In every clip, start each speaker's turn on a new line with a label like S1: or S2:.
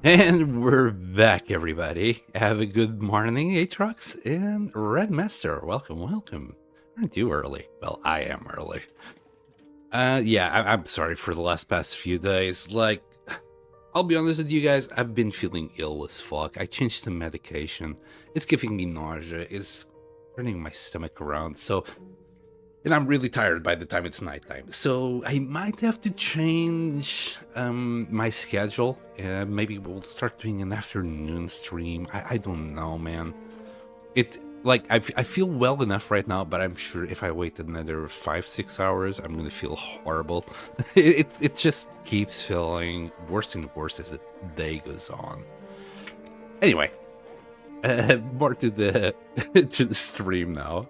S1: And we're back, everybody. Have a good morning, Aatrox and Red Master. Welcome. Aren't you early? Well, I am early. I'm sorry for the past few days. Like, I'll be honest with you guys, I've been feeling ill as fuck. I changed some medication. It's giving me nausea. It's turning my stomach around. And I'm really tired by the time it's nighttime. So I might have to change my schedule. Maybe we'll start doing an afternoon stream. I don't know, man. I feel well enough right now, but I'm sure if I wait another 5-6 hours, I'm gonna feel horrible. It just keeps feeling worse and worse as the day goes on. Anyway, more to the to the stream now.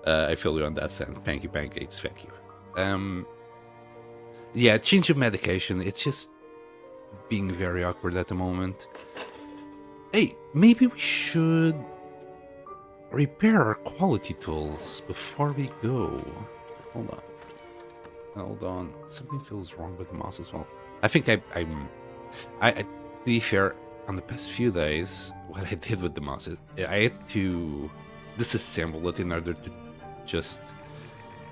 S1: I feel you on that sense. Thank you, pancakes. Thank you. Yeah, change of medication. It's just being very awkward at the moment. Hey, maybe we should repair our quality tools before we go. Hold on. Something feels wrong with the mouse as well. I think to be fair, on the past few days, what I did with the mouse is I had to disassemble it in order to just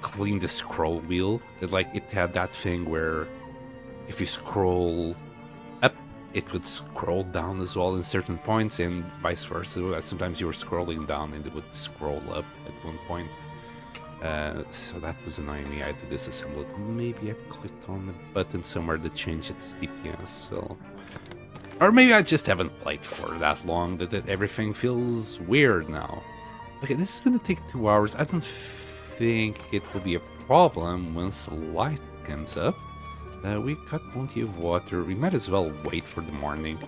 S1: clean the scroll wheel. It had that thing where if you scroll up, it would scroll down as well in certain points, and vice versa. Sometimes you were scrolling down and it would scroll up at one point. So that was annoying me. I had to disassemble it. Maybe I clicked on the button somewhere to change its DPS, so... Or maybe I just haven't played for that long that everything feels weird now. Okay, this is gonna take 2 hours. I don't think it will be a problem once light comes up. We got plenty of water. We might as well wait for the morning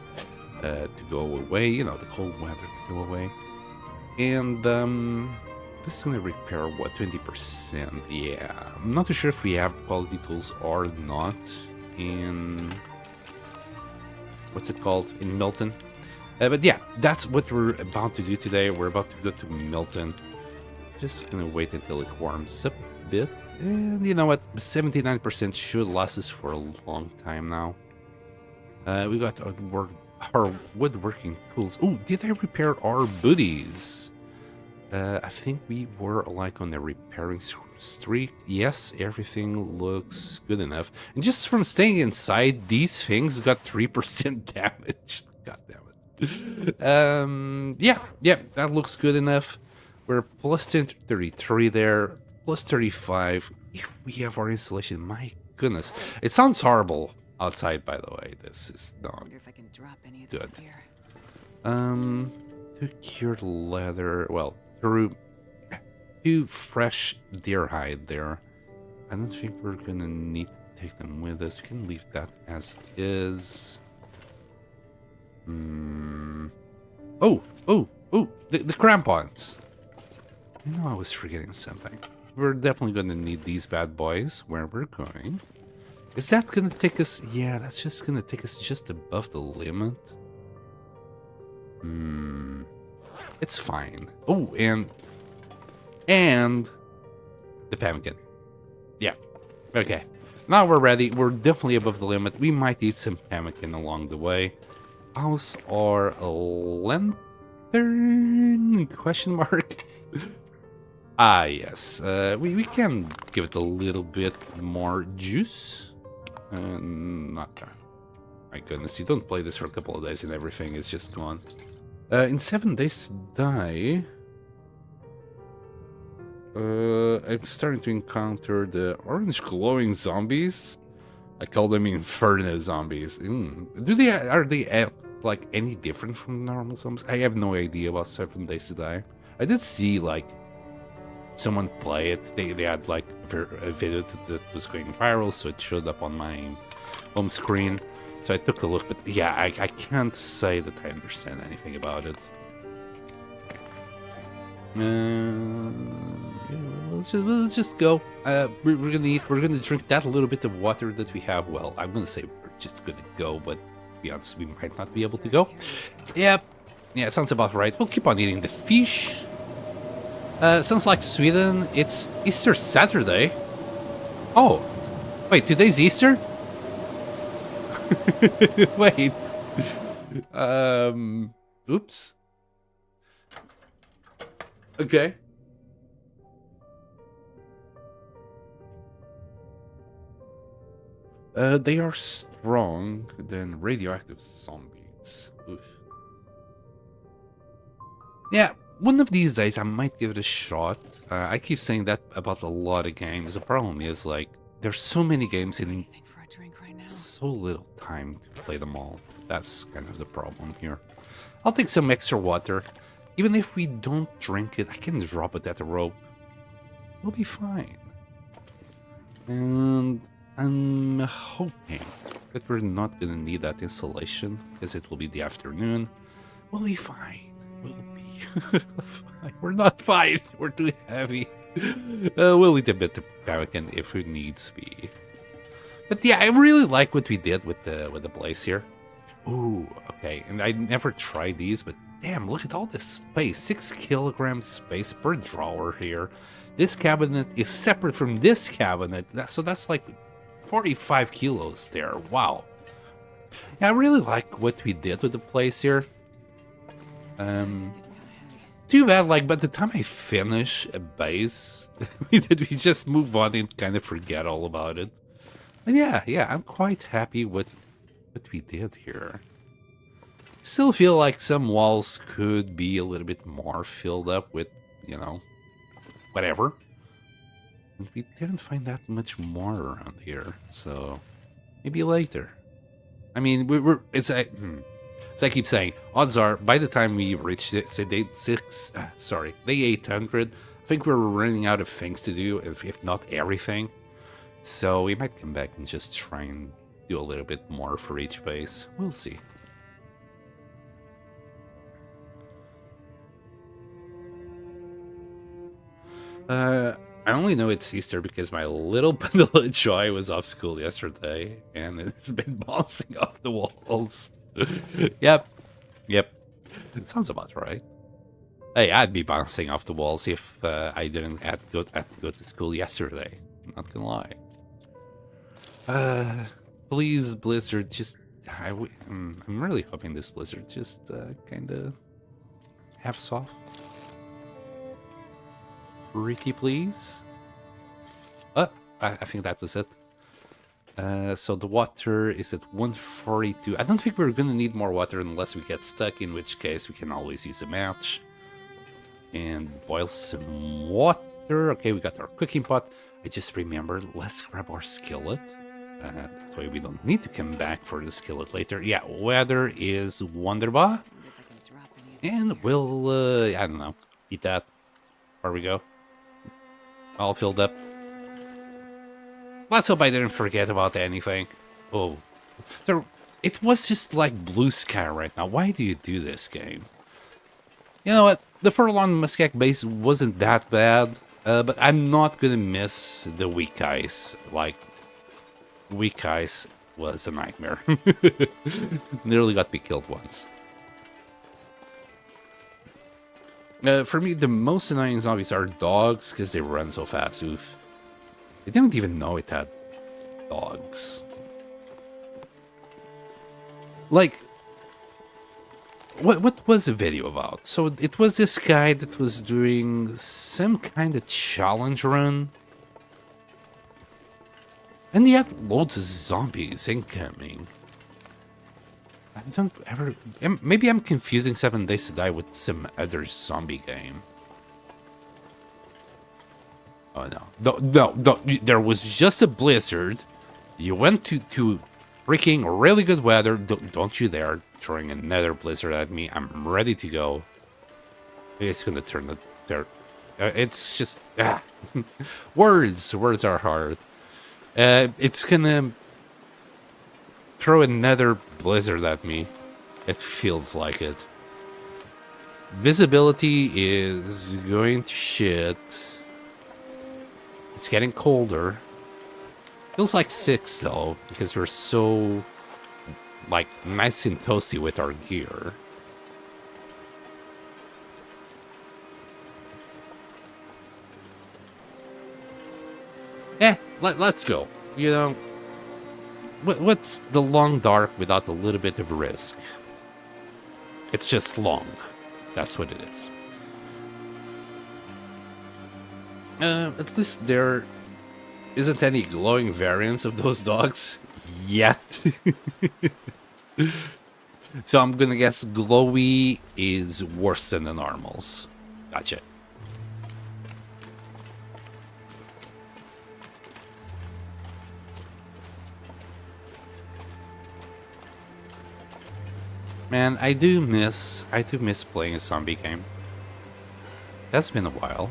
S1: to go away. You know, the cold weather to go away. And this is gonna repair what, 20%? Yeah, I'm not too sure if we have quality tools or not in what's it called, in Milton. But yeah, that's what we're about to do today. We're about to go to Milton. Just gonna wait until it warms up a bit. And you know what? 79% should last us for a long time now. We got our woodworking tools. Oh, did I repair our booties? I think we were like on a repairing streak. Yes, everything looks good enough. And just from staying inside, these things got 3% damaged. God damn it. Yeah, that looks good enough. We're plus 33 there, plus 35 if we have our installation. My goodness, it sounds horrible outside, by the way. This is not good. To cured leather, well, through 2 fresh deer hide there. I don't think we're gonna need to take them with us. We can leave that as is. Oh, the crampons. I know I was forgetting something. We're definitely gonna need these bad boys where we're going. Is that gonna take us? Yeah, that's just gonna take us just above the limit. It's fine. Oh, and the pumpkin. Yeah. Okay. Now we're ready. We're definitely above the limit. We might eat some pumpkin along the way. How's our lantern? Question mark. Ah, yes. We can give it a little bit more juice. Not there. My goodness, you don't play this for a couple of days and everything is just gone. In 7 days to die, I'm starting to encounter the orange glowing zombies. I call them inferno zombies. Are they like any different from normal zombies? I have no idea about 7 days to die. I did see like someone play it. They had like a video that was going viral, so it showed up on my home screen. So I took a look, but yeah, I can't say that I understand anything about it. We'll just go. We're gonna eat. We're gonna drink that little bit of water that we have. Well, I'm gonna say we're just gonna go, but to be honest, we might not be able to go. Yep. Yeah, it sounds about right. We'll keep on eating the fish. Sounds like Sweden. It's Easter Saturday. Oh, wait, today's Easter? Wait. Oops. Okay. They are strong than radioactive zombies. Oof. Yeah, one of these days I might give it a shot. I keep saying that about a lot of games. The problem is, like, there's so many games and so little time to play them all. That's kind of the problem here. I'll take some extra water. Even if we don't drink it, I can drop it at the rope. We'll be fine. And I'm hoping that we're not gonna need that installation, because it will be the afternoon. We'll be fine. We'll be fine. We're not fine. We're too heavy. We'll eat a bit of pemmican if it needs be. But yeah, I really like what we did with the blaze here. Ooh, okay. And I never tried these, but damn, look at all this space. 6 kilograms space per drawer here. This cabinet is separate from this cabinet, so that's like 45 kilos there. Wow. Yeah, I really like what we did with the place here. Too bad, like, by the time I finish a base, that we just move on and kind of forget all about it. But yeah, I'm quite happy with what we did here. Still feel like some walls could be a little bit more filled up with, you know, whatever. And we didn't find that much more around here, so maybe later. I mean, as I keep saying, odds are by the time we reach day 800, I think we're running out of things to do, if not everything. So we might come back and just try and do a little bit more for each base. We'll see. I only know it's Easter because my little bundle of joy was off school yesterday, and it's been bouncing off the walls. Yep. It sounds about right. Hey, I'd be bouncing off the walls if I didn't have to go to school yesterday. I'm not gonna lie. Please, Blizzard, just... I'm really hoping this Blizzard just kind of halves off. Pretty please. I think that was it. So the water is at 142. I don't think we're gonna need more water unless we get stuck, in which case we can always use a match. And boil some water. Okay, we got our cooking pot. I just remembered, let's grab our skillet. That way we don't need to come back for the skillet later. Yeah, weather is wonderbar. And we'll, I don't know, eat that. There we go. All filled up. Let's hope I didn't forget about anything. Oh, it was just like blue sky right now. Why do you do this game? You know what? The Furlong Muskeg base wasn't that bad, but I'm not gonna miss the weak ice. Like, weak ice was a nightmare. Nearly got me killed once. For me, the most annoying zombies are dogs, because they run so fast. Oof. I didn't even know it had dogs. Like, what was the video about? So it was this guy that was doing some kind of challenge run. And he had loads of zombies incoming. I don't ever... Maybe I'm confusing 7 Days to Die with some other zombie game. Oh, no. There was just a blizzard. You went to freaking really good weather. Don't you dare throwing another blizzard at me. I'm ready to go. It's gonna turn the dirt. It's just... Words are hard. It's gonna... throw another blizzard at me. It feels like it. Visibility is going to shit. It's getting colder. Feels like 6 though, because we're so like nice and toasty with our gear. Let's go. You know, what's the long dark without a little bit of risk? It's just long. That's what it is. At least there isn't any glowing variants of those dogs yet. So I'm gonna guess glowy is worse than the normals. Gotcha. Man, I do miss playing a zombie game. That's been a while.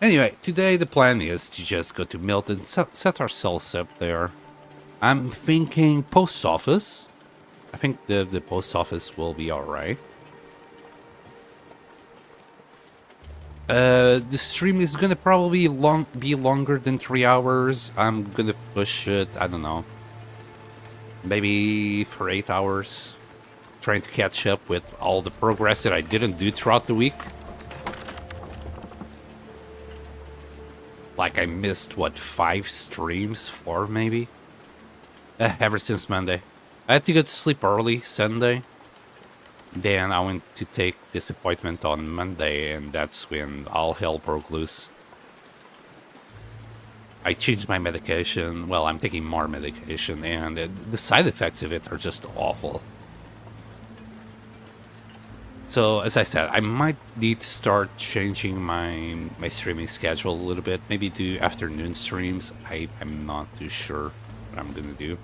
S1: Anyway, today the plan is to just go to Milton, set ourselves up there. I'm thinking post office. I think the post office will be alright. The stream is gonna probably be longer than 3 hours. I'm gonna push it, I don't know, maybe for 8 hours. Trying to catch up with all the progress that I didn't do throughout the week. Like I missed, what, 5 streams? 4 maybe? Ever since Monday. I had to go to sleep early Sunday. Then I went to take this appointment on Monday, and that's when all hell broke loose. I changed my medication. Well, I'm taking more medication, and the side effects of it are just awful. So, as I said, I might need to start changing my streaming schedule a little bit. Maybe do afternoon streams. I'm not too sure what I'm gonna do.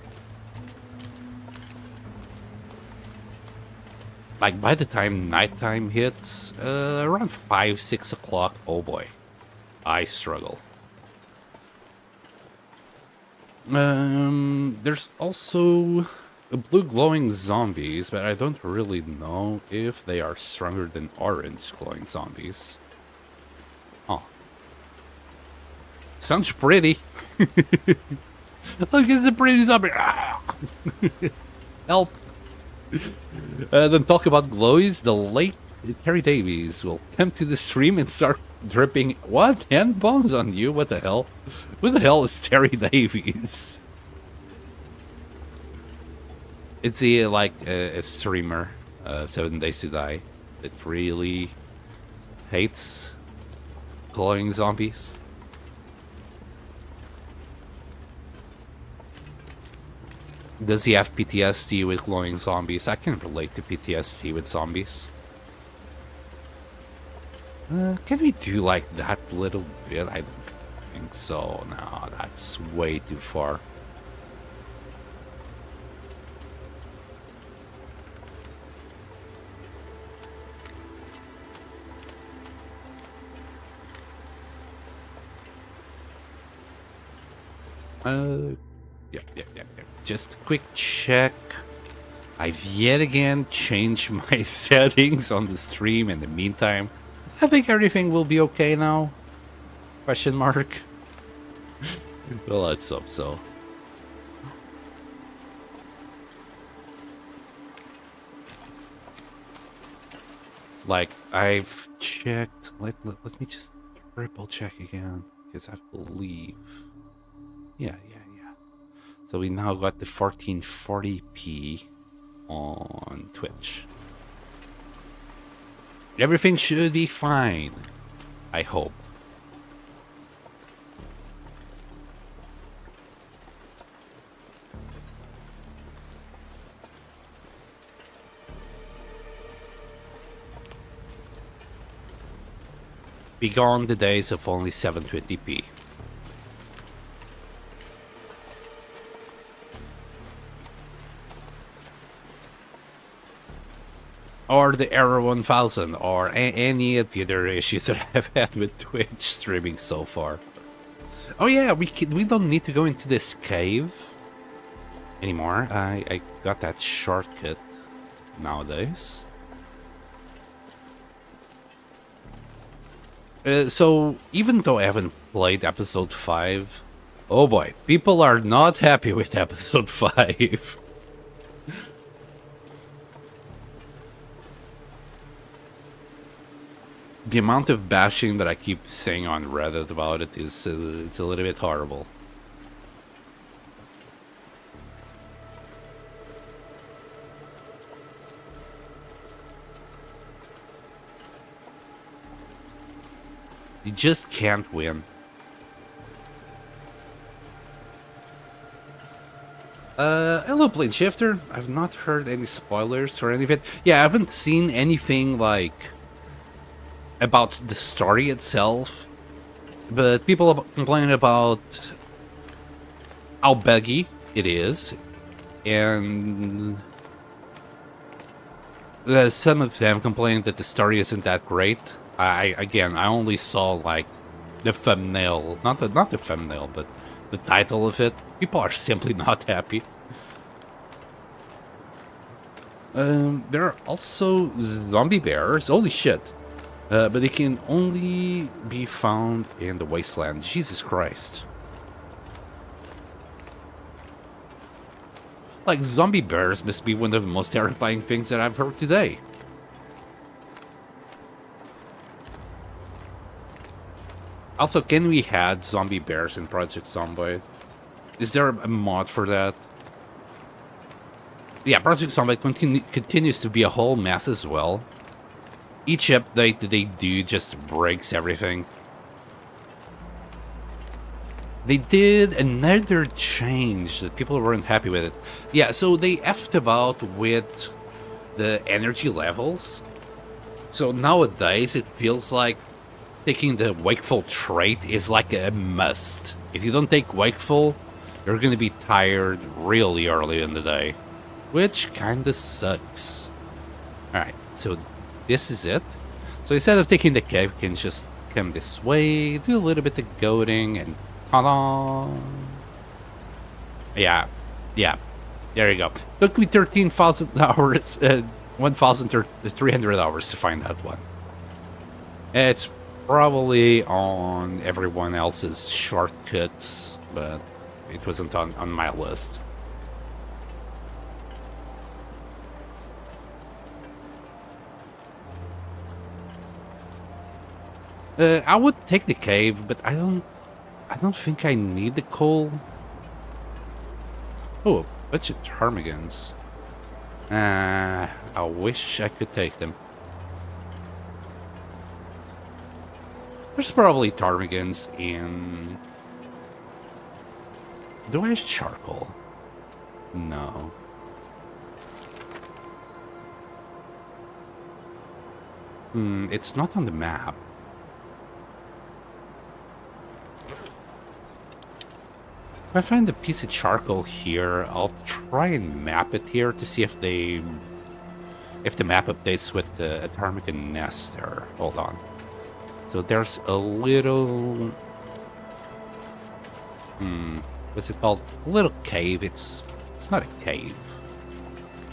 S1: Like, by the time nighttime hits, around 5, 6 o'clock, oh boy, I struggle. There's also blue glowing zombies, but I don't really know if they are stronger than orange glowing zombies. Oh. Sounds pretty. Look, it's a pretty zombie. Help. Then talk about glowies. The late Terry Davies will come to the stream and start dripping, what? Hand bombs on you? What the hell? Who the hell is Terry Davies? It's a streamer, 7 Days to Die, that really hates glowing zombies. Does he have PTSD with glowing zombies? I can relate to PTSD with zombies. Can we do like that little bit? I don't think so. No, that's way too far. Yeah. Just a quick check. I've yet again changed my settings on the stream in the meantime. I think everything will be okay now. Question mark. Well, let's hope so. Like, I've checked. Let me just triple check again, because I believe. Yeah. So we now got the 1440p on Twitch. Everything should be fine, I hope. Begone the days of only 720p. Or the error 1000, or any of the other issues that I've had with Twitch streaming so far. Oh yeah, we don't need to go into this cave anymore. I got that shortcut nowadays. So even though I haven't played episode 5, oh boy, people are not happy with episode 5. The amount of bashing that I keep saying on Reddit about it is it's a little bit horrible. You just can't win. Hello, Plane Shifter. I've not heard any spoilers for any of it. Yeah, I haven't seen anything like about the story itself, but people complain about how buggy it is, and some of them complain that the story isn't that great. I only saw like the thumbnail, not the thumbnail, but the title of it. People are simply not happy. There are also zombie bears. Holy shit! But they can only be found in the wasteland. Jesus Christ! Like, zombie bears must be one of the most terrifying things that I've heard today. Also, can we add zombie bears in Project Zomboid? Is there a mod for that? Yeah, Project Zomboid continues to be a whole mess as well. Each update that they do just breaks everything. They did another change that people weren't happy with it. Yeah, so they effed about with the energy levels. So nowadays it feels like taking the wakeful trait is like a must. If you don't take wakeful, you're gonna be tired really early in the day, which kinda sucks. Alright, so this is it. So instead of taking the cave, you can just come this way, do a little bit of goading, and ta-da! Yeah, there you go. Took me 13,000 hours, 1,300 hours to find that one. It's probably on everyone else's shortcuts, but it wasn't on my list. I would take the cave, but I don't think I need the coal. Oh, a bunch of ptarmigans. I wish I could take them. There's probably ptarmigans in... Do I have charcoal? No. It's not on the map. If I find a piece of charcoal here, I'll try and map it here to see if the map updates with the ptarmigan nest there. Hold on. So there's a little... what's it called? A little cave. It's not a cave.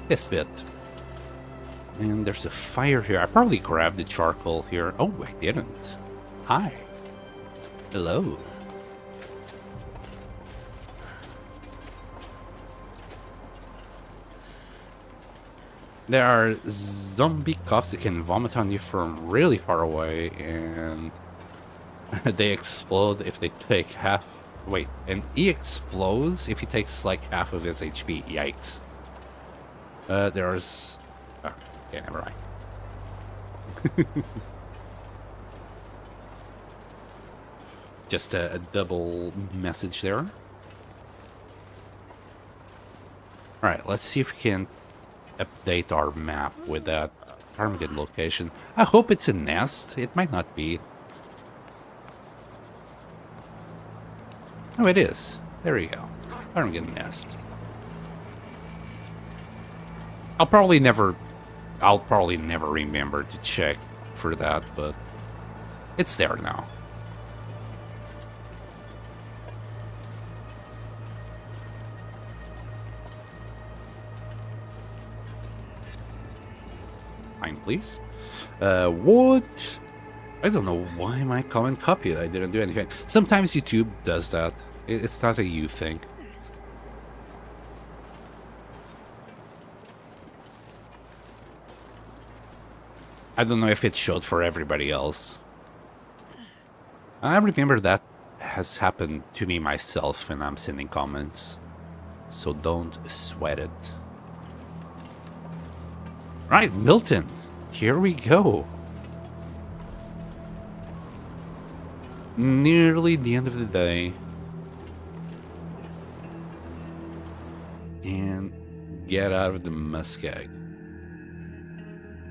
S1: This bit. And there's a fire here. I probably grabbed the charcoal here. Oh, I didn't. Hi. Hello. There are zombie cops that can vomit on you from really far away, and they explode if they take half... Wait, and he explodes if he takes like half of his HP. Yikes. There's... Oh, okay, never mind. Just a double message there. Alright, let's see if we can update our map with that ptarmigan location. I hope it's a nest. It might not be. Oh, it is. There you go. Ptarmigan nest. I'll probably never remember to check for that, but it's there now. Fine, please. What? I don't know why my comment copied. I didn't do anything. Sometimes YouTube does that. It's not a you thing. I don't know if it showed for everybody else. I remember that has happened to me myself when I'm sending comments. So don't sweat it. Right, Milton. Here we go. Nearly the end of the day. And get out of the muskeg.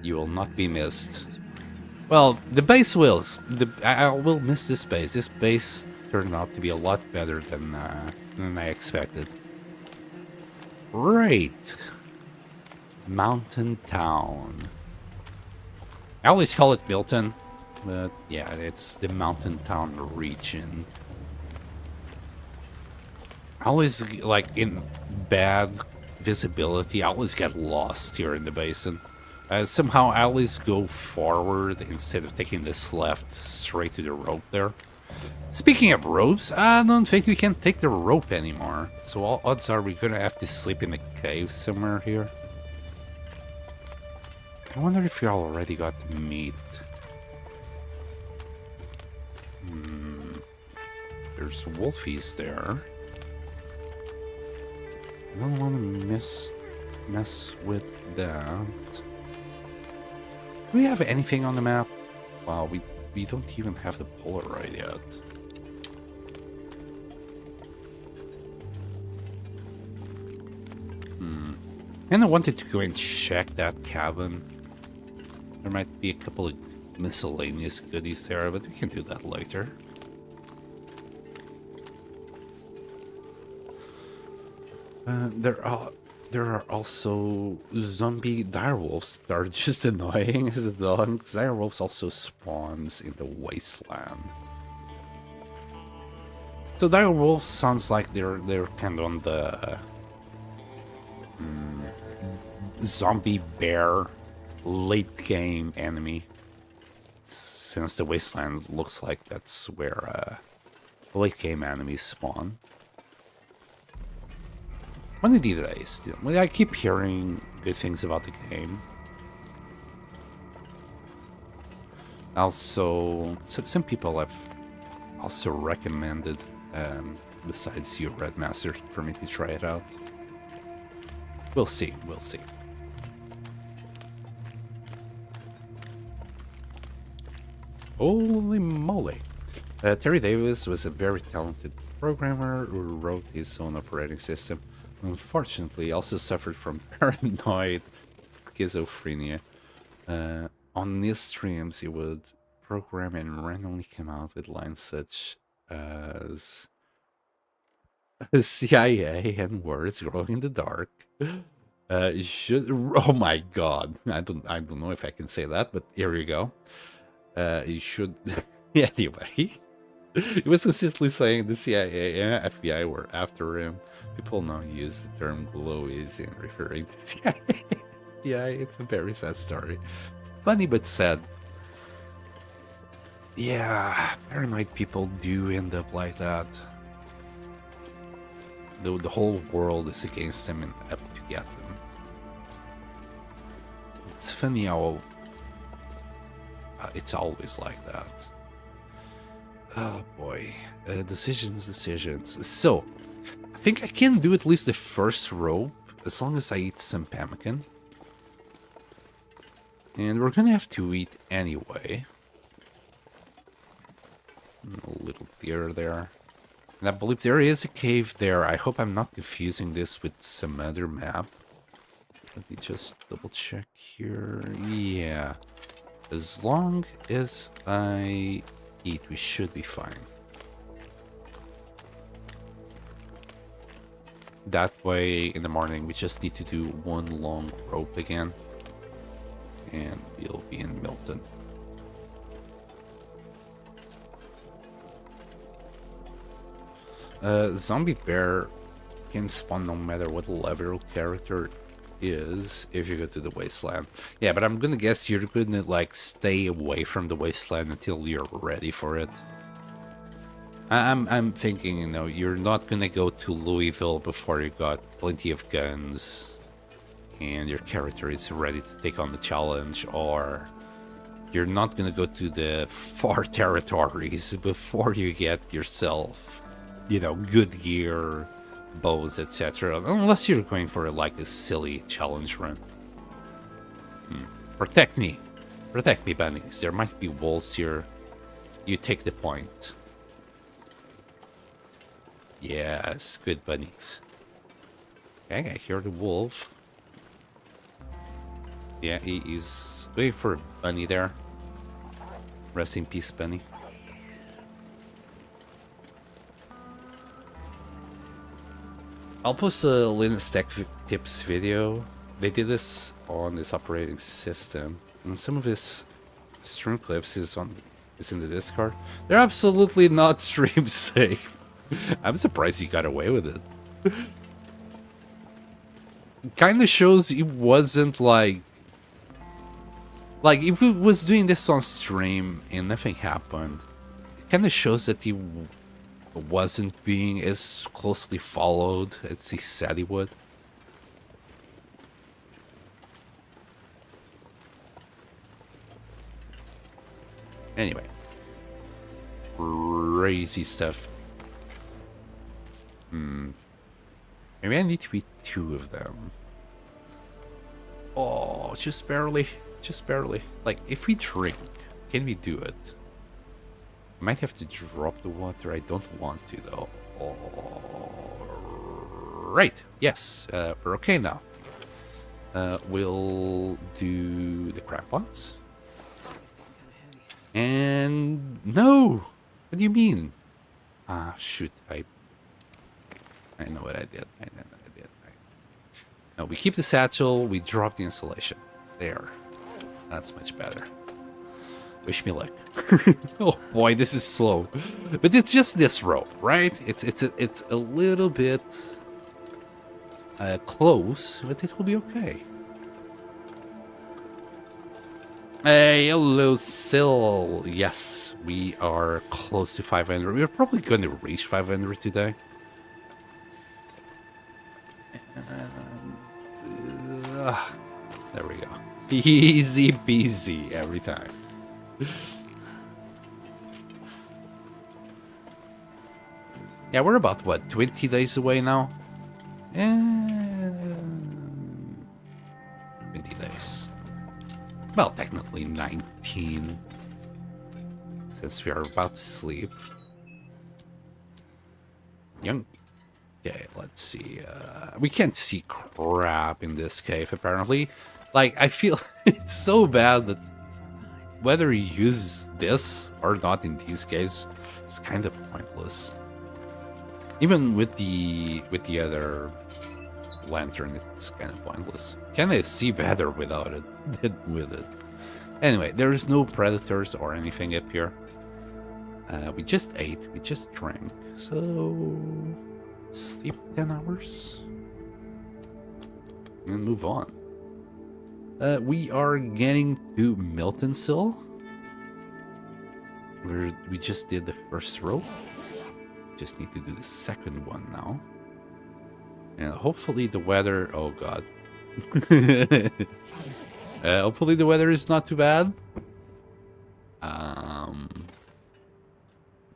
S1: You will not be missed. Well, the base will. I will miss this base. This base turned out to be a lot better than I expected. Great. Mountain Town. I always call it Milton, but yeah, it's the Mountain Town region. I always, like, in bad visibility, I always get lost here in the basin. Somehow I always go forward instead of taking this left straight to the rope there. Speaking of ropes, I don't think we can take the rope anymore. So all odds are we're gonna have to sleep in a cave somewhere here. I wonder if you already got meat. There's wolfies there. I don't want to mess with that. Do we have anything on the map? Wow, we don't even have the Polaroid yet. And I wanted to go and check that cabin. There might be a couple of miscellaneous goodies there, but we can do that later. There are also zombie direwolves that are just annoying as a dog. Direwolves also spawns in the wasteland. So direwolves sounds like they're kind of on the zombie bear late game enemy. Since the wasteland looks like that's where late game enemies spawn. One of these days, I keep hearing good things about the game. Also, some people have also recommended, besides you, Red Master, for me to try it out. We'll see, we'll see. Holy moly. Terry Davis was a very talented programmer who wrote his own operating system. Unfortunately, also suffered from paranoid schizophrenia. On his streams, he would program and randomly come out with lines such as CIA and words growing in the dark. Oh my god, I don't know if I can say that, but here you go. You should anyway. He was consistently saying the CIA and FBI were after him. People now use the term glowies in referring to CIA. Yeah, it's a very sad story. Funny but sad. Yeah, paranoid people do end up like that. The whole world is against them and up to get them. It's funny how it's always like that. Oh boy, decisions. So, I think I can do at least the first rope as long as I eat some pemmican. And we're gonna have to eat anyway. A little deer there. And I believe there is a cave there. I hope I'm not confusing this with some other map. Let me just double check here. Yeah. As long as I eat, we should be fine. That way, in the morning, we just need to do one long rope again. And we'll be in Milton. Zombie bear can spawn no matter what level your character is if you go to the wasteland. Yeah, but I'm gonna guess you're gonna like stay away from the wasteland until you're ready for it. I'm thinking, you know, you're not gonna go to Louisville before you got plenty of guns and your character is ready to take on the challenge, or You're not gonna go to the far territories before you get yourself, you know, good gear, bows, etc. Unless you're going for like a silly challenge run. Protect me. Protect me, bunnies. There might be wolves here. You take the point. Yes, good bunnies. Okay, I hear the wolf. Yeah, he is going for a bunny there. Rest in peace, bunny. I'll post a Linux Tech Tips video. They did this on this operating system, and some of his stream clips is in the Discord. They're absolutely not stream safe. I'm surprised he got away with it. Kind of shows he wasn't like if he was doing this on stream and nothing happened. It kind of shows that he wasn't being as closely followed as he said he would. Anyway, crazy stuff. Maybe I need to eat 2 of them. Oh, just barely. Just barely. Like, if we drink, can we do it? I might have to drop the water. I don't want to, though. Right. Yes. We're okay now. We'll do the crampons. And no. What do you mean? Ah, shoot. I know what I did. I know what I did. No, we keep the satchel. We drop the insulation. There. That's much better. Wish me luck. Oh boy, this is slow. But it's just this rope, right? It's a little bit close, but it will be okay. Hey, hello, Sil. Yes, we are close to 500. We're probably going to reach 500 today. There we go. Easy peasy every time. Yeah, we're about, what, 20 days away now? 20 days. Well, technically 19. Since we are about to sleep. Young. Okay, let's see. We can't see crap in this cave, apparently. Like, I feel it's so bad that whether you use this or not in these caves, it's kind of pointless. Even with the other lantern, it's kind of pointless. Can I see better without it than with it? Anyway, there is no predators or anything up here. We just ate, we just drank, so sleep 10 hours and move on. We are getting to Milton still. We just did the first row. Just need to do the second one now. And hopefully the weather... Oh god. Hopefully the weather is not too bad.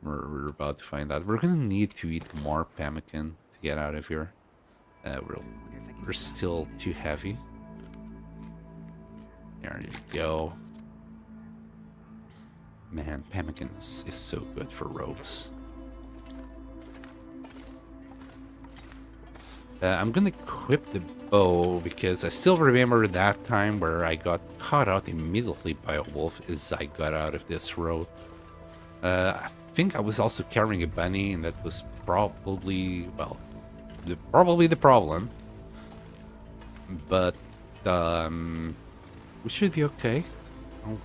S1: We're about to find out. We're gonna need to eat more pemmican to get out of here. We're still too heavy. There you go. Man, pemmican is so good for ropes. I'm gonna equip the bow because I still remember that time where I got caught out immediately by a wolf as I got out of this road. I think I was also carrying a bunny, and that was probably, well, probably the problem. But we should be okay.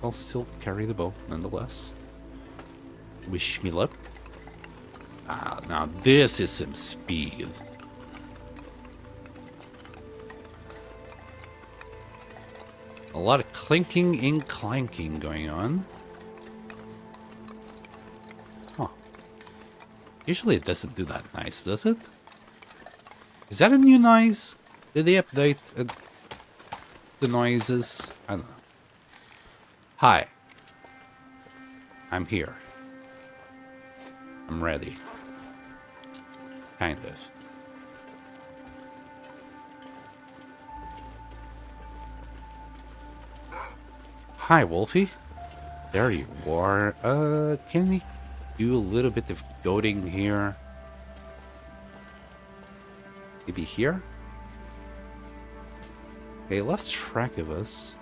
S1: I'll still carry the bow nonetheless. Wish me luck. Ah, now this is some speed. A lot of clinking and clanking going on. Huh. Usually it doesn't do that nice, does it? Is that a new noise? Did they update the noises? I don't know. Hi. I'm here. I'm ready. Kind of. Hi, Wolfie. There you are. Can we do a little bit of goading here? Maybe here? Okay, lost track of us.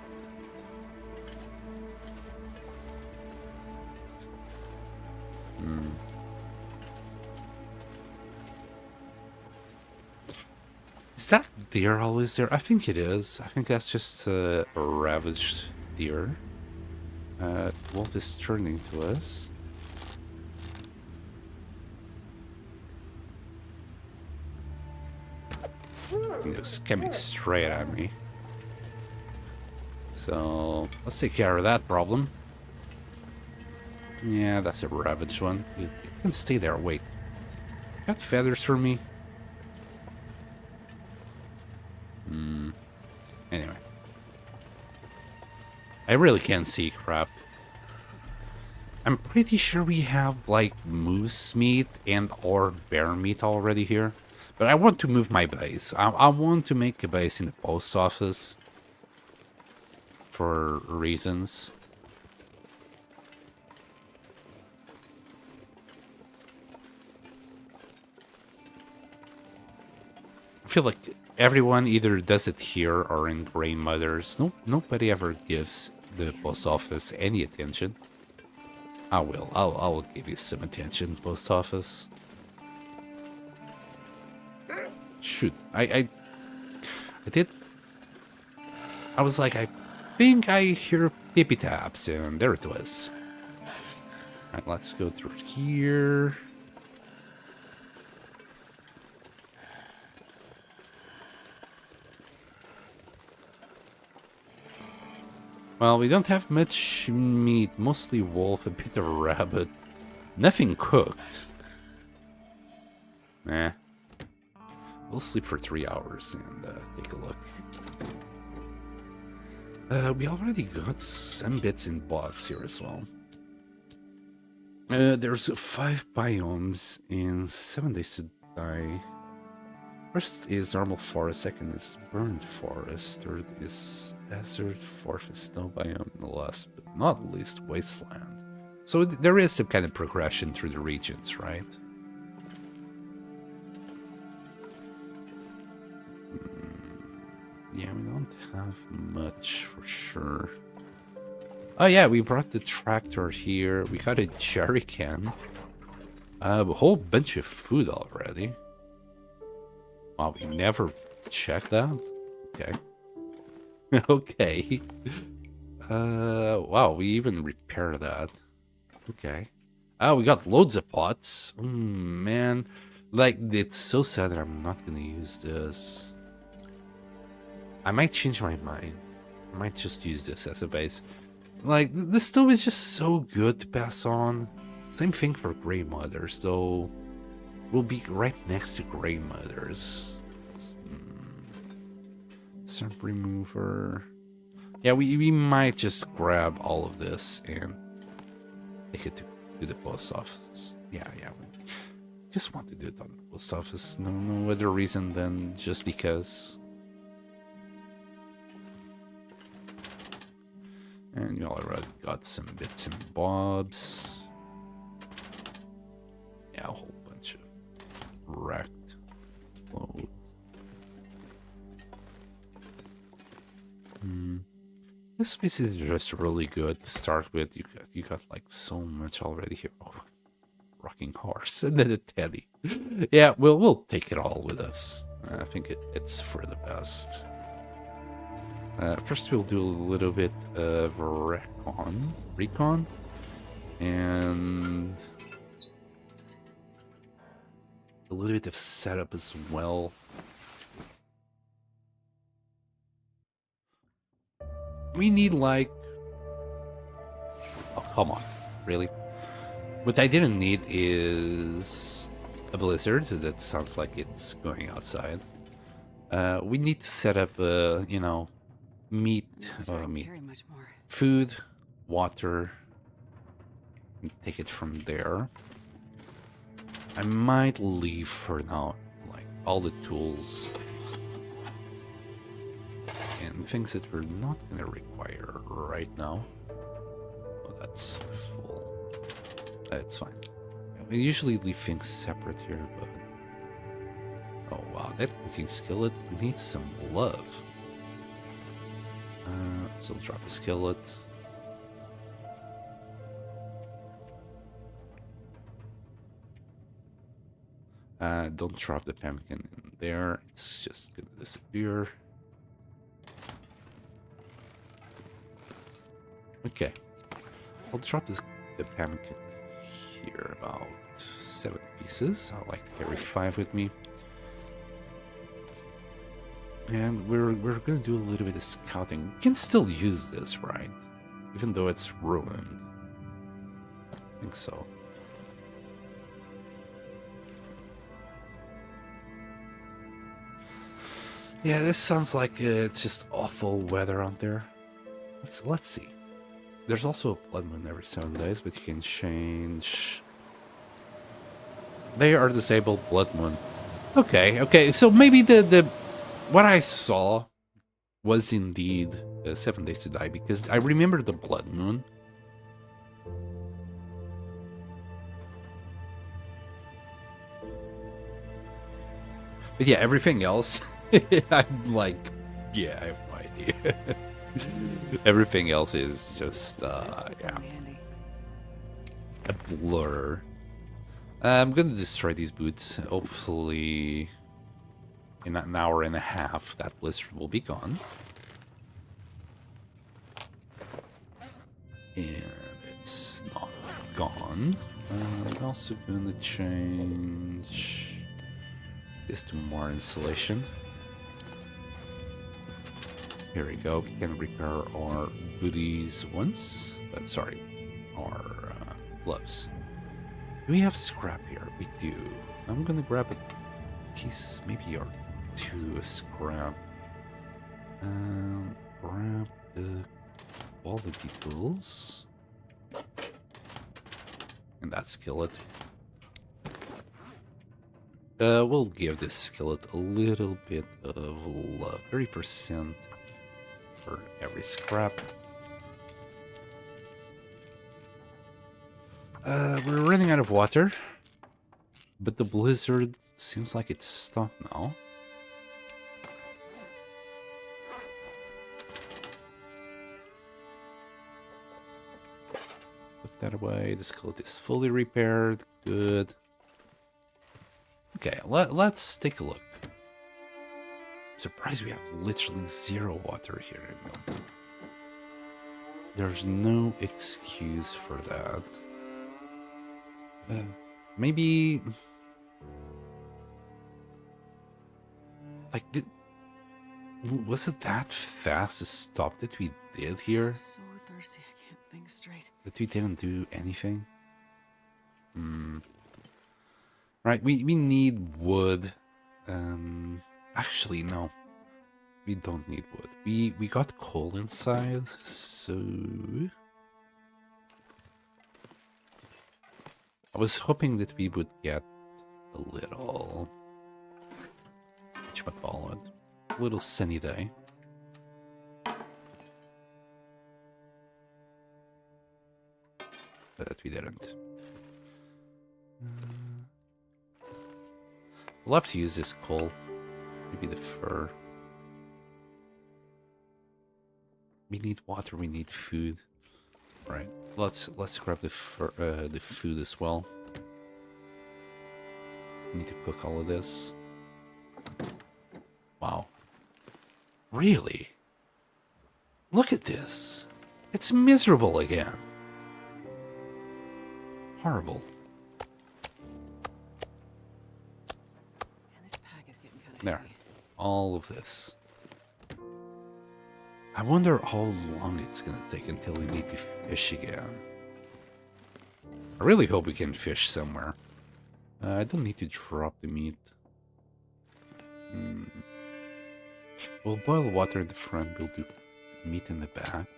S1: Is that deer always there? I think it is. I think that's just a ravaged deer. Wolf is turning to us. It was coming straight at me. So let's take care of that problem. Yeah, that's a ravaged one. You can stay there. Wait. Got feathers for me? Anyway. I really can't see crap. I'm pretty sure we have, like, moose meat and or bear meat already here. But I want to move my base. I want to make a base in the post office. For reasons. I feel like everyone either does it here or in Grey Mothers. Nobody ever gives the post office any attention. I will. I'll give you some attention, post office. Shoot. I did. I was like, I think I hear pippy taps, and there it was. Alright, let's go through here. Well, we don't have much meat, mostly wolf, a bit of rabbit. Nothing cooked. Nah. We'll sleep for 3 hours and take a look. We already got some bits and bobs here as well. There's 5 biomes and 7 days to die. First is normal forest, second is burned forest, third is desert, fourth is snow biome, and last but not least, wasteland. So there is some kind of progression through the regions, right? Yeah, we don't have much for sure. Oh yeah, we brought the tractor here. We got a jerry can. A whole bunch of food already. Wow, we never checked that? Okay. Okay. Wow, we even repaired that. Okay. Oh, we got loads of pots. Man. Like, it's so sad that I'm not gonna use this. I might change my mind. I might just use this as a base. Like, the stove is just so good to pass on. Same thing for Grey Mothers, though. We'll be right next to Grey Mothers. Stump remover. Yeah, we might just grab all of this and take it to the post office. Yeah. We just want to do it on the post office. No other reason than just because. And you already got some bits and bobs. Yeah, a whole bunch of wrecked clothes. This space is just really good to start with. You got like so much already here. Oh, rocking horse and then a teddy. Yeah, we'll take it all with us. I think it's for the best. First, we'll do a little bit of recon, and a little bit of setup as well. We need like, oh come on, really? What I didn't need is a blizzard. That sounds like it's going outside. We need to set up, you know. Meat, food, water, and take it from there. I might leave for now, like, all the tools and things that we're not gonna require right now. Oh, that's full. That's fine. We usually leave things separate here, but... Oh wow, that cooking skillet needs some love. So drop a skillet. Don't drop the pumpkin in there, it's just gonna disappear. Okay, I'll drop the pumpkin here, about 7 pieces. I like to carry 5 with me. And we're gonna do a little bit of scouting. We can still use this, right? Even though it's ruined. I think so. Yeah, this sounds like it's just awful weather out there. Let's see. There's also a blood moon every 7 days, but you can change. They are disabled blood moon. Okay. So maybe the what I saw was indeed 7 days to die, because I remember the blood moon. But yeah, everything else, I'm like, yeah, I have no idea. Everything else is just, yeah, a blur. I'm gonna destroy these boots. Hopefully, in an hour and a half, that blizzard will be gone. And it's not gone. I'm also gonna change this to more insulation. Here we go. We can repair our booties once. But sorry, our gloves. Do we have scrap here? We do. I'm gonna grab a piece, maybe or 2 scrap. Grab the quality tools. And that skillet. We'll give this skillet a little bit of love. 30% for every scrap. We're running out of water, but the blizzard seems like it's stopped now. Put that away. The skillet is fully repaired. Good. Okay, let's take a look. Surprised we have literally 0 water here in Milton. There's no excuse for that. Maybe... Like, was it that fast a stop that we did here?
S2: I'm so thirsty, I can't think straight.
S1: That we didn't do anything? Right, we need wood. Actually, no. We don't need wood. We got coal inside, so... I was hoping that we would get a little... whatchamacallit? A little sunny day. But we didn't. We'll have to use this coal. Maybe the fur. We need water, we need food. Right. Let's grab the food as well. Need to cook all of this. Wow. Really? Look at this. It's miserable again. Horrible.
S2: Man, this pack is getting kind of
S1: There.
S2: heavy.
S1: All of this. I wonder how long it's gonna take until we need to fish again. I really hope we can fish somewhere. I don't need to drop the meat. We'll boil water in the front, we'll do meat in the back.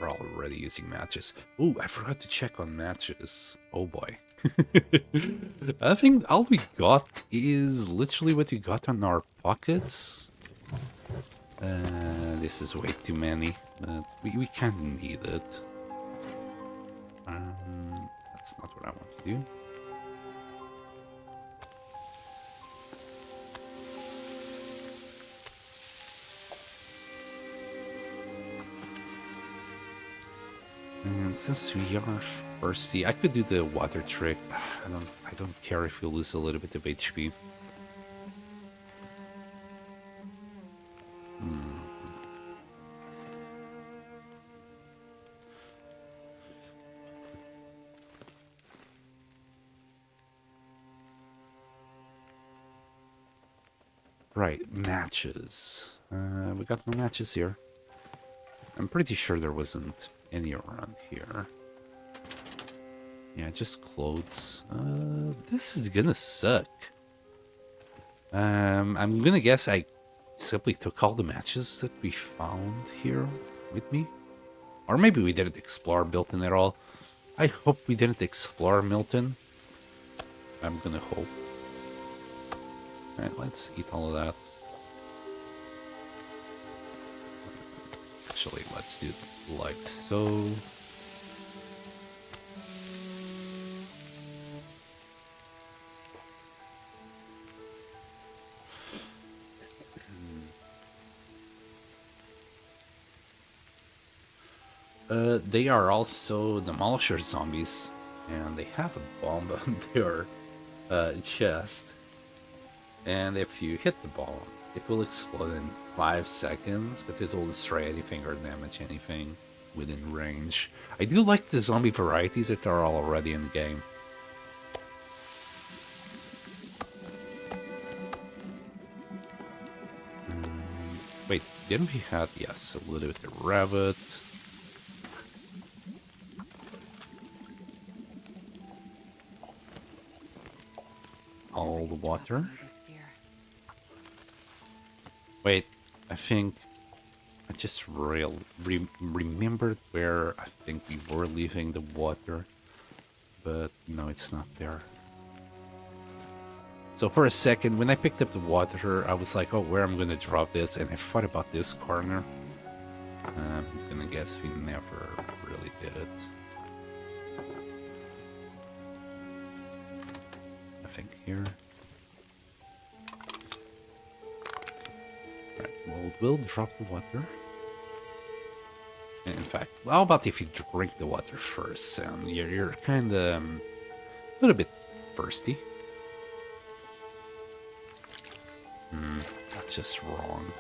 S1: we're already using matches. Ooh, I forgot to check on matches. Oh boy. I think all we got is literally what we got on our pockets. This is way too many, but we kind of need it. That's not what I want to do. And since we are thirsty, I could do the water trick. I don't care if we lose a little bit of HP. Right, matches. We got no matches here. I'm pretty sure there wasn't any around here. Yeah, just clothes. This is gonna suck. I'm gonna guess I simply took all the matches that we found here with me. Or maybe we didn't explore Milton at all. I hope we didn't explore Milton. I'm gonna hope. Alright, let's eat all of that. Actually, let's do it like so. They are also Demolisher zombies, and they have a bomb on their chest. And if you hit the bomb, it will explode in 5 seconds, but it will destroy anything or damage anything within range. I do like the zombie varieties that are already in the game. Wait, didn't we have, yes, a little bit of rabbit. All the water. Wait, I think I just remembered where I think we were leaving the water, but no, it's not there. So for a second, when I picked up the water, I was like, oh, where am I going to drop this? And I thought about this corner. I'm going to guess we never really did it. I think here. Right, we'll drop the water. And in fact, how about if you drink the water first? You're kind of a little bit thirsty. That's just wrong.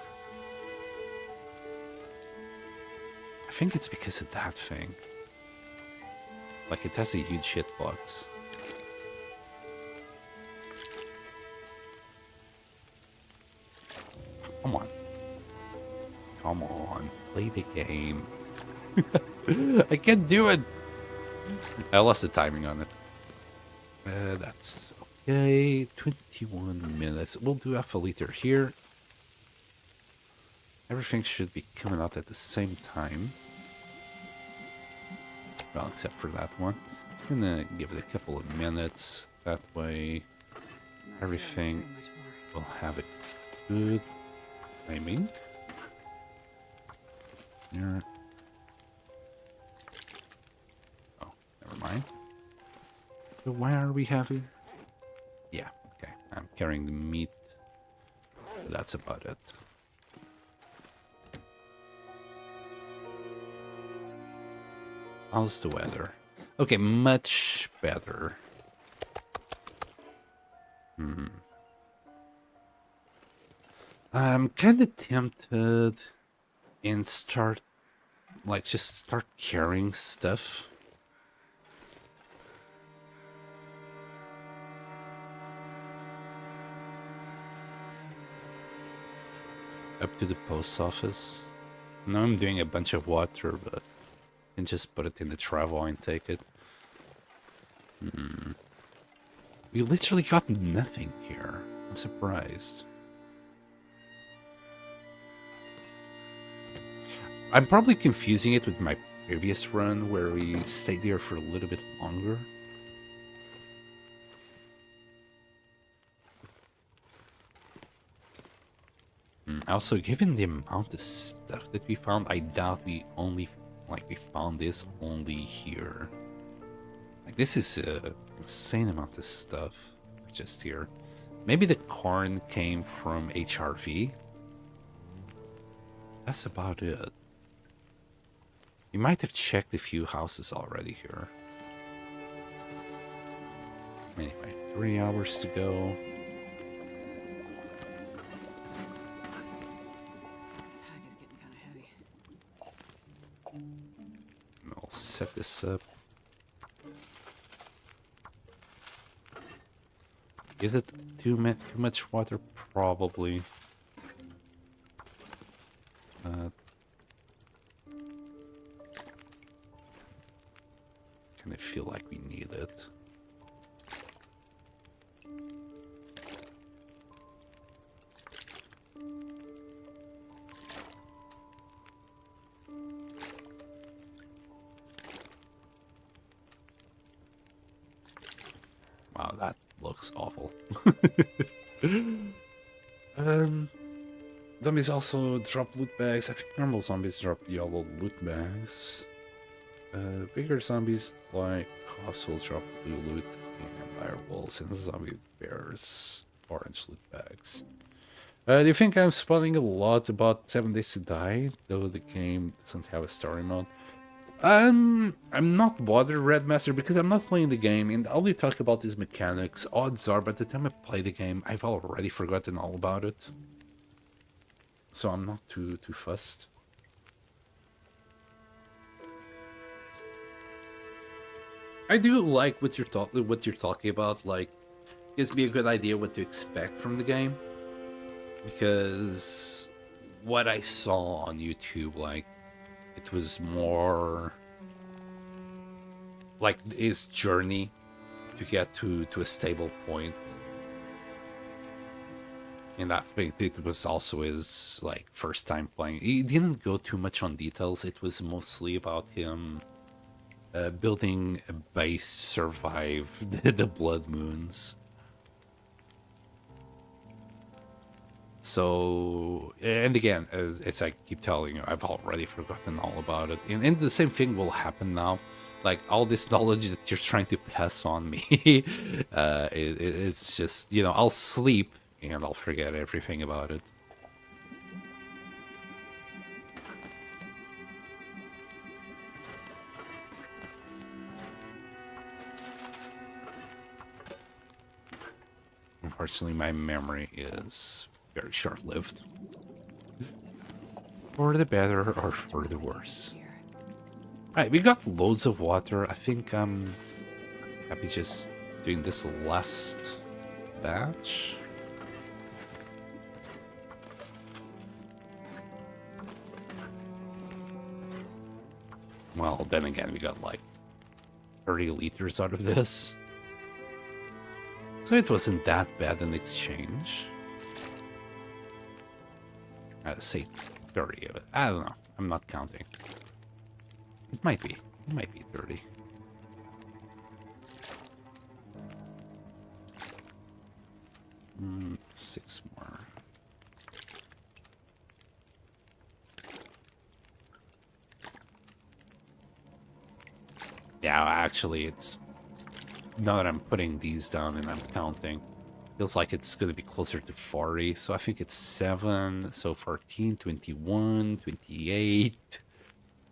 S1: I think it's because of that thing. Like, it has a huge hitbox. Come on. Come on. Play the game. I can't do it. I lost the timing on it. That's okay. 21 minutes. We'll do half a liter here. Everything should be coming out at the same time. Well, except for that one. I'm gonna give it a couple of minutes. That way, everything will have a good timing. Here. Oh, never mind. So why are we having? Yeah, okay. I'm carrying the meat. That's about it. How's the weather? Okay, much better. I'm kind of tempted and just start carrying stuff. Up to the post office. Now I'm doing a bunch of water, but I can just put it in the travel and take it. We literally got nothing here. I'm surprised. I'm probably confusing it with my previous run where we stayed there for a little bit longer. Also, given the amount of stuff that we found, I doubt we found this only here. Like, this is a insane amount of stuff just here. Maybe the corn came from HRV. That's about it. We might have checked a few houses already here. Anyway, 3 hours to go.
S2: This pack is getting kind of heavy.
S1: I'll set this up. Is it too much water? Probably. Kind of feel like we need it. Wow, that looks awful. Zombies also drop loot bags. I think normal zombies drop yellow loot bags. Bigger zombies like cops will drop blue loot, and dire wolves and zombie bears orange loot bags. Do you think I'm spotting a lot about 7 Days to Die, though the game doesn't have a story mode? I'm not bothered, Redmaster, because I'm not playing the game, and all you talk about is mechanics. Odds are, by the time I play the game, I've already forgotten all about it. So I'm not too fussed. I do like what you're talking about. Like, gives me a good idea what to expect from the game, because what I saw on YouTube, like, it was more like his journey to get to a stable point. And I think it was also his like first time playing. He didn't go too much on details. It was mostly about him building a base to survive the blood moons. So, and again, as I keep telling you, I've already forgotten all about it. And the same thing will happen now. Like, all this knowledge that you're trying to pass on me, it's just, you know, I'll sleep and I'll forget everything about it. Unfortunately, my memory is very short-lived. For the better or for the worse. Alright, we got loads of water. I think I'm happy just doing this last batch. Well, then again, we got like 30 liters out of this. So it wasn't that bad in exchange. I'd say 30 of it. I don't know. I'm not counting. It might be. It might be 30. Six more. Yeah, actually, it's... Now that I'm putting these down and I'm counting, feels like it's going to be closer to 40. So I think it's 7, so 14, 21, 28.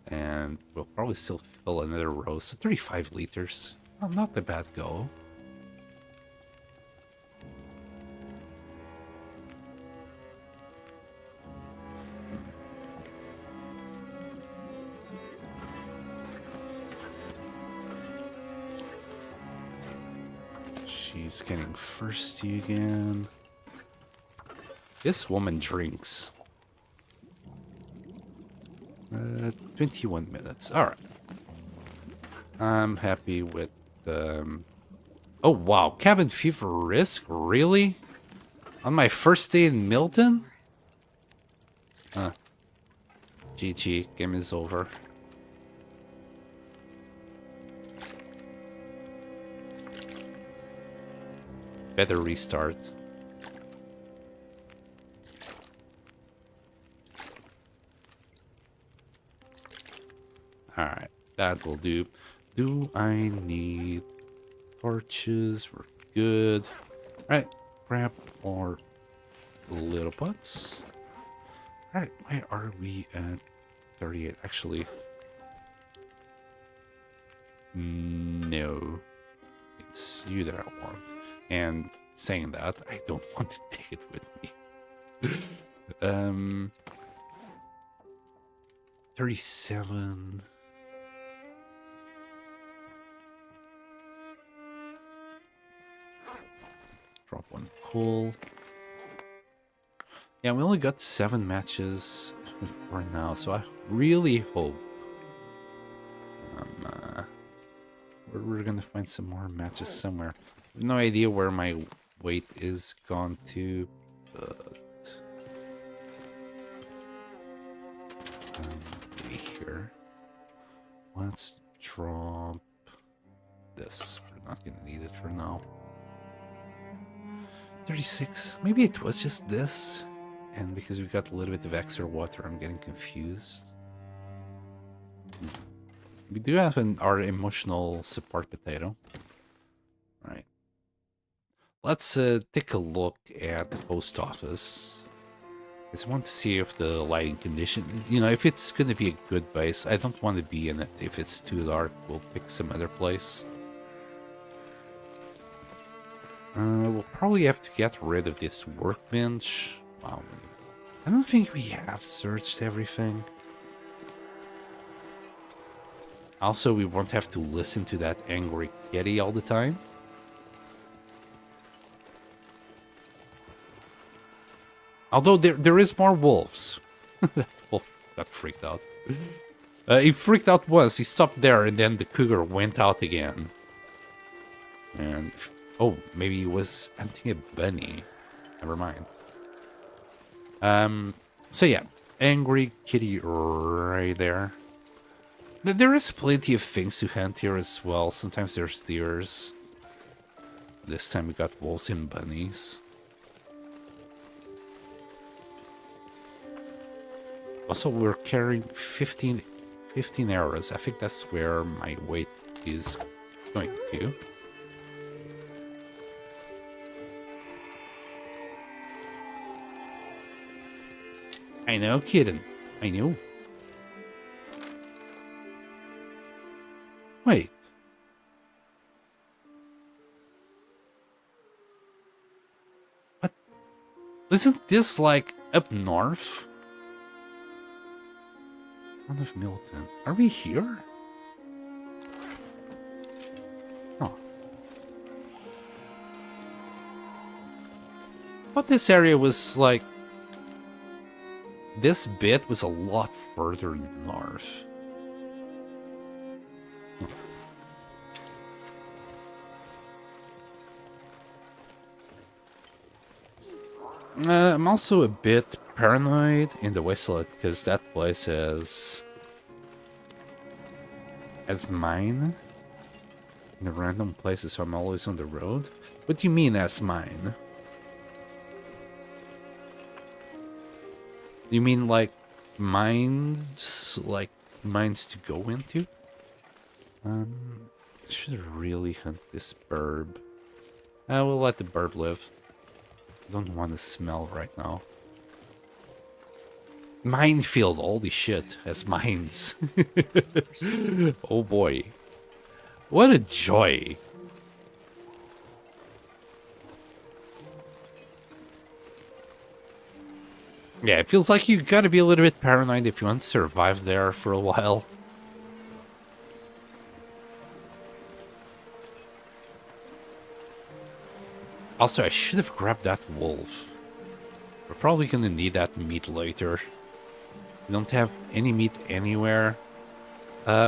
S1: And we'll probably still fill another row, so 35 liters. Well, not a bad go. She's getting thirsty again. This woman drinks. 21 minutes. Alright. I'm happy with the... Oh, wow. Cabin fever risk? Really? On my first day in Milton? GG. Game is over. better restart. Alright, that will do. Do I need torches? We're good. Alright, grab more little pots. Alright, why are we at 38? Actually, no. It's you that I want. And saying that, I don't want to take it with me. 37. Drop one coal. Yeah, we only got 7 matches for now, so I really hope we're gonna find some more matches somewhere. I have no idea where my weight is gone to, but maybe here. Let's drop this. We're not gonna need it for now. 36. Maybe it was just this, and because we got a little bit of extra water, I'm getting confused. We do have our emotional support potato. Right. Let's take a look at the post office. I just want to see if the lighting condition, you know, if it's going to be a good base. I don't want to be in it. If it's too dark, we'll pick some other place. We'll probably have to get rid of this workbench. Wow. I don't think we have searched everything. Also, we won't have to listen to that angry kitty all the time. Although there is more wolves. That wolf got freaked out. He freaked out once, he stopped there, and then the cougar went out again. And, oh, maybe he was hunting a bunny. Never mind. So yeah, angry kitty right there. There is plenty of things to hunt here as well. Sometimes there's deers. This time we got wolves and bunnies. Also, we're carrying 15 arrows. I think that's where my weight is going to. I know, kidding. I know. Wait. What? Isn't this like up north? Town of Milton. Are we here? Oh. But this area was like... This bit was a lot further north. I'm also a bit paranoid in the Wasteland because that place has mine in the random places, so I'm always on the road. What do you mean as mine? You mean like mines to go into? I should really hunt this burb. I will let the burb live. I don't want to smell right now. Minefield, holy shit, has mines. Oh boy. What a joy. Yeah, it feels like you gotta be a little bit paranoid if you want to survive there for a while. Also, I should have grabbed that wolf. We're probably gonna need that meat later. We don't have any meat anywhere.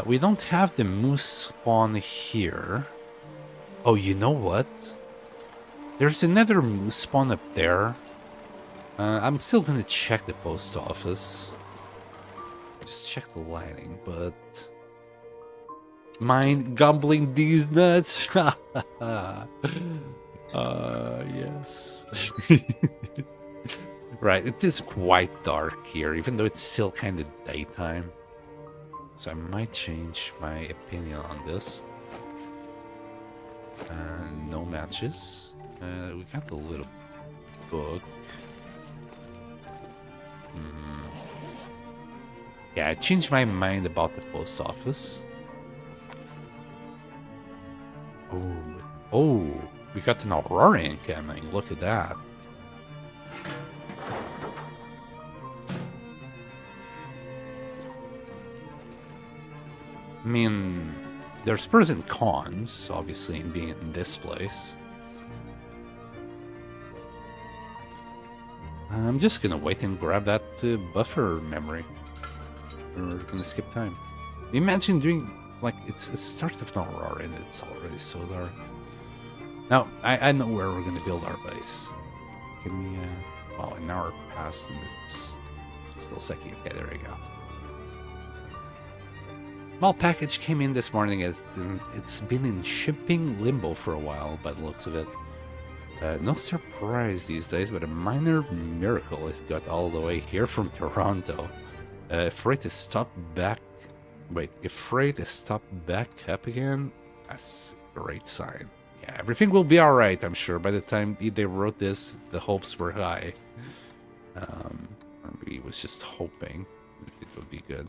S1: We don't have the moose spawn here. Oh, you know what? There's another moose spawn up there. I'm still gonna check the post office. Just check the lighting, but... Mind gobbling these nuts? Yes. Right, it is quite dark here, even though it's still kind of daytime. So I might change my opinion on this. No matches. We got a little book. Yeah, I changed my mind about the post office. Oh, we got an Aurora incoming. Look at that. I mean, there's pros and cons, obviously, in being in this place. I'm just gonna wait and grab that buffer memory. We're gonna skip time. Imagine doing, like, it's the start of an Aurora and it's already so dark. Now, I know where we're gonna build our base. Can we, well, an hour passed and it's still second. Okay, there we go. Small package came in this morning and it's been in shipping limbo for a while by the looks of it. No surprise these days, but a minor miracle it got all the way here from Toronto. If freight is stopped back... Wait, if freight is stopped back up again, that's a great sign. Yeah, everything will be alright, I'm sure. By the time they wrote this, the hopes were high. Or maybe he was just hoping if it would be good.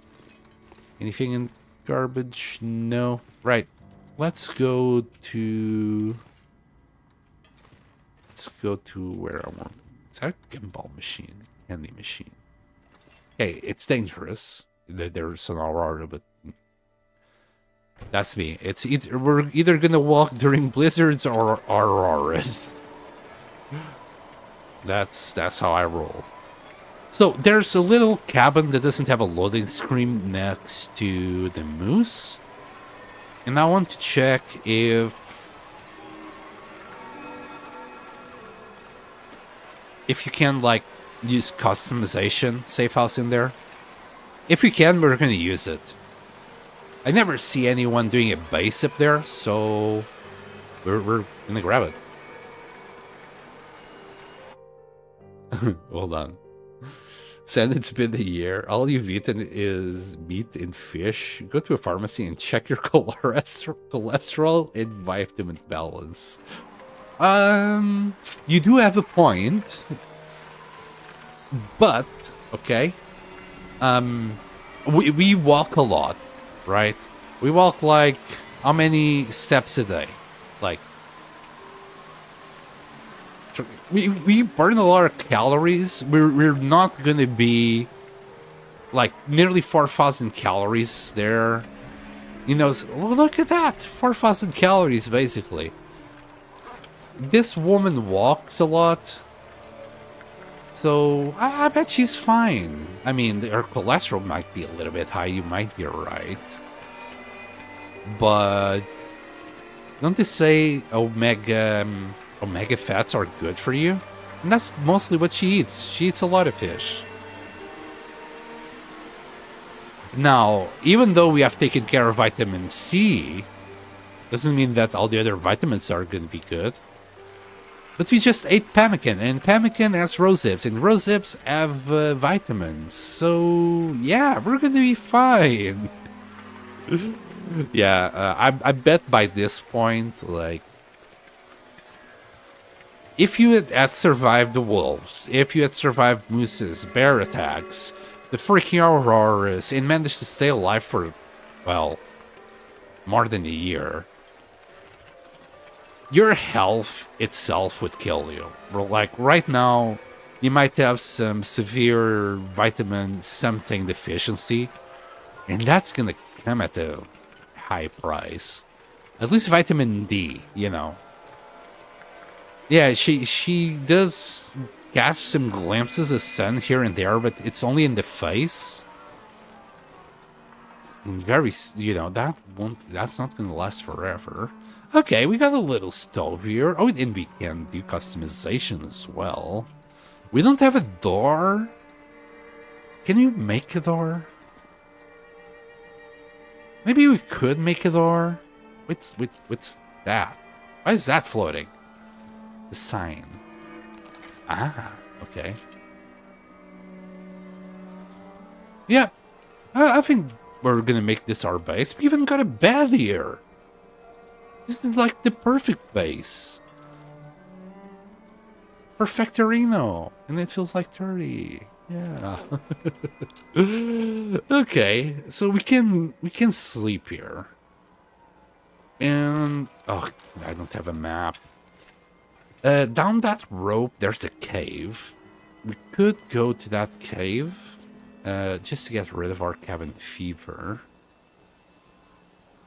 S1: Anything in garbage? No. Right. Let's go to where I want. Is that a gumball machine? Candy machine. Hey, it's dangerous. There's an Aurora, but that's me. We're either gonna walk during blizzards or Auroras. That's how I roll. So there's a little cabin that doesn't have a loading screen next to the moose, and I want to check if you can, like, use customization safe house in there. If we can, we're gonna use it. I never see anyone doing a base up there, so we're gonna grab it. Well done. Said it's been a year. All you've eaten is meat and fish. Go to a pharmacy and check your cholesterol and vitamin balance. You do have a point, but okay. We walk a lot, right? We walk like how many steps a day? Like we burn a lot of calories. We're not gonna be like nearly 4,000 calories there. You know, look at that, 4,000 calories basically. This woman walks a lot, so I bet she's fine. I mean, her cholesterol might be a little bit high, you might be right. But don't they say omega fats are good for you? And that's mostly what she eats. She eats a lot of fish. Now, even though we have taken care of vitamin C, doesn't mean that all the other vitamins are going to be good. But we just ate pemmican, and pemmican has rosehip, and rosehips have vitamins. So, yeah, we're gonna be fine. Yeah, I bet by this point, like, if you had survived the wolves, if you had survived mooses, bear attacks, the freaking auroras, and managed to stay alive for, well, more than a year, your health itself would kill you. Like, right now, you might have some severe vitamin something deficiency, and that's gonna come at a high price. At least vitamin D, you know. Yeah, she does catch some glimpses of sun here and there, but it's only in the face. And very, you know, that's not gonna last forever. Okay, we got a little stove here. Oh, and we can do customization as well. We don't have a door. Can you make a door? Maybe we could make a door. What's that? Why is that floating? The sign. Ah, okay. Yeah, I think we're gonna make this our base. We even got a bed here. This is like the perfect base. Perfectorino. And it feels like 30. Yeah. Okay, so we can sleep here. And oh, I don't have a map. Down that rope, there's a cave. We could go to that cave, just to get rid of our cabin fever.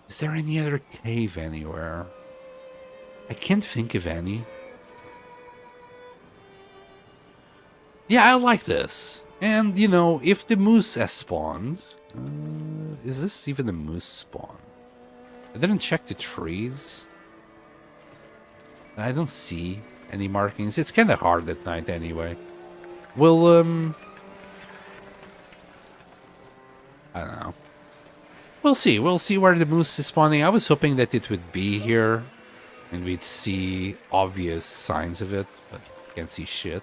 S1: Is there any other cave anywhere? I can't think of any. Yeah, I like this. And, you know, if the moose has spawned... is this even a moose spawn? I didn't check the trees. I don't see any markings. It's kind of hard at night anyway. We'll, I don't know. We'll see. We'll see where the moose is spawning. I was hoping that it would be here. And we'd see obvious signs of it. But can't see shit.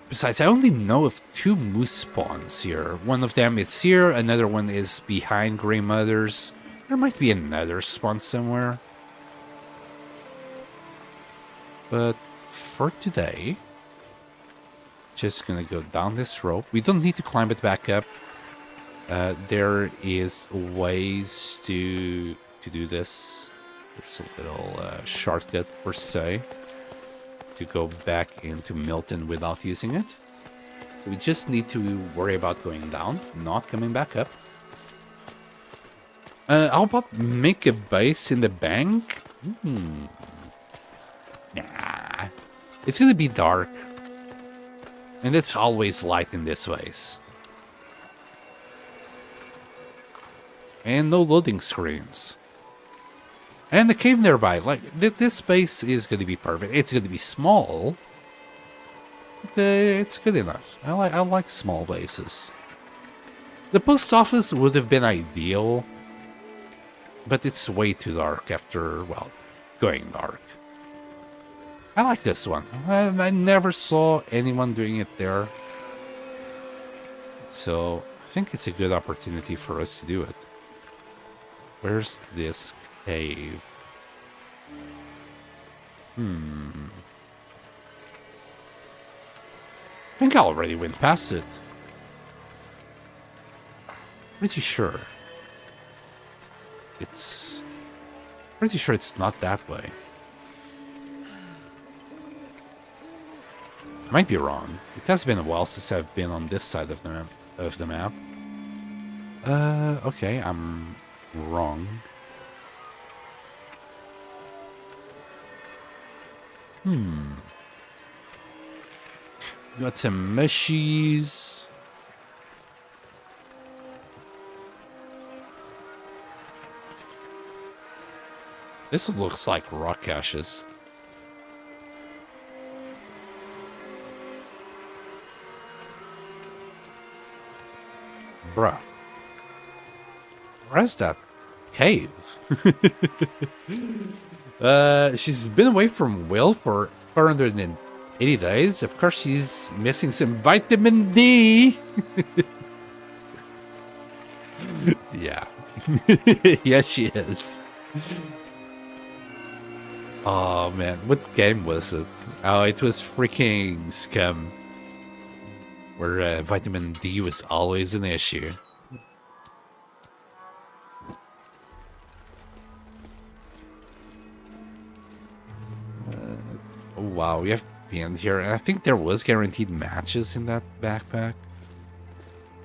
S1: Besides, I only know of 2 moose spawns here. One of them is here. Another one is behind Grey Mothers. There might be another spawn somewhere. But for today, just gonna go down this rope. We don't need to climb it back up. There is ways to do this. There's a little shortcut per se to go back into Milton without using it. We just need to worry about going down, not coming back up. How about make a base in the bank? Nah. It's gonna be dark. And it's always light in this place. And no loading screens. And the cave nearby. Like, this base is gonna be perfect. It's gonna be small. But, it's good enough. I like small bases. The post office would have been ideal. But it's way too dark after, well, going dark. I like this one. I never saw anyone doing it there. So, I think it's a good opportunity for us to do it. Where's this cave? I think I already went past it. Pretty sure. Pretty sure it's not that way. I might be wrong. It has been a while since I've been on this side of the map. Okay, I'm wrong. Got some mushies. This looks like rock caches. Bruh. Where's that cave? She's been away from Will for 480 days. Of course, she's missing some vitamin D. Yeah. Yeah, she is. Oh, man. What game was it? Oh, it was freaking Scum. Where vitamin D was always an issue. Oh, wow, we have been here. And I think there was guaranteed matches in that backpack.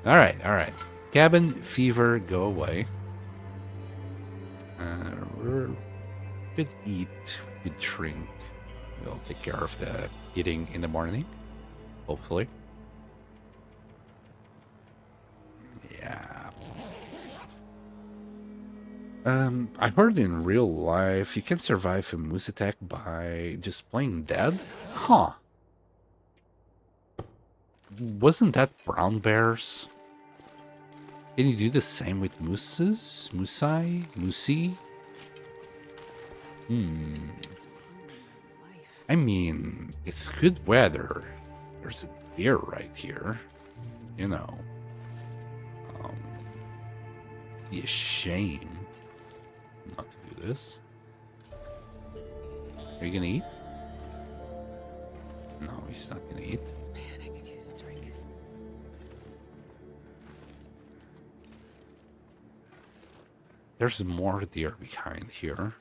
S1: Alright, alright. Cabin fever, go away. We could eat, we could drink. We'll take care of the eating in the morning. Hopefully. Yeah. I heard in real life you can survive a moose attack by just playing dead? Huh. Wasn't that brown bears? Can you do the same with mooses? Moosei? Moosey? I mean, it's good weather. There's a deer right here. You know. Be a shame not to do this. Are you gonna eat? No, he's not gonna eat.
S2: Man, I could use a drink.
S1: There's more deer behind here.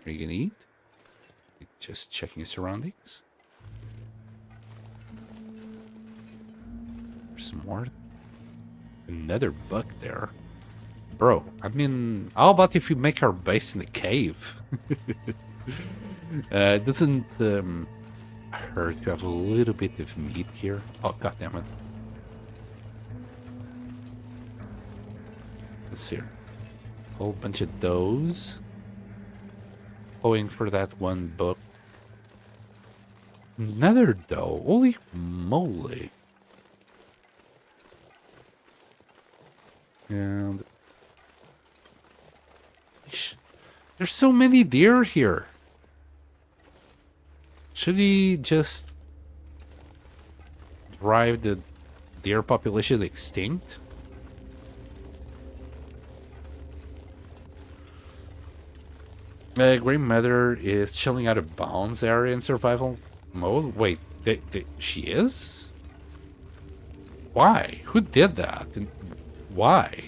S1: Are you gonna eat? Just checking surroundings. There's more. Another buck there. Bro, I mean, how about if we make our base in the cave? It doesn't hurt to have a little bit of meat here. Oh, god damn it. Let's see here. Whole bunch of those. Going for that one book. Another doe. Holy moly. And there's so many deer here. Should we just drive the deer population extinct? Grandmother is chilling out of bounds area in survival mode. Wait, she is? Why? Who did that? And why?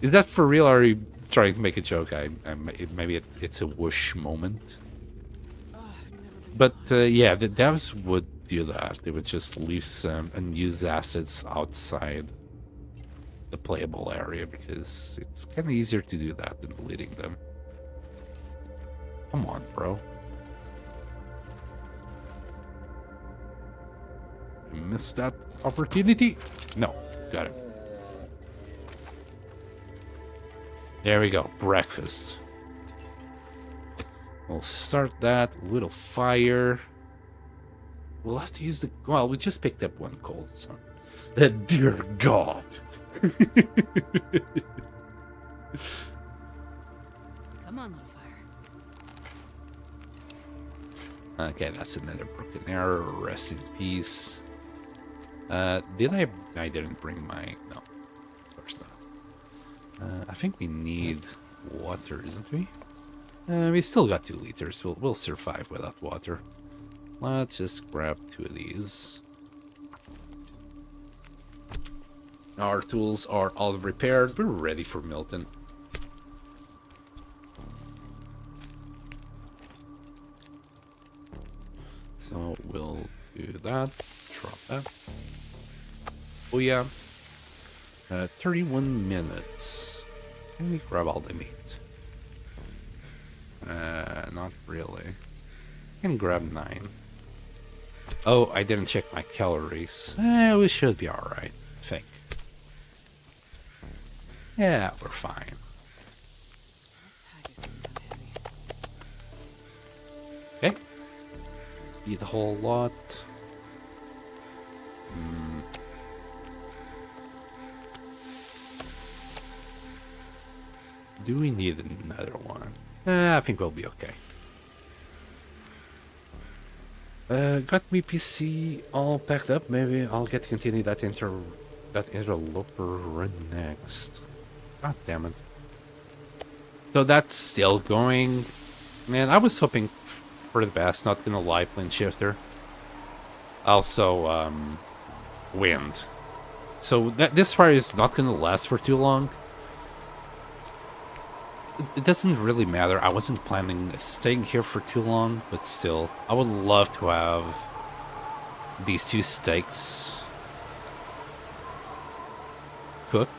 S1: Is that for real, or are you trying to make a joke? Maybe it's a whoosh moment. But yeah, the devs would do that. They would just leave some unused assets outside the playable area because it's kind of easier to do that than deleting them. Come on, bro. You missed that opportunity? No, got it. There we go, breakfast. We'll start that, little fire. We'll have to use the, well, we just picked up one coal, so. Dear God.
S2: Come on, little fire.
S1: Okay, that's another broken arrow. Rest in peace. Did I didn't bring my, no, of course not. I think we need water, didn't we? We still got 2 liters. We'll survive without water. Let's just grab 2 of these. Our tools are all repaired. We're ready for Milton. So we'll do that. Drop that. Oh yeah. 31 minutes. Can we grab all the meat? Not really. I can grab 9. Oh, I didn't check my calories. We should be alright, I think. Yeah, we're fine.
S2: This pack is getting kind of heavy.
S1: Okay. Eat a whole lot. Do we need another one? I think we'll be okay. Got me PC all packed up. Maybe I'll get to continue that interloper run next. God damn it. So that's still going. Man, I was hoping for the best, not gonna lie, Plane Shifter. Also, wind. So this fire is not gonna last for too long. It doesn't really matter. I wasn't planning staying here for too long, but still, I would love to have these 2 steaks cooked.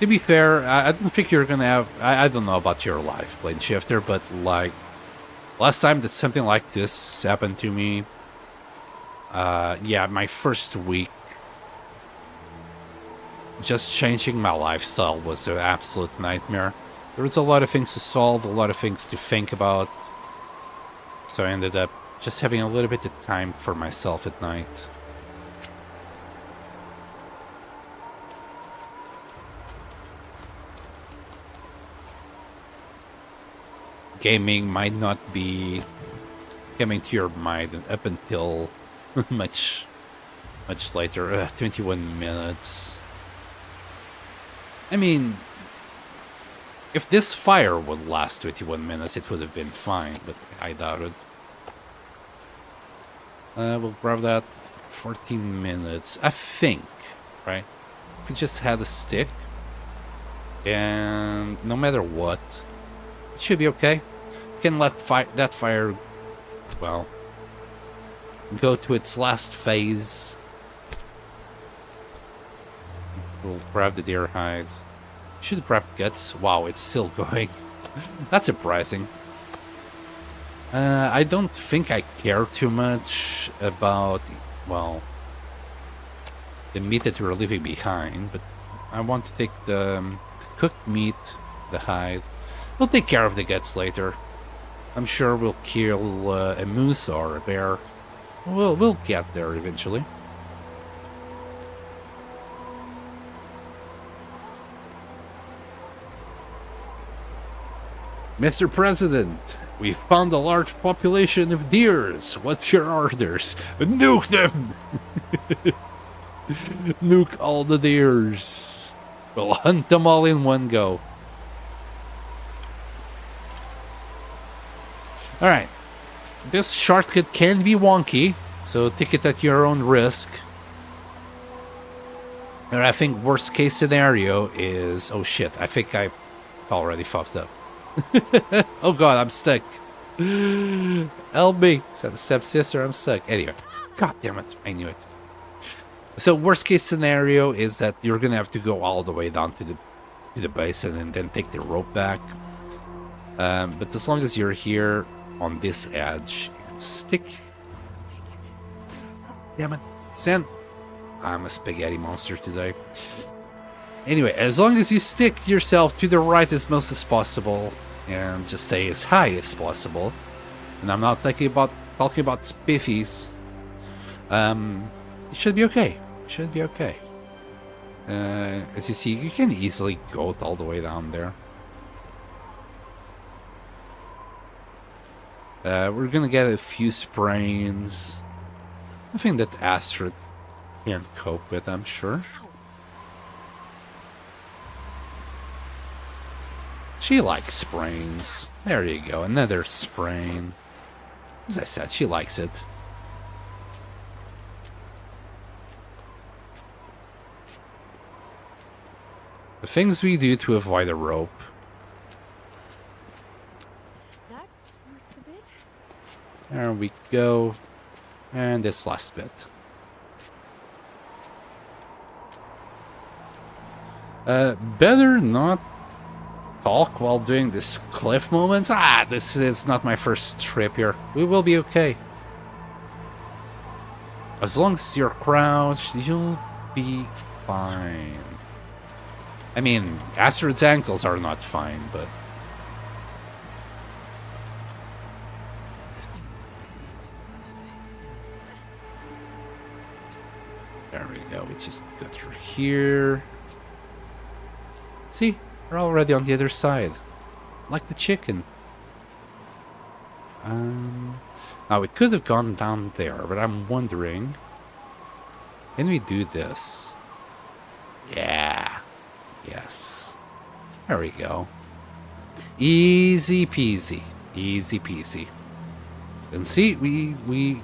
S1: To be fair, I don't think you're gonna have. I don't know about your life, Plane Shifter, but like last time that something like this happened to me. Yeah, my first week, just changing my lifestyle was an absolute nightmare. There was a lot of things to solve, a lot of things to think about. So I ended up Just having a little bit of time for myself at night. Gaming might not be coming to your mind up until much later. 21 minutes. I mean, if this fire would last 21 minutes, it would have been fine, but I doubt it. We'll grab that. 14 minutes, I think, right? If we just had a stick, and no matter what, it should be okay. We can let that fire, well, go to its last phase. We'll grab the deer hide. Should grab guts. Wow, it's still going. That's surprising. I don't think I care too much about, well, the meat that we're leaving behind, but I want to take the cooked meat, the hide. We'll take care of the guts later. I'm sure we'll kill a moose or a bear. We'll get there eventually. Mr. President, we found a large population of deers. What's your orders? Nuke them! Nuke all the deers. We'll hunt them all in one go. Alright. This shortcut can be wonky, so take it at your own risk. And I think worst case scenario is... Oh shit, I think I already fucked up. Oh god, I'm stuck. Help me. Said the stepsister, I'm stuck. Anyway. God damn it, I knew it. So worst case scenario is that you're gonna have to go all the way down to the basin and then take the rope back. But as long as you're here on this edge, stick. Damn it. Send. I'm a spaghetti monster today. Anyway, as long as you stick yourself to the right as most as possible and just stay as high as possible, and I'm not talking about spiffies, it should be okay. It should be okay. As you see, you can easily go all the way down there. We're gonna get a few sprains. Nothing that Astrid can't cope with, I'm sure. She likes sprains. There you go, another sprain. As I said, she likes it. The things we do to avoid a rope.
S3: That smarts a bit.
S1: There we go. And this last bit. Better not talk while doing this cliff moments. This is not my first trip here. We will be okay. As long as you're crouched, you'll be fine. I mean, Astrid's ankles are not fine, but... There we go, we just go through here. See, we're already on the other side. Like the chicken. Now we could have gone down there, but I'm wondering... Can we do this? Yeah. Yes. There we go. Easy peasy. Easy peasy. And see, we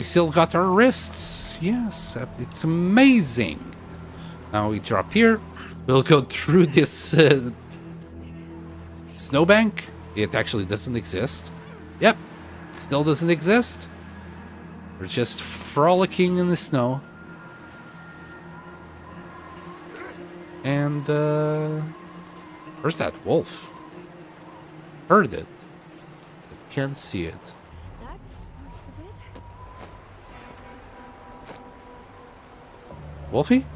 S1: still got our wrists. Yes, it's amazing. Now we drop here. We'll go through this snowbank. It actually doesn't exist. Yep, it still doesn't exist. We're just frolicking in the snow. And, where's that wolf? Heard it. But can't see it.
S3: That smarts a bit.
S1: Wolfie?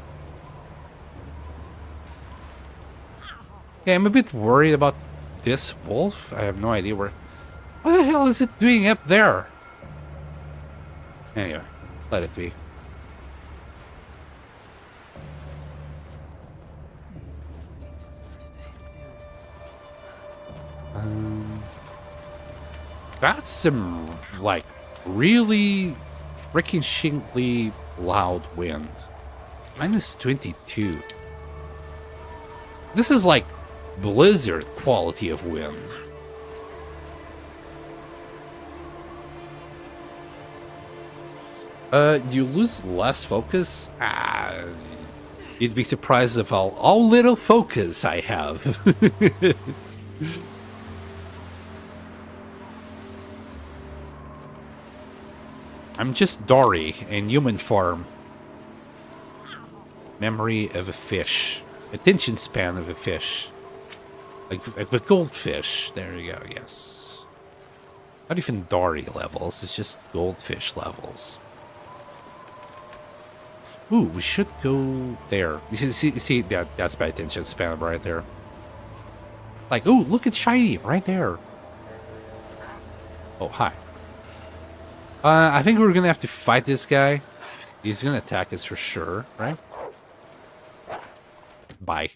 S1: Yeah, I'm a bit worried about this wolf. I have no idea where... What the hell is it doing up there? Anyway, let it be.
S2: Need some first aid soon.
S1: That's some, like, really freaking shingly loud wind. Minus 22. This is like blizzard quality of wind. You lose less focus? You'd be surprised of how little focus I have. I'm just Dory in human form. Memory of a fish. Attention span of a fish. Like a goldfish. There you go, yes. Not even Dory levels, it's just goldfish levels. Ooh, we should go there. You see that's my attention span right there. Like, ooh, look at Shiny right there. Oh, hi. I think we're gonna have to fight this guy. He's gonna attack us for sure, right? Bye.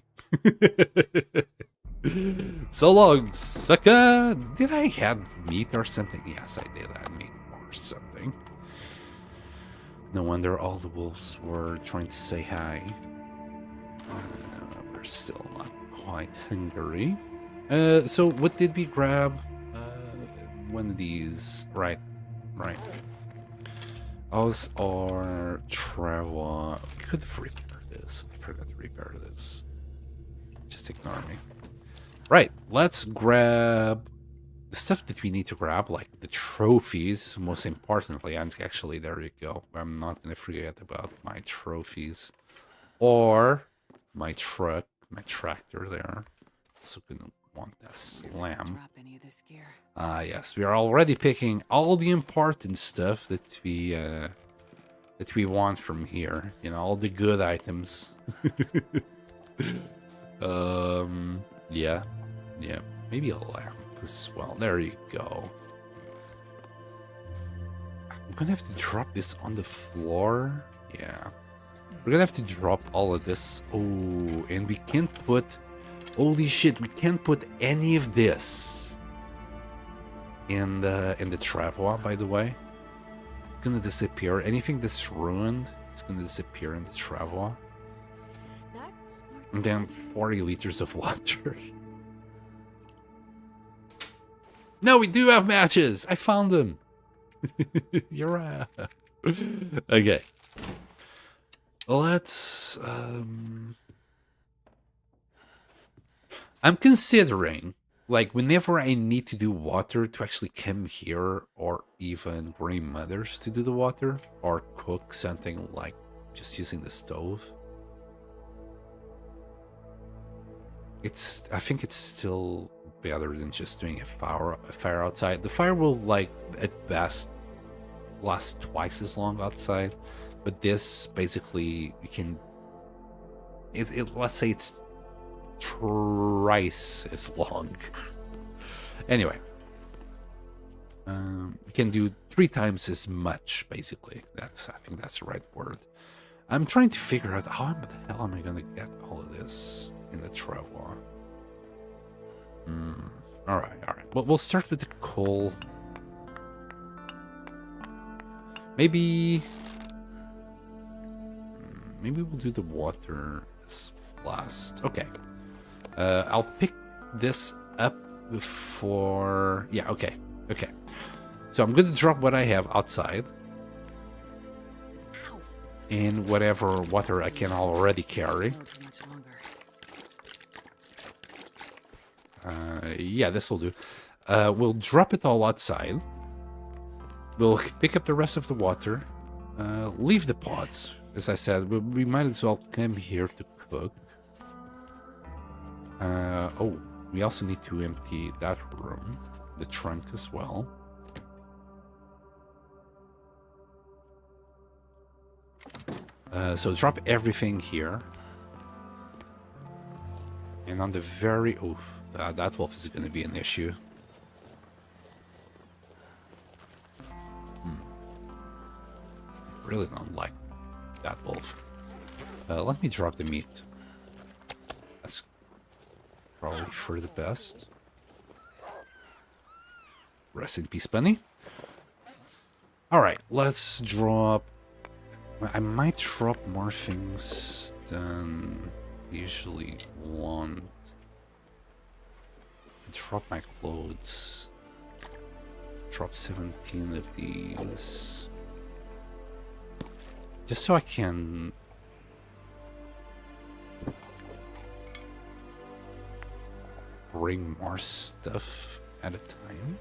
S1: So long, sucker. Did I have meat or something? Yes, I did have meat or something. No wonder all the wolves were trying to say hi. We're still not quite hungry. So what did we grab? One of these. Right. Us or travel. We could repair this. I forgot to repair this. Just ignore me. Right, let's grab the stuff that we need to grab, like the trophies, most importantly. And actually, there you go. I'm not going to forget about my trophies. Or my truck, my tractor there. Also going to want that slam.
S2: Drop any of this gear.
S1: Yes, we are already picking all the important stuff that we want from here. You know, all the good items. Yeah. Maybe a lamp as well. There you go. I'm gonna have to drop this on the floor. Yeah. We're gonna have to drop all of this. Oh, and we can't put... Holy shit, we can't put any of this in the travois, by the way. It's gonna disappear. Anything that's ruined, it's gonna disappear in the travois. And then 40 liters of water. No, we do have matches! I found them! You're right. Okay. Let's... I'm considering, like, whenever I need to do water, to actually come here, or even grandmothers to do the water, or cook something like just using the stove. I think it's still better than just doing a fire outside. The fire will, like, at best last twice as long outside, but this basically you can. Let's say it's twice as long. Anyway, you can do 3 times as much. Basically, I think that's the right word. I'm trying to figure out how the hell am I gonna get all of this in the travois. All right. Well, we'll start with the coal. Maybe we'll do the water last. Okay. I'll pick this up before... Yeah, okay. So I'm going to drop what I have outside. And whatever water I can already carry. Yeah, this will do. We'll drop it all outside. We'll pick up the rest of the water. Leave the pots. As I said, we might as well come here to cook. Oh, we also need to empty that room. The trunk as well. So drop everything here. And on the very... Oh, that wolf is going to be an issue. Really don't like that wolf. Let me drop the meat. That's probably for the best. Rest in peace, Bunny. Alright, let's drop... I might drop more things than I usually want. Drop my clothes. Drop 17 of these. Just so I can... bring more stuff at a time.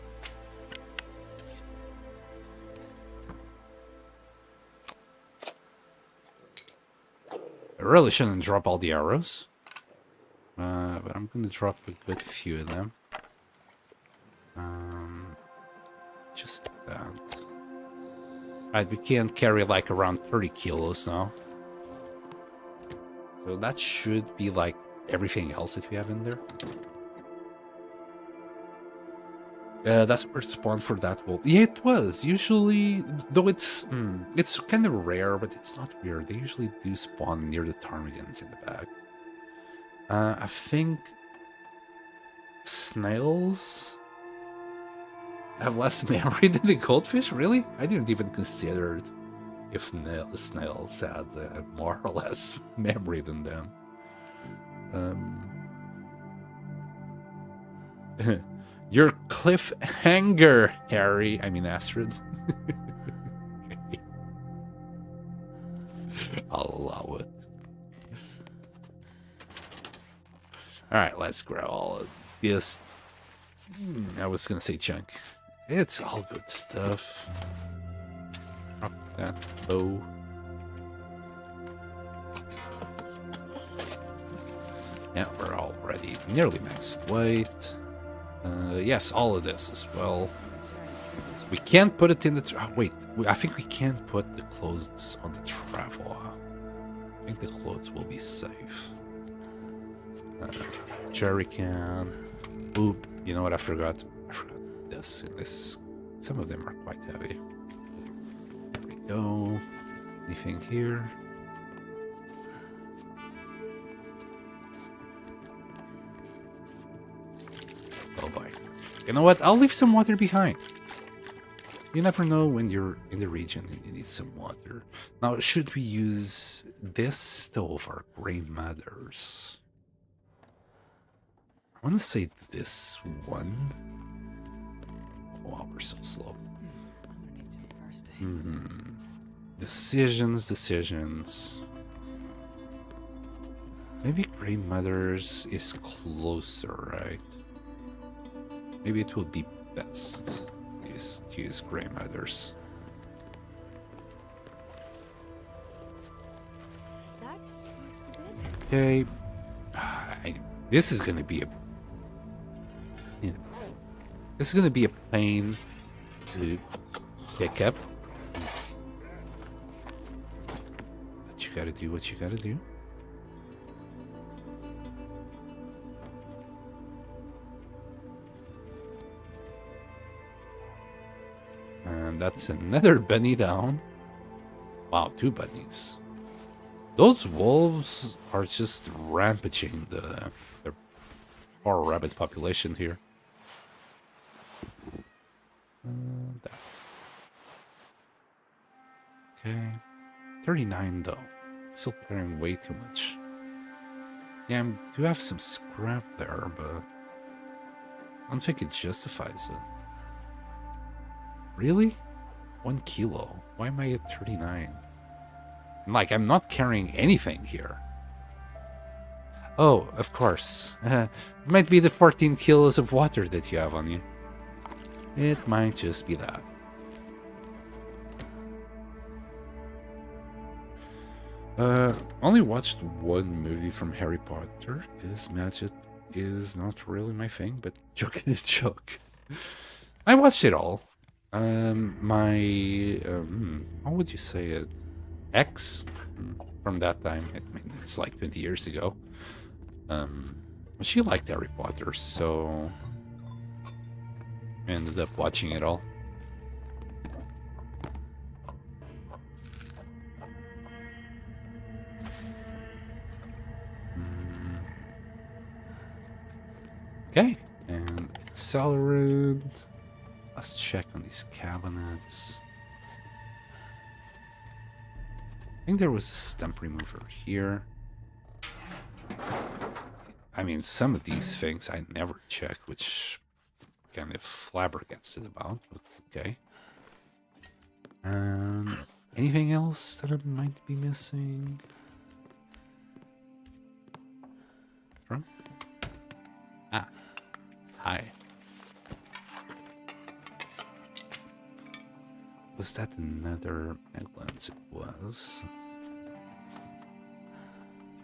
S1: I really shouldn't drop all the arrows. But I'm gonna drop a good few of them. Just that. Alright, we can't carry like around 30 kilos now. So that should be like everything else that we have in there. That's where it spawned for that wolf. Yeah, it was. Usually, though it's kind of rare, but it's not weird. They usually do spawn near the ptarmigans in the back. I think snails have less memory than the goldfish, really? I didn't even consider if the snails had more or less memory than them. Your cliffhanger, Harry. I mean, Astrid. Okay. I'll allow it. Alright, let's grab all of this. I was gonna say chunk. It's all good stuff. Drop that bow. Yeah, we're already nearly maxed weight. Yes, all of this as well. We can't put it in the... wait, I think we can put the clothes on the traveler. I think the clothes will be safe. Jerry can. Oop, you know what I forgot? I forgot this. This is... some of them are quite heavy. There we go. Anything here? Oh boy. You know what? I'll leave some water behind. You never know when you're in the region and you need some water. Now, should we use this stove or gray matters? I want to say this one. Wow, we're so slow.
S2: I'm gonna need some first aids.
S1: Decisions. Maybe gray matters is closer, right? Maybe it would be best to use gray matters.
S3: That smarts a bit.
S1: Okay. This is gonna be a... this is gonna be a pain to pick up. But you gotta do what you gotta do. And that's another bunny down. Wow, 2 bunnies. Those wolves are just rampaging the poor rabbit population here. That. Okay. 39 though. Still carrying way too much. Yeah, I do have some scrap there, but I don't think it justifies it. Really? 1 kilo? Why am I at 39? Like, I'm not carrying anything here. Oh, of course. It might be the 14 kilos of water that you have on you. It might just be that. Only watched 1 movie from Harry Potter, because magic is not really my thing, but joke is joke. I watched it all. My how would you say it? Ex from that time. I mean, it's like 20 years ago. She liked Harry Potter, so I ended up watching it all. accelerant. Let's check on these cabinets. I think there was a stump remover here. I mean, some of these things I never checked, which kind of flabbergasted about, but okay. Anything else that I might be missing? Trunk? Ah. Hi. Was that another mag lens? It was.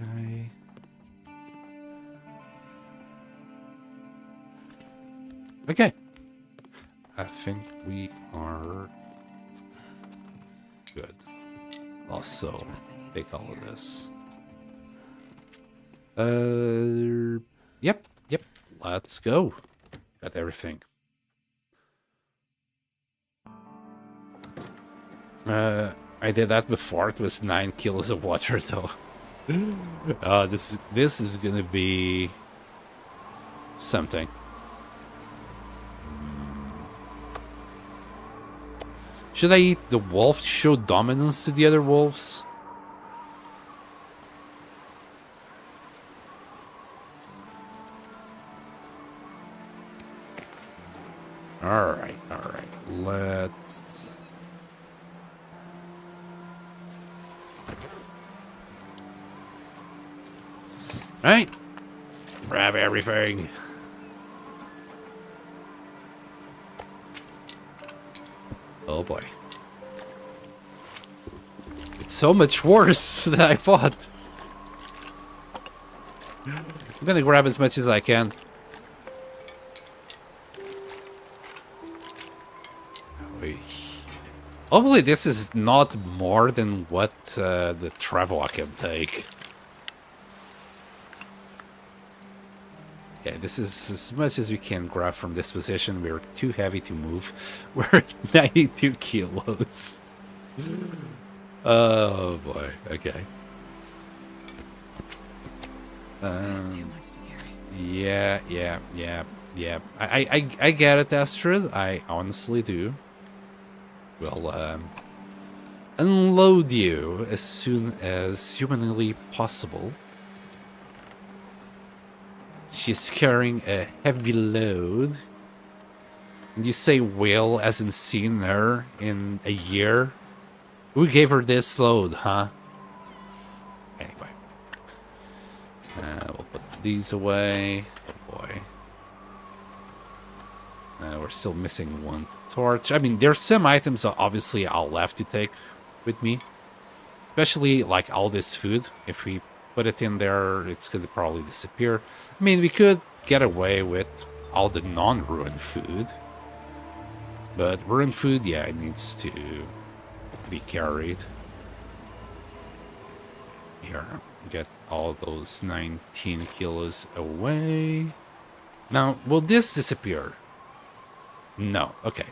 S1: Okay. Okay. I think we are good. Also, take all of this. Yep. Let's go. Got everything. I did that before. It was 9 kilos of water, though. This is gonna be something. Should I eat the wolf to show dominance to the other wolves? Alright. Let's... Right. Grab everything. Oh boy. It's so much worse than I thought. I'm gonna grab as much as I can. Hopefully this is not more than what the travel I can take. Okay, this is as much as we can grab from this position. We're too heavy to move. We're at 92 kilos. Oh boy, okay.
S2: That's too much to carry.
S1: Yeah. I get it, Astrid. I honestly do. We'll unload you as soon as humanly possible. She's carrying a heavy load. And you say will as in seen her in a year? Who gave her this load, huh? Anyway. We'll put these away. Oh boy. We're still missing one torch. I mean, there's some items that obviously I'll have to take with me. Especially like all this food. If we put it in there, it's gonna probably disappear. I mean, we could get away with all the non-ruined food. But ruined food, yeah, it needs to be carried. Here, get all those 19 kilos away. Now, will this disappear? No, okay.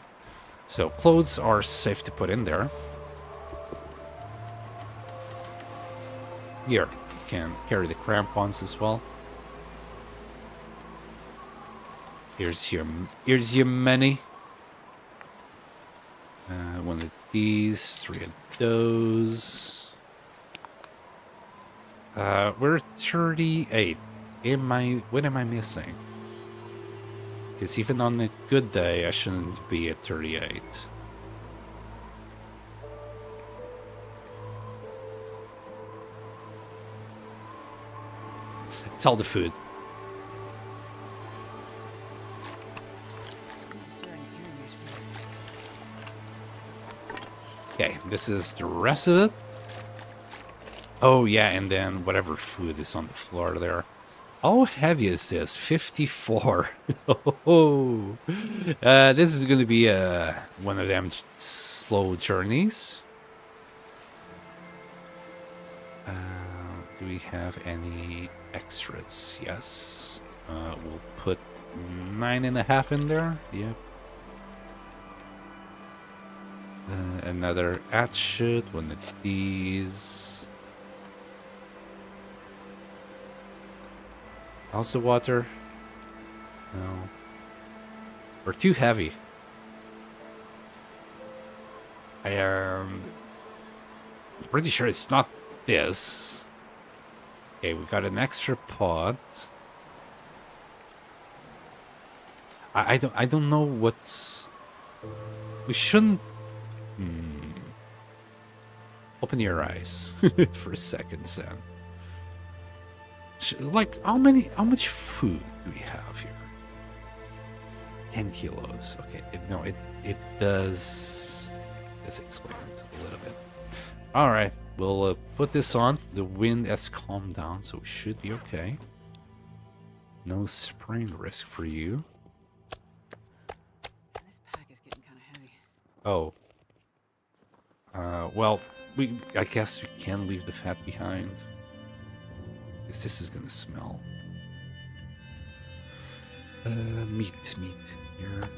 S1: So clothes are safe to put in there. Here, you can carry the crampons as well. Here's your money. One of these, 3 of those. We're 38. What am I missing? Because even on a good day, I shouldn't be at 38. It's all the food.
S2: Not sure I can carry much more.
S1: Okay, this is the rest of it. Oh yeah, and then whatever food is on the floor there. How heavy is this? 54. Oh, this is going to be one of them slow journeys. Do we have any extras? Yes. We'll put 9.5 in there. Yep. Another hatchet, one of these. Also water? No. We're too heavy. I am pretty sure it's not this. Okay, we got an extra pot. I don't know what's. We shouldn't. Open your eyes for a second, Sam. Like, how much food do we have here? 10 kilos. Okay, it does explain it a little bit. All right, we'll put this on. The wind has calmed down, so we should be okay. No sprain risk for you.
S2: This pack is getting kind of heavy.
S1: Oh. Well, I guess we can leave the fat behind. Because this is gonna smell. Meat here.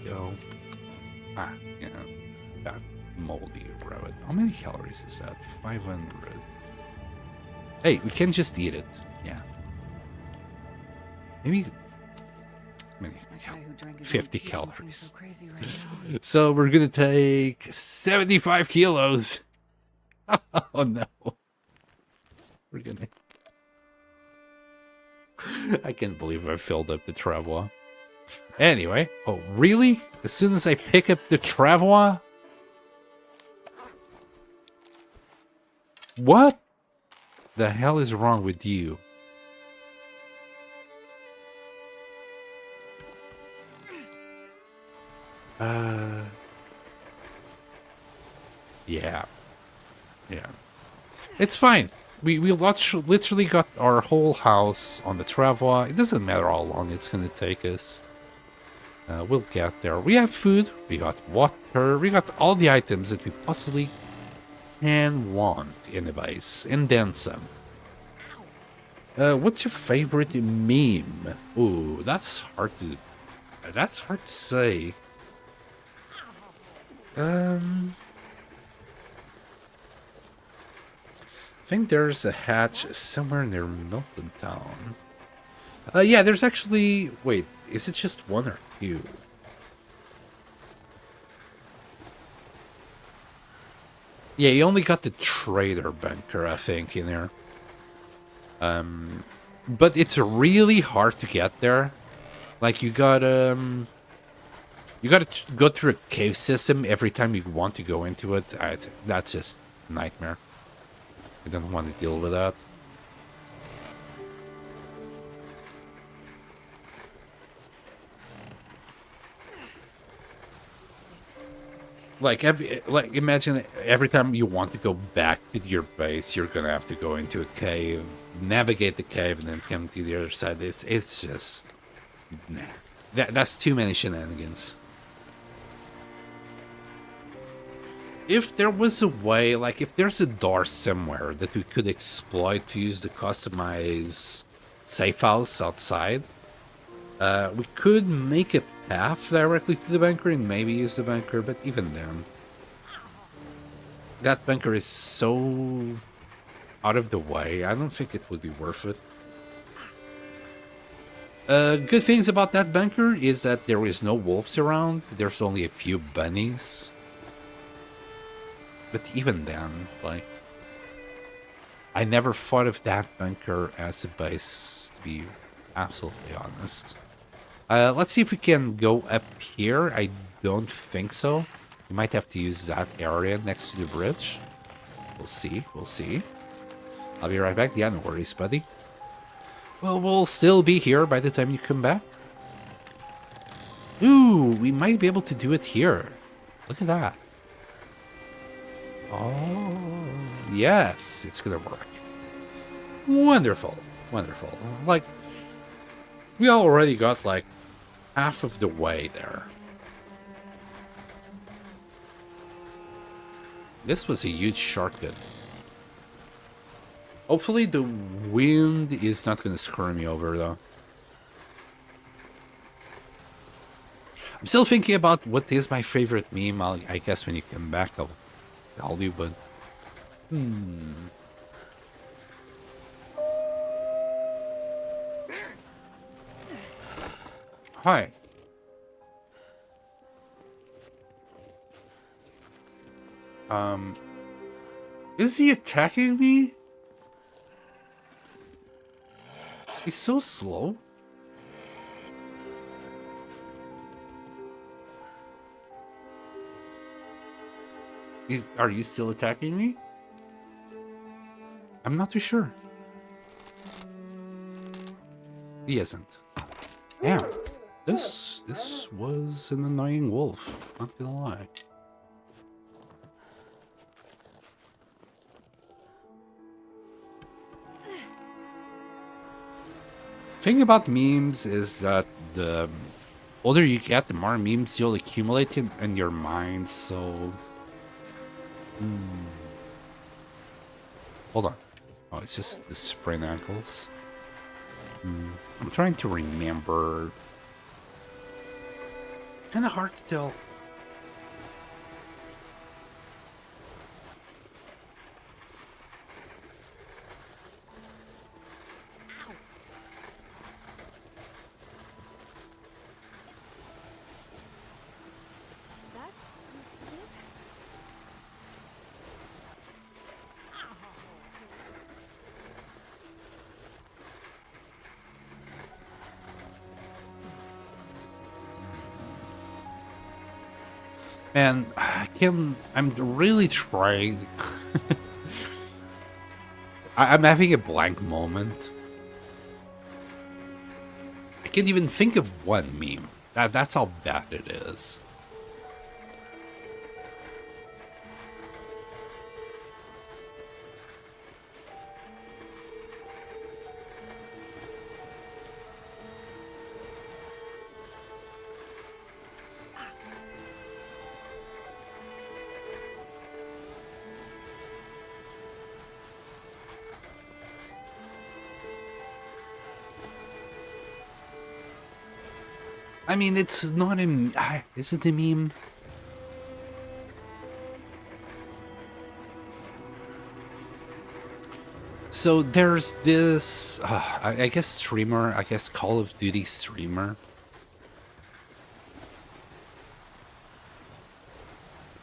S1: Go. Ah, yeah, that moldy rabbit. How many calories is that? 500. Hey, we can just eat it. Yeah. Maybe. Many,
S2: That guy who drank his
S1: 50
S2: own pee doesn't seem
S1: calories.
S2: so crazy right now.
S1: So we're gonna take 75 kilos. Oh no. We're gonna. I can't believe I filled up the travois. Anyway, oh really? As soon as I pick up the travois? What the hell is wrong with you? Yeah. It's fine. We literally got our whole house on the travois. It doesn't matter how long it's gonna take us. We'll get there. We have food. We got water. We got all the items that we possibly can want in the base, and then some. What's your favorite meme? Ooh, that's hard to say. I think there's a hatch somewhere near Milton town. Yeah, there's actually. Wait, is it just one or two? Yeah, you only got the trader bunker, I think, in there. But it's really hard to get there. Like, you gotta go through a cave system every time you want to go into it. That's just a nightmare. I don't want to deal with that. Like imagine every time you want to go back to your base, you're gonna have to go into a cave, navigate the cave, and then come to the other side. It's just nah. That's too many shenanigans. If there was a way, like if there's a door somewhere that we could exploit to use the customized safe house outside, we could make a path directly to the bunker and maybe use the bunker, but even then, that bunker is so out of the way, I don't think it would be worth it. Good things about that bunker is that there is no wolves around, there's only a few bunnies. But even then, like, I never thought of that bunker as a base, to be absolutely honest. Let's see if we can go up here. I don't think so. We might have to use that area next to the bridge. We'll see. I'll be right back. Yeah, no worries, buddy. Well, we'll still be here by the time you come back. Ooh, we might be able to do it here. Look at that. Oh, yes, it's gonna work. Wonderful. Like, we already got, like, half of the way there. This was a huge shortcut. Hopefully the wind is not gonna screw me over, though. I'm still thinking about what is my favorite meme. I guess when you come back, I'll tell you, but... Hi. Is he attacking me? He's so slow. Are you still attacking me? I'm not too sure. He isn't. Damn. This was an annoying wolf, not gonna lie. Thing about memes is that the older you get, the more memes you'll accumulate in your mind, so... Hold on. Oh, it's just the sprained ankles. I'm trying to remember. Kinda hard to tell.
S3: That squirts a bit.
S1: And I'm really trying. I'm having a blank moment. I can't even think of one meme. That's how bad it is. I mean, it's not a... Is it a meme? So there's this, I guess streamer, I guess Call of Duty streamer.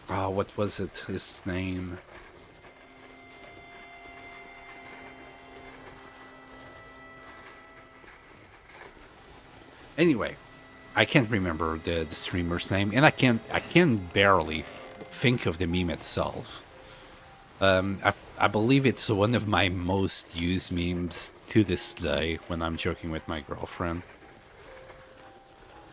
S1: Oh, what was it? His name? Anyway, I can't remember the streamer's name, and I can barely think of the meme itself. I believe it's one of my most used memes to this day when I'm joking with my girlfriend.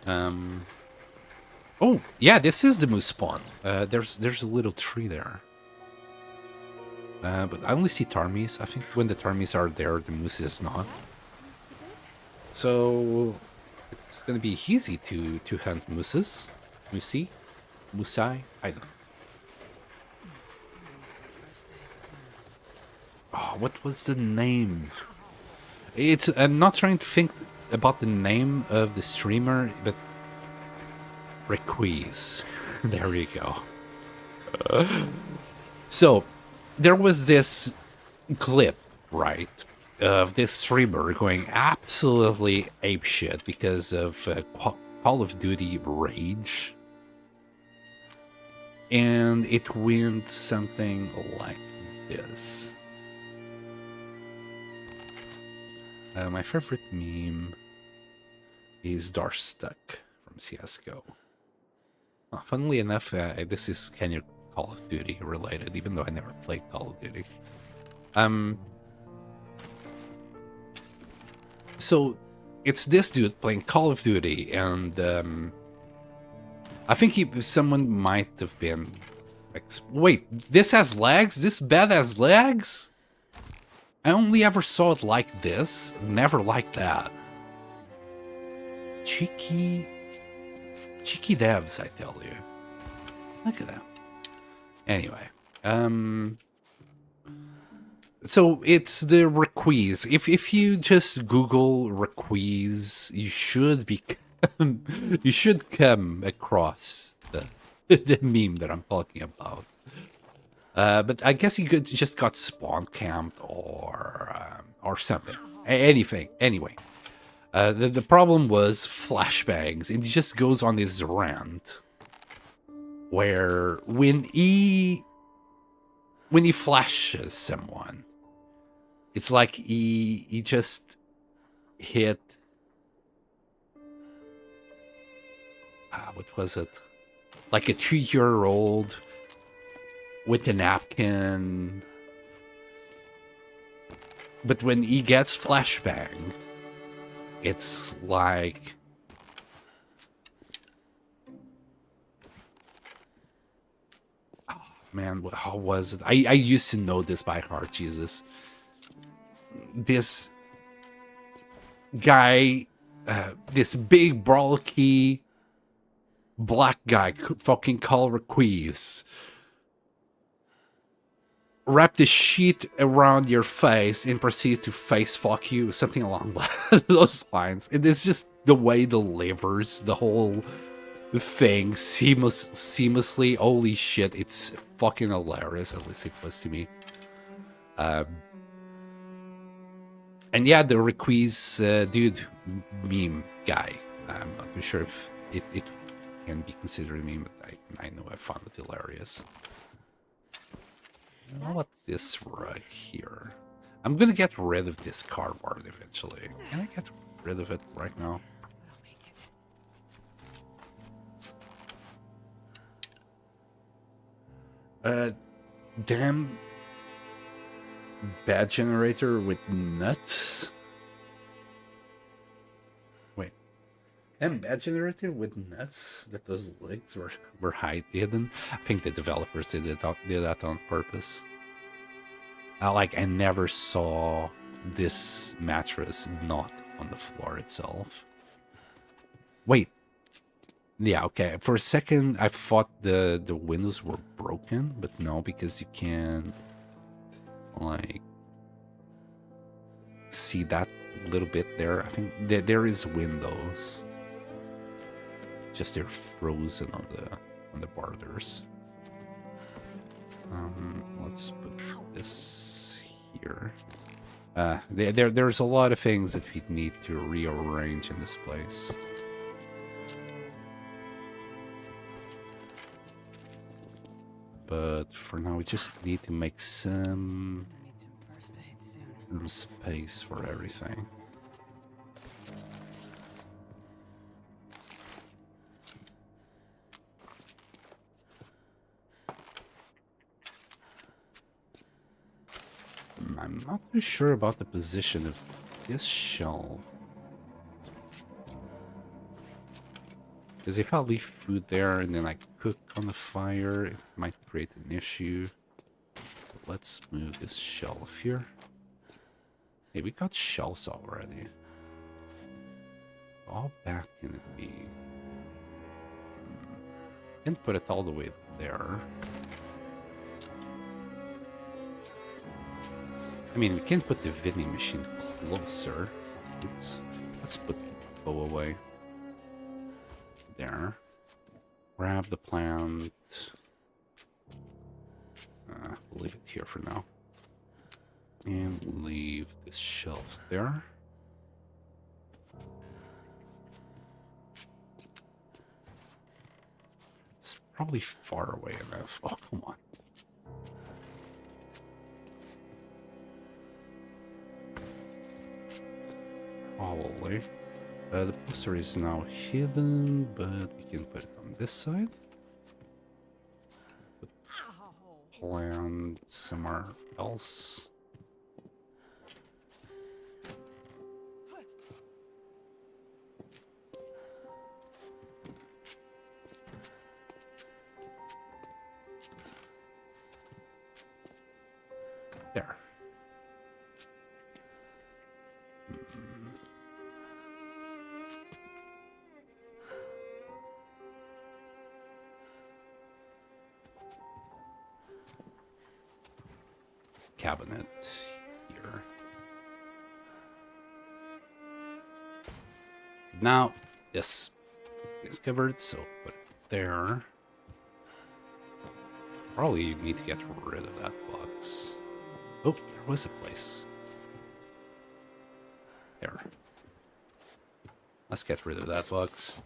S1: Oh, yeah, this is the moose spawn. There's a little tree there. But I only see Tarmies. I think when the Tarmies are there, the moose is not. So it's gonna be easy to hunt mooses. Moosey? Moosai? I don't know. Oh, what was the name? I'm not trying to think about the name of the streamer, but Requise. There you go. So, there was this clip, right, of this streamer going absolutely apeshit because of Call of Duty Rage. And it went something like this. My favorite meme is Darstuck from CSGO. Funnily enough, this is kind of Call of Duty related, even though I never played Call of Duty. So it's this dude playing Call of Duty, and I think someone might have been. Wait, this has lags? This bed has lags? I only ever saw it like this, never like that. Cheeky devs, I tell you. Look at that. Anyway, so it's the Requise. If you just Google Requise, you should come across the meme that I'm talking about. But I guess he just got spawn camped or something. Anything. Anyway, The problem was flashbangs. It just goes on this rant where when he flashes someone, it's like he just hit what was it? Like a 2-year-old with a napkin. But when he gets flashbanged, it's like... Oh, man, how was it? I used to know this by heart, Jesus. This guy, this big, bulky, black guy, fucking Carl Requise, wrap the sheet around your face and proceed to face fuck you, something along those lines. And it's just the way he delivers the whole thing seamlessly. Holy shit, it's fucking hilarious, at least it was to me. And yeah, the Requise dude meme guy. I'm not too sure if it can be considered a meme, but I know I found it hilarious. You know what's this right here? I'm gonna get rid of this cardboard eventually. Can I get rid of it right now? Damn bad generator with nuts. Wait. Damn bad generator with nuts that those legs were hidden. I think the developers did that on purpose. I never saw this mattress not on the floor itself. Wait. Yeah, okay. For a second, I thought the windows were broken, but no, because you can, like, see that little bit there. I think there is windows. Just they're frozen on the borders. Let's put this here. There's a lot of things that we need to rearrange in this place. But for now, we just need to make some space for everything. I'm not too sure about the position of this shelf. Because if I leave food there and then I cook on the fire, it might create an issue. So let's move this shelf here. Hey, we got shelves already. How bad can it be? Can't put it all the way there. I mean, we can put the vending machine closer. Oops. Let's put the bow away. There. Grab the plant. We'll leave it here for now. And leave this shelf there. It's probably far away enough. Oh, come on. Probably. The poster is now hidden, but we can put it on this side. Put plant somewhere else. There. Cabinet here. Now, this is covered, so put it there. Probably need to get rid of that box. Oh, there was a place. There. Let's get rid of that box.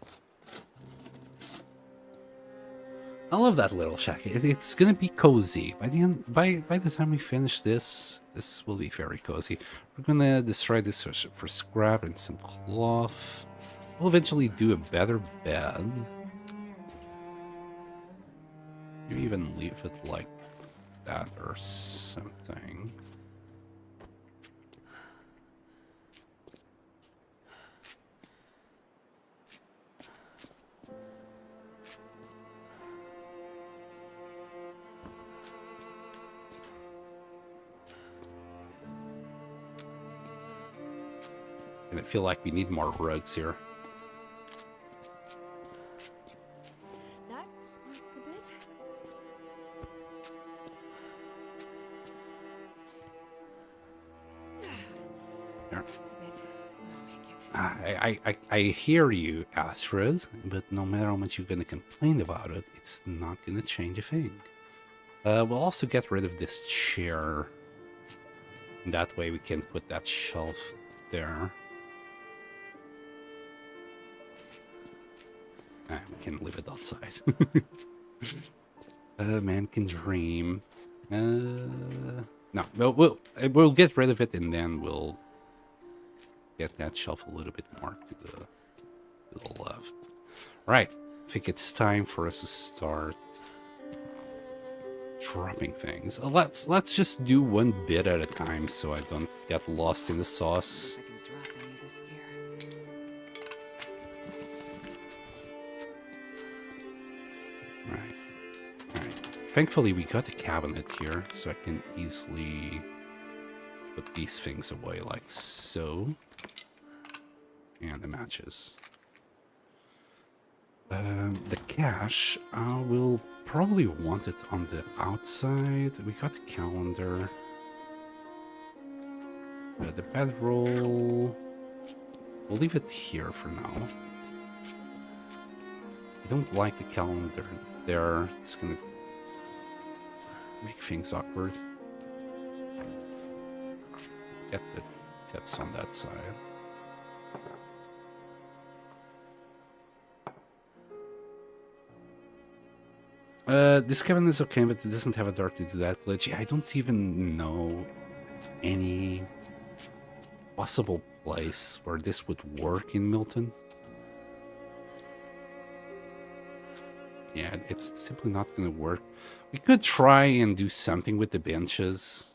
S1: I love that little shack. It's gonna be cozy. By the end, by the time we finish this, this will be very cozy. We're gonna destroy this for scrap and some cloth. We'll eventually do a better bed. Maybe even leave it like that or something. And I feel like we need more rugs here.
S3: That smarts a bit.
S1: There.
S3: That's a bit. I'll make it.
S1: I hear you, Astrid, but no matter how much you're gonna complain about it, it's not gonna change a thing. We'll also get rid of this chair. And that way we can put that shelf there. We can leave it outside. Man can dream. No, we'll get rid of it and then we'll get that shelf a little bit more to the left. Right, I think it's time for us to start dropping things. Let's just do one bit at a time so I don't get lost in the sauce.
S2: I can drop any of this gear.
S1: Right. Thankfully, we got a cabinet here, so I can easily put these things away like so. And the matches. The cash, we'll probably want it on the outside. We got a calendar. The bedroll, we'll leave it here for now. I don't like the calendar there. It's gonna make things awkward. Get the cups on that side. This cabinet is okay, but it doesn't have a door to do that glitch. Yeah, I don't even know any possible place where this would work in Milton. Yeah, it's simply not going to work. We could try and do something with the benches.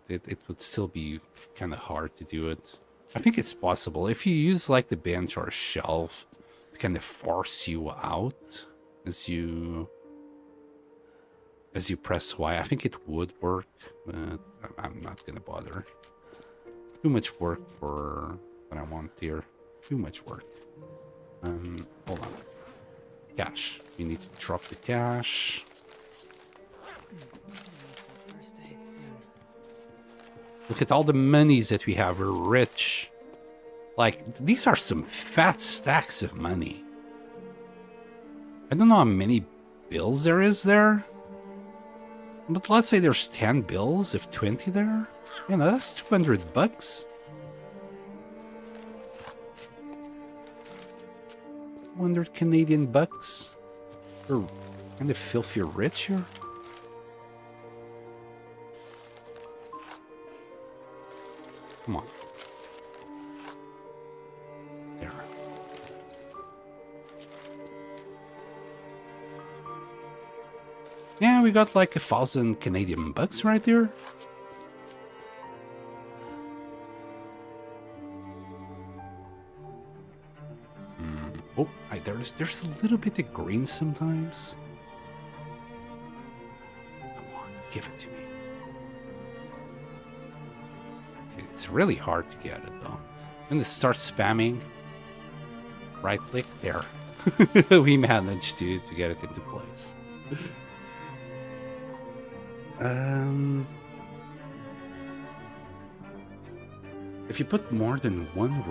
S1: It would still be kind of hard to do it. I think it's possible. If you use like the bench or a shelf to kind of force you out as you press Y, I think it would work, but I'm not going to bother. Too much work for what I want here. Too much work. Hold on. Cash. We need to drop the cash.
S2: Need some first aid soon.
S1: Look at all the monies that we have. We're rich. Like, these are some fat stacks of money. I don't know how many bills there is there. But let's say there's 10 bills, if 20 there. You know, that's 200 bucks. 200 Canadian bucks. We're kind of filthy rich here. Come on. There. Yeah, we got like 1,000 Canadian bucks right there. Oh, there's a little bit of green sometimes. Come on, give it to me. It's really hard to get it though. I'm gonna start spamming. Right click there. We managed to get it into place. If you put more than one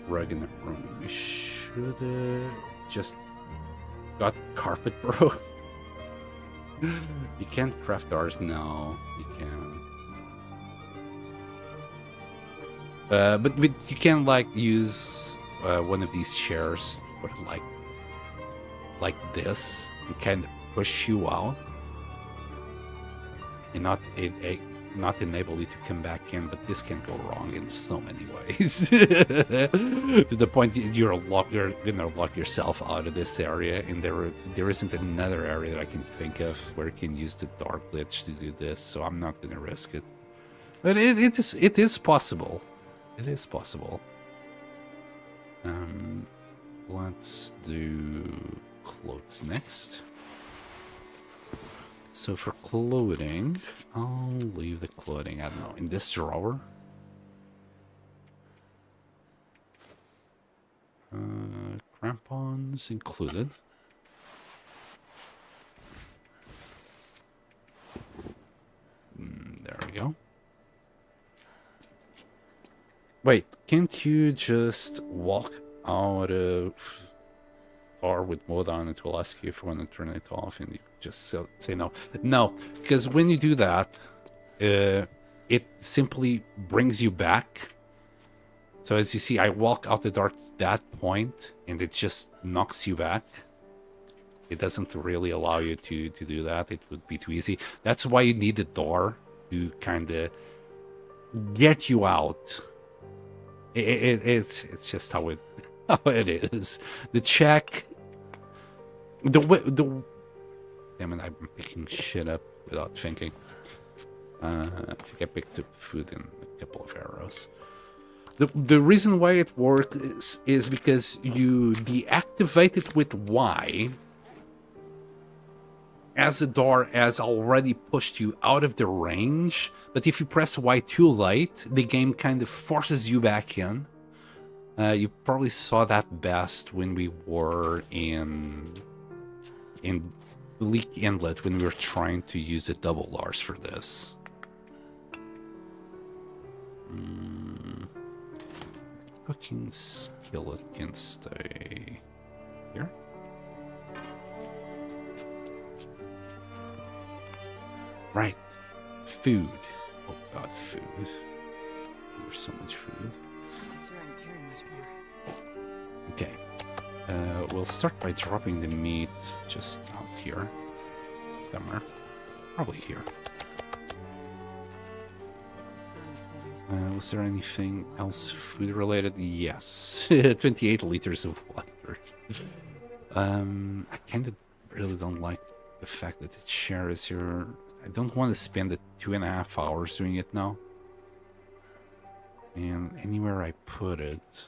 S1: rug in the room, you should just got carpet, bro. You can't craft ours now. You can. But you can like use one of these chairs, or like this, and kind of push you out, and not enable you to come back in. But this can go wrong in so many ways, to the point you're gonna lock yourself out of this area, and there isn't another area that I can think of where you can use the dark glitch to do this. So I'm not gonna risk it. But it is possible. It is possible. Let's do clothes next. So for clothing, I'll leave the clothing, I don't know, in this drawer. Crampons included. There we go. Wait, can't you just walk out of or with mode on, it will ask you if you want to turn it off, and you just say no. No, because when you do that, it simply brings you back. So as you see, I walk out the door to that point, and it just knocks you back. It doesn't really allow you to do that. It would be too easy. That's why you need the door to kind of get you out. It's just how it is. The check. Damn it! I'm picking shit up without thinking. I think I picked up food and a couple of arrows. The reason why it works is because you deactivate it with Y, as the door has already pushed you out of the range. But if you press Y too late, the game kind of forces you back in. You probably saw that best when we were in Bleak Inlet, when we were trying to use the double R's for this. Cooking skillet can stay here. Right. Food. Oh god, food. There's so much food.
S2: I'm sure I can carry much more.
S1: Okay. We'll start by dropping the meat just out here. Somewhere. Probably here.
S2: The sun is setting.
S1: Was there anything else food related? Yes. 28 liters of water. I kind of really don't like the fact that the chair is here. I don't want to spend the 2.5 hours doing it now. And anywhere I put it,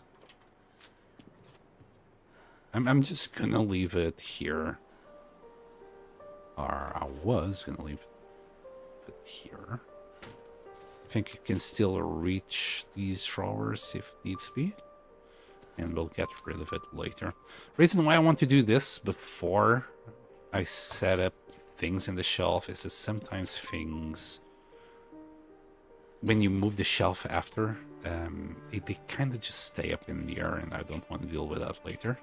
S1: I'm just gonna leave it here. Or I was gonna leave it here. I think you can still reach these drawers if needs be. And we'll get rid of it later. Reason why I want to do this before I set up things in the shelf is that sometimes things, when you move the shelf after, they kind of just stay up in the air, and I don't want to deal with that later.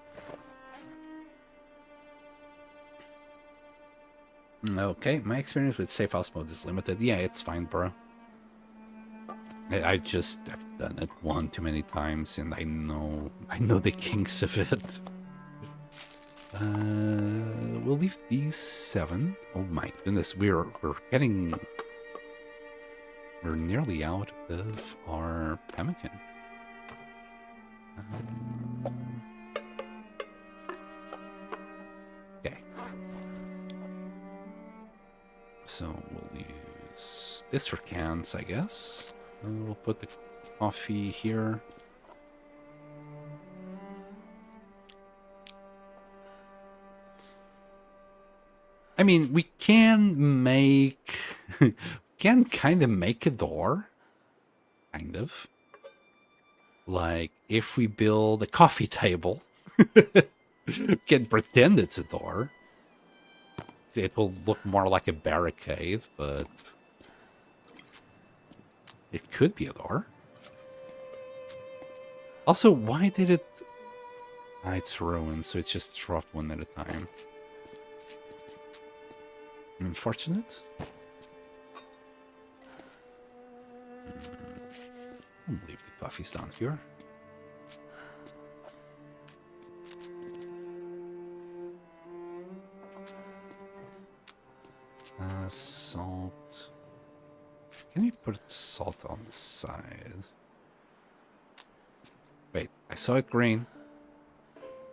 S1: Okay, my experience with safe house mode is limited. Yeah, it's fine, bro. I've done it one too many times, and I know the kinks of it. We'll leave these 7. Oh my goodness, we're nearly out of our pemmican. Okay. So we'll use this for cans, I guess. We'll put the coffee here. I mean, we can make... can kind of make a door. Kind of. Like, if we build a coffee table, we can pretend it's a door. It will look more like a barricade, but it could be a door. Also, why did it... Ah, it's ruined, so it's just dropped one at a time. Unfortunate. I'll leave the coffees down here. Salt. Can we put salt on the side? Wait, I saw it green.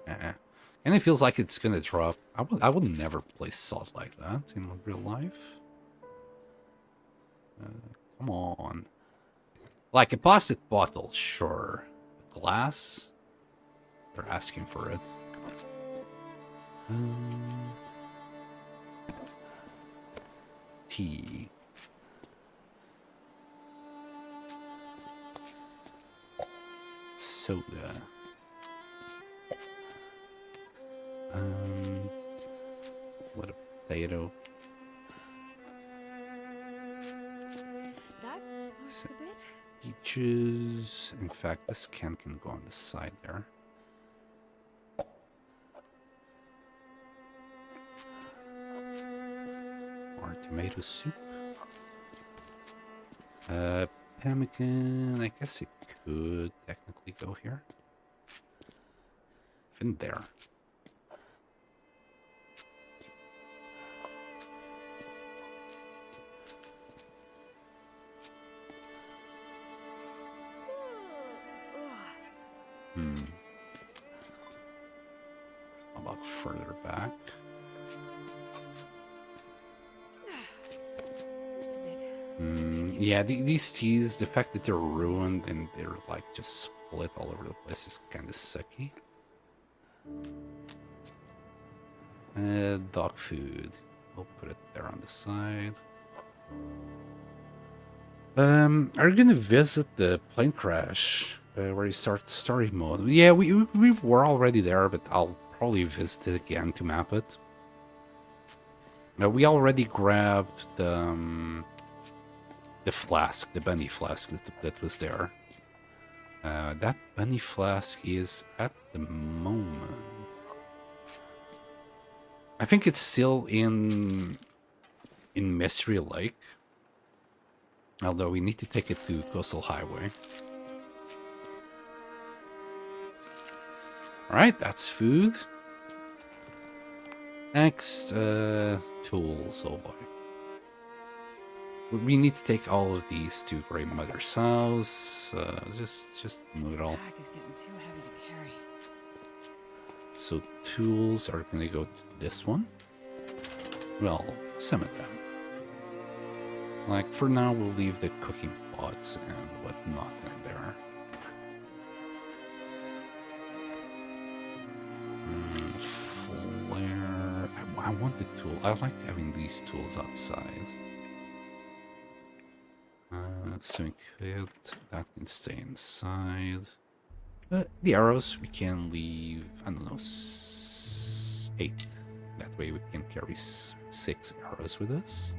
S1: And it feels like it's gonna drop. I would never place salt like that in real life. Come on. Like a plastic bottle, sure. Glass? They're asking for it. Tea. Soda. What a potato.
S3: That smells a bit.
S1: Peaches. In fact, this can go on the side there. More tomato soup. Pemmican. I guess it could technically go here. Even there. How about further back?
S3: It's a bit.
S1: Yeah, these teas, the fact that they're ruined and they're like just split all over the place is kind of sucky. Dog food. We'll put it there on the side. Are you gonna visit the plane crash where you start story mode? Yeah, we were already there, but I'll probably visit it again to map it. We already grabbed the flask, the bunny flask that was there. That bunny flask is at the moment. I think it's still in Mystery Lake. Although we need to take it to Coastal Highway. Alright, that's food. Next, tools, oh boy. We need to take all of these to Grandmother's house. Just move it all.
S2: This pack is getting too heavy to carry.
S1: So tools are gonna go to this one. Well, some of them. Like, for now, we'll leave the cooking pots and whatnot in there. Flare. I want the tool. I like having these tools outside. Sewing kit. That can stay inside. The arrows, we can leave, I don't know, 8. That way we can carry 6 arrows with us.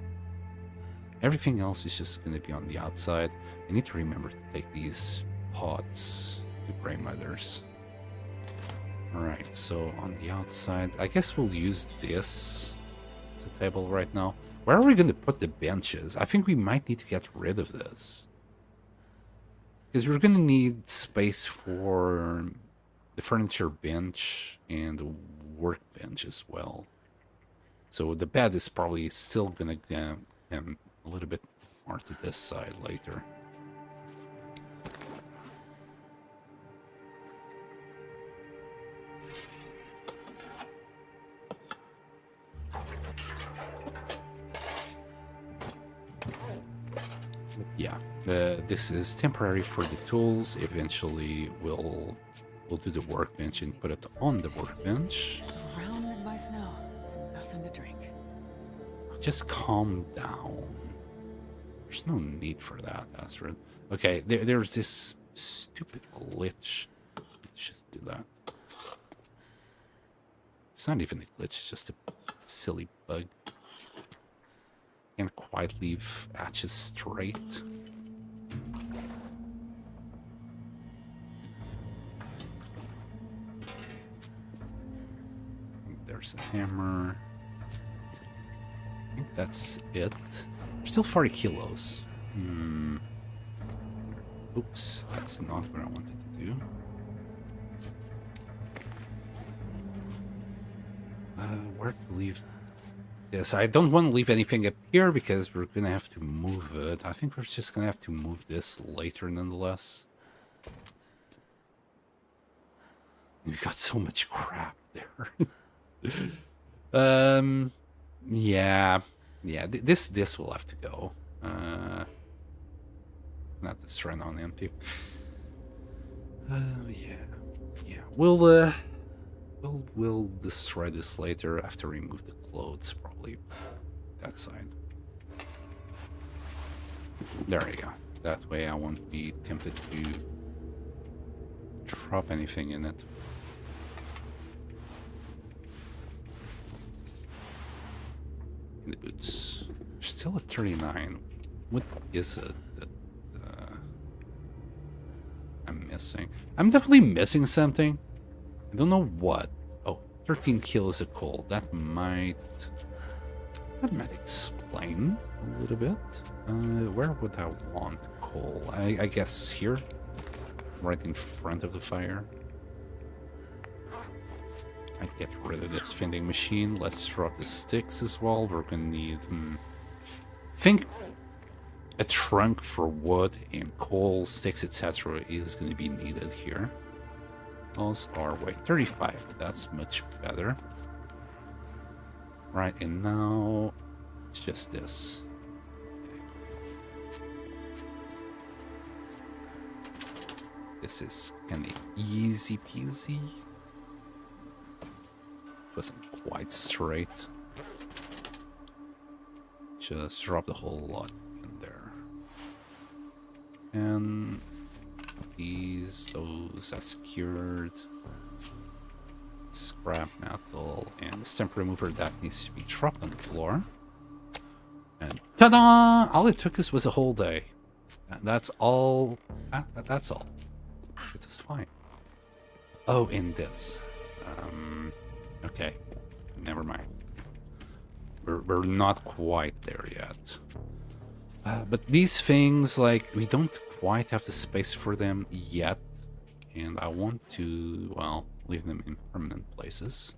S1: Everything else is just going to be on the outside. I need to remember to take these pots to Grandmother's. Alright, so on the outside, I guess we'll use this as a table right now. Where are we going to put the benches? I think we might need to get rid of this. Because we're going to need space for the furniture bench and the workbench as well. So the bed is probably still going to come a little bit more to this side later. Yeah, this is temporary for the tools. Eventually, we'll do the workbench and put it on the workbench.
S2: Surrounded by snow and nothing to drink.
S1: Just calm down. There's no need for that, Astrid. Okay, there's this stupid glitch. Let's just do that. It's not even a glitch, it's just a silly bug. Can't quite leave hatches straight. There's a hammer. I think that's it. We're still 40 kilos. Oops, that's not what I wanted to do. Where to leave this? I don't want to leave anything up here because we're gonna have to move it. I think we're just gonna have to move this later nonetheless. We've got so much crap there. Yeah. This will have to go. Not this run on empty. Yeah. We'll destroy this later after we move the clothes, probably that side. There you go. That way I won't be tempted to drop anything in it. In the boots. We're still at 39. What is it that I'm missing? I'm definitely missing something. I don't know what. Oh, 13 kilos of coal. That might explain a little bit. Where would I want coal? I guess here, right in front of the fire. I'd get rid of this vending machine. Let's drop the sticks as well. We're gonna need, think a trunk for wood and coal, sticks, etc. is gonna be needed here. Those are weight 35. That's much better. Right, and now it's just this. This is kind of easy peasy. Wasn't quite straight. Just drop the whole lot in there. And those are secured. Scrap metal and the stamp remover that needs to be dropped on the floor. And ta-da! All it took us was a whole day. That's all. That's all. It was fine. Oh, and this. Okay, never mind. We're not quite there yet. But these things, like, we don't quite have the space for them yet. And I want to, well, leave them in permanent places.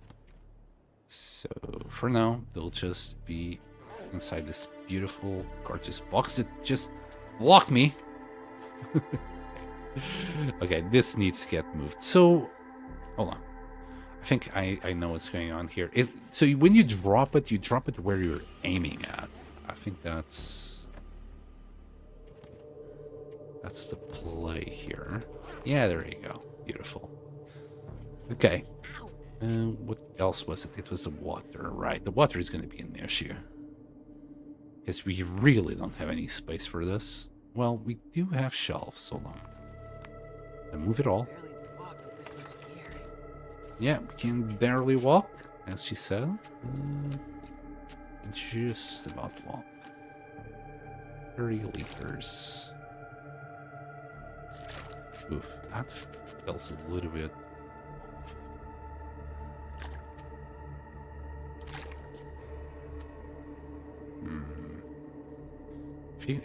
S1: So, for now, they'll just be inside this beautiful, gorgeous box that just blocked me. Okay, this needs to get moved. So, hold on. I think I know what's going on here. So when you drop it where you're aiming at. I think that's the play here. Yeah, there you go. Beautiful. Okay. What else was it? It was the water, right? The water is going to be an issue. Because we really don't have any space for this. Well, we do have shelves. Hold on. And move it all.
S2: Barely walk with this much gear.
S1: Yeah, we can barely walk, as she said. Just about walk. 30 liters. Oof, that feels a little bit off.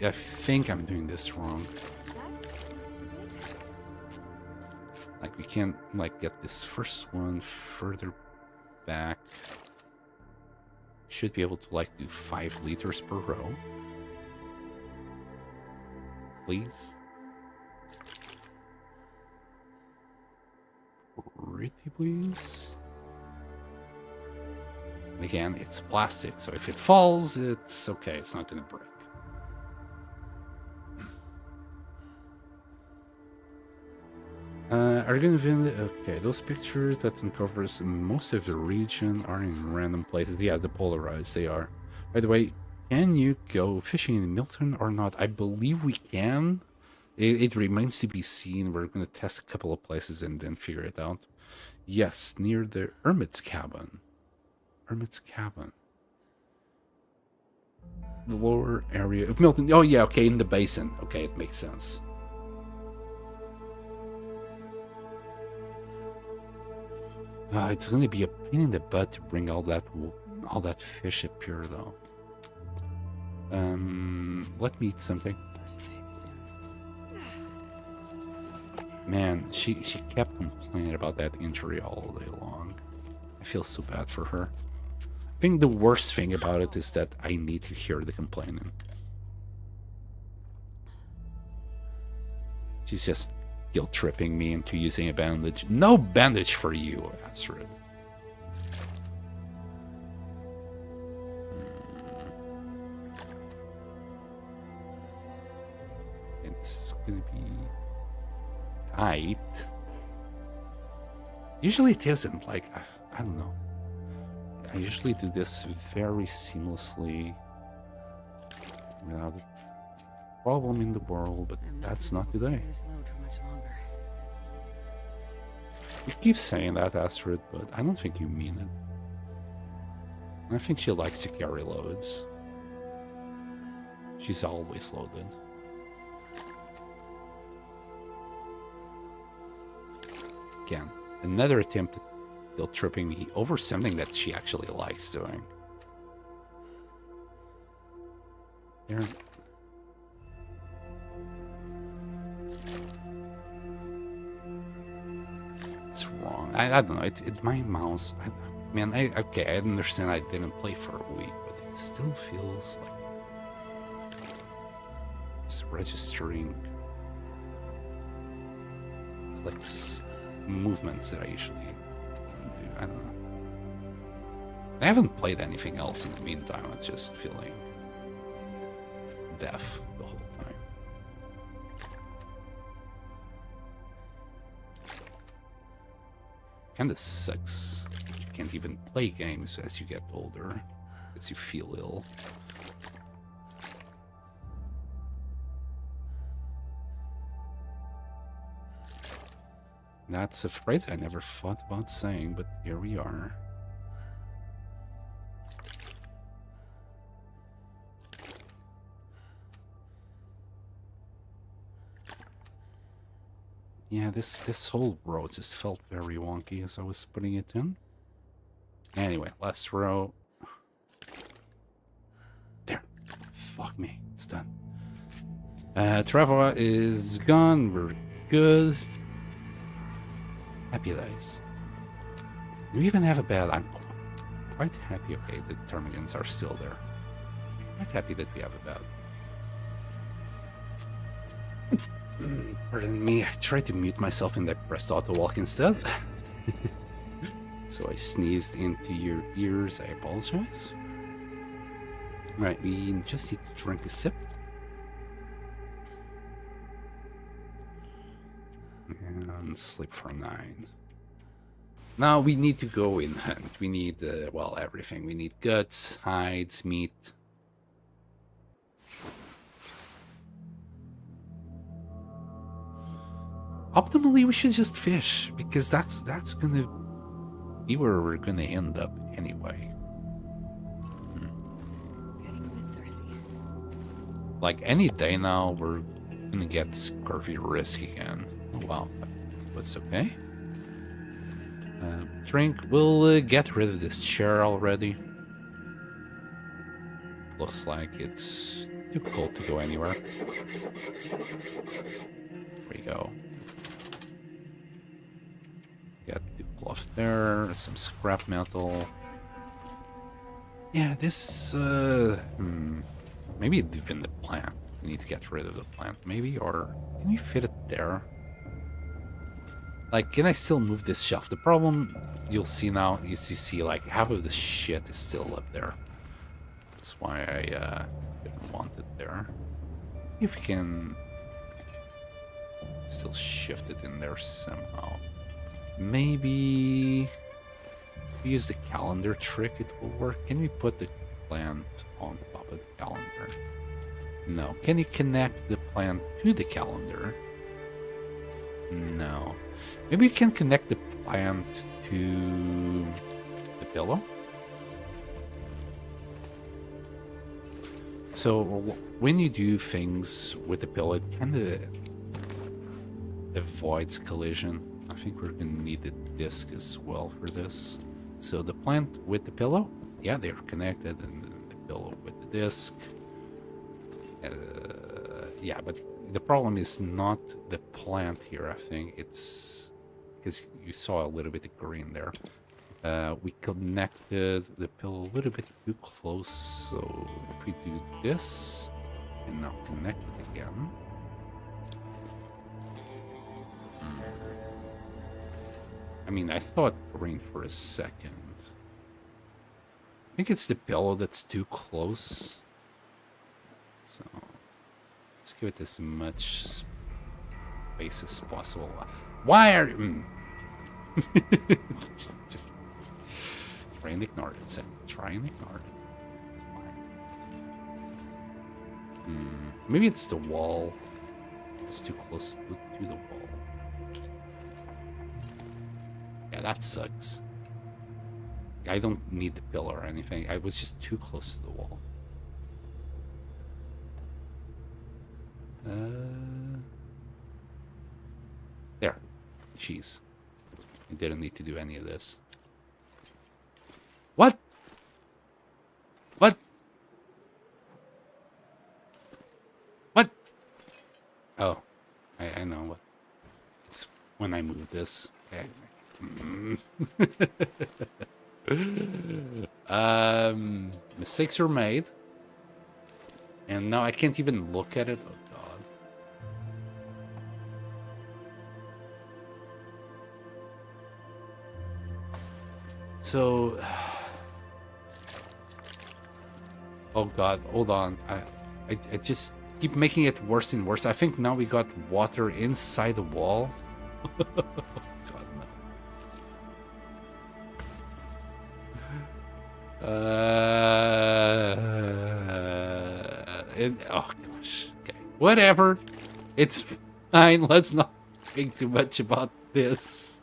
S1: I think I'm doing this wrong. Like, we can't, like, get this first one further back. Should be able to, like, do 5 liters per row. Please. Pretty please. And again, it's plastic, so if it falls, it's okay. It's not going to break. Are you going to okay, those pictures that uncovers most of the region are in random places. Yeah, the polarized they are. By the way, can you go fishing in Milton or not? I believe we can. It remains to be seen. We're going to test a couple of places and then figure it out. Yes, near the Hermit's cabin. Hermit's cabin. The lower area of Milton. Oh yeah, okay, in the basin. Okay, it makes sense. It's going to be a pain in the butt to bring all that fish up here, though. Let me eat something.
S2: First aid soon.
S1: Man, she kept complaining about that injury all day long. I feel so bad for her. I think the worst thing about it is that I need to hear the complaining. She's just guilt-tripping me into using a bandage. No bandage for you, Astrid. And this is gonna be tight. Usually it isn't, like, I don't know. I usually do this very seamlessly without a problem in the world, but that's not today.
S2: This load for much longer.
S1: You keep saying that, Astrid, but I don't think you mean it. I think she likes to carry loads. She's always loaded. Again, another attempt at guilt-tripping me over something that she actually likes doing. There. It's wrong. I don't know. It my mouse. Okay, I understand I didn't play for a week, but it still feels like it's registering clicks, movements that I usually do. I don't know. I haven't played anything else in the meantime. It's just feeling deaf the whole time. Kinda sucks. You can't even play games as you get older, as you feel ill. That's a phrase I never thought about saying, but here we are. Yeah, this whole row just felt very wonky as I was putting it in. Anyway, last row. There. Fuck me. It's done. Trevor is gone. We're good. Happy days. Do we even have a bed? I'm quite happy. Okay, the termagants are still there. Quite happy that we have a bed. Pardon me, I tried to mute myself and I pressed auto walk instead. So I sneezed into your ears. I apologize. Right, we just need to drink a sip. And sleep for 9. Now we need to go in hunt. We need, well, everything. We need guts, hides, meat. Optimally, we should just fish, because that's gonna be where we're gonna end up anyway.
S2: Getting a bit thirsty.
S1: Like any day now, we're gonna get scurvy risk again. Oh, wow, that's okay. Drink. We'll get rid of this chair already. Looks like it's too cold to go anywhere. There we go. Got the cloth there, some scrap metal. Yeah, this, maybe even the plant. We need to get rid of the plant, maybe, or can we fit it there? Like, can I still move this shelf? The problem you'll see now is you see, like, half of the shit is still up there. That's why I didn't want it there. If we can still shift it in there somehow. Maybe if we use the calendar trick, it will work. Can we put the plant on top of the calendar? No. Can you connect the plant to the calendar? No. Maybe you can connect the plant to the pillow. So when you do things with the pillow, it kind of avoids collision. I think we're gonna need the disc as well for this. So the plant with the pillow, yeah, they're connected, and the pillow with the disc. Yeah, but the problem is not the plant here, I think. It's because you saw a little bit of green there. We connected the pill a little bit too close, so if we do this, and now connect it again. I mean, I thought green for a second. I think it's the pillow that's too close. So let's give it as much space as possible. Why are you... just try and ignore it, Sam. Try and ignore it. Maybe it's the wall. It's too close to the wall. Yeah, that sucks. I don't need the pillar or anything. I was just too close to the wall. There. Jeez. I didn't need to do any of this. What? What? What? Oh. I know what. It's when I move this. Okay. Mistakes are made. And now I can't even look at it. Oh god. So oh god, hold on. I just keep making it worse and worse. I think now we got water inside the wall. God, no. Oh gosh. Okay. Whatever. It's fine. Let's not think too much about this.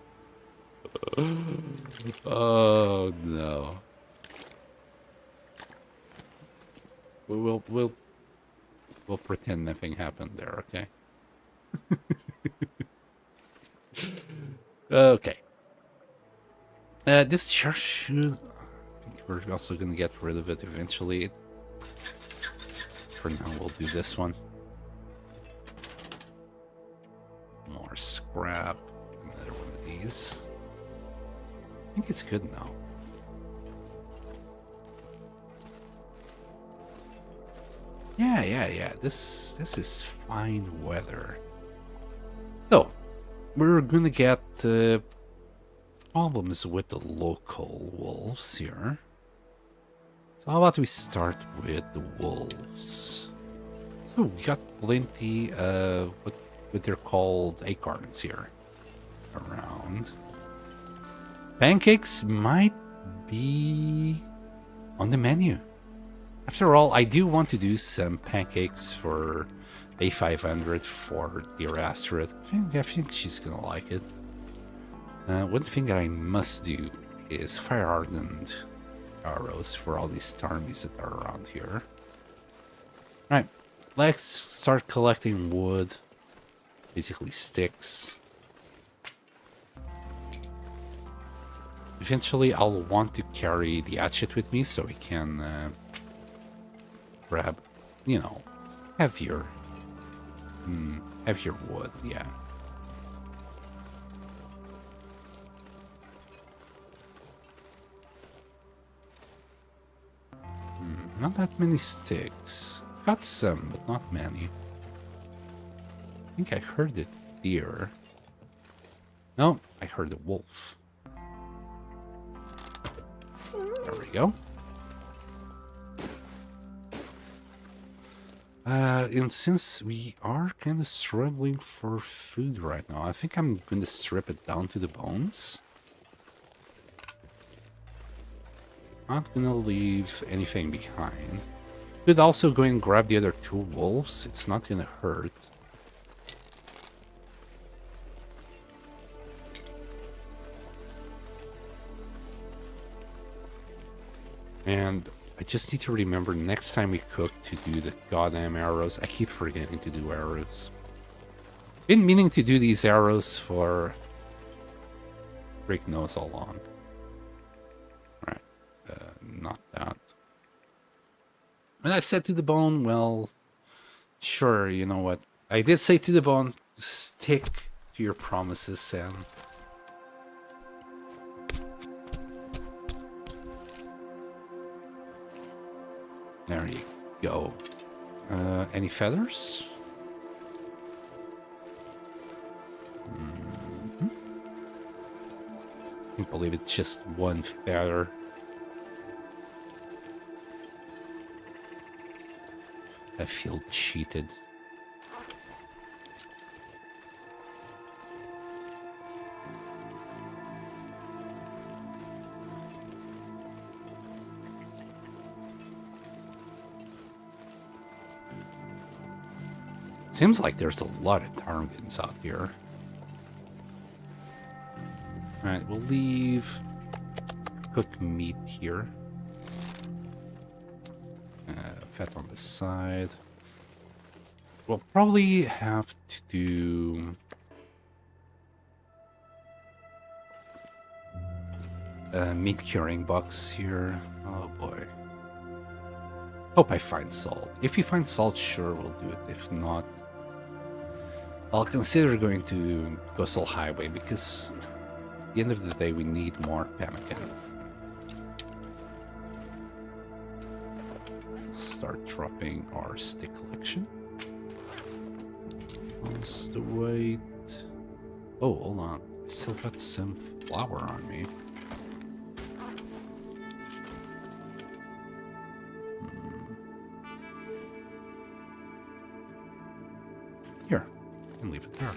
S1: Oh no. We'll pretend nothing happened there, okay? Okay. This chair should... I think we're also gonna get rid of it eventually. For now, we'll do this one. More scrap. Another one of these. I think it's good now. Yeah. This is fine weather. So, we're gonna get problems with the local wolves here. So how about we start with the wolves? So we got plenty of what they're called acorns here around. Pancakes might be on the menu. After all, I do want to do some pancakes for A500 for Dear Astrid. I think she's gonna like it. One thing that I must do is fire hardened arrows for all these armies that are around here. Alright, let's start collecting wood. Basically sticks. Eventually I'll want to carry the hatchet with me so we can grab, you know, heavier wood, yeah. Not that many sticks. Got some, but not many. I think I heard a deer. No, I heard a wolf. There we go. And since we are kind of struggling for food right now, I think I'm going to strip it down to the bones. Not gonna leave anything behind. Could also go and grab the other two wolves. It's not gonna hurt. And I just need to remember next time we cook to do the goddamn arrows. I keep forgetting to do arrows. Been meaning to do these arrows for Rick knows how long. Right. Not that. When I said to the bone, well, sure, you know what? I did say to the bone, stick to your promises, Sam. There you go. Any feathers? I can't believe it's just one feather. I feel cheated. Seems like there's a lot of targets out here. Alright, we'll leave cooked meat here. Fat on the side. We'll probably have to do a meat curing box here. Oh boy. Hope I find salt. If you find salt, sure, we'll do it. If not, I'll consider going to Coastal Highway because at the end of the day, we need more pemmican. Start dropping our stick collection. What's the weight? Oh, hold on. I still got some flour on me. Here, I can leave it there.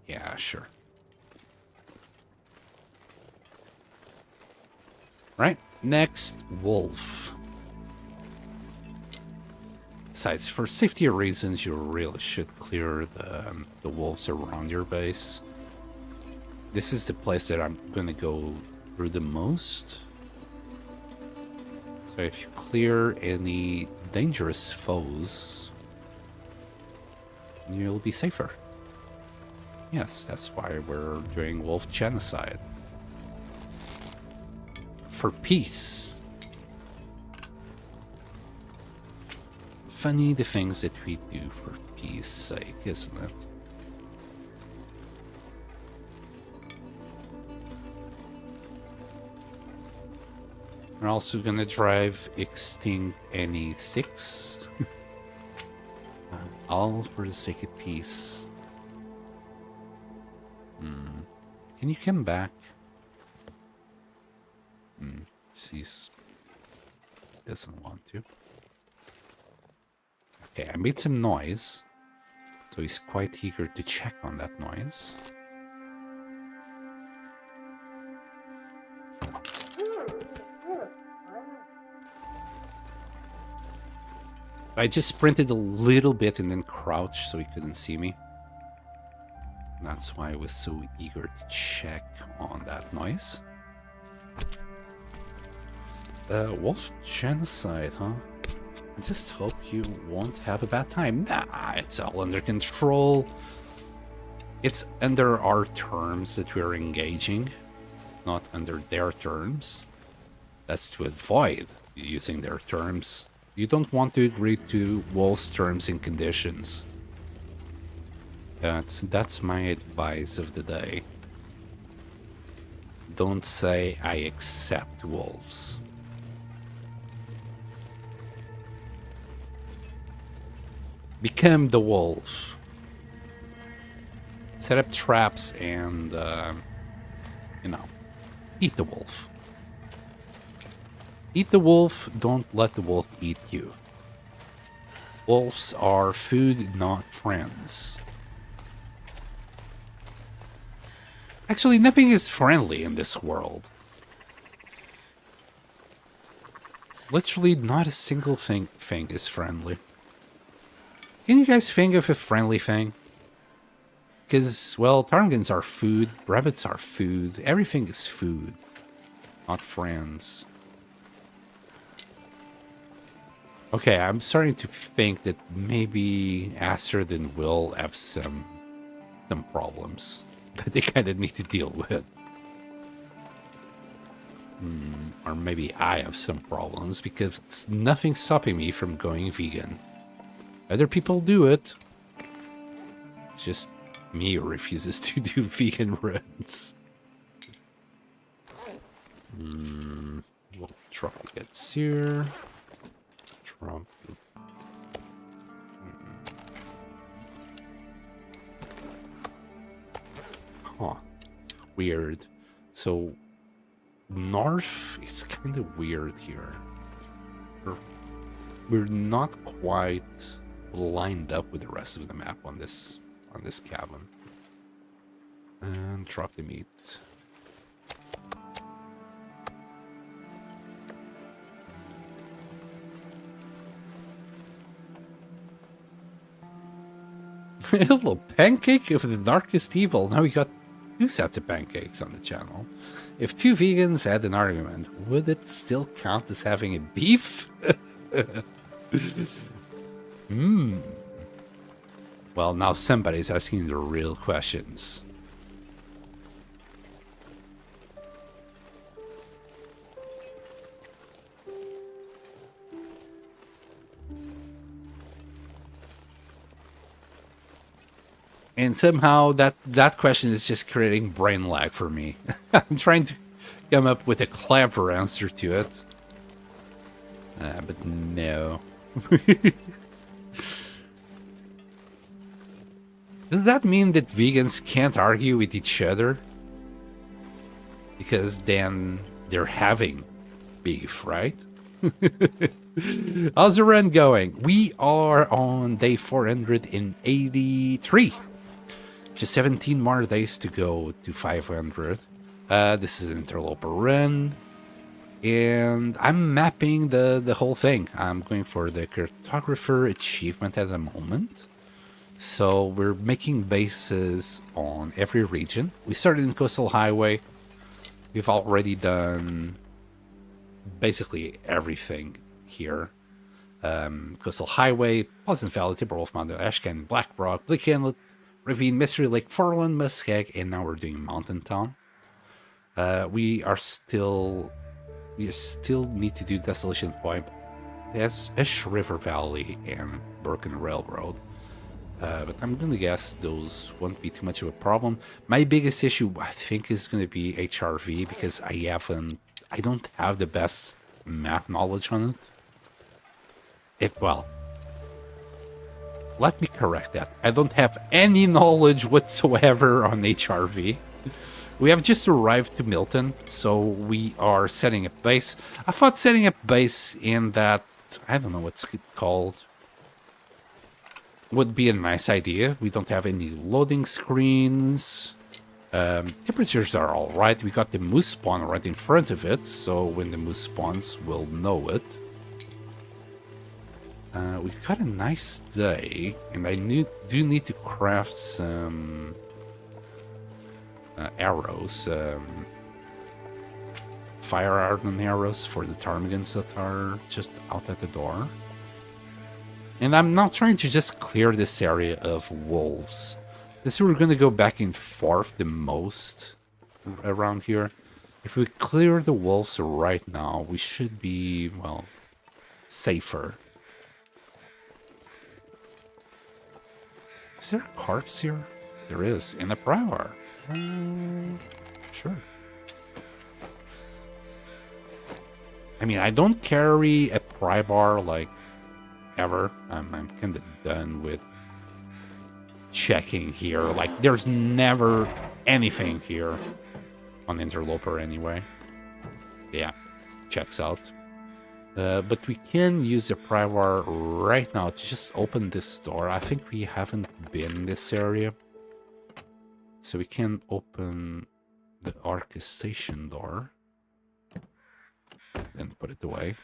S1: Yeah, sure. Right, next, wolf. Besides, for safety reasons, you really should clear the wolves around your base. This is the place that I'm gonna go through the most. So if you clear any dangerous foes, you'll be safer. Yes, that's why we're doing wolf genocide. For peace. Funny the things that we do for peace sake, isn't it? We're also gonna drive extinct any sticks. All for the sake of peace. Can you come back? He doesn't want to. Okay, I made some noise. So he's quite eager to check on that noise. I just sprinted a little bit and then crouched so he couldn't see me. That's why I was so eager to check on that noise. Wolf genocide, huh? I just hope you won't have a bad time. Nah, it's all under control. It's under our terms that we're engaging, not under their terms. That's to avoid using their terms. You don't want to agree to Wolf's terms and conditions. That's my advice of the day. Don't say I accept wolves. Become the wolf. Set up traps and, eat the wolf. Eat the wolf, don't let the wolf eat you. Wolves are food, not friends. Actually, nothing is friendly in this world. Literally, not a single thing is friendly. Can you guys think of a friendly thing? Because, well, ptarmigans are food, rabbits are food, everything is food, not friends. Okay, I'm starting to think that maybe Astrid and Will have some problems that they kind of need to deal with. Or maybe I have some problems because it's nothing stopping me from going vegan. Other people do it. It's just me who refuses to do vegan runs. We'll drop the gets here. Drop. Huh. Weird. So north is kind of weird here. We're not quite lined up with the rest of the map on this cabin. And drop the meat. Hello, pancake of the darkest evil. Now we got 2 sets of pancakes on the channel. If 2 vegans had an argument, would it still count as having a beef? Well, now somebody's asking the real questions. And somehow that question is just creating brain lag for me. I'm trying to come up with a clever answer to it. But no. Does that mean that vegans can't argue with each other? Because then they're having beef, right? How's the run going? We are on day 483. Just 17 more days to go to 500. This is an interloper run. And I'm mapping the whole thing. I'm going for the cartographer achievement at the moment. So we're making bases on every region. We started in Coastal Highway. We've already done basically everything here. Coastal Highway, Pleasant Valley, Timberwolf Mountain, Ashcan, Black Rock, Bleak Inlet, Ravine, Mystery Lake, Farland, Muskeg, and now we're doing Mountain Town. We still need to do Desolation Point, Ash River Valley, and Broken Railroad. But I'm gonna guess those won't be too much of a problem. My biggest issue, I think, is gonna be HRV because I don't have the best map knowledge on it. Well, let me correct that. I don't have any knowledge whatsoever on HRV. We have just arrived to Milton, so we are setting up base. I thought setting up base in that, I don't know what's it called, would be a nice idea. We don't have any loading screens. Temperatures are all right. We got the moose spawn right in front of it, so when the moose spawns, we'll know it. We got a nice day, and I do need to craft some arrows, fire ardent arrows for the ptarmigans that are just out at the door. And I'm not trying to just clear this area of wolves. This we're going to go back and forth the most around here. If we clear the wolves right now, we should be, well, safer. Is there a corpse here? There is, in a prybar. Sure. I mean, I don't carry a prybar, like, ever. I'm kind of done with checking here. Like, there's never anything here on Interloper anyway. Yeah, checks out. But we can use the prybar right now to just open this door. I think we haven't been in this area. So we can open the Arca station door. Then put it away.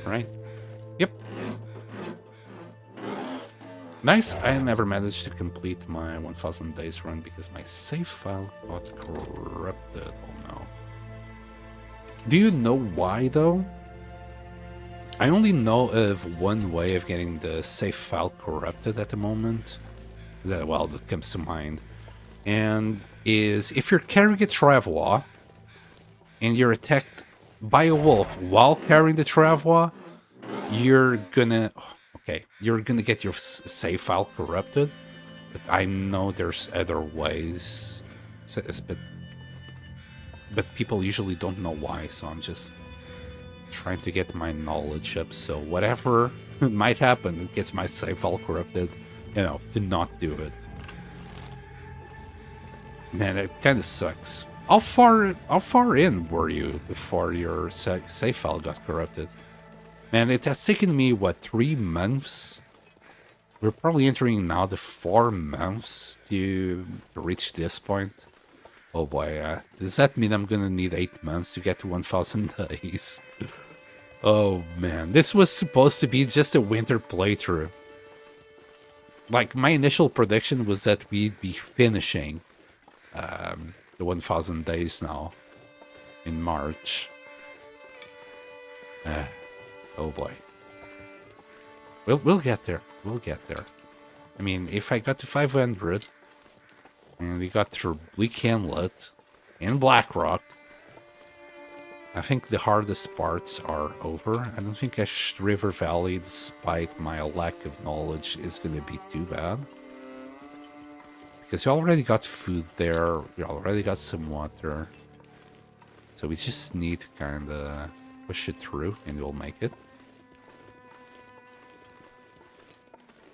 S1: Right? Yep. Nice. I never managed to complete my 1000 days run because my save file got corrupted. Oh no. Do you know why though? I only know of one way of getting the save file corrupted at the moment. That comes to mind. And is if you're carrying a Travois and you're attacked by a wolf while carrying the travois, you're gonna you're gonna get your save file corrupted. But I know there's other ways, but people usually don't know why. So I'm just trying to get my knowledge up. So whatever might happen, it gets my save file corrupted. You know, to not do it. Man, it kind of sucks. How far in were you before your save file got corrupted? Man, it has taken me, what, 3 months? We're probably entering now the 4 months to reach this point. Oh boy, does that mean I'm gonna need 8 months to get to 1000 days? Oh man, this was supposed to be just a winter playthrough. Like, my initial prediction was that we'd be finishing the 1000 days now in March. Oh boy. We'll get there. We'll get there. I mean, if I got to 500, and we got through Bleak Inlet and Blackrock, I think the hardest parts are over. I don't think Ash River Valley, despite my lack of knowledge, is going to be too bad. Because you already got food there, you already got some water. So we just need to kind of push it through and we'll make it.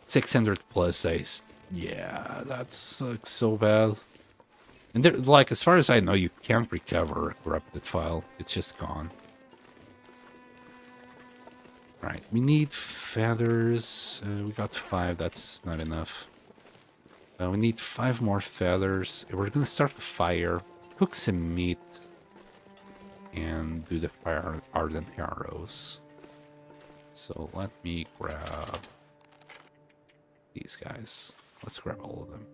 S1: 600 plus days. Yeah, that sucks so bad. And there, like, as far as I know, you can't recover a corrupted file. It's just gone. Right, we need feathers. We got 5, that's not enough. We need 5 more feathers. We're gonna start the fire, cook some meat, and do the fire ardent arrows. So let me grab these guys. Let's grab all of them.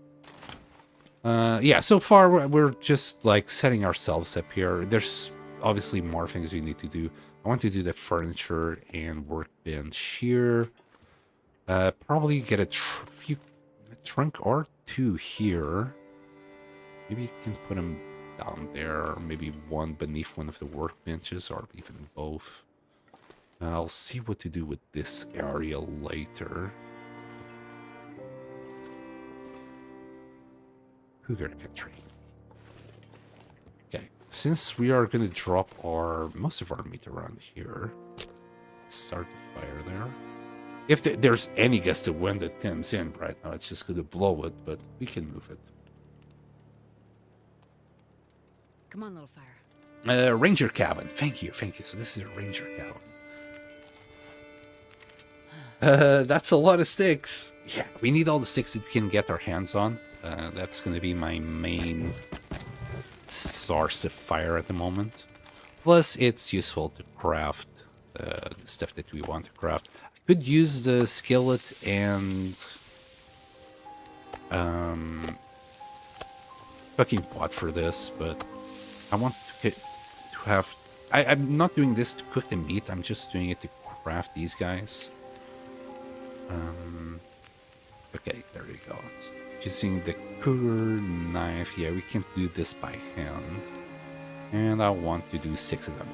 S1: Yeah, so far we're just like setting ourselves up here. There's obviously more things we need to do. I want to do the furniture and workbench here. Probably get a trunk or 2 here. Maybe you can put them down there, or maybe one beneath one of the workbenches, or even both. I'll see what to do with this area later. Cougar Country. Okay, since we are going to drop most of our meat around here, start the fire there. If there's any gust of wind that comes in right now, it's just going to blow it, but we can move it.
S2: Come on, little fire.
S1: Ranger cabin. Thank you. So this is a ranger cabin. That's a lot of sticks. Yeah, we need all the sticks that we can get our hands on. That's going to be my main source of fire at the moment. Plus, it's useful to craft the stuff that we want to craft. I could use the skillet and cooking pot for this, but I want to have... I'm not doing this to cook the meat, I'm just doing it to craft these guys. Okay, there we go. Using the cougar knife, yeah, we can do this by hand. And I want to do 6 of them.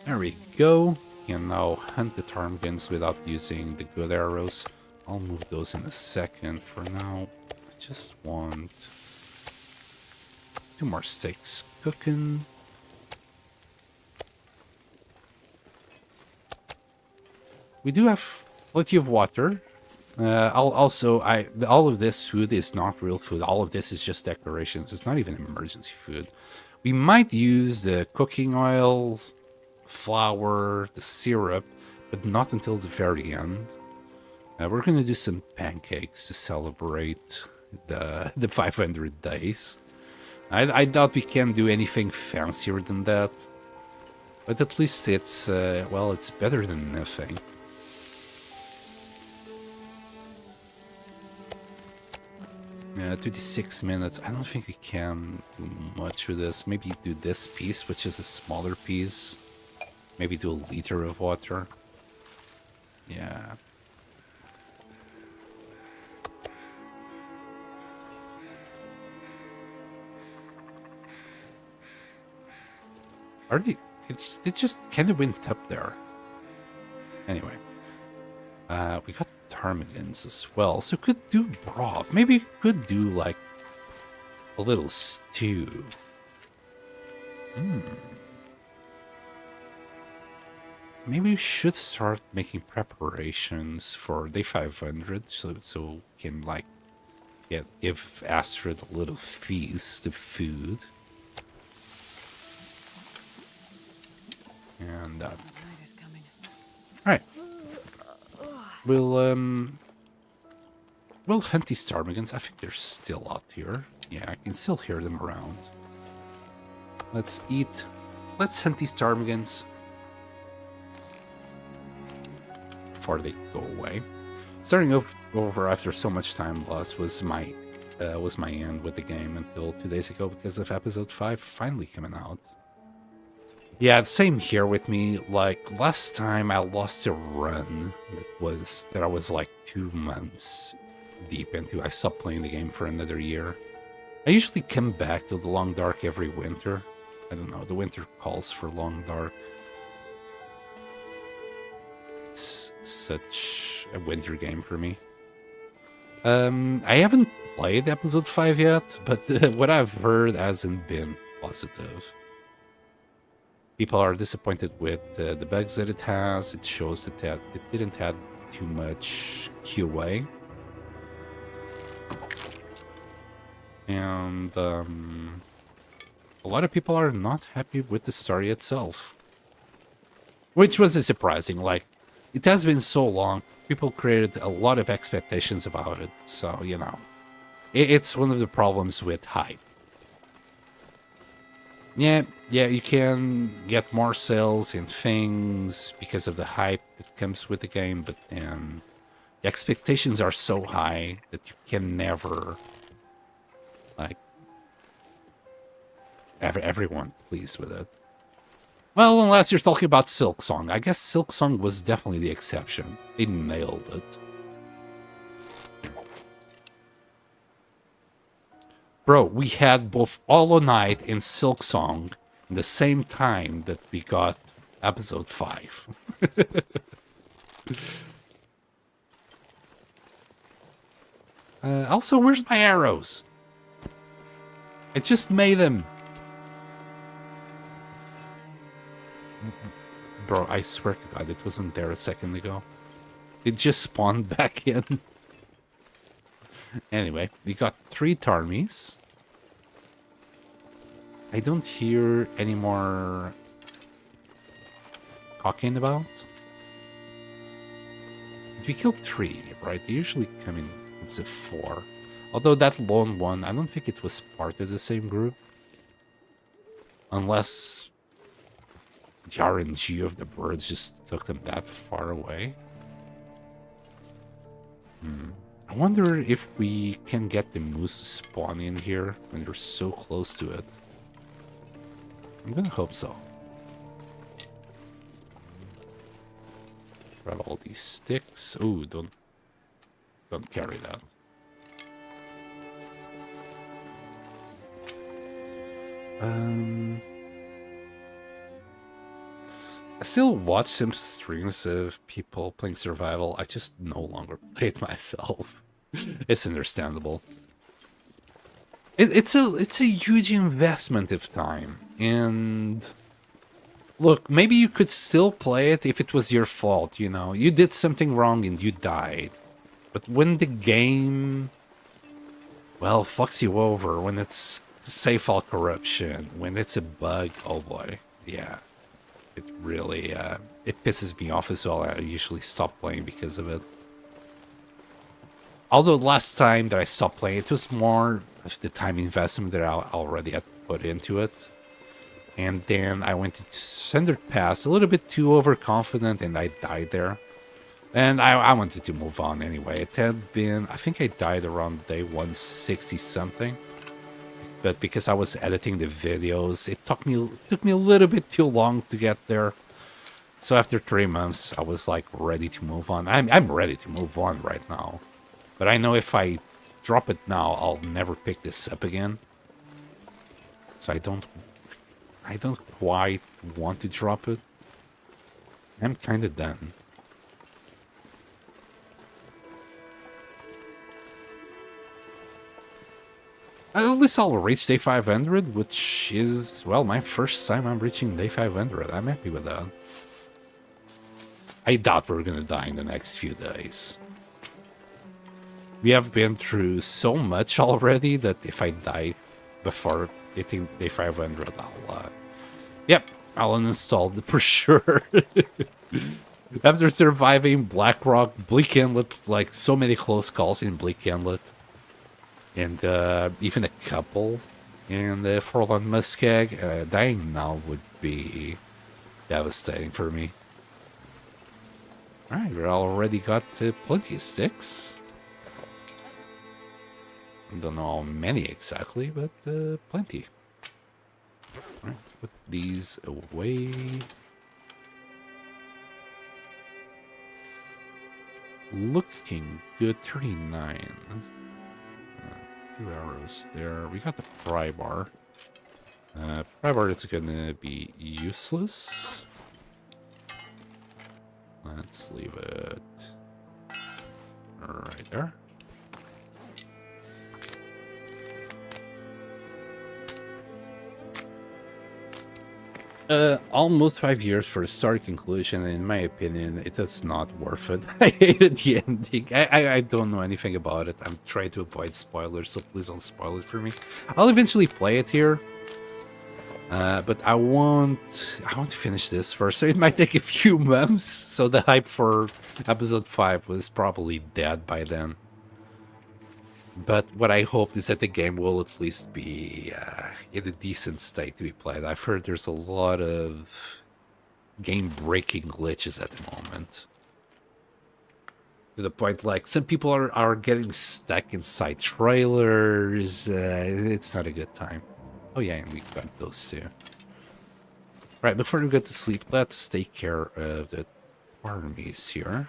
S1: There we go. You can now hunt the ptarmigans without using the good arrows. I'll move those in a second. For now, I just want 2 more steaks cooking. We do have plenty of water. All of this food is not real food. All of this is just decorations. It's not even emergency food. We might use the cooking oil, flour, the syrup, but not until the very end. We're gonna do some pancakes to celebrate the 500 days. I doubt we can do anything fancier than that, but at least it's well, it's better than nothing. 26 minutes. I don't think we can do much with this. Maybe do this piece, which is a smaller piece. Maybe do a liter of water. Yeah. Are they? It just kind of went up there. Anyway, we got ptarmigans as well, so could do broth. Maybe could do like a little stew. Maybe we should start making preparations for day 500, so we can like give Astrid a little feast of food. And
S2: Night is coming.
S1: all right, we'll hunt these ptarmigans. I think they're still out here. Yeah, I can still hear them around. Let's eat. Let's hunt these ptarmigans before they go away. Starting over after so much time lost was my end with the game until 2 days ago because of episode 5 finally coming out. Yeah, same here with me. Like last time I lost a run that I was like 2 months deep into. I stopped playing the game for another year. I usually come back to the Long Dark every winter. I don't know, the winter calls for Long Dark. It's such a winter game for me. I haven't played episode 5 yet, but what I've heard hasn't been positive. People are disappointed with the bugs that it has. It shows that it didn't have too much QA. And a lot of people are not happy with the story itself. Which wasn't surprising. Like, it has been so long. People created a lot of expectations about it. So, you know, it's one of the problems with hype. Yeah, you can get more sales and things because of the hype that comes with the game, but then the expectations are so high that you can never, like, have everyone pleased with it. Well, unless you're talking about Silksong. I guess Silksong was definitely the exception. They nailed it. Bro, we had both Hollow Knight and Silksong in the same time that we got episode 5. Also, where's my arrows? I just made them. Bro, I swear to God, it wasn't there a second ago. It just spawned back in. Anyway, we got 3 Tarmies. I don't hear any more talking about. We killed 3, right? They usually come in groups of 4. Although that lone one, I don't think it was part of the same group. Unless the RNG of the birds just took them that far away. I wonder if we can get the moose to spawn in here when they're so close to it. I'm gonna hope so. Grab all these sticks. Ooh, don't carry that. I still watch some streams of people playing survival. I just no longer play it myself. It's understandable. It's a huge investment of time. And look, maybe you could still play it if it was your fault, you know. You did something wrong and you died. But when the game, well, fucks you over, when it's save file corruption, when it's a bug, oh boy, yeah. It really, it pisses me off as well. I usually stop playing because of it. Although last time that I stopped playing, it was more of the time investment that I already had put into it. And then I went to Sundered Pass, a little bit too overconfident, and I died there. And I wanted to move on anyway. It had been, I think I died around day 160 something. But because I was editing the videos, it took me a little bit too long to get there. So after 3 months, I was like ready to move on. I'm ready to move on right now. But I know if I drop it now, I'll never pick this up again. So I I don't quite want to drop it. I'm kind of done. At least I'll reach day 500, which is, well, my first time I'm reaching day 500. I'm happy with that. I doubt we're gonna die in the next few days. We have been through so much already that if I die before hitting day 500, I'll uninstall it for sure. After surviving Blackrock, Bleak Inlet, like so many close calls in Bleak Inlet, and even a couple in the Forlorn Muskeg, dying now would be devastating for me. Alright, we already got plenty of sticks. I don't know how many exactly, but plenty. Alright, put these away. Looking good, 39. 2 arrows there. We got the pry bar. Pry bar is gonna be useless. Let's leave it right there. Almost 5 years for a story conclusion, and in my opinion, it is not worth it. I hated the ending. I don't know anything about it. I'm trying to avoid spoilers, so please don't spoil it for me. I'll eventually play it here. But I want to finish this first, so it might take a few months. So the hype for episode 5 was probably dead by then. But what I hope is that the game will at least be in a decent state to be played. I've heard there's a lot of game-breaking glitches at the moment. To the point, like, some people are getting stuck inside trailers. It's not a good time. Oh yeah, and we got those too. Right, before we go to sleep, let's take care of the armies here.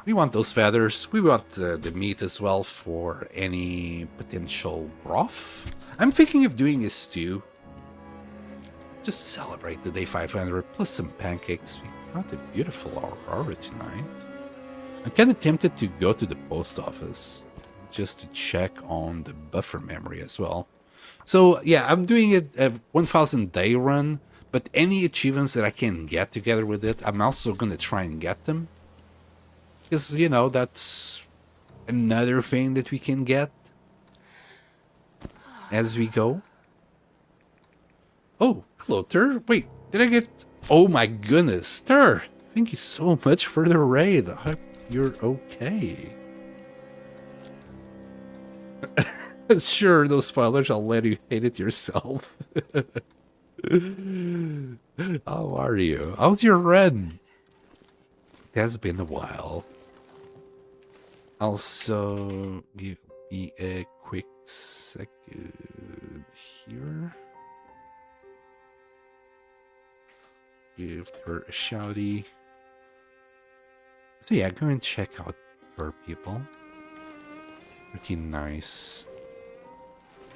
S1: We want those feathers. We want the meat as well for any potential broth. I'm thinking of doing a stew. Just to celebrate the day 500, plus some pancakes. We got a beautiful aurora tonight. I'm kind of tempted to go to the post office, just to check on the buffer memory as well. So yeah, I'm doing a 1000 day run, but any achievements that I can get together with it, I'm also going to try and get them. Because, you know, that's another thing that we can get as we go. Oh, hello, Tur. Wait, did I get... Oh my goodness, Tur. Thank you so much for the raid. I hope you're okay. Sure, no spoilers. I'll let you hate it yourself. How are you? How's your run? It has been a while. Also, give me a quick second here. Give her a shouty. So yeah, go and check out her people. Pretty nice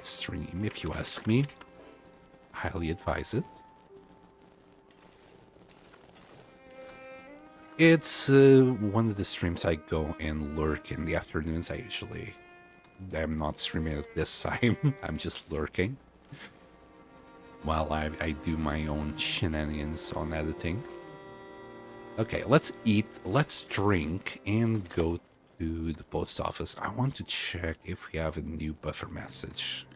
S1: stream, if you ask me. Highly advise it. It's one of the streams I go and lurk in the afternoons. I'm not streaming at this time. I'm just lurking while I do my own shenanigans on editing. Okay, let's eat, let's drink, and go to the post office. I want to check if we have a new buffer message.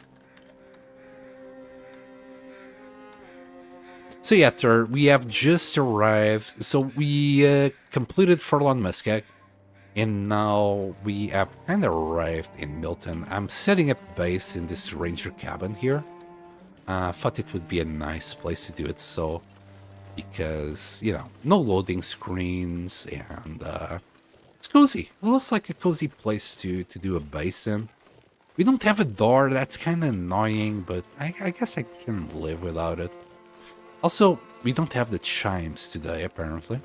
S1: So yeah, Tur, we have just arrived. So we completed Forlorn Muskeg, and now we have kind of arrived in Milton. I'm setting up base in this ranger cabin here. Thought it would be a nice place to do it, so because, you know, no loading screens, and it's cozy. It looks like a cozy place to do a base in. We don't have a door, that's kind of annoying, but I guess I can live without it. Also, we don't have the chimes today, apparently.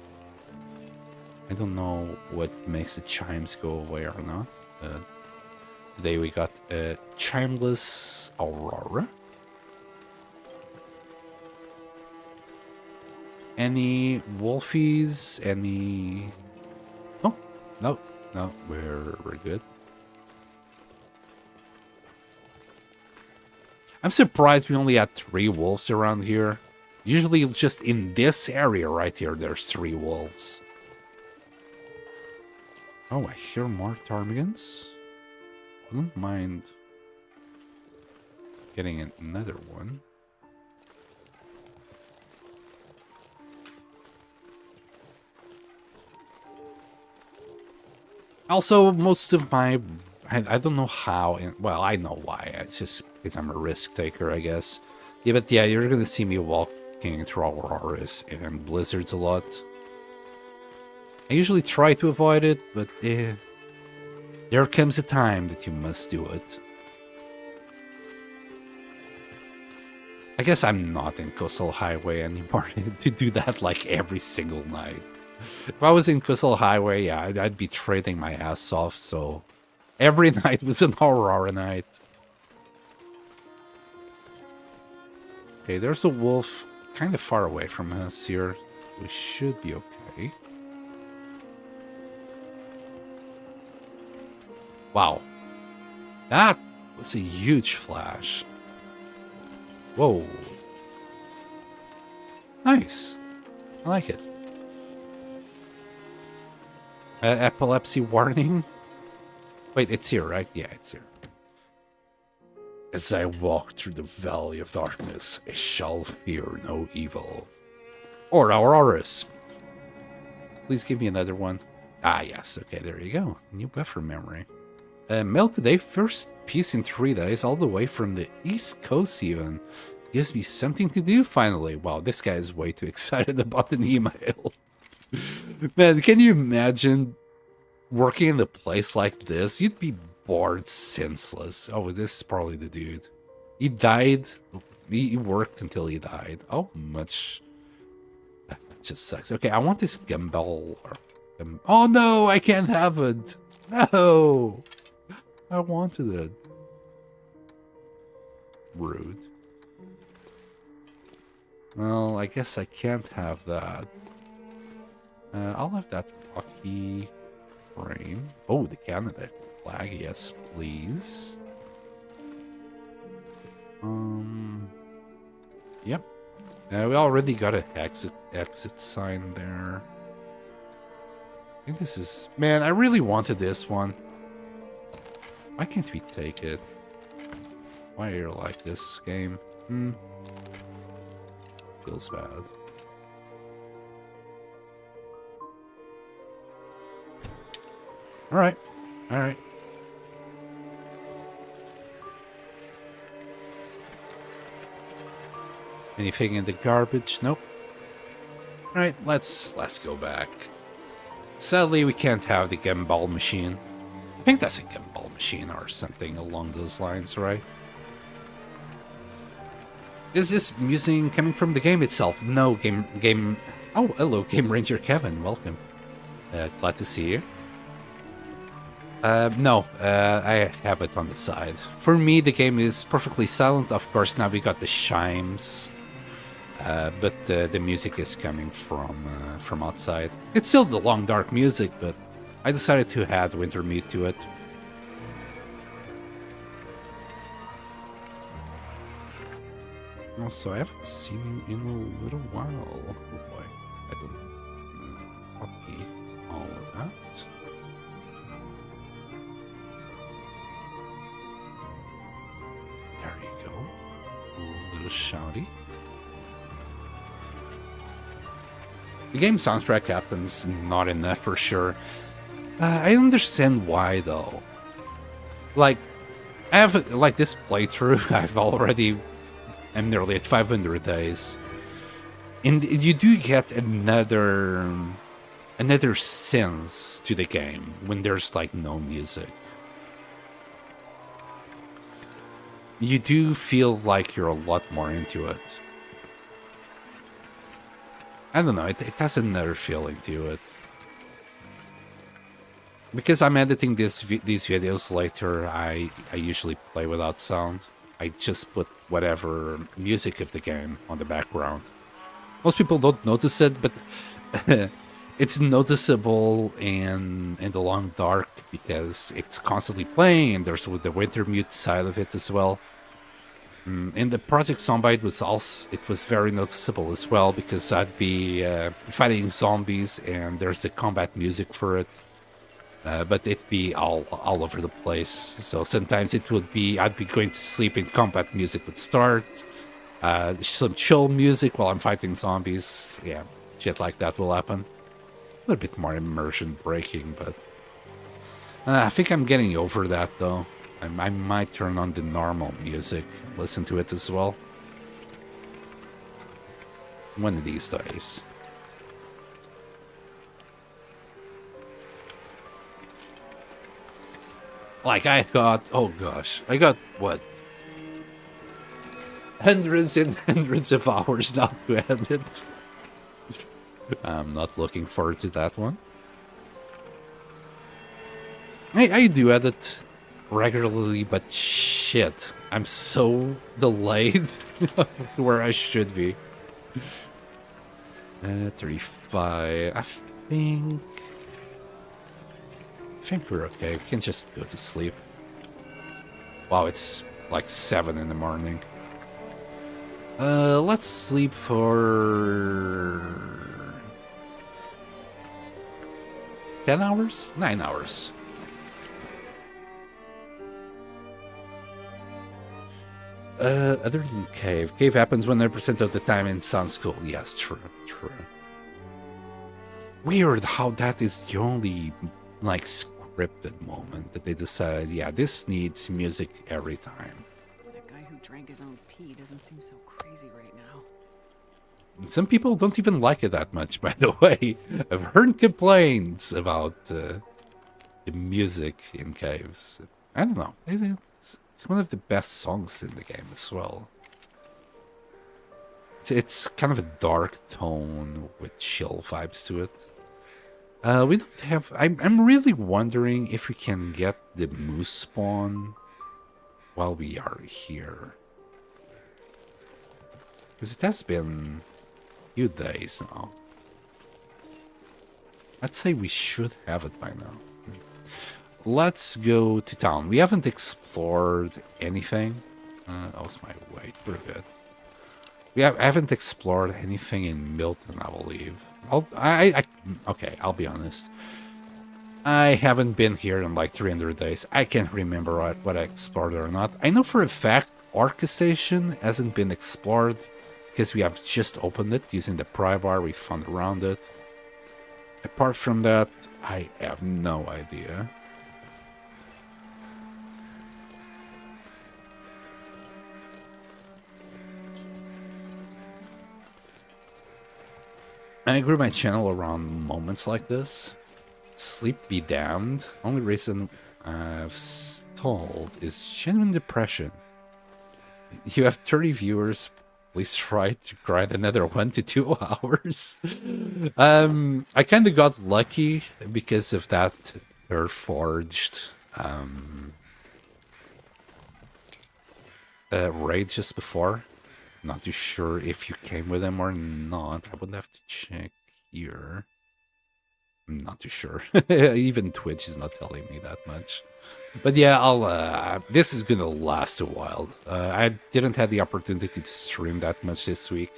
S1: I don't know what makes the chimes go away or not, but Today we got a Chimeless Aurora. Any wolfies? Any... Oh, no, no, we're good. I'm surprised we only had 3 wolves around here. Usually just in this area right here, there's 3 wolves. Oh, I hear more ptarmigans. Wouldn't mind getting another one. Also, most of my... I don't know how... Well, I know why. It's just because I'm a risk taker, I guess. Yeah, but yeah, you're going to see me walking through auroras and blizzards a lot. I usually try to avoid it, but there comes a time that you must do it. I guess I'm not in Coastal Highway anymore to do that like every single night. If I was in Coastal Highway, yeah, I'd be trading my ass off, so every night was an Aurora night. Okay, there's a wolf kind of far away from us here. We should be okay. Wow. That was a huge flash. Whoa. Nice. I like it. Epilepsy warning? Wait, it's here, right? Yeah, it's here. As I walk through the valley of darkness, I shall fear no evil. Or Auroras. Please give me another one. Ah, yes. Okay, there you go. New buffer memory. Mail today, first piece in 3 days, all the way from the East Coast even. Gives me something to do finally. Wow, this guy is way too excited about an email. Man, can you imagine working in a place like this? You'd be bored senseless. Oh, this is probably the dude. He died. He worked until he died. Oh, much. That just sucks. Okay, I want this gumball. Oh no, I can't have it. No. I wanted it. Rude. Well, I guess I can't have that. I'll have that lucky frame. Oh, the Canada flag, yes, please. Yep. We already got an exit sign there. I think this is... Man, I really wanted this one. Why can't we take it? Why are you like this game? Feels bad. Alright. Alright. Anything in the garbage? Nope. Alright, let's go back. Sadly, we can't have the gumball machine. I think that's a gumball machine or something along those lines, right? Is this music coming from the game itself? No, game... Oh, hello, Game Ranger Kevin. Welcome. Glad to see you. No, I have it on the side. For me, the game is perfectly silent. Of course, now we got the chimes. But the music is coming from outside. It's still the long, dark music, but I decided to add winter mute to it. Also, I haven't seen you in a little while. Oh boy, I don't copy all of that. There you go. A little shouty. The game soundtrack happens not enough for sure. I understand why though. Like, I have like this playthrough. I'm nearly at 500 days, and you do get another sense to the game when there's like no music. You do feel like you're a lot more into it. I don't know, it has another feeling to it. because I'm editing these videos later, I usually play without sound. I just put whatever music of the game on the background. Most people don't notice it, but it's noticeable in the long dark because it's constantly playing, and there's the winter mute side of it as well. In the Project Zombie, it was very noticeable as well because I'd be fighting zombies, and there's the combat music for it. But it'd be all over the place. So sometimes I'd be going to sleep and combat music would start. Some chill music while I'm fighting zombies. Yeah, shit like that will happen. A little bit more immersion breaking, but I think I'm getting over that though. I might turn on the normal music, listen to it as well. One of these days. Like I got, oh gosh, I got what? Hundreds and hundreds of hours now to edit. I'm not looking forward to that one. I do edit regularly, but shit, I'm so delayed where I should be. 35, I think we're okay. We can just go to sleep. Wow, it's like 7 in the morning. Let's sleep for 10 hours? 9 hours. Other than cave. Cave happens 100% of the time and sounds cool. Yes, true. Weird how that is the only, like, scripted moment that they decided, yeah, this needs music every time.
S2: That guy who drank his own pee doesn't seem so crazy right now.
S1: Some people don't even like it that much, by the way. I've heard complaints about the music in caves. I don't know. It's one of the best songs in the game as well. It's kind of a dark tone with chill vibes to it. We don't have... I'm really wondering if we can get the moose spawn while we are here. Because it has been a few days now. I'd say we should have it by now. Let's go to town. We haven't explored anything. How's my weight? We're good. I haven't explored anything in Milton, I believe. Okay, I'll be honest. I haven't been here in like 300 days. I can't remember what I explored or not. I know for a fact Orca Station hasn't been explored because we have just opened it using the pry bar we found around it. Apart from that, I have no idea. I grew my channel around moments like this. Sleep be damned. Only reason I've stalled is genuine depression. You have 30 viewers. Please try to grind another 1 to 2 hours. I kind of got lucky because of that Forged raid just before. Not too sure if you came with them or not. I would have to check here. I'm not too sure. Even Twitch is not telling me that much. But yeah, I'll. This is gonna last a while. I didn't have the opportunity to stream that much this week,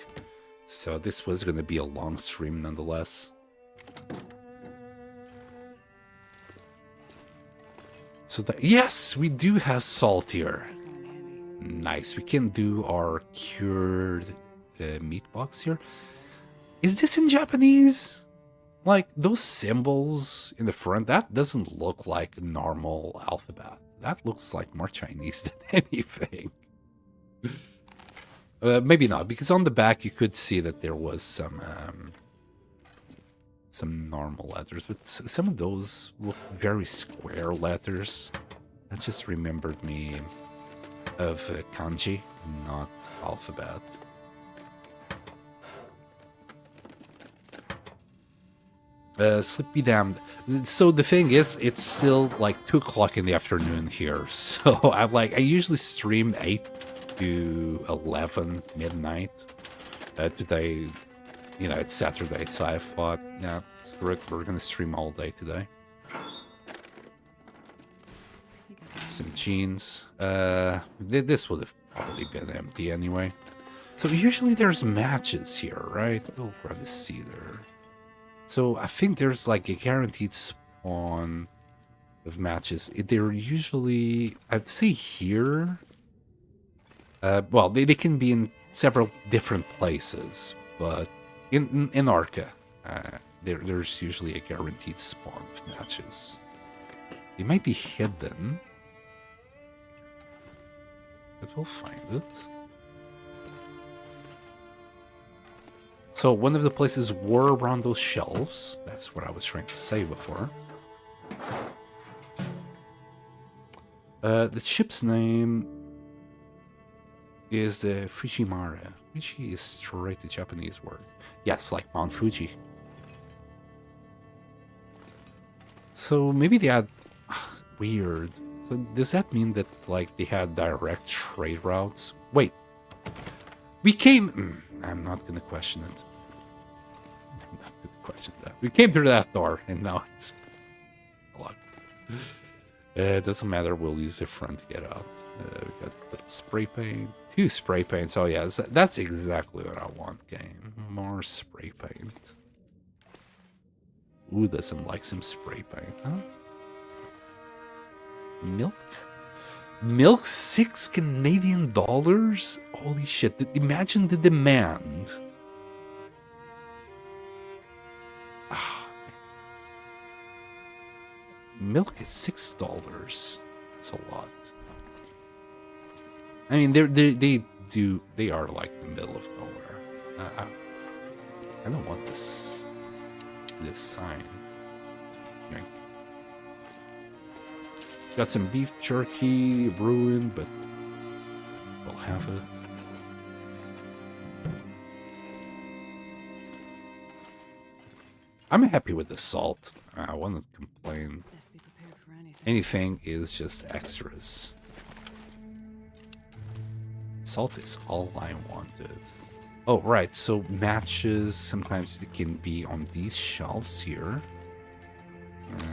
S1: so this was gonna be a long stream nonetheless. So yes, we do have salt here. Nice. We can do our cured meat box here. Is this in Japanese? Like, those symbols in the front, that doesn't look like normal alphabet. That looks like more Chinese than anything. Maybe not, because on the back you could see that there was some normal letters, but some of those look very square letters. That just remembered me of kanji, not alphabet. Sleep be damned. So the thing is, it's still like 2 o'clock in the afternoon here. So I usually stream 8 to 11 midnight. Today, it's Saturday, so I thought, yeah, screw it, we're gonna stream all day today. Some jeans. This would have probably been empty anyway. So usually there's matches here, right? We'll grab a cedar. So I think there's like a guaranteed spawn of matches. They're usually, I'd say here. Well, they can be in several different places, but in Arca, there's usually a guaranteed spawn of matches. They might be hidden, but we'll find it. So one of the places were around those shelves. That's what I was trying to say before. The ship's name is the Fujimara. Fuji is straight the Japanese word. Yes, like Mount Fuji. So maybe they had... weird. So does that mean that like they had direct trade routes? Wait. We came... I'm not gonna question it. I'm not gonna question that. We came through that door, and now it's locked. It doesn't matter. We'll use the front to get out. We got spray paint. 2 spray paints. Oh yeah, that's exactly what I want. Game. More spray paint. Who doesn't like some spray paint, huh? Milk? Milk, 6 Canadian dollars? Holy shit, imagine the demand. Milk is $6. That's a lot. I mean, they are like in the middle of nowhere. I don't want this sign. Drink. Got some beef jerky, ruined, but we'll have it. I'm happy with the salt. I wouldn't complain.
S2: Best be prepared for anything.
S1: Anything is just extras. Salt is all I wanted. Oh, right. So matches, sometimes they can be on these shelves here.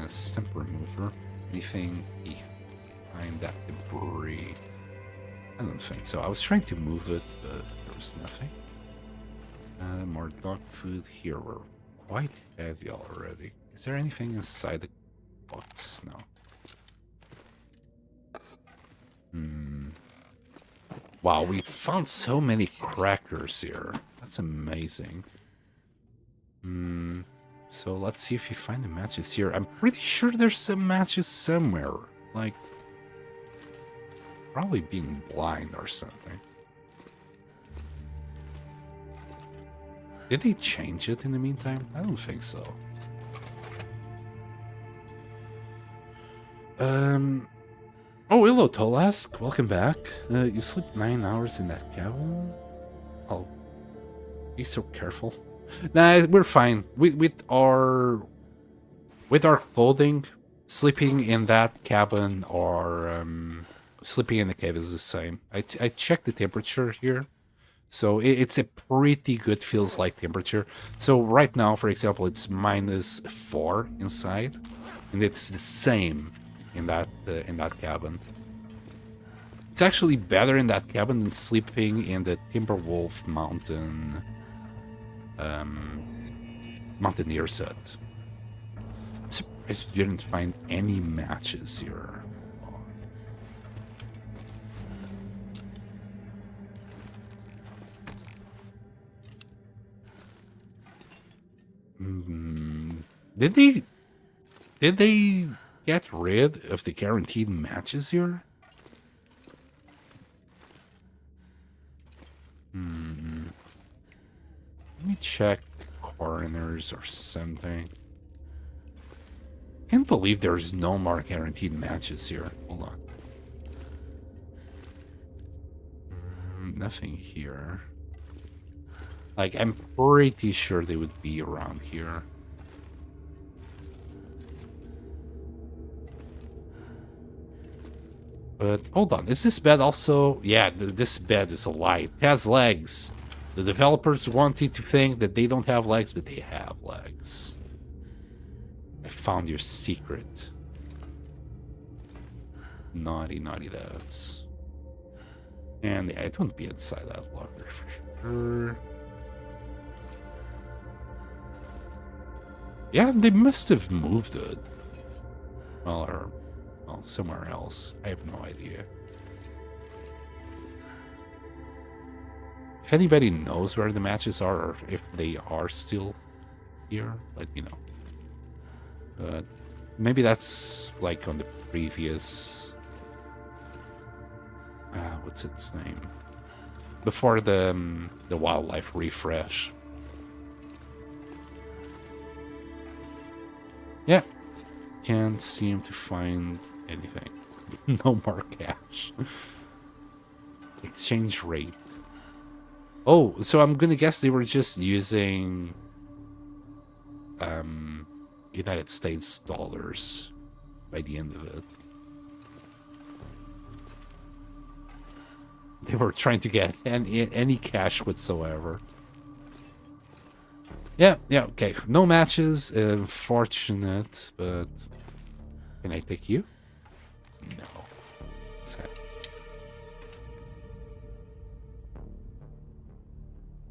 S1: Stamp remover. Anything behind that debris? I don't think so. I was trying to move it, but there was nothing. More dog food here. We're quite heavy already. Is there anything inside the box? No. Wow, we found so many crackers here. That's amazing. So let's see if you find the matches here. I'm pretty sure there's some matches somewhere. Like, probably being blind or something. Did they change it in the meantime? I don't think so. Oh, hello, Tolask. Welcome back. You sleep 9 hours in that cabin? Oh, be so careful. Nah, we're fine. With our clothing, sleeping in that cabin or sleeping in the cave is the same. I checked the temperature here, so it's a pretty good feels like temperature. So right now, for example, it's -4 inside, and it's the same in that cabin. It's actually better in that cabin than sleeping in the Timberwolf Mountain Mountaineer set. I'm surprised you didn't find any matches here. Did they get rid of the guaranteed matches here? Let me check the coroners or something. Can't believe there's no more guaranteed matches here. Hold on. Nothing here. Like, I'm pretty sure they would be around here. But hold on, is this bed also? Yeah, this bed is a lie. It has legs. The developers want you to think that they don't have legs, but they have legs. I found your secret. Naughty, naughty devs. And yeah, it wouldn't be inside that locker for sure. Yeah, they must have moved it. Well, or well, somewhere else. I have no idea. If anybody knows where the matches are, or if they are still here, let me know. Maybe that's like on the previous... what's its name? Before the wildlife refresh. Yeah. Can't seem to find anything. No more cash. Exchange rate. Oh, so I'm gonna guess they were just using United States dollars by the end of it. They were trying to get any cash whatsoever. Yeah, okay. No matches. Unfortunate, but can I take you? No. Sad.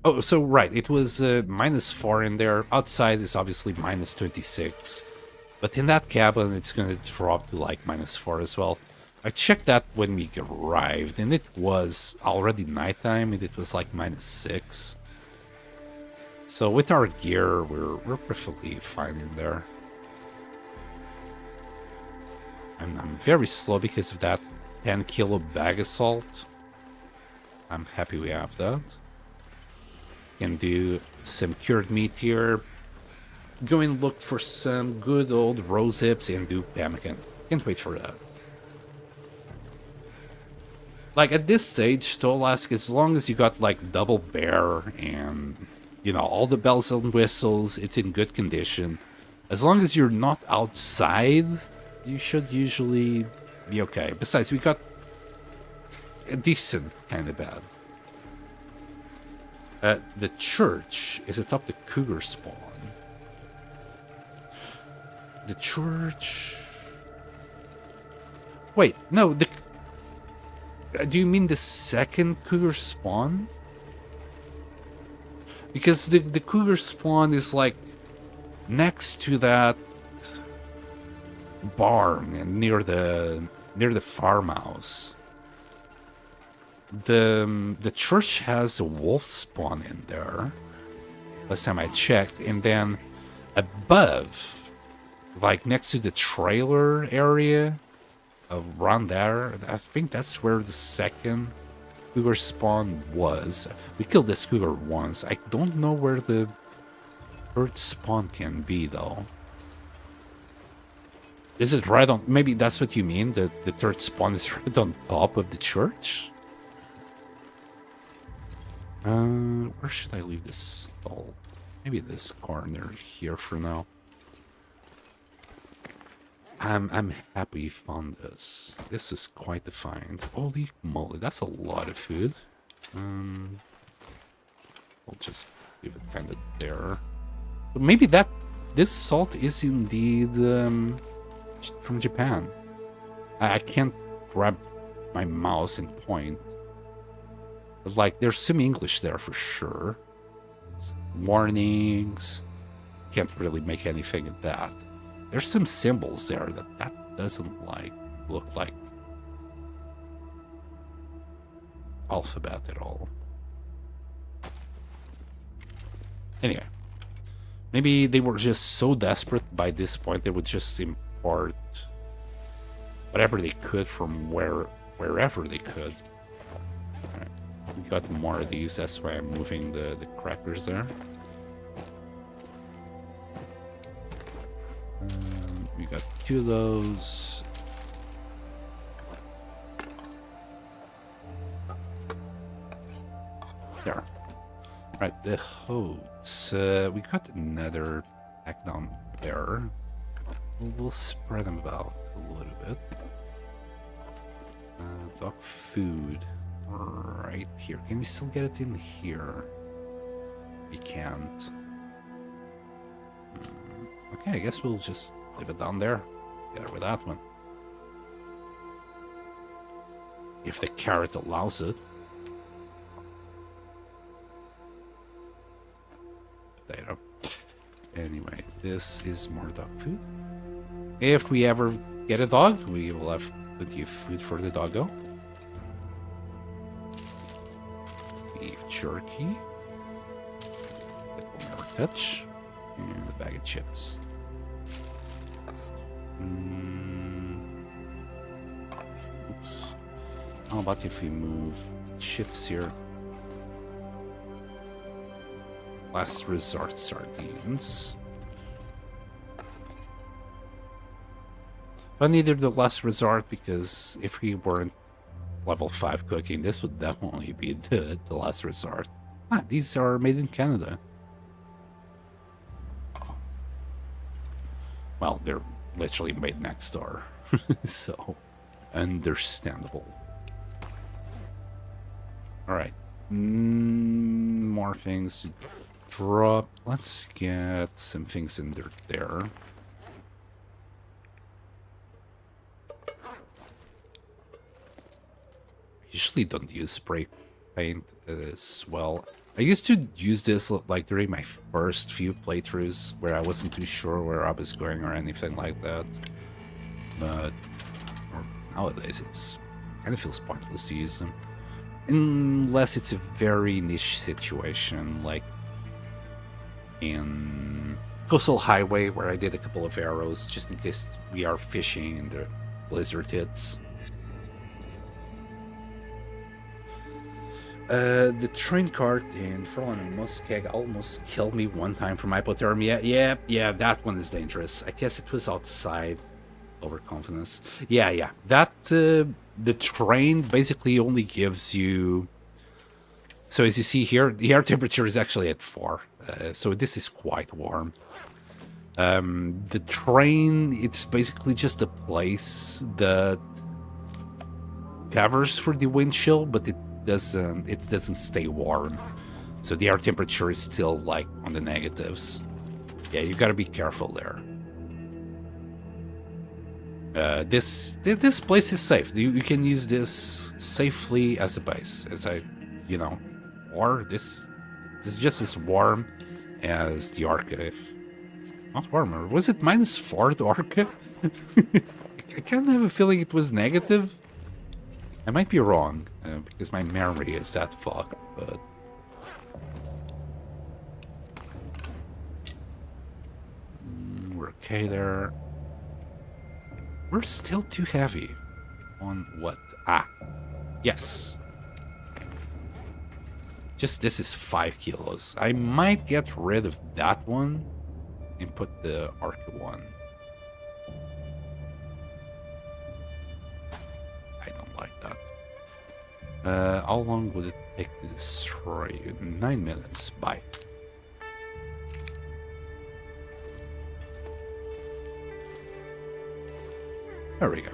S1: Oh, so right. It was -4 in there. Outside is obviously -26. But in that cabin, it's going to drop to like -4 as well. I checked that when we arrived, and it was already nighttime, and it was like -6. So with our gear, we're perfectly fine in there. And I'm very slow because of that 10 kilo bag of salt. I'm happy we have that. Can do some cured meat here. Go and look for some good old rose hips and do pemmican. Can't wait for that. Like at this stage, Stolask, as long as you got like double bear and, you know, all the bells and whistles, it's in good condition. As long as you're not outside, you should usually be okay. Besides, we got a decent kind of bed. The church is atop the cougar spawn. The church... Wait, no, the... Do you mean the second cougar spawn? Because the cougar spawn is like next to that barn and near the farmhouse. The church has a wolf spawn in there. Last time I checked, and then above, like next to the trailer area, around there, I think that's where the second cougar spawn was. We killed this cougar once. I don't know where the third spawn can be though. Is it right on? Maybe that's what you mean. The third spawn is right on top of the church. Where should I leave this stall? Maybe this corner here for now. I'm happy you found this. This is quite the find. Holy moly, that's a lot of food. I'll just leave it kind of there. But maybe this salt is indeed from Japan. I can't grab my mouse and point. But like, there's some English there for sure. Warnings. Can't really make anything of that. There's some symbols there that doesn't like look like alphabet at all. Anyway, maybe they were just so desperate by this point they would just import whatever they could from wherever they could. All right, we got more of these. That's why I'm moving the crackers there. We got 2 of those. There. Right, the hose. We got another pack down there. We'll spread them about a little bit. Dog food. Right here. Can we still get it in here? We can't. Okay, I guess we'll just leave it down there. Together with that one. If the carrot allows it. Potato. Anyway, this is more dog food. If we ever get a dog, we will have plenty of food for the doggo. Beef jerky. That we'll never touch. And a bag of chips. Oops. How about if we move chips here? Last resort sardines. But neither the last resort, because if we weren't level 5 cooking, this would definitely be the last resort. Ah, these are made in Canada. Well, they're literally made next door. So, understandable. Alright. More things to drop. Let's get some things in there. Usually don't use spray paint as well. I used to use this like during my first few playthroughs where I wasn't too sure where I was going or anything like that. But nowadays it's kind of feels pointless to use them. Unless it's a very niche situation like in Coastal Highway where I did a couple of arrows just in case we are fishing and the blizzard hits. The train cart in Furlan and Muskeg almost killed me one time from hypothermia. Yeah, that one is dangerous. I guess it was outside. Overconfidence. Yeah. That, the train basically only gives you... So as you see here, the air temperature is actually at 4. So this is quite warm. The train, it's basically just a place that covers for the wind chill, but it doesn't stay warm, so the air temperature is still like on the negatives. Yeah, you gotta be careful there. This place is safe. You can use this safely as a base, or this is just as warm as the archive. Not warmer. Was it -4 the archive? I kind of have a feeling it was negative. I might be wrong, because my memory is that fucked, but... we're okay there. We're still too heavy. On what? Ah. Yes. Just this is 5 kilos. I might get rid of that one and put the Arca one. I don't like that. How long would it take to destroy you? 9 minutes. Bye. There we go.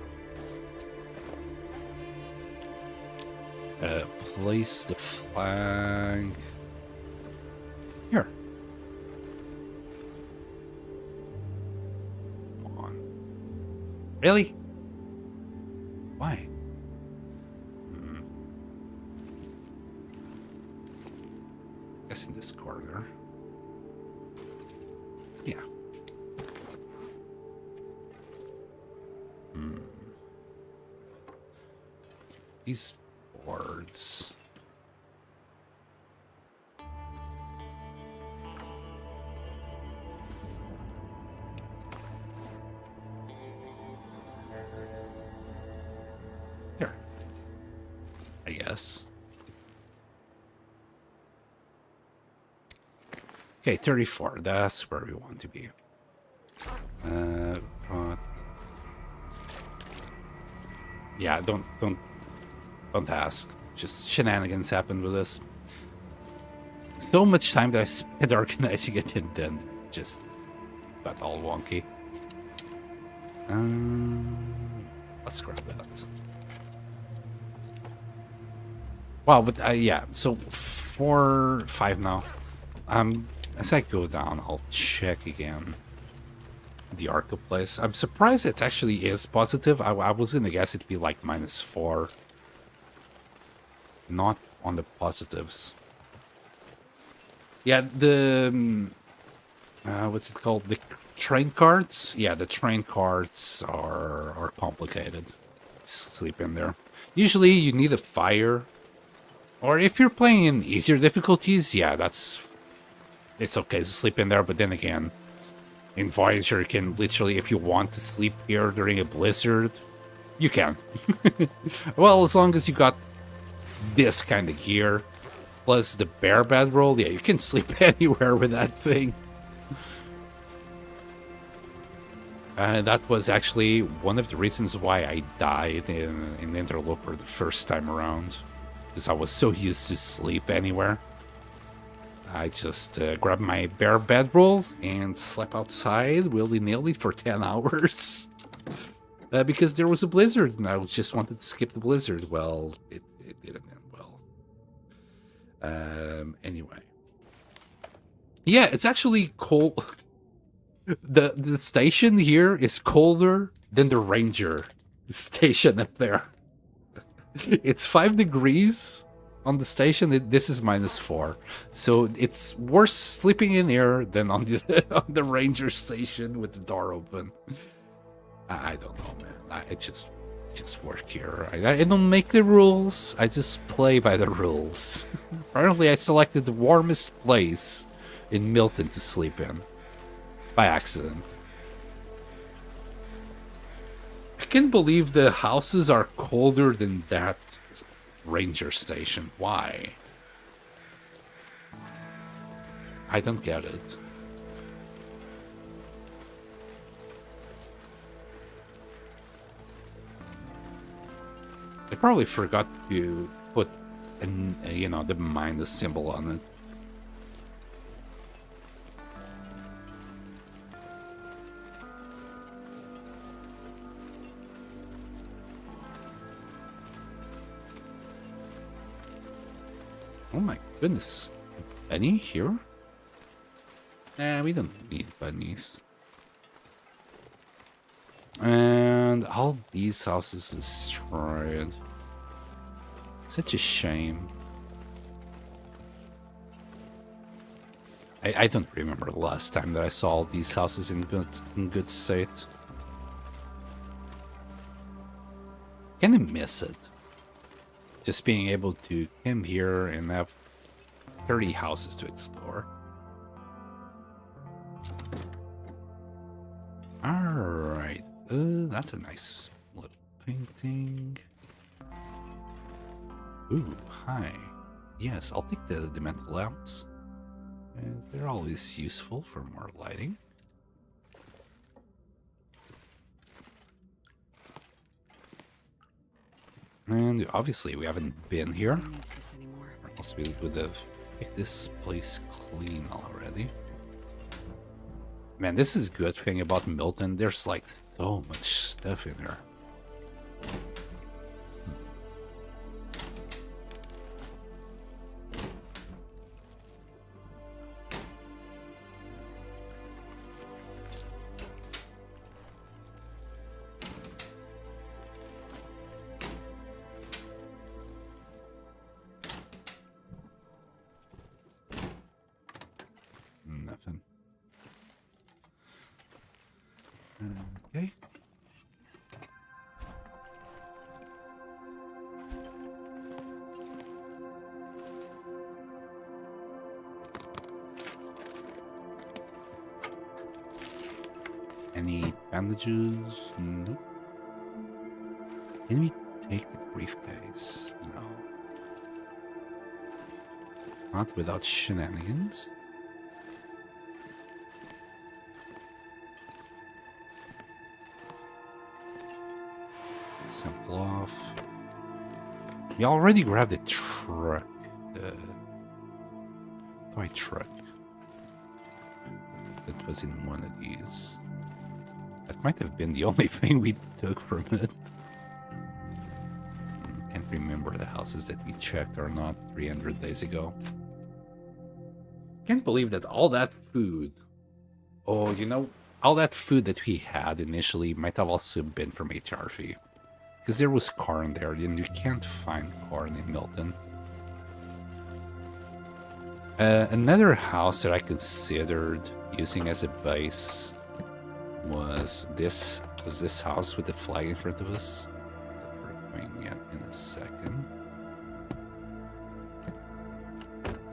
S1: Place the flag here. Come on. Really? Why? Guess in this corner. Yeah. These boards. Here. I guess. Okay, 34. That's where we want to be. Yeah, don't ask. Just shenanigans happened with this. So much time that I spent organizing it and then just got all wonky. Let's grab that. Well, but yeah, so 4-5 now. As I go down, I'll check again the Arco place. I'm surprised it actually is positive. I was gonna guess it'd be like -4. Not on the positives. Yeah, the what's it called? The train cards? Yeah, the train cards are complicated. Sleep in there. Usually you need a fire. Or if you're playing in easier difficulties, yeah, it's okay to sleep in there, but then again, in Voyager you can literally, if you want to sleep here during a blizzard, you can. Well, as long as you got this kind of gear, plus the bear bedroll, yeah, you can sleep anywhere with that thing. And that was actually one of the reasons why I died in Interloper the first time around. Because I was so used to sleep anywhere. I just grabbed my bear bedroll and slept outside willy-nilly for 10 hours. Because there was a blizzard and I just wanted to skip the blizzard. Well, it didn't end well. Anyway. Yeah, it's actually cold. The station here is colder than the Ranger station up there. It's 5 degrees on the station. This is -4, so it's worse sleeping in here than on the Ranger station with the door open. I don't know, man. I just work here. I don't make the rules. I just play by the rules. Apparently, I selected the warmest place in Milton to sleep in by accident. I can't believe the houses are colder than that Ranger station. Why? I don't get it. I probably forgot to put, the minus symbol on it. Oh my goodness. Bunny here? We don't need bunnies. And all these houses destroyed. Such a shame. I don't remember the last time that I saw all these houses in good state. Kinda miss it. Just being able to come here and have 30 houses to explore. Alright, that's a nice little painting. Ooh, hi. Yes, I'll take the demented lamps. They're always useful for more lighting. And obviously we haven't been here, or else we would have picked this place clean already. Man, this is a good thing about Milton. There's like so much stuff in here. Nothing. Okay. Any bandages? Nope. Can we take the briefcase? No. Not without shenanigans. Sample off. We already grabbed the truck. Toy truck. That was in one of these. That might have been the only thing we took from it. Can't remember. remember the houses that we checked or not 300 days ago. Can't believe that all that food... Oh, you know, all that food that we had initially might have also been from HRV. Because there was corn there, and you can't find corn in Milton. Another house that I considered using as a base was this house with the flag in front of us. That we're going at in a second.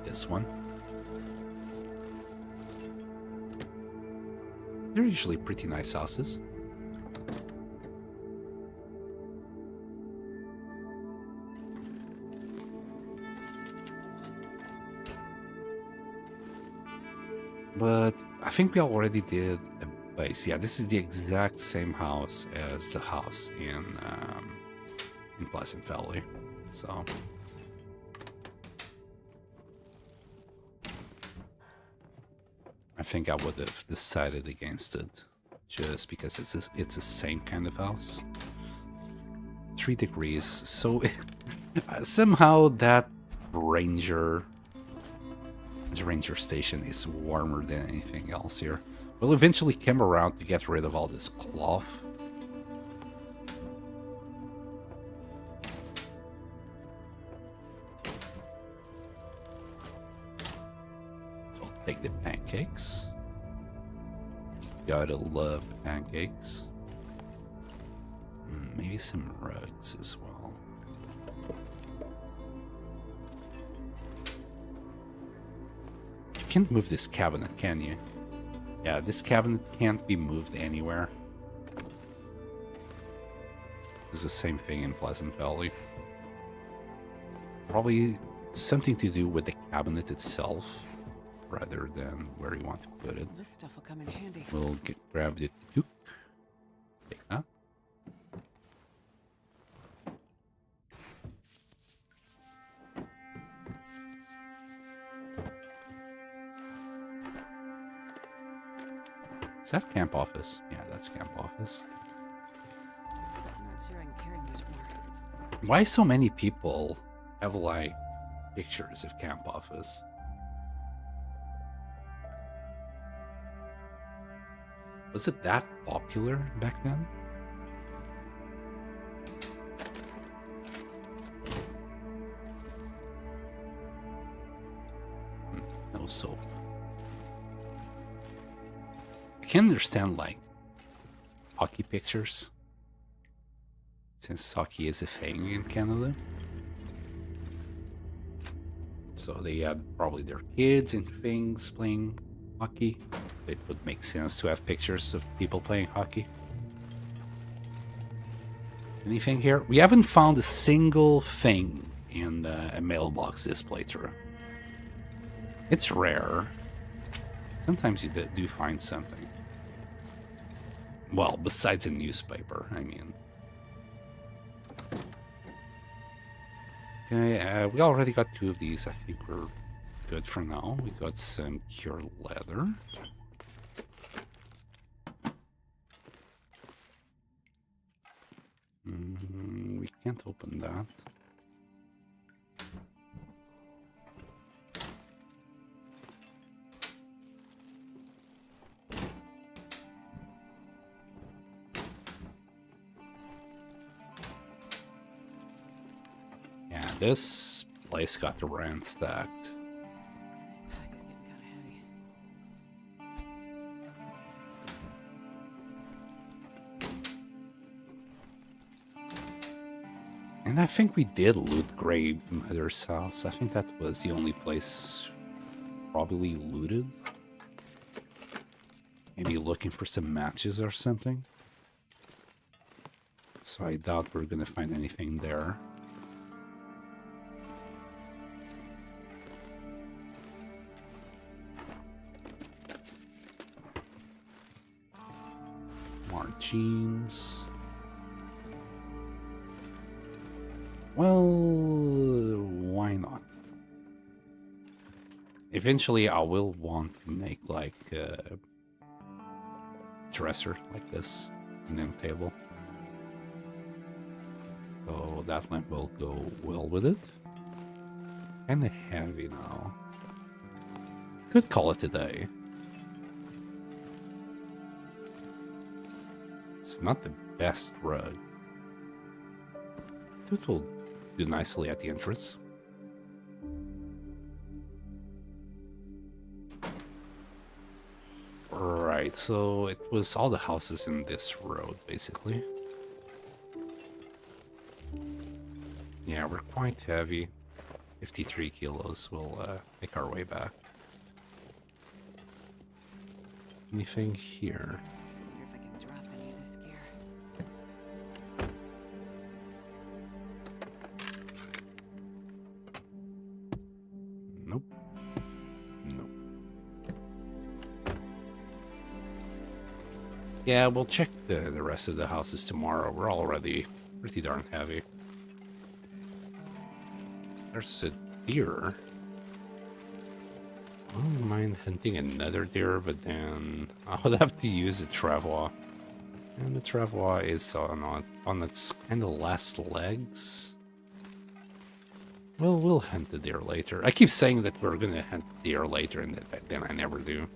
S1: This one. They're usually pretty nice houses. But I think we already did a base. Yeah, this is the exact same house as the house in Pleasant Valley. So I think I would have decided against it just because it's the same kind of house. 3 degrees. So somehow that the ranger station is warmer than anything else here. We'll eventually come around to get rid of all this cloth. I'll take the pancakes. Gotta love the pancakes. Maybe some rugs as well. You can't move this cabinet, can you? Yeah, this cabinet can't be moved anywhere. It's the same thing in Pleasant Valley. Probably something to do with the cabinet itself, rather than where you want to put it.
S2: This stuff will come in handy.
S1: We'll grab the toque. Take that. Is that camp office? Yeah, that's camp office.
S2: I'm not sure I can carry much more.
S1: Why so many people have, like, pictures of camp office? Was it that popular back then? No soap. I can understand, like, hockey pictures, since hockey is a thing in Canada. So they had probably their kids and things playing hockey. It would make sense to have pictures of people playing hockey. Anything here? We haven't found a single thing in a mailbox this playthrough. It's rare. Sometimes you do find something. Well, besides a newspaper, I mean. Okay, we already got 2 of these. I think we're good for now. We got some cured leather. We can't open that. Yeah, this place got the ransacked.
S2: This pack is getting kind of heavy.
S1: And I think we did loot Grey Mother's house. I think that was the only place probably looted. Maybe looking for some matches or something. So I doubt we're gonna find anything there. More jeans. Well, why not? Eventually I will want to make like a dresser like this, and then table. So that lamp will go well with it. Kinda heavy now. Could call it a day. It's not the best rug. It will do nicely at the entrance. Right, so it was all the houses in this road, basically. Yeah, we're quite heavy. 53 kilos. We'll make our way back. Anything here?
S2: Wonder if I can drop any of this gear.
S1: Nope. Nope. Yeah, we'll check the rest of the houses tomorrow. We're already pretty darn heavy. There's a deer. I wouldn't mind hunting another deer, but then I would have to use a travois. And the travois is on its kind of last legs. Well, we'll hunt the deer later. I keep saying that we're gonna hunt deer later, and then I never do.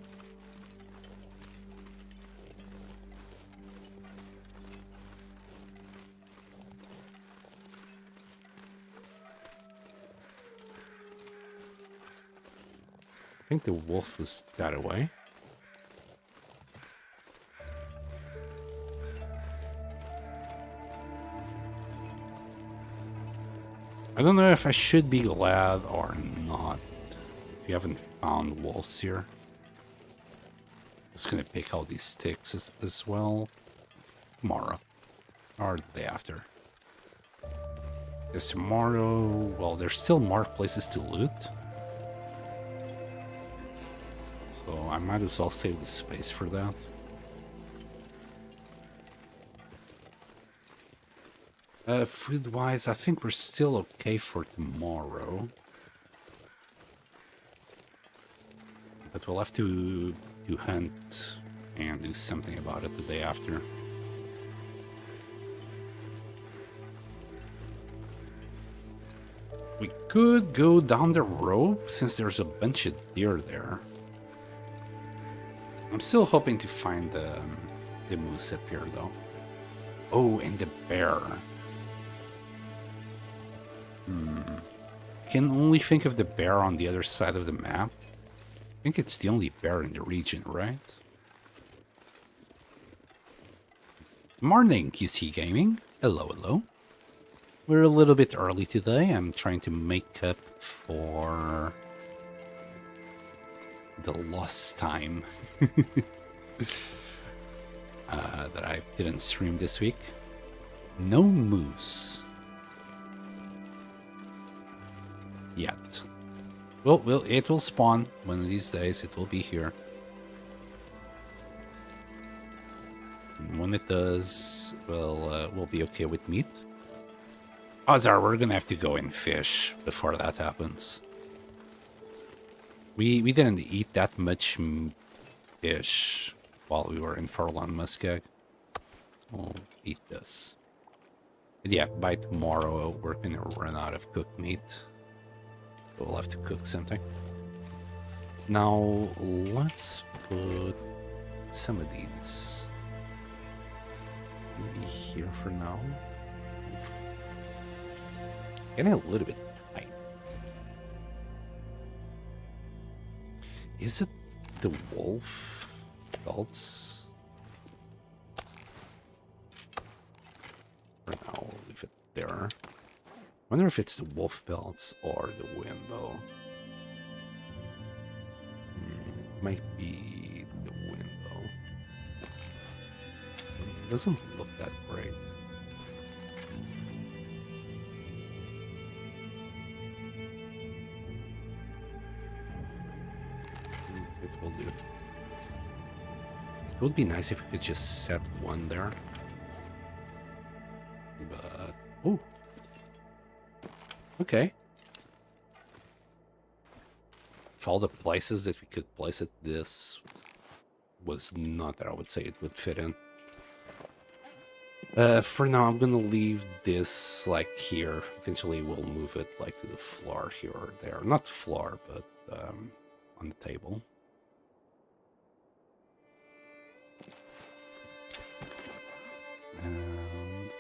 S1: I think the wolf was that away. I don't know if I should be glad or not. We haven't found wolves here. Just gonna pick out these sticks as well tomorrow or the day after. Because tomorrow, well, there's still more places to loot. So I might as well save the space for that. Food-wise, I think we're still okay for tomorrow. But we'll have to hunt and do something about it the day after. We could go down the road since there's a bunch of deer there. I'm still hoping to find the moose up here, though. Oh, and the bear. I can only think of the bear on the other side of the map. I think it's the only bear in the region, right? Morning, QC Gaming. Hello, hello. We're a little bit early today. I'm trying to make up for the lost time that I didn't stream this week. No moose yet. Well, it will spawn one of these days. It will be here. And when it does, we'll be okay with meat. Odds are we're gonna have to go and fish before that happens. We didn't eat that much fish while we were in Furlong Muskeg. We'll eat this. But yeah, by tomorrow we're gonna run out of cooked meat. So we'll have to cook something. Now let's put some of these maybe here for now. Oof. Getting a little bit tight. Is it the wolf belts? For now, we'll leave it there. Wonder if it's the wolf belts or the wind, though. It might be the wind, though. It doesn't look that great. It will do. It would be nice if we could just set one there. But, oh. Okay. Of all the places that we could place it, this was not that I would say it would fit in. For now, I'm gonna leave this like here. Eventually, we'll move it like to the floor here or there. Not floor, but on the table.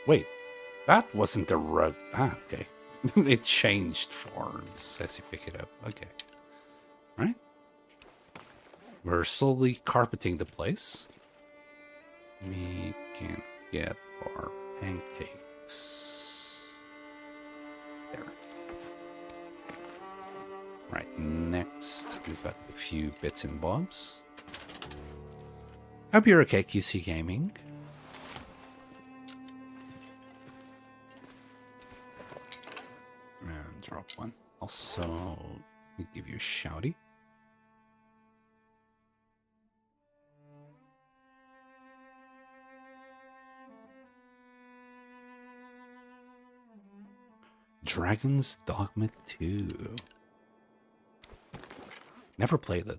S1: Wait, that wasn't the rug. Ah, okay. It changed forms as you pick it up. Okay. Right. We're slowly carpeting the place. We can get our pancakes. There. Right, next we've got a few bits and bobs. Hope you're okay, QC Gaming. And drop one. Also, we give you a shouty. Dragon's Dogma 2. Never played it.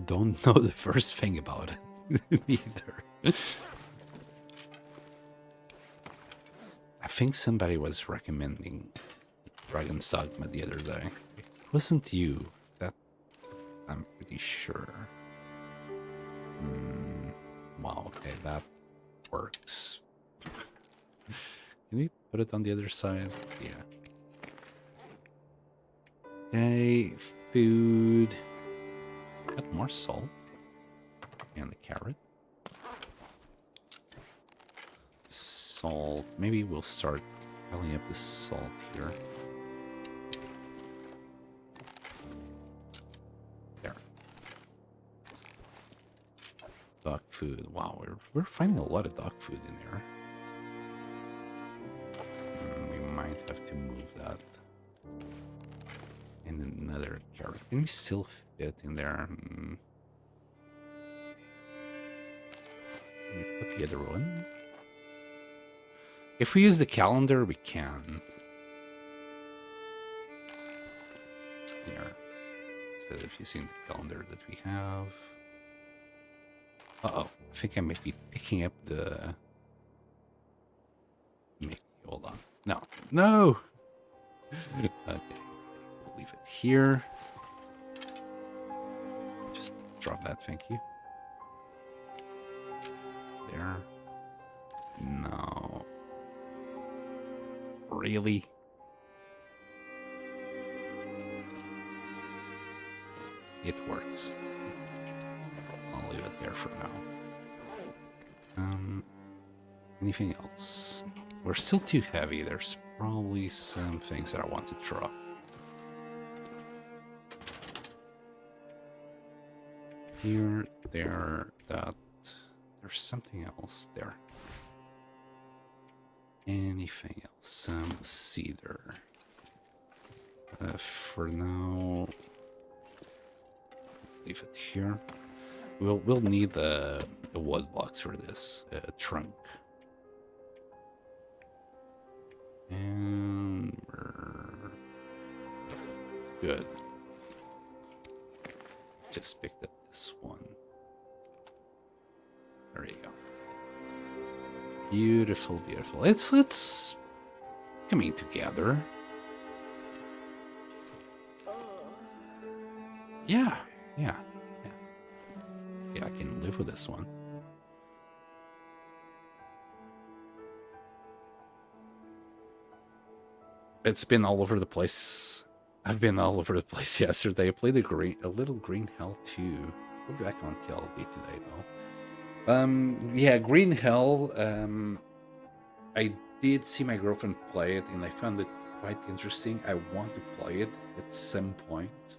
S1: Don't know the first thing about it either. I think somebody was recommending Dragon's Dogma the other day. It wasn't you. That I'm pretty sure. Wow, okay, that works. Can we put it on the other side? Yeah. Okay, food. Got more salt. And the carrot. Salt. Maybe we'll start piling up the salt here. There. Dog food. Wow, we're finding a lot of dog food in there. We might have to move that. And another carrot. Can we still fit in there? Let me put the other one. If we use the calendar, we can. Here. Instead of using the calendar that we have. Uh-oh. I think I might be picking up the... Hold on. No. No! Okay. We'll leave it here. Just drop that, thank you. There. No. Really? It works. I'll leave it there for now. Anything else? We're still too heavy. There's probably some things that I want to drop. Here, there, that. There's something else there. Anything else? Some cedar. For now, leave it here. We'll need the wood box for this trunk. And we're good. Just picked up this one. There you go. Beautiful, beautiful. It's coming together. Yeah. Yeah, I can live with this one. It's been all over the place. I've been all over the place yesterday. I played a little Green Hell 2. We'll be back on TLD today, though. Yeah, Green Hell. I did see my girlfriend play it, and I found it quite interesting. I want to play it at some point.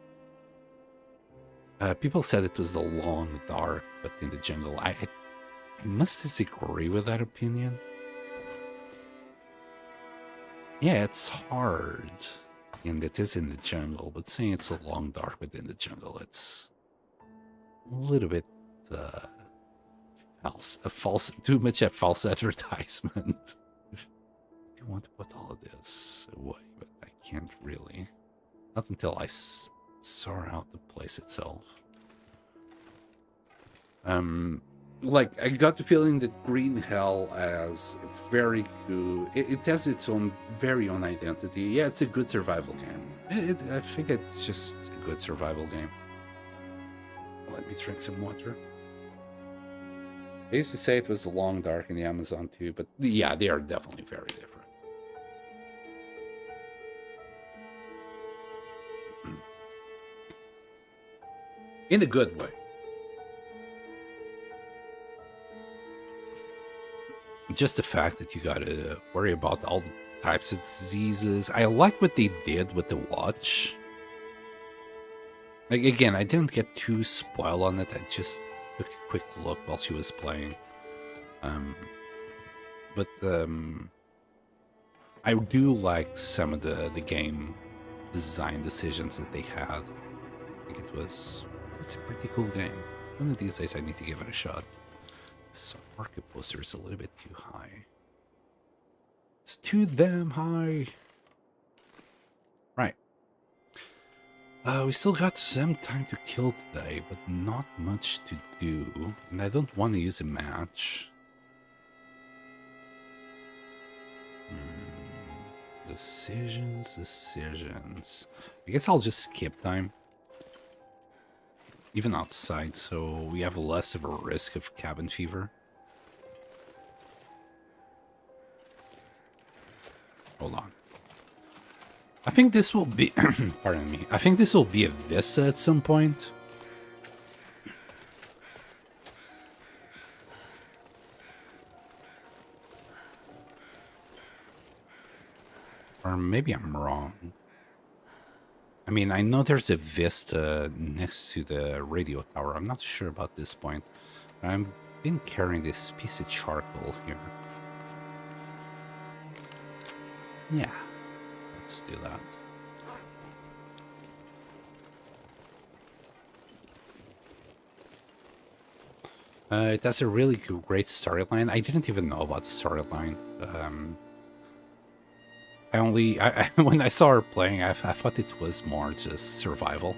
S1: People said it was the long dark, but in the jungle. I must disagree with that opinion. Yeah, it's hard, and it is in the jungle, but saying it's a long dark within the jungle, it's a little bit too much a false advertisement. I want to put all of this away, but I can't really. Not until I sort out the place itself. like, I got the feeling that Green Hell has very good. It has its own very own identity. Yeah, it's a good survival game. I think it's just a good survival game. Let me drink some water. They used to say it was the Long Dark in the Amazon too, but yeah, they are definitely very different. In a good way. Just the fact that you gotta worry about all the types of diseases. I like what they did with the watch. Like, again, I didn't get too spoiled on it. I just took a quick look while she was playing. But I do like some of the game design decisions that they had. I think it's a pretty cool game. One of these days I need to give it a shot. This market poster is a little bit too high. It's too damn high. Right. We still got some time to kill today, but not much to do. And I don't want to use a match. Decisions. I guess I'll just skip time. Even outside, so we have less of a risk of cabin fever. Hold on. I think this will be... pardon me. I think this will be a Vista at some point. Or maybe I'm wrong. I mean, I know there's a Vista next to the radio tower. I'm not sure about this point. I've been carrying this piece of charcoal here. Yeah, let's do that. It has a really great storyline. I didn't even know about the storyline. When I saw her playing, I thought it was more just survival.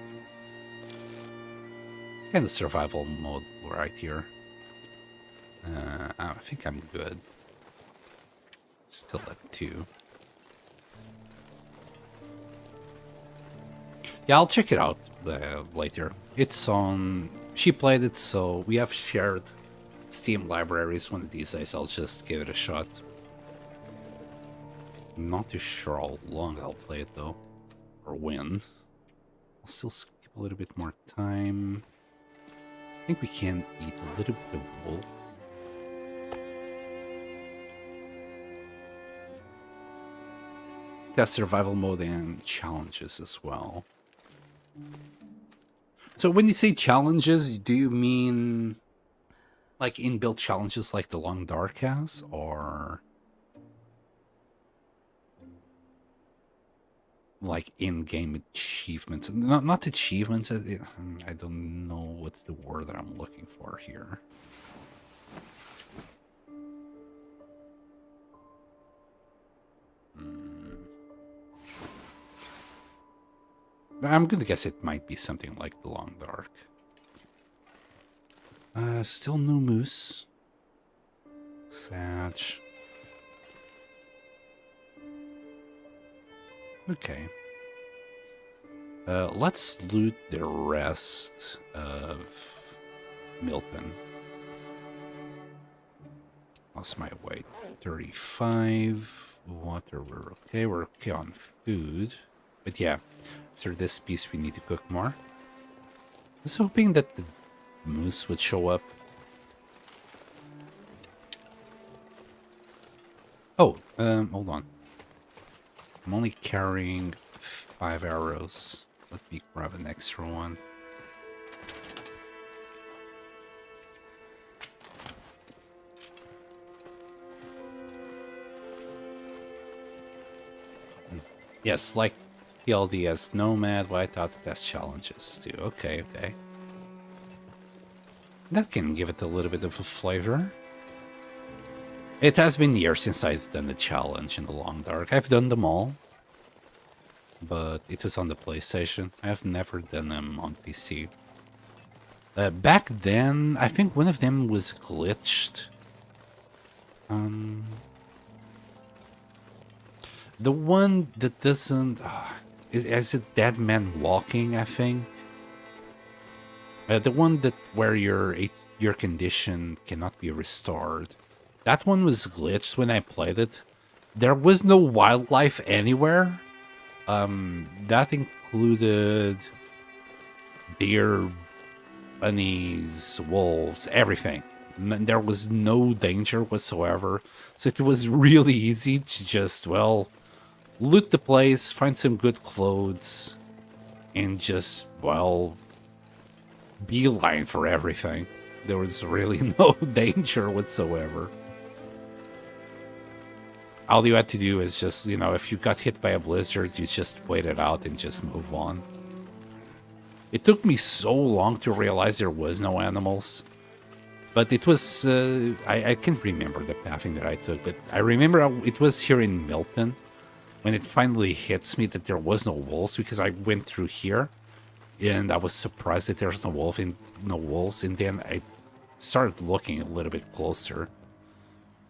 S1: Kind of survival mode right here. I think I'm good. Still at 2. Yeah, I'll check it out later. It's on... She played it, so we have shared Steam libraries. One of these days, I'll just give it a shot. Not too sure how long I'll play it though, or when. I'll still skip a little bit more time. I think we can eat a little bit of wool. That's survival mode and challenges as well. So when you say challenges, do you mean like inbuilt challenges like the Long Dark has, or like in-game achievements? Not achievements. I don't know what's the word that I'm looking for here. I'm gonna guess it might be something like the Long Dark. Still no moose. Sad. Okay. Let's loot the rest of Milton. Lost my weight. 35. Water, we're okay. We're okay on food. But yeah, after this piece, we need to cook more. I was hoping that the moose would show up. Oh, hold on. I'm only carrying 5 arrows. Let me grab an extra one. Yes, like PLDS Nomad, well, I thought it has challenges too. Okay, okay. That can give it a little bit of a flavor. It has been years since I've done the challenge in the Long Dark. I've done them all, but it was on the PlayStation. I have never done them on PC. Back then, I think one of them was glitched. The one that doesn't... is it Dead Man Walking, I think? The one that where your condition cannot be restored. That one was glitched when I played it. There was no wildlife anywhere. That included deer, bunnies, wolves, everything. There was no danger whatsoever. So it was really easy to just, well, loot the place, find some good clothes, and just, well, beeline for everything. There was really no danger whatsoever. All you had to do is just, you know, if you got hit by a blizzard, you just wait it out and just move on. It took me so long to realize there was no animals. But it was, I can't remember the pathing that I took, but I remember it was here in Milton when it finally hits me that there was no wolves, because I went through here and I was surprised that there's no wolves, and then I started looking a little bit closer.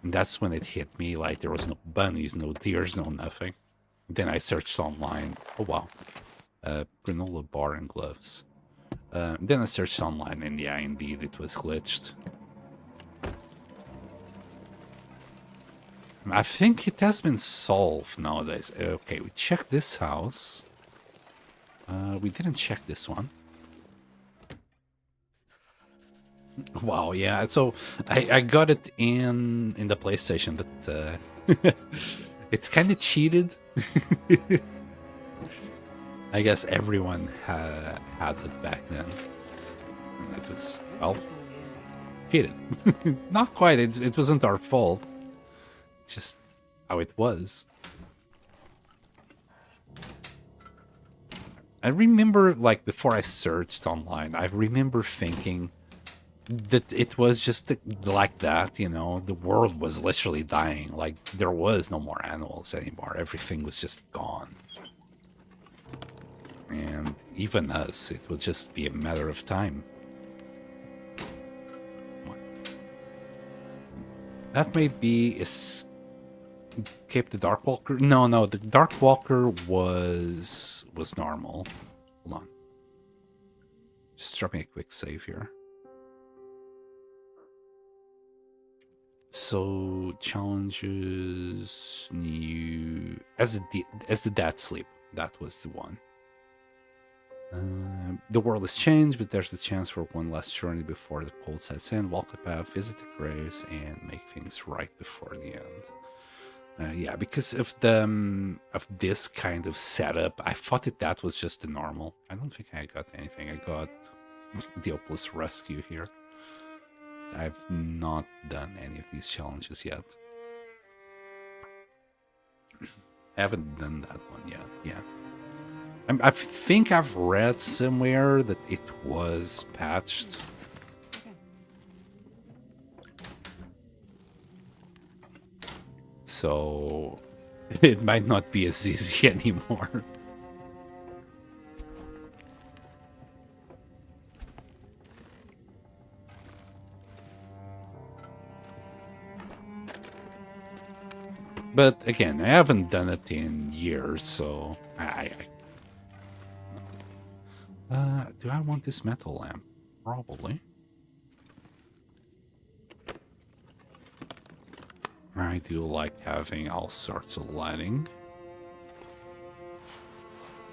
S1: And that's when it hit me, like there was no bunnies, no deers, no nothing. Then I searched online. Oh wow. Granola bar and gloves. Then I searched online, and yeah, indeed, it was glitched. I think it has been solved nowadays. Okay, we checked this house. We didn't check this one. Wow, yeah, so I got it in the PlayStation, but it's kind of cheated. I guess everyone had it back then. And it was, well, cheated. Not quite, it wasn't our fault. Just how it was. I remember, like, before I searched online, I remember thinking that it was just like that, you know, the world was literally dying. Like, there was no more animals anymore. Everything was just gone. And even us, it would just be a matter of time. That may be Escape the Darkwalker. No, the Darkwalker was normal. Hold on. Just dropping a quick save here. So challenges new as the dead sleep. That was the one. The world has changed, but there's the chance for one last journey before the cold sets in. Walk the path, visit the graves, and make things right before the end. Yeah, because of this kind of setup, I thought that was just the normal. I don't think I got anything. I got the Hopeless Rescue here. I've not done any of these challenges yet. I haven't done that one yet. Yeah. I think I've read somewhere that it was patched. So it might not be as easy anymore. But again, I haven't done it in years, so do I want this metal lamp? Probably. I do like having all sorts of lighting.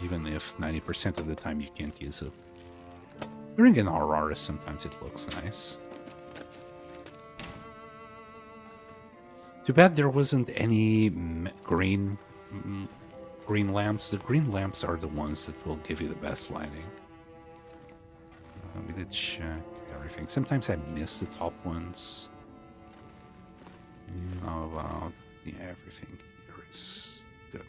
S1: Even if 90% of the time you can't use it. During an aurora, sometimes it looks nice. Too bad there wasn't any green lamps. The green lamps are the ones that will give you the best lighting. We did check everything. Sometimes I miss the top ones. How about everything here is good.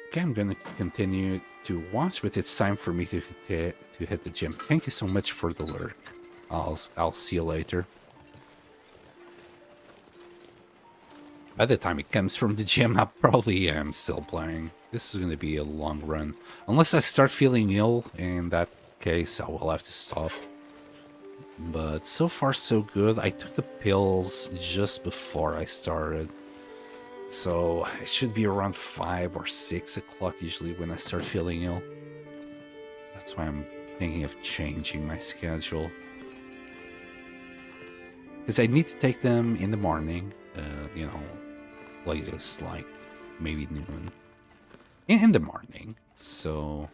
S1: Okay, I'm gonna continue to watch, but it's time for me to hit the gym. Thank you so much for the lurk. I'll see you later. By the time it comes from the gym, I probably am still playing. This is going to be a long run. Unless I start feeling ill, in that case, I will have to stop. But so far, so good. I took the pills just before I started. So it should be around 5 or 6 o'clock usually when I start feeling ill. That's why I'm thinking of changing my schedule. Because I need to take them in the morning, you know, latest like maybe noon. In the morning. So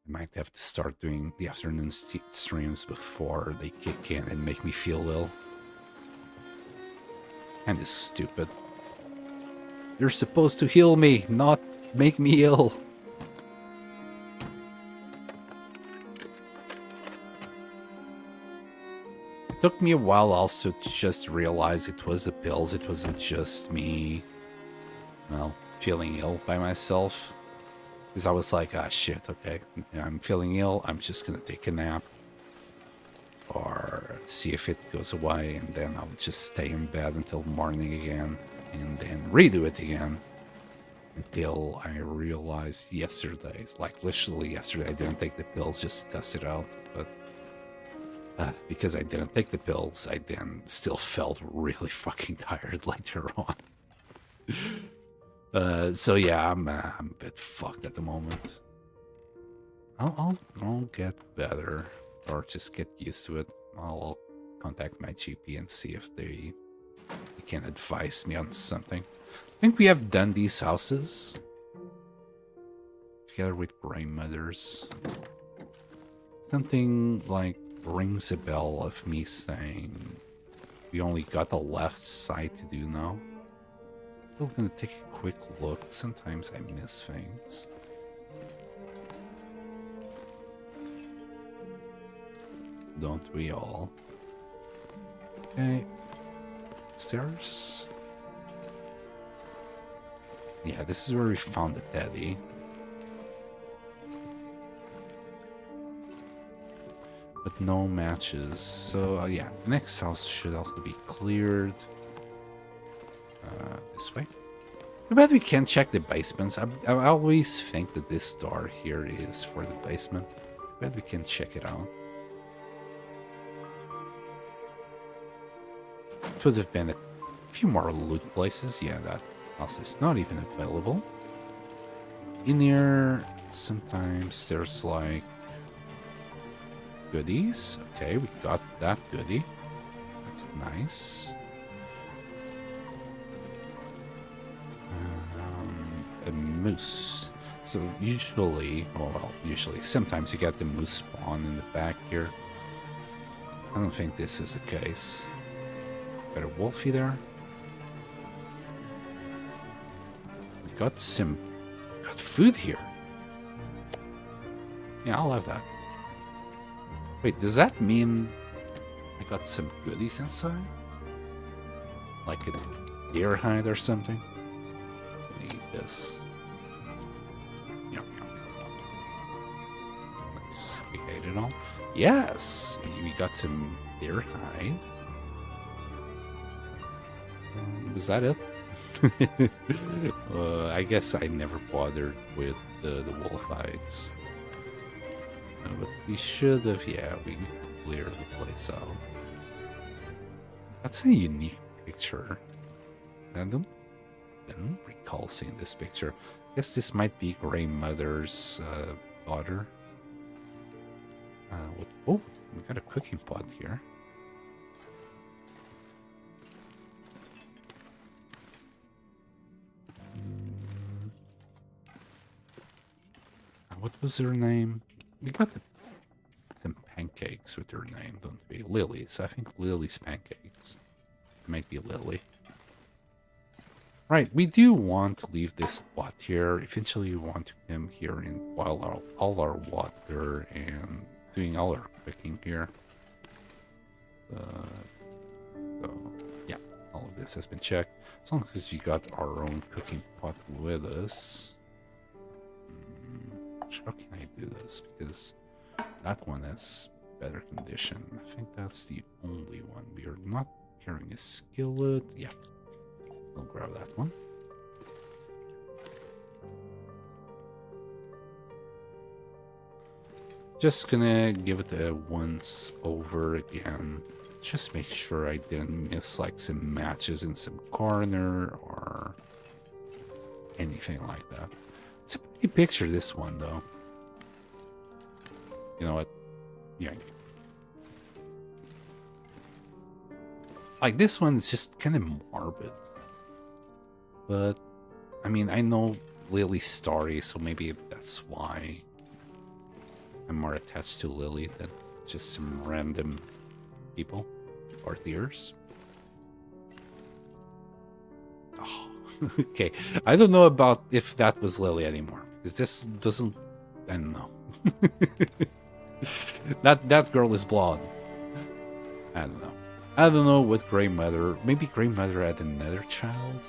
S1: I might have to start doing the afternoon streams before they kick in and make me feel ill. And it's stupid. You're supposed to heal me, not make me ill. It took me a while also to just realize it was the pills. It wasn't just me, well, feeling ill by myself. Because I was like, ah, shit, okay, I'm feeling ill. I'm just gonna take a nap. Or see if it goes away, and then I'll just stay in bed until morning again, and then redo it again. Until I realized yesterday, like literally yesterday, I didn't take the pills just to test it out. But because I didn't take the pills, I then still felt really fucking tired later on. So yeah, I'm a bit fucked at the moment. I'll get better. Or just get used to it. I'll contact my GP and see if they can advise me on something. I think we have done these houses together with grandmothers. Something like rings a bell of me saying we only got the left side to do now. Still gonna take a quick look. Sometimes I miss things. Don't we all? Okay. Stairs? Yeah, this is where we found the teddy. But no matches. So, yeah, the next house should also be cleared. This way. Too bad we can't check the basements. I always think that this door here is for the basement. Too bad we can check it out. It would have been a few more loot places. Yeah, that house is not even available. In here, sometimes there's like goodies. Okay, we got that goodie. That's nice. A moose. So usually, sometimes you get the moose spawn in the back here. I don't think this is the case. Got a wolfie there. We got food here. Yeah, I'll have that. Wait, does that mean I got some goodies inside? Like a deer hide or something? I'm gonna eat this. Yum, yum. We ate it all. Yes, we got some deer hide. Was that it? I guess I never bothered with the wolf hides. But we should have, yeah, we cleared the place out. That's a unique picture. I don't recall seeing this picture. I guess this might be grandmother's daughter. Oh, we got a cooking pot here. What was her name? We got some pancakes with her name, don't we? Lily's. I think Lily's pancakes. It might be Lily. Right, we do want to leave this pot here. Eventually we want to come here and boil all our water and doing all our cooking here. So, yeah, all of this has been checked. As long as we got our own cooking pot with us. How can I do this? Because that one has better condition. I think that's the only one. We are not Carrying a skillet. Yeah. I'll grab that one. Just gonna give it a once over again. Just make sure I didn't miss like some matches in some corner or anything like that. It's a pretty picture, this one, though. You know what? Yeah. Like, this one is just kind of morbid. But, I mean, I know Lily's story, so maybe that's why I'm more attached to Lily than just some random people or deers. Oh, okay. I don't know about if that was Lily anymore, because this doesn't... I don't know. that girl is blonde. I don't know. I don't know what Grey Mother... Maybe Grey Mother had another child?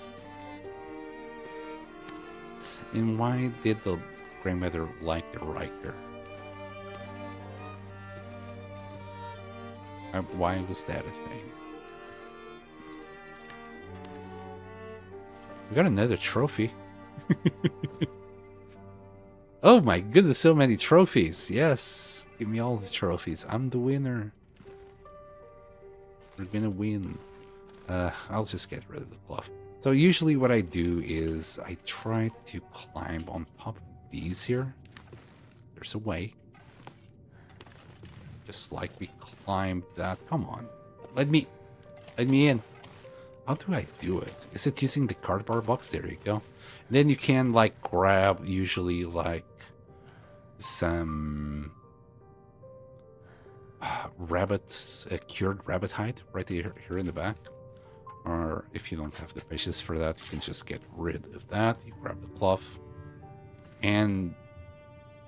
S1: And why did the Grey Mother like the Riker? Why was that a thing? We got another trophy. Oh my goodness, so many trophies. Yes, give me all the trophies. I'm the winner. We're gonna win. I'll just get rid of the bluff. So usually what I do is I try to climb on top of these here. There's a way. Just like we climbed that. Come on. Let me in. How do I do it? Is it using the cardboard box? There you go. And then you can like grab usually like some rabbits, cured rabbit hide right here in the back. Or if you don't have the patience for that, you can just get rid of that. You grab the cloth. And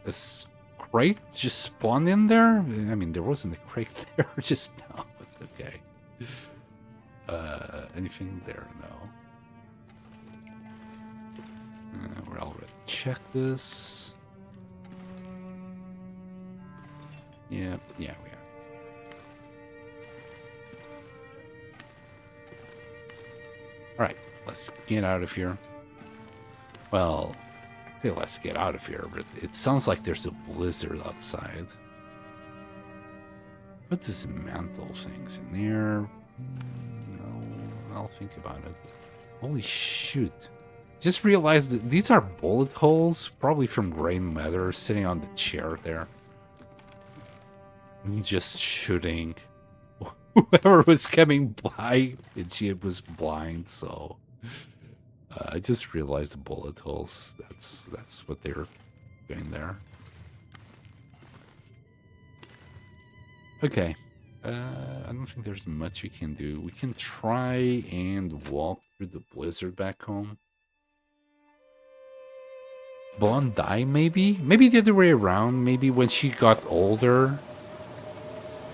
S1: this crate just spawned in there? I mean, there wasn't a crate there just now, but okay. Anything there? No. We're already checked this. Yeah, we are. Alright, let's get out of here. Well, I say let's get out of here, but it sounds like there's a blizzard outside. Put these mantle things in there. No, I'll think about it. Holy shoot. Just realized that these are bullet holes, probably from Grey Mother sitting on the chair there. And just shooting whoever was coming by, and she was blind, so I just realized the bullet holes. That's what they're doing there. Okay, I don't think there's much we can do. We can try and walk through the blizzard back home. Blonde die, maybe? Maybe the other way around. Maybe when she got older.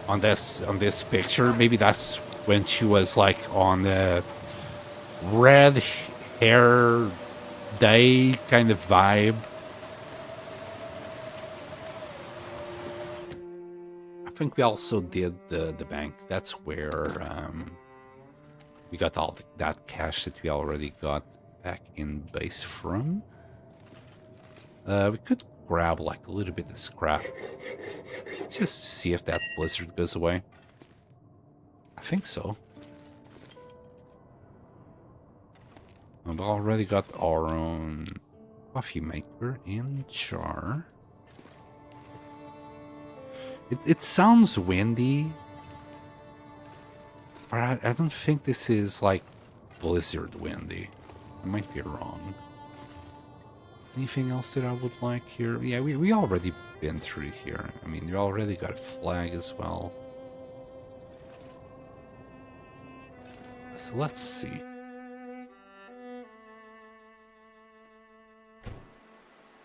S1: On this picture, maybe that's when she was like on the red hair day kind of vibe. I think we also did the bank. That's where we got all that cash that we already got back in base from. We could grab like a little bit of scrap just to see if that blizzard goes away. I think so. We've already got our own coffee maker and jar. It sounds windy, but I don't think this is like blizzard windy. I might be wrong. Anything else that I would like here? Yeah, we already been through here. I mean, you already got a flag as well. So let's see.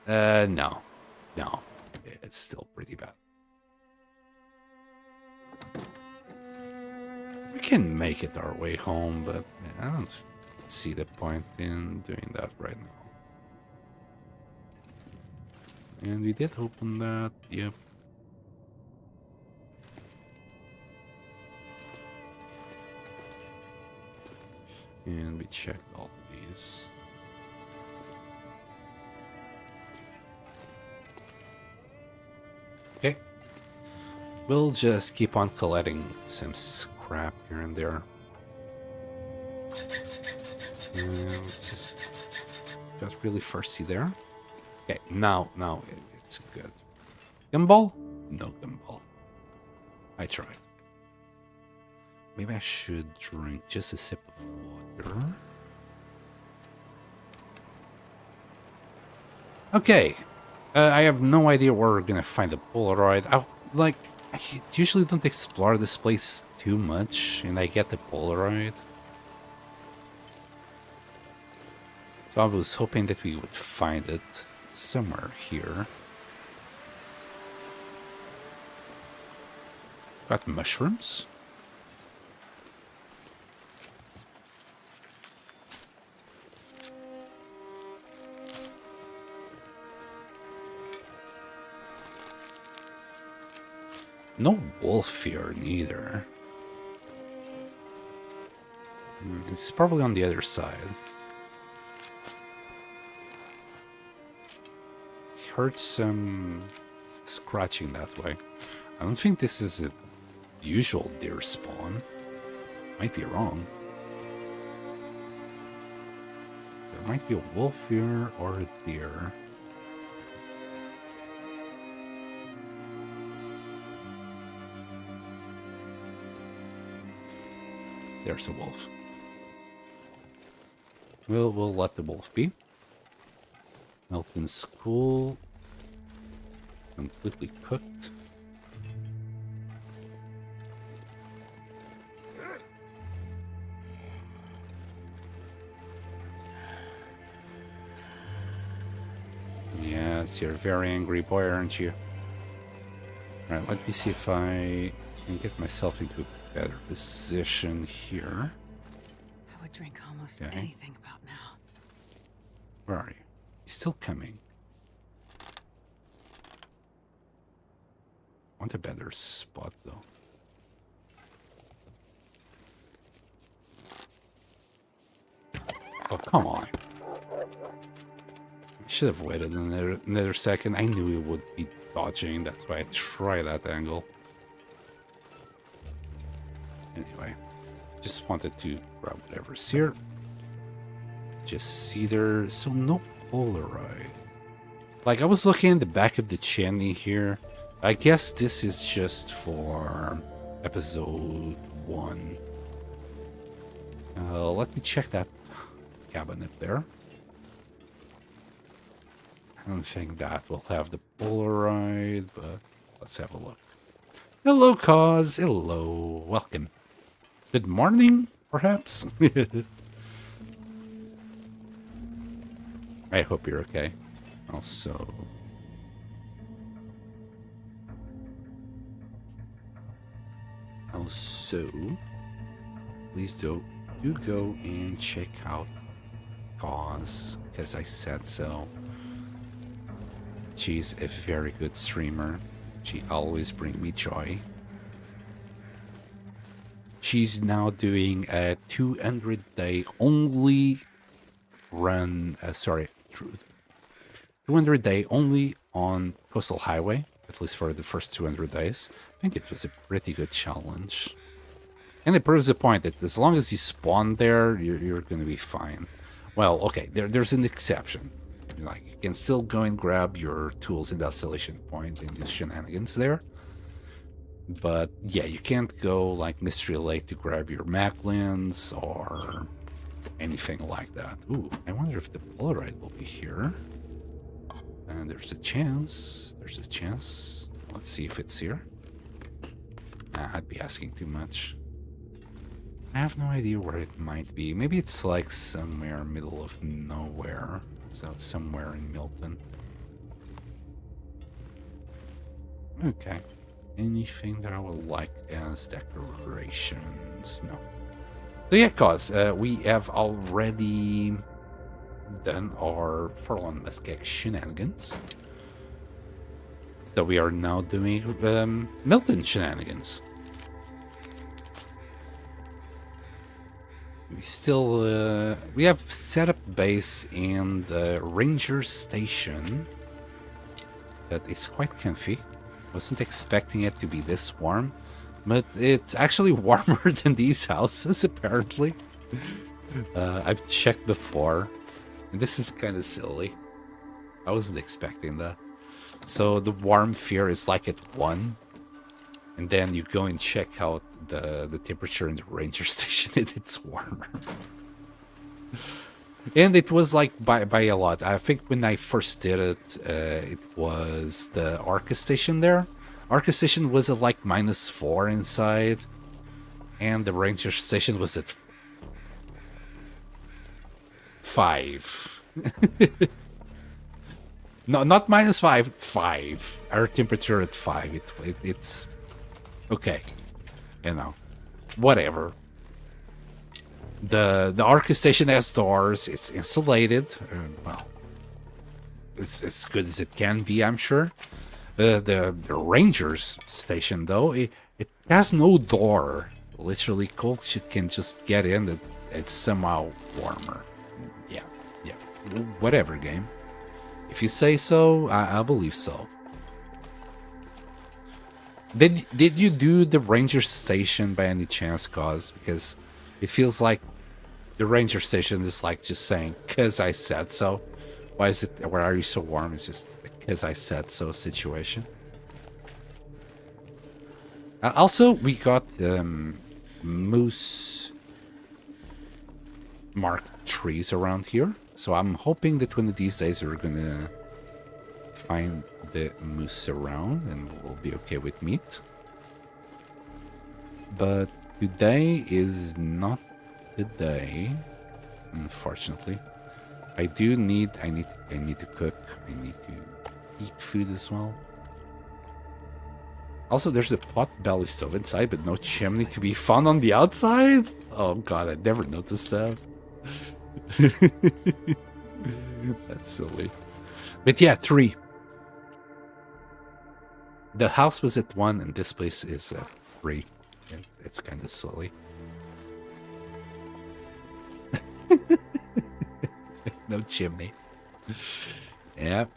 S1: No. It's still pretty bad. We can make it our way home, but I don't see the point in doing that right now. And we did open that, yep. And we checked all of these. Okay. We'll just keep on collecting some scrap here and there. Just got really thirsty there. Okay, now it's good. Gumball? No gumball. I tried. Maybe I should drink just a sip of water. Okay. I have no idea where we're gonna find the Polaroid. I usually don't explore this place too much, and I get the Polaroid. So I was hoping that we would find it somewhere here. Got mushrooms. No wolf here neither. It's probably on the other side. Heard some scratching that way. I don't think this is a usual deer spawn. Might be wrong. There might be a wolf here or a deer. There's a wolf. We'll let the wolf be. Milton school. Completely cooked. Yes, you're a very angry boy, aren't you? Alright, let me see if I can get myself into a better position here.
S2: I would drink almost
S1: Okay.
S2: anything about now.
S1: Where are you? He's still coming. I want a better spot, though. Oh, come on. I should have waited another second. I knew he would be dodging. That's why I tried that angle. Anyway, just wanted to grab whatever's here. Just see there. So no Polaroid. Like, I was looking in the back of the chimney here. I guess this is just for episode 1. Let me check that cabinet there. I don't think that will have the Polaroid, but let's have a look. Hello, Cause. Hello. Welcome. Good morning, perhaps? I hope you're okay. Also... please do go and check out Cause, because I said so. She's a very good streamer. She always brings me joy. She's now doing a 200-day only run, 200-day only on Coastal Highway, at least for the first 200 days. I think it was a pretty good challenge. And it proves the point that as long as you spawn there, you're going to be fine. Well, okay, there's an exception. Like, you can still go and grab your tools in the oscillation point and do shenanigans there. But yeah, you can't go like Mystery Lake to grab your Macklins or anything like that. Ooh, I wonder if the Polaroid will be here. And there's a chance. There's a chance. Let's see if it's here. I'd be asking too much. I have no idea where it might be. Maybe it's like somewhere middle of nowhere. So somewhere in Milton. Okay. Anything that I would like as decorations? No. So yeah, Cause, we have already done our Furlong Muskeg shenanigans. So we are now doing Milton shenanigans. we have set up base in the ranger station. That is quite comfy. Wasn't expecting it to be this warm, but it's actually warmer than these houses apparently. I've checked before, and this is kind of silly. I wasn't expecting that. So the warmth here is like at 1, and then you go and check out the temperature in the ranger station, and it's warmer. And it was like by a lot. I think when I first did it, it was the Arca station there. Arca station was at like -4 inside, and the ranger station was at 5. No, not -5, 5. Our temperature at 5. It's okay. You know, whatever. The Arca station has doors. It's insulated. Well, it's as good as it can be, I'm sure. The Rangers station, though, it has no door. Literally, cold shit can just get in. It's somehow warmer. Yeah. Whatever, game. If you say so, I believe so. Did you do the Ranger station by any chance, cause? Because it feels like the Ranger station is like just saying, "'Cause I said so." Why is it? Why are you so warm? It's just "'cause I said so" situation. Also, we got moose marked trees around here, so I'm hoping that one of these days we're gonna find the moose around and we'll be okay with meat. But today is not the day, unfortunately. I need to cook. I need to eat food as well. Also, there's a pot belly stove inside, but no chimney to be found on the outside. Oh god, I never noticed that. That's silly. But yeah, 3. The house was at 1, and this place is at 3. It's kind of silly. No chimney. Yep.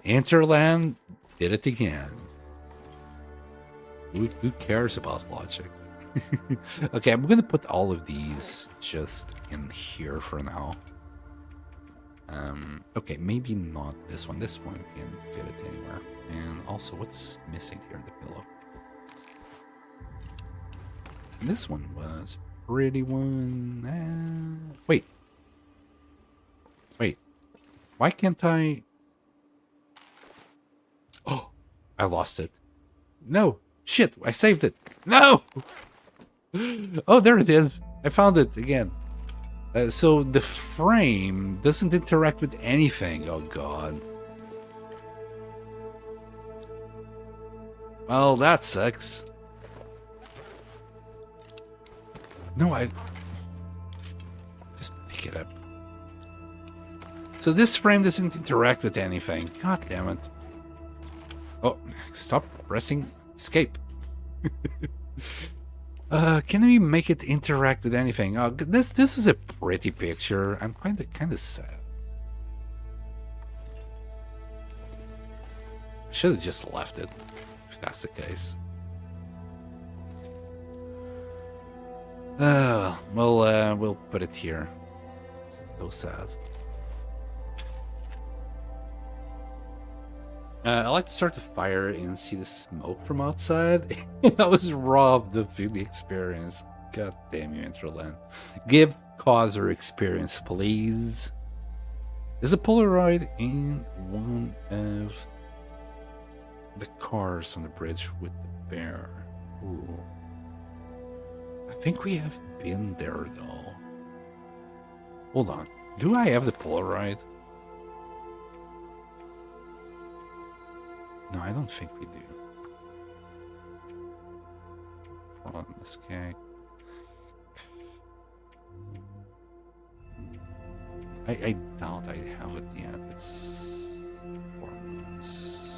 S1: Interland did it again. Who cares about logic? Okay, I'm gonna put all of these just in here for now. Okay, maybe not this one. This one can fit it anywhere. And also, what's missing here? The pillow. This one was a pretty one. Wait. Why can't I? Oh, I lost it. No. Shit, I saved it. No! Oh, there it is. I found it again. So the frame doesn't interact with anything. Oh, God. Well, that sucks. No, just pick it up. So this frame doesn't interact with anything. God damn it. Oh, stop pressing escape. Can we make it interact with anything? Oh, this is a pretty picture. I'm kind of sad. Should have just left it, if that's the case. We'll put it here. It's so sad. I like to start the fire and see the smoke from outside. I was robbed of the experience. God damn you, Interland. Give cause or experience, please. Is a Polaroid in one of the cars on the bridge with the bear? Ooh. I think we have been there, though. Hold on. Do I have the Polaroid? No, I don't think we do. Hold on, this guy. I doubt I have it yet. It's 4 months.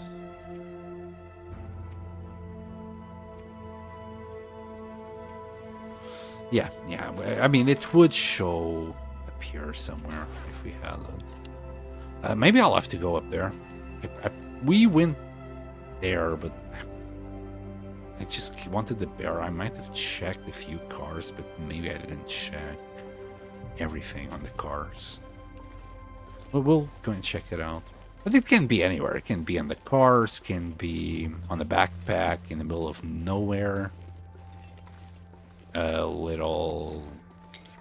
S1: Yeah, yeah. I mean, it would show up here somewhere if we had it. Maybe I'll have to go up there. We went there, but I just wanted the bear. I might have checked a few cars, but maybe I didn't check everything on the cars. But we'll go and check it out. But it can be anywhere. It can be on the cars, can be on the backpack in the middle of nowhere. It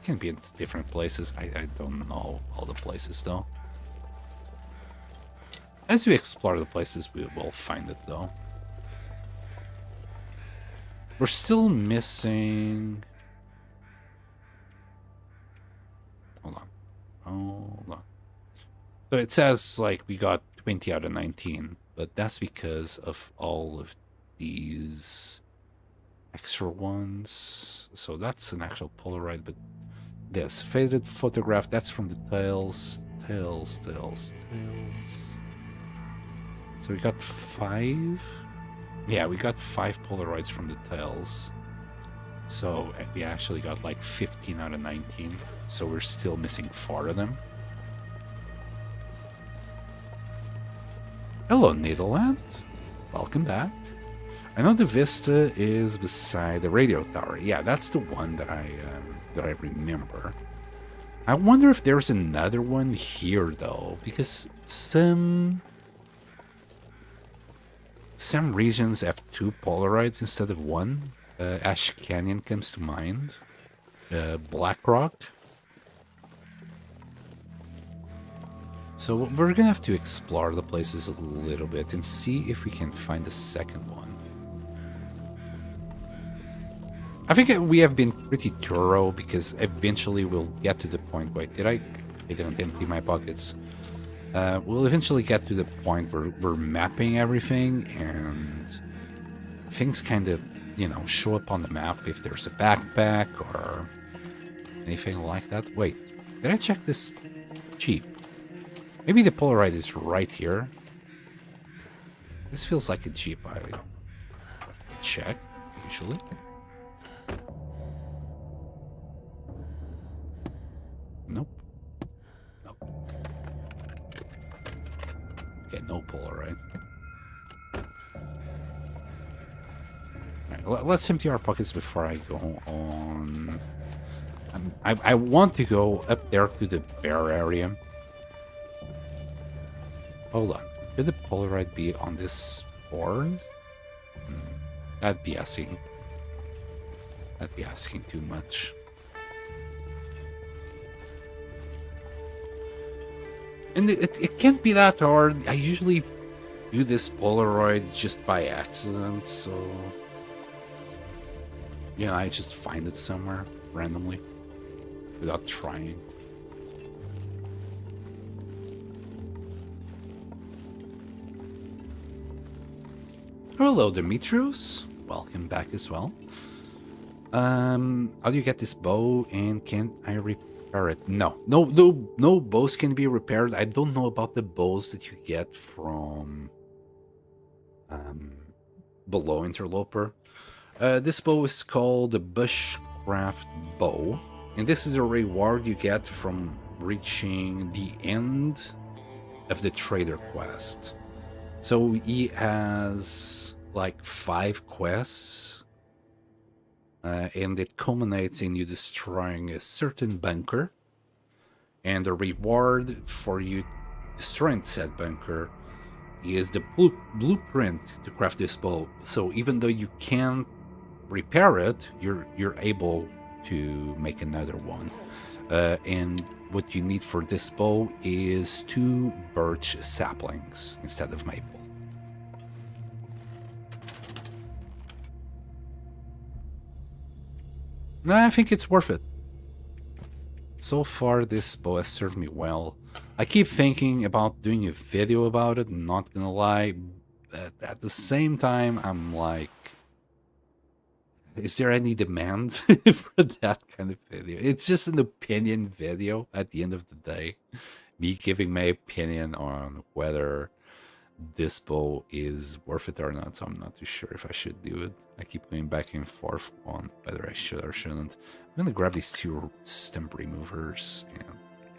S1: can be in different places. I don't know all the places though. As we explore the places, we will find it though. We're still missing... Hold on. So it says like we got 20 out of 19, but that's because of all of these extra ones. So that's an actual Polaroid, but this faded photograph, that's from the tails. So we got 5. Yeah, we got 5 Polaroids from the tails. So we actually got like 15 out of 19. So we're still missing 4 of them. Hello, Needleland. Welcome back. I know the Vista is beside the radio tower. Yeah, that's the one that I remember. I wonder if there's another one here though, because some regions have 2 Polaroids instead of 1. Ash Canyon comes to mind. Black Rock. So we're gonna have to explore the places a little bit and see if we can find the second one. I think we have been pretty thorough because eventually we'll get to the point. Wait, I didn't empty my pockets. We'll eventually get to the point where we're mapping everything and things kind of, you know, show up on the map if there's a backpack or anything like that. Wait, did I check this Jeep? Maybe the Polaroid is right here. This feels like a Jeep. I check, usually. Nope. Okay, no Polaroid. Alright, let's empty our pockets before I go on. I want to go up there to the bear area. Hold on. Could the Polaroid be on this board? That'd be asking too much. And it can't be that hard. I usually do this Polaroid just by accident, so... Yeah, I just find it somewhere randomly without trying. Hello, Demetrius. Welcome back as well. How do you get this bow and can I repair it? No bows can be repaired. I don't know about the bows that you get from below Interloper. This bow is called the Bushcraft Bow, and this is a reward you get from reaching the end of the trader quest. So he has like 5 quests, and it culminates in you destroying a certain bunker, and the reward for you destroying said bunker is the blueprint to craft this bow. So even though you can't repair it, you're able to make another one, and what you need for this bow is 2 birch saplings instead of maple. I think it's worth it. So far, this bow has served me well. I keep thinking about doing a video about it, not gonna lie, but at the same time, I'm like, is there any demand for that kind of video? It's just an opinion video at the end of the day. Me giving my opinion on whether this bow is worth it or not, so I'm not too sure if I should do it. I keep going back and forth on whether I should or shouldn't. I'm gonna grab these 2 stem removers and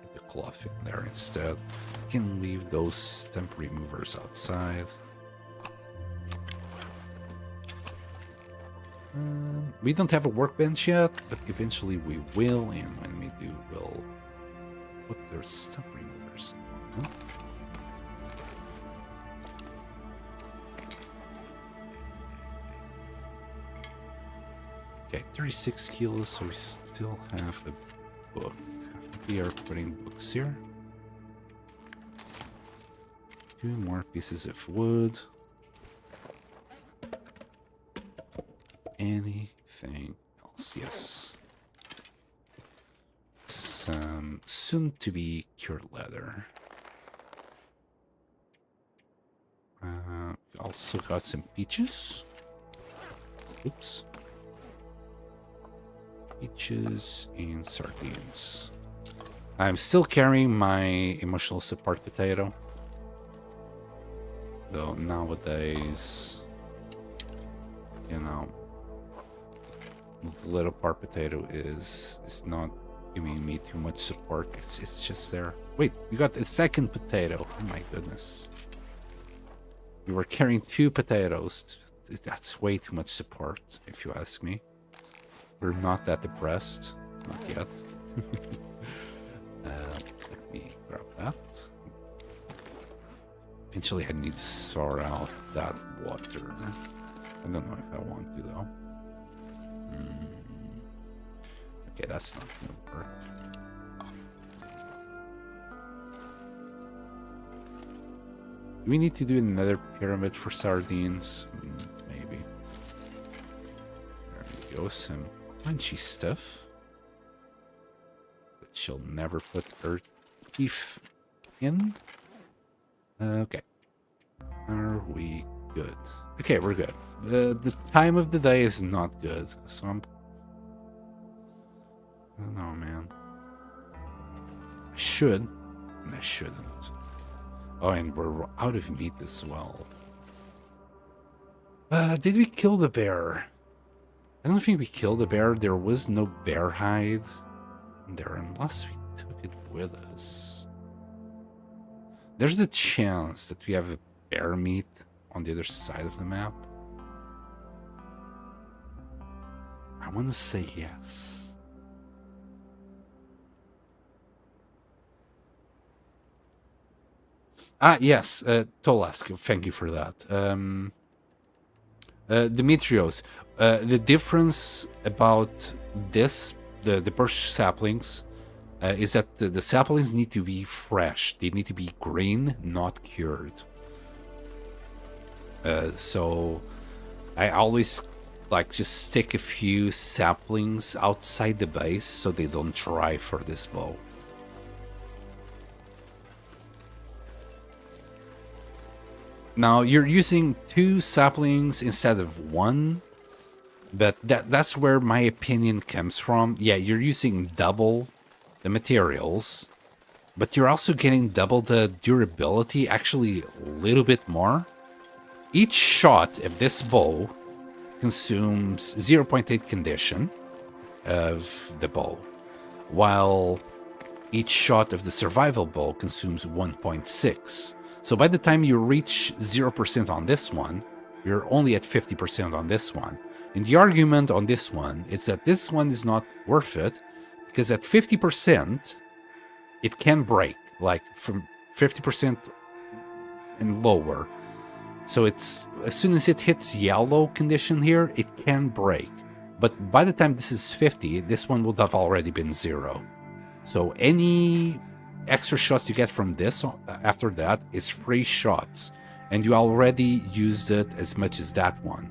S1: put the cloth in there instead. I can leave those stem removers outside. We don't have a workbench yet, but eventually we will, and when we do, we'll put their stem removers on them. Okay, 36 kilos, so we still have a book. We are putting books here. 2 more pieces of wood. Anything else? Yes. Some soon-to-be cured leather. Also got some peaches. Oops. Peaches and sardines. I'm still carrying my emotional support potato. Though nowadays, you know, the little part potato is not giving me too much support. It's just there. Wait, you got a second potato. Oh my goodness. You were carrying 2 potatoes. That's way too much support, if you ask me. We're not that depressed. Not yet. Let me grab that. Eventually I need to sort out that water. I don't know if I want to though. Okay, that's not gonna work. Do we need to do another pyramid for sardines? Maybe. There we go, some crunchy stuff that she'll never put her teeth in. Okay. Are we good? Okay, we're good. The time of the day is not good, so I don't know, man. I should, and I shouldn't. Oh, and we're out of meat as well. Did we kill the bear? I don't think we killed the bear. There was no bear hide there unless we took it with us. There's the chance that we have a bear meat on the other side of the map. I want to say yes. Yes, Tolask, thank you for that. Dimitrios, the difference about this, the birch saplings, is that the saplings need to be fresh. They need to be green, not cured. So I always like just stick a few saplings outside the base so they don't dry for this bow. Now you're using 2 saplings instead of 1, but that's where my opinion comes from. Yeah, you're using double the materials, but you're also getting double the durability, actually a little bit more. Each shot of this bow consumes 0.8 condition of the bow, while each shot of the survival bow consumes 1.6. So by the time you reach 0% on this one, you're only at 50% on this one. And the argument on this one is that this one is not worth it, because at 50%, it can break, like from 50% and lower. So it's, as soon as it hits yellow condition here, it can break. But by the time this is 50, this one would have already been 0. So any extra shots you get from this after that is free shots, and you already used it as much as that one.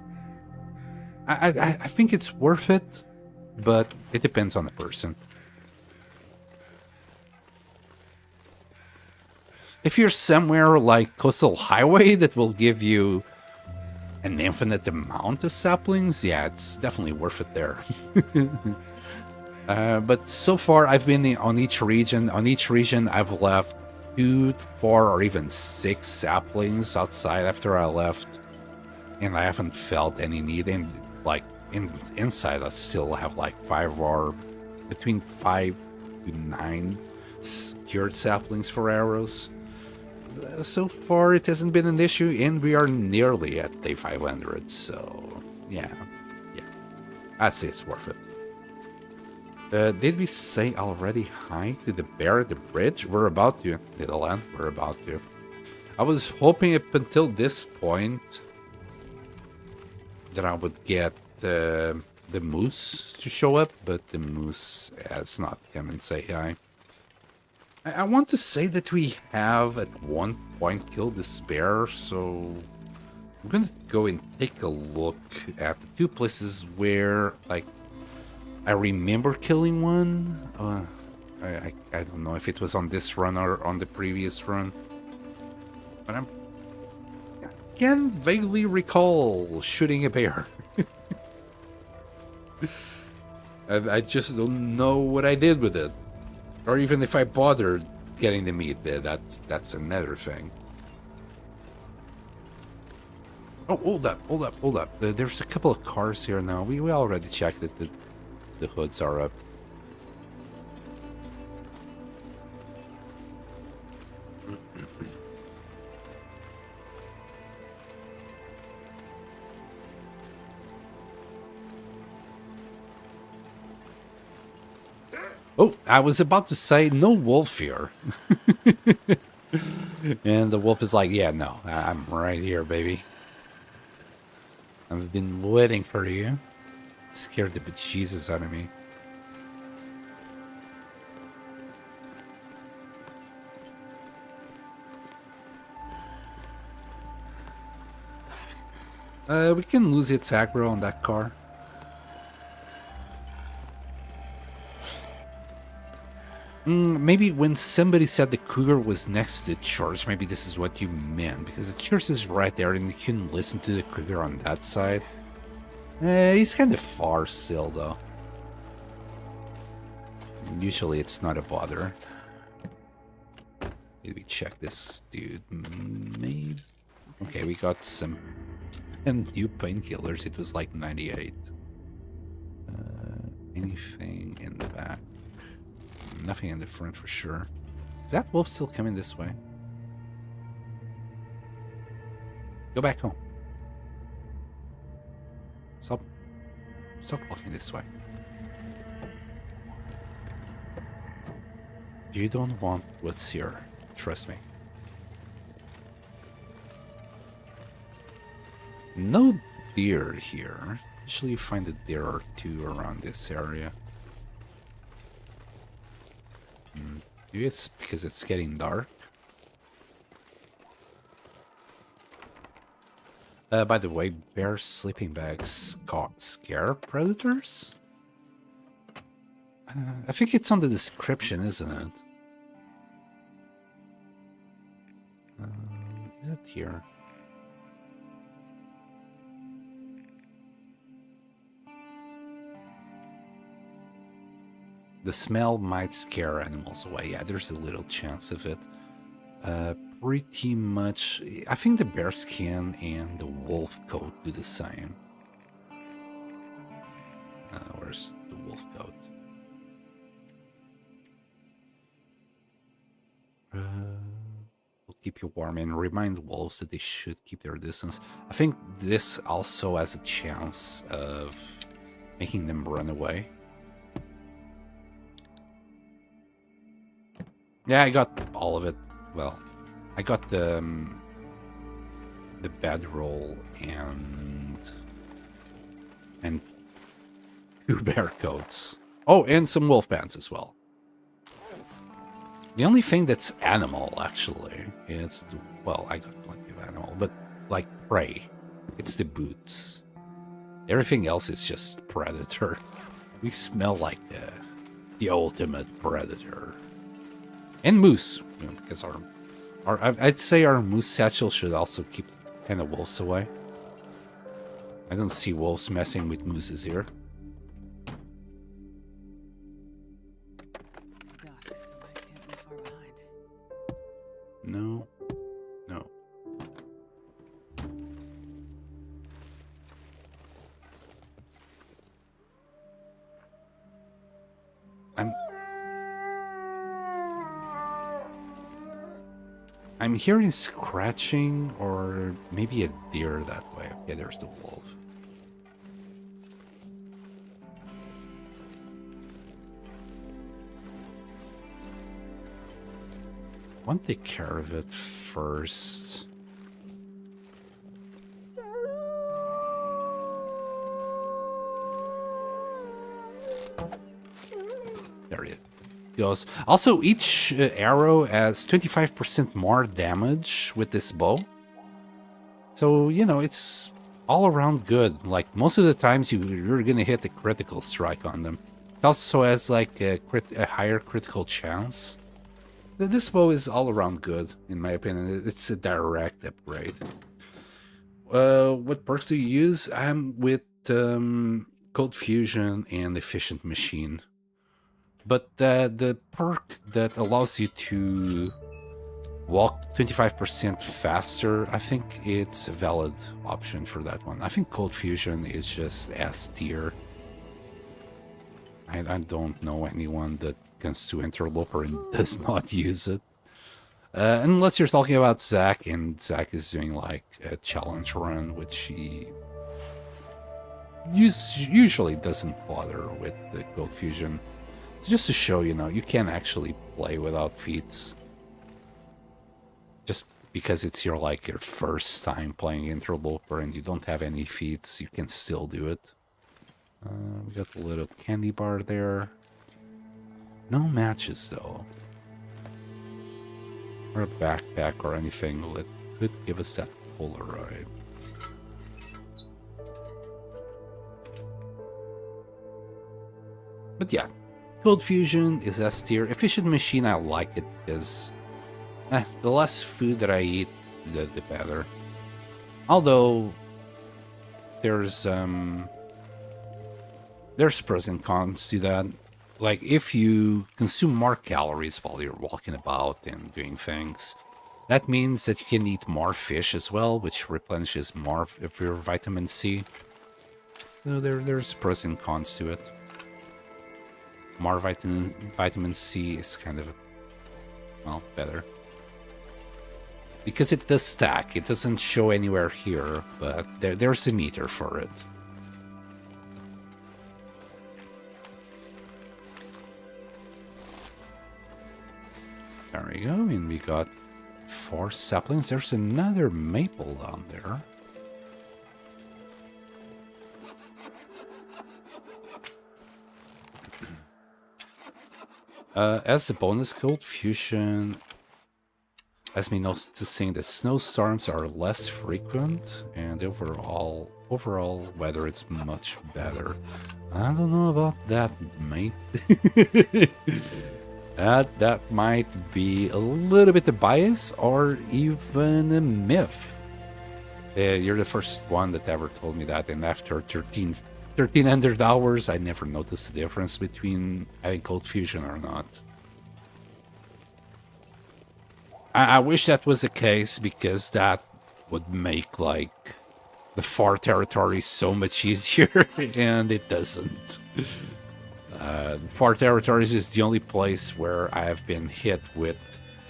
S1: I think it's worth it, but it depends on the person. If you're somewhere like Coastal Highway that will give you an infinite amount of saplings, yeah, it's definitely worth it there. But so far, I've been on each region. On each region, I've left 2, 4, or even 6 saplings outside after I left, and I haven't felt any need. And like inside, I still have like 5 or between 5 to 9 cured saplings for arrows. So far, it hasn't been an issue, and we are nearly at day 500. So yeah, I'd say it's worth it. Did we say already hi to the bear at the bridge? We're about to, little Ann. We're about to. I was hoping up until this point that I would get the moose to show up, but the moose has not come and say hi. I want to say that we have at one point killed this bear, so I'm gonna go and take a look at the 2 places where, like, I remember killing one. I don't know if it was on this run or on the previous run, but I can vaguely recall shooting a bear. I just don't know what I did with it, or even if I bothered getting the meat there. That's another thing. Oh, hold up. There's a couple of cars here now. We already checked that the hoods are up. Oh, I was about to say no wolf here. And the wolf is like, yeah, no, I'm right here, baby. I've been waiting for you. Scared the bejesus out of me. We can lose its aggro on that car. Maybe when somebody said the cougar was next to the church, maybe this is what you meant, because the church is right there and you can listen to the cougar on that side. He's kind of far still, though. Usually it's not a bother. Maybe check this dude. Maybe. Okay, we got some new painkillers. It was like 98. Anything in the back? Nothing in the front for sure. Is that wolf still coming this way? Go back home. Stop walking this way. You don't want what's here. Trust me. No deer here. Usually you find a deer or 2 around this area. Maybe it's because it's getting dark. By the way, bear sleeping bags scare predators? I think it's on the description, isn't it? Is it here? The smell might scare animals away. Yeah, there's a little chance of it. Pretty much. I think the bear skin and the wolf coat do the same. Where's the wolf coat? Will keep you warm and remind wolves that they should keep their distance. I think this also has a chance of making them run away. Yeah, I got all of it. Well, I got the bedroll and 2 bear coats. Oh, and some wolf pants as well. The only thing that's animal, actually, it's well, I got plenty of animal, but like prey, it's the boots. Everything else is just predator. We smell like the ultimate predator. And moose, you know, because I'd say our moose satchel should also keep kind of wolves away. I don't see wolves messing with mooses here.
S2: It's dusk, so I can't be far behind.
S1: I'm hearing scratching or maybe a deer that way. Okay, there's the wolf. I want to take care of it first. There it goes. Also, each arrow has 25% more damage with this bow. So, you know, it's all around good. Like, most of the times you're gonna hit a critical strike on them. It also has, like, a higher critical chance. This bow is all around good, in my opinion. It's a direct upgrade. What perks do you use? I'm with Cold Fusion and Efficient Machine. But the perk that allows you to walk 25% faster, I think it's a valid option for that one. I think Cold Fusion is just S tier. I don't know anyone that comes to Interloper and does not use it. Unless you're talking about Zach, and Zach is doing like a challenge run, which he usually doesn't bother with the Cold Fusion. Just to show, you know, you can actually play without feats. Just because it's your first time playing Interloper and you don't have any feats, you can still do it. We got a little candy bar there. No matches though. Or a backpack or anything that could give us that Polaroid. But yeah. Cold Fusion is S tier. Efficient Machine, I like it because the less food that I eat, the better. Although there's pros and cons to that. Like if you consume more calories while you're walking about and doing things, that means that you can eat more fish as well, which replenishes more of your vitamin C. So there's pros and cons to it. More vitamin C is kind of, well, better. Because it does stack. It doesn't show anywhere here, but there's a meter for it. There we go, and we got 4 saplings. There's another maple down there. As a bonus, Cold Fusion has me noticing that snowstorms are less frequent, and overall weather is much better. I don't know about that, mate. That might be a little bit of bias or even a myth. You're the first one that ever told me that, and after 1300 hours, I never noticed the difference between having Cold Fusion or not. I wish that was the case, because that would make, like, the far territory so much easier, and it doesn't. Far territories is the only place where I have been hit with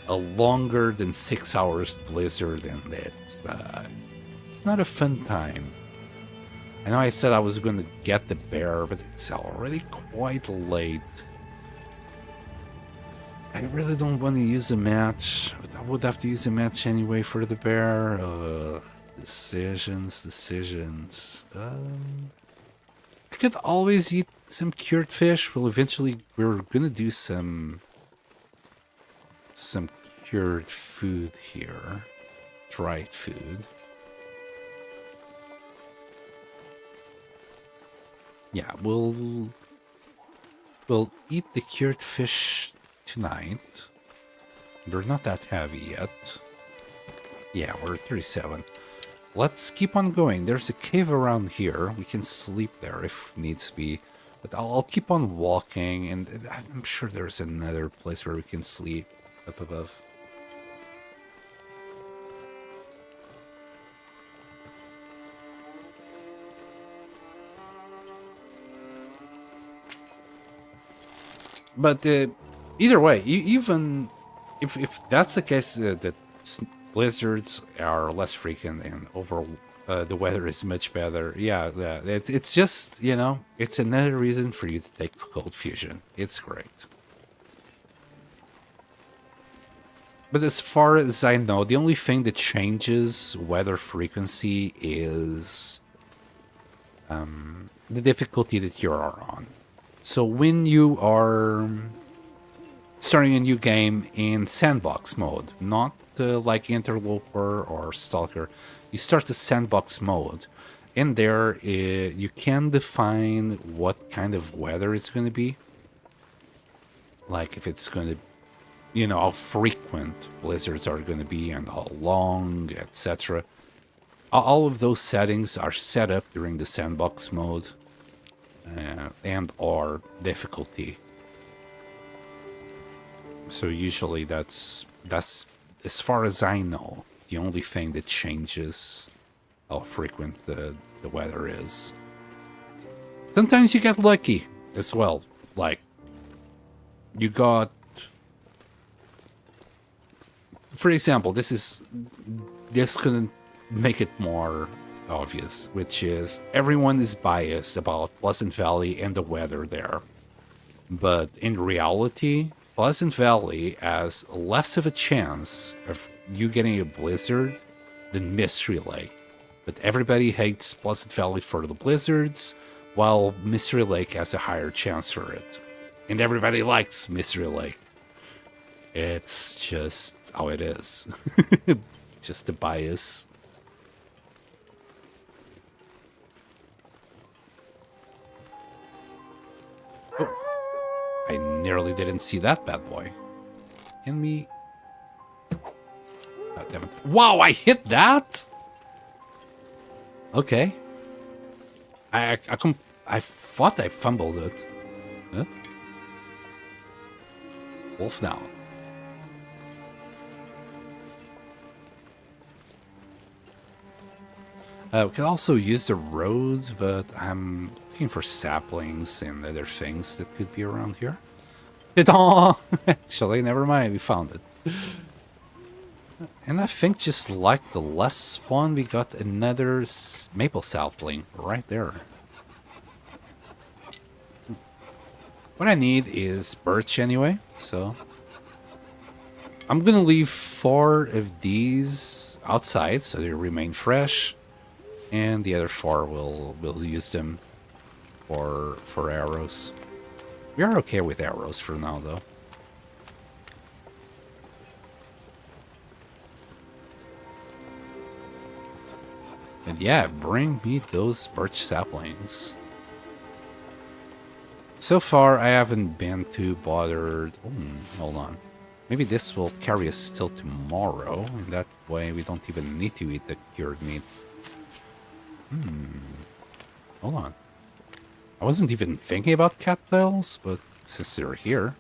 S1: a longer than 6 hours blizzard, and it's not a fun time. I know I said I was going to get the bear, but it's already quite late. I really don't want to use a match, but I would have to use a match anyway for the bear. Decisions. I could always eat some cured fish. Well, eventually we're gonna do some cured food here, dried food. Yeah, we'll eat the cured fish tonight. They're not that heavy yet. Yeah, we're at 37. Let's keep on going. There's a cave around here. We can sleep there if needs be. But I'll keep on walking, and I'm sure there's another place where we can sleep up above. But either way, even if that's the case, that blizzards are less frequent, and overall the weather is much better. Yeah, it's just, you know, it's another reason for you to take Cold Fusion. It's great. But as far as I know, the only thing that changes weather frequency is the difficulty that you are on. So when you are starting a new game in sandbox mode, not like Interloper or Stalker, you start the sandbox mode. In there, you can define what kind of weather it's going to be. Like if it's going to, you know, how frequent blizzards are going to be and how long, etc. All of those settings are set up during the sandbox mode and or difficulty. So usually that's as far as I know, the only thing that changes how frequent the weather is. Sometimes you get lucky as well. Like you got, for example, this couldn't make it more obvious, which is everyone is biased about Pleasant Valley and the weather there. But in reality, Pleasant Valley has less of a chance of you getting a blizzard than Mystery Lake. But everybody hates Pleasant Valley for the blizzards, while Mystery Lake has a higher chance for it. And everybody likes Mystery Lake. It's just how it is. Just a bias. Oh, I nearly didn't see that bad boy. Can we... Oh, damn it. Wow, I hit that? Okay. I thought I fumbled it. Huh? Wolf down. We could also use the road, but I'm looking for saplings and other things that could be around here. Actually, never mind, we found it. And I think just like the last one, we got another maple sapling right there. What I need is birch anyway, so I'm gonna leave 4 of these outside so they remain fresh, and the other 4 we'll use them for arrows. We are okay with arrows for now, though. And yeah, bring me those birch saplings. So far, I haven't been too bothered. Hold on. Maybe this will carry us till tomorrow, and that way we don't even need to eat the cured meat. Hold on. I wasn't even thinking about cattails, but since they're here...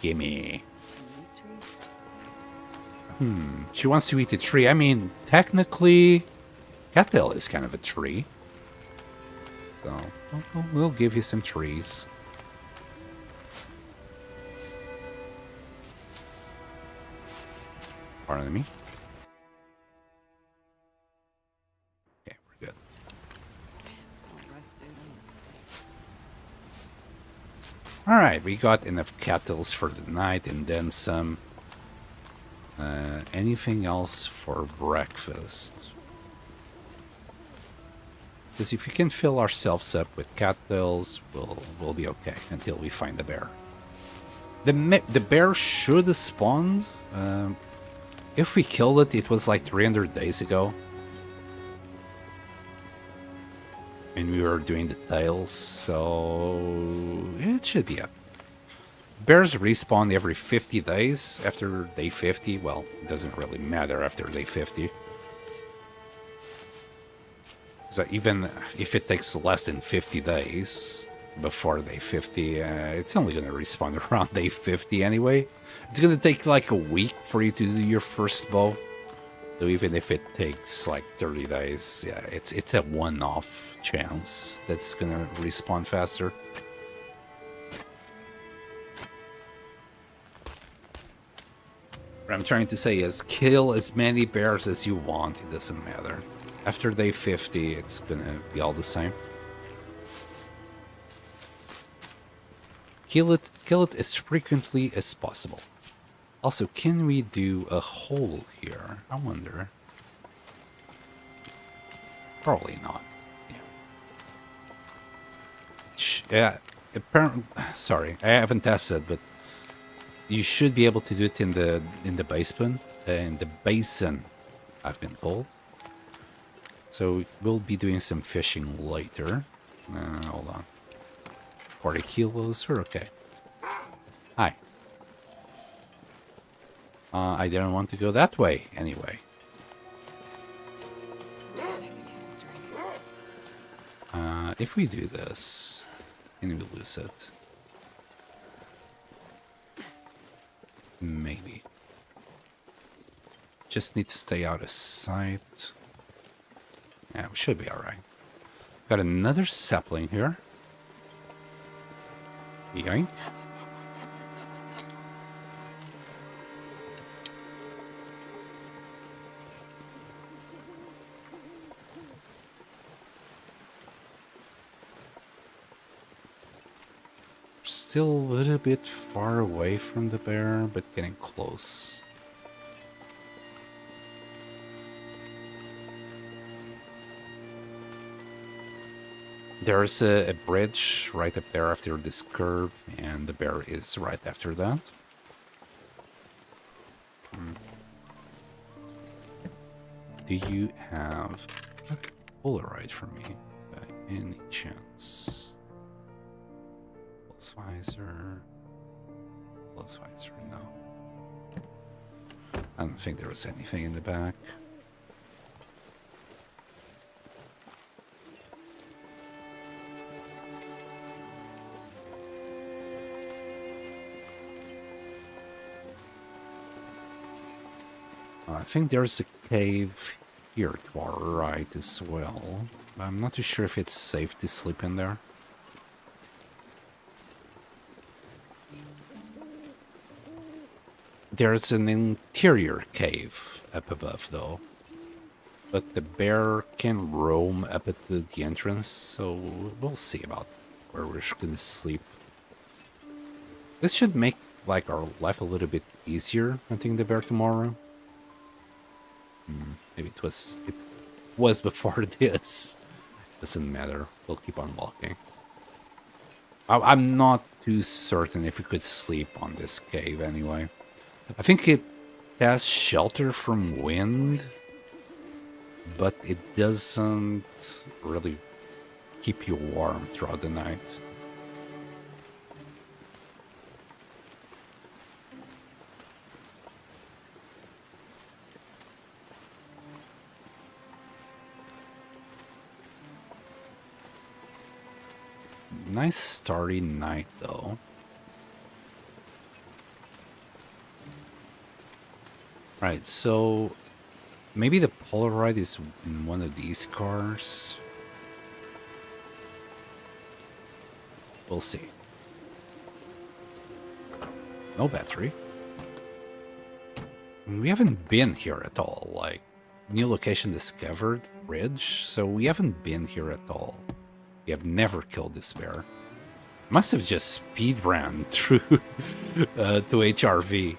S1: Gimme. She wants to eat a tree. I mean, technically, cattail is kind of a tree. So, we'll give you some trees. Pardon me. Okay, we're good. Alright, we got enough cattails for the night and then some. Anything else for breakfast? Because if we can fill ourselves up with cattails, we'll be okay until we find the bear. The bear should have spawned. If we killed it, it was like 300 days ago. And we were doing the tails, so it should be up. Bears respawn every 50 days after day 50. Well, it doesn't really matter after day 50. So even if it takes less than 50 days before day 50, it's only going to respawn around day 50 anyway. It's going to take like a week for you to do your first bow. So even if it takes like 30 days, yeah, it's a one-off chance that's going to respawn faster. What I'm trying to say is kill as many bears as you want. It doesn't matter. After day 50, it's gonna be all the same. Kill it as frequently as possible. Also, can we do a hole here? I wonder. Probably not. Yeah. Apparently, sorry, I haven't tested, but you should be able to do it in the basement, in the basin, I've been told. So we'll be doing some fishing later. Hold on. 40 kilos, we're okay. Hi. I didn't want to go that way anyway. If we do this, can we lose it? Maybe. Just need to stay out of sight. Yeah, we should be alright. Got another sapling here. Yoink. Still a little bit far away from the bear, but getting close. There's a bridge right up there after this curve, and the bear is right after that. Do you have a Polaroid for me by any chance? Close visor. Close visor, no. I don't think there was anything in the back. I think there's a cave here to our right as well. I'm not too sure if it's safe to sleep in there. There's an interior cave up above though. But the bear can roam up at the entrance, so we'll see about where we're gonna sleep. This should make like our life a little bit easier, hunting the bear tomorrow. Maybe it was before this. Doesn't matter. We'll keep on walking. I'm not too certain if we could sleep on this cave anyway. I think it has shelter from wind, but it doesn't really keep you warm throughout the night. Nice starry night, though. Right, so maybe the Polaroid is in one of these cars. We'll see. No battery. We haven't been here at all. Like, new location discovered, bridge. So we haven't been here at all. We have never killed this bear. Must have just speed ran through to HRV.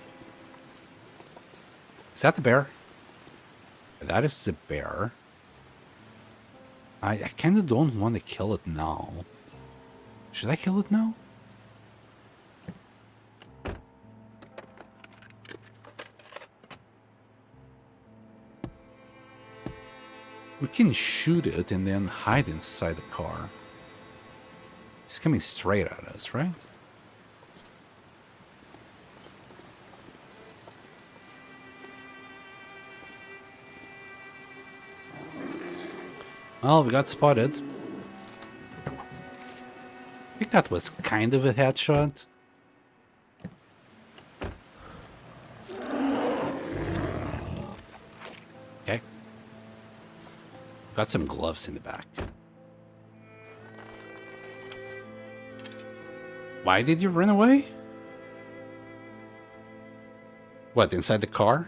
S1: Is that the bear? That is the bear. I kind of don't want to kill it now. Should I kill it now? We can shoot it and then hide inside the car. It's coming straight at us, right? Well, we got spotted. I think that was kind of a headshot. Okay. Got some gloves in the back. Why did you run away? What, inside the car?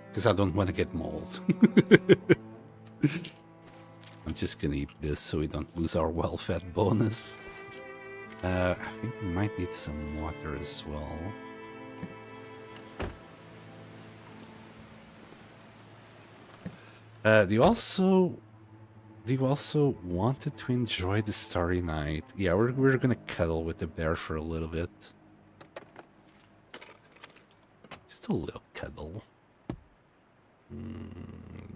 S1: Because I don't want to get mauled. I'm just gonna eat this so we don't lose our well-fed bonus. I think we might need some water as well. Do you also wanted to enjoy the starry night? Yeah, we're gonna cuddle with the bear for a little bit. Just a little cuddle.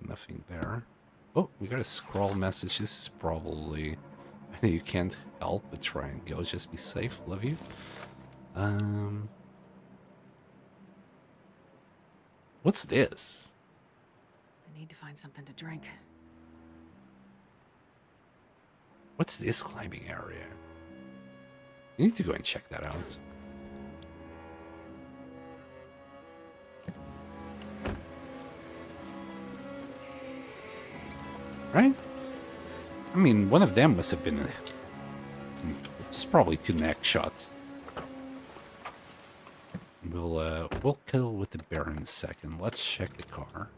S1: Nothing there. Oh, we got a scroll message. This is probably... You can't help but try and go. Just be safe. Love you. What's this?
S2: I need to find something to drink.
S1: What's this climbing area? You need to go and check that out. Right? I mean, one of them must have been... It's probably 2 neck shots. We'll kill with the bear in a second. Let's check the car.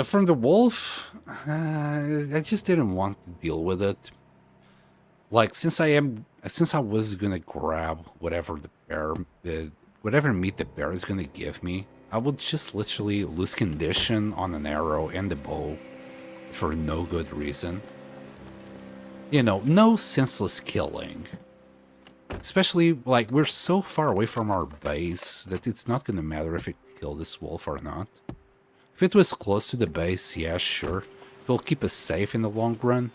S1: From the wolf, I just didn't want to deal with it. Like, since I was gonna grab whatever whatever meat the bear is gonna give me, I would just literally lose condition on an arrow and the bow for no good reason. You know, no senseless killing. Especially, like, we're so far away from our base that it's not gonna matter if we kill this wolf or not. If it was close to the base, yeah, sure. It will keep us safe in the long run.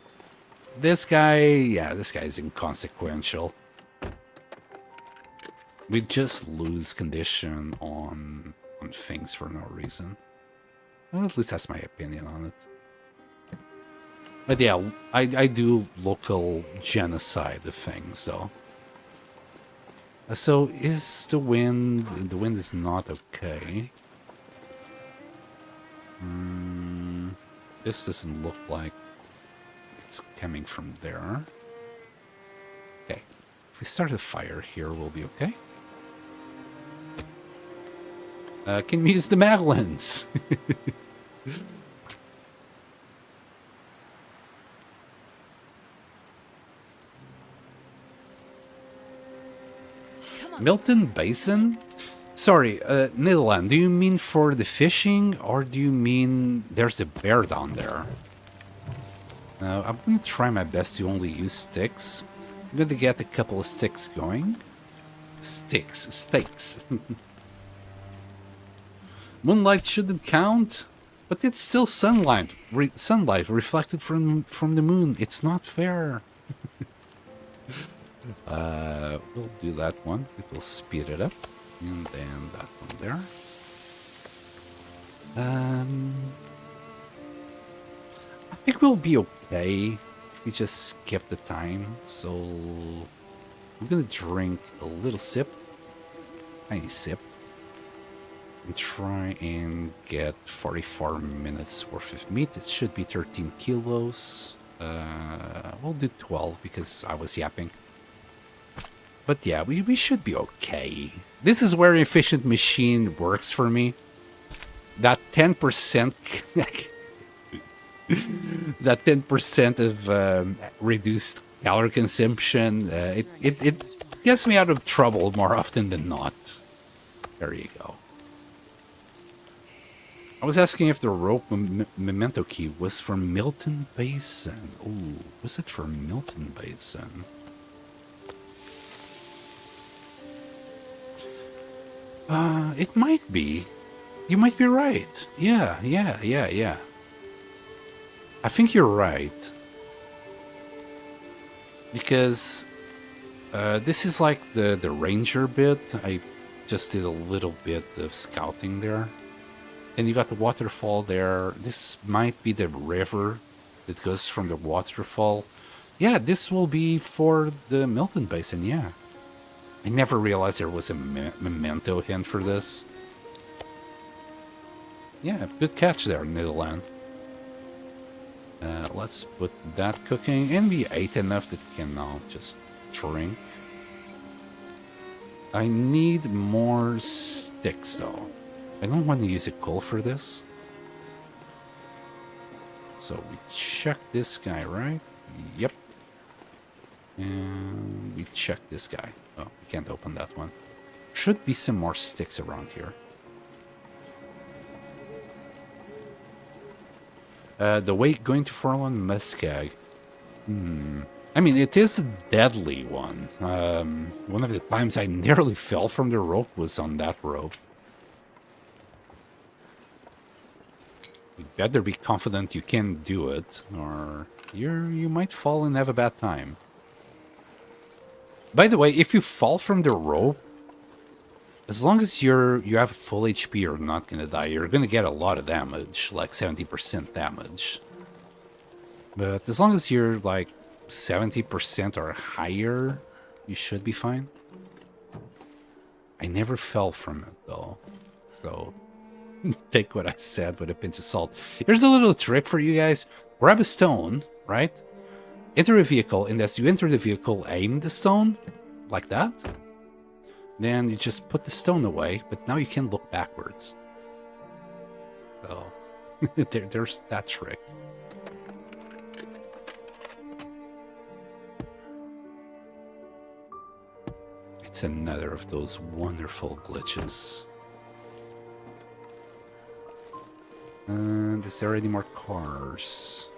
S1: This guy, yeah, this guy is inconsequential. We just lose condition on things for no reason. Well, at least that's my opinion on it. But yeah, I do local genocide of things, though. So is the wind... The wind is not okay. This doesn't look like it's coming from there. Okay. If we start a fire here, we'll be okay. Can we use the Maglins? Milton Basin? Sorry, Netherland, do you mean for the fishing, or do you mean there's a bear down there? I'm going to try my best to only use sticks. I'm going to get a couple of sticks going. Steaks. Moonlight shouldn't count, but it's still sunlight. Sunlight reflected from the moon. It's not fair. We'll do that one. It will speed it up. And then that one there. I think we'll be okay if we just skip the time. So I'm gonna drink a little sip, tiny sip, and try and get 44 minutes worth of meat. It should be 13 kilos. We'll do 12 because I was yapping. But yeah, we should be okay. This is where efficient machine works for me. That 10% that 10% of reduced calorie consumption, it gets me out of trouble more often than not. There you go. I was asking if the rope memento key was from Milton Basin. Ooh, was it from Milton Basin? It might be. You might be right. Yeah. I think you're right. Because this is like the ranger bit. I just did a little bit of scouting there. And you got the waterfall there. This might be the river that goes from the waterfall. Yeah, this will be for the Milton Basin, yeah. I never realized there was a memento hint for this. Yeah, good catch there, Netherland. Let's put that cooking, and we ate enough that we can now just drink. I need more sticks, though. I don't want to use a coal for this. So we check this guy, right? Yep. And we check this guy. Oh, we can't open that one. Should be some more sticks around here. The way going to Forlorn Muskeg. I mean, it is a deadly one. One of the times I nearly fell from the rope was on that rope. You better be confident you can do it, or you might fall and have a bad time. By the way, if you fall from the rope, as long as you have full HP, you're not gonna die. You're gonna get a lot of damage, like 70% damage. But as long as you're like 70% or higher, you should be fine. I never fell from it though, so take what I said with a pinch of salt. Here's a little trick for you guys. Grab a stone, right? Enter a vehicle, and as you enter the vehicle, aim the stone, like that. Then you just put the stone away, but now you can look backwards. So, there's that trick. It's another of those wonderful glitches. And is there any more cars?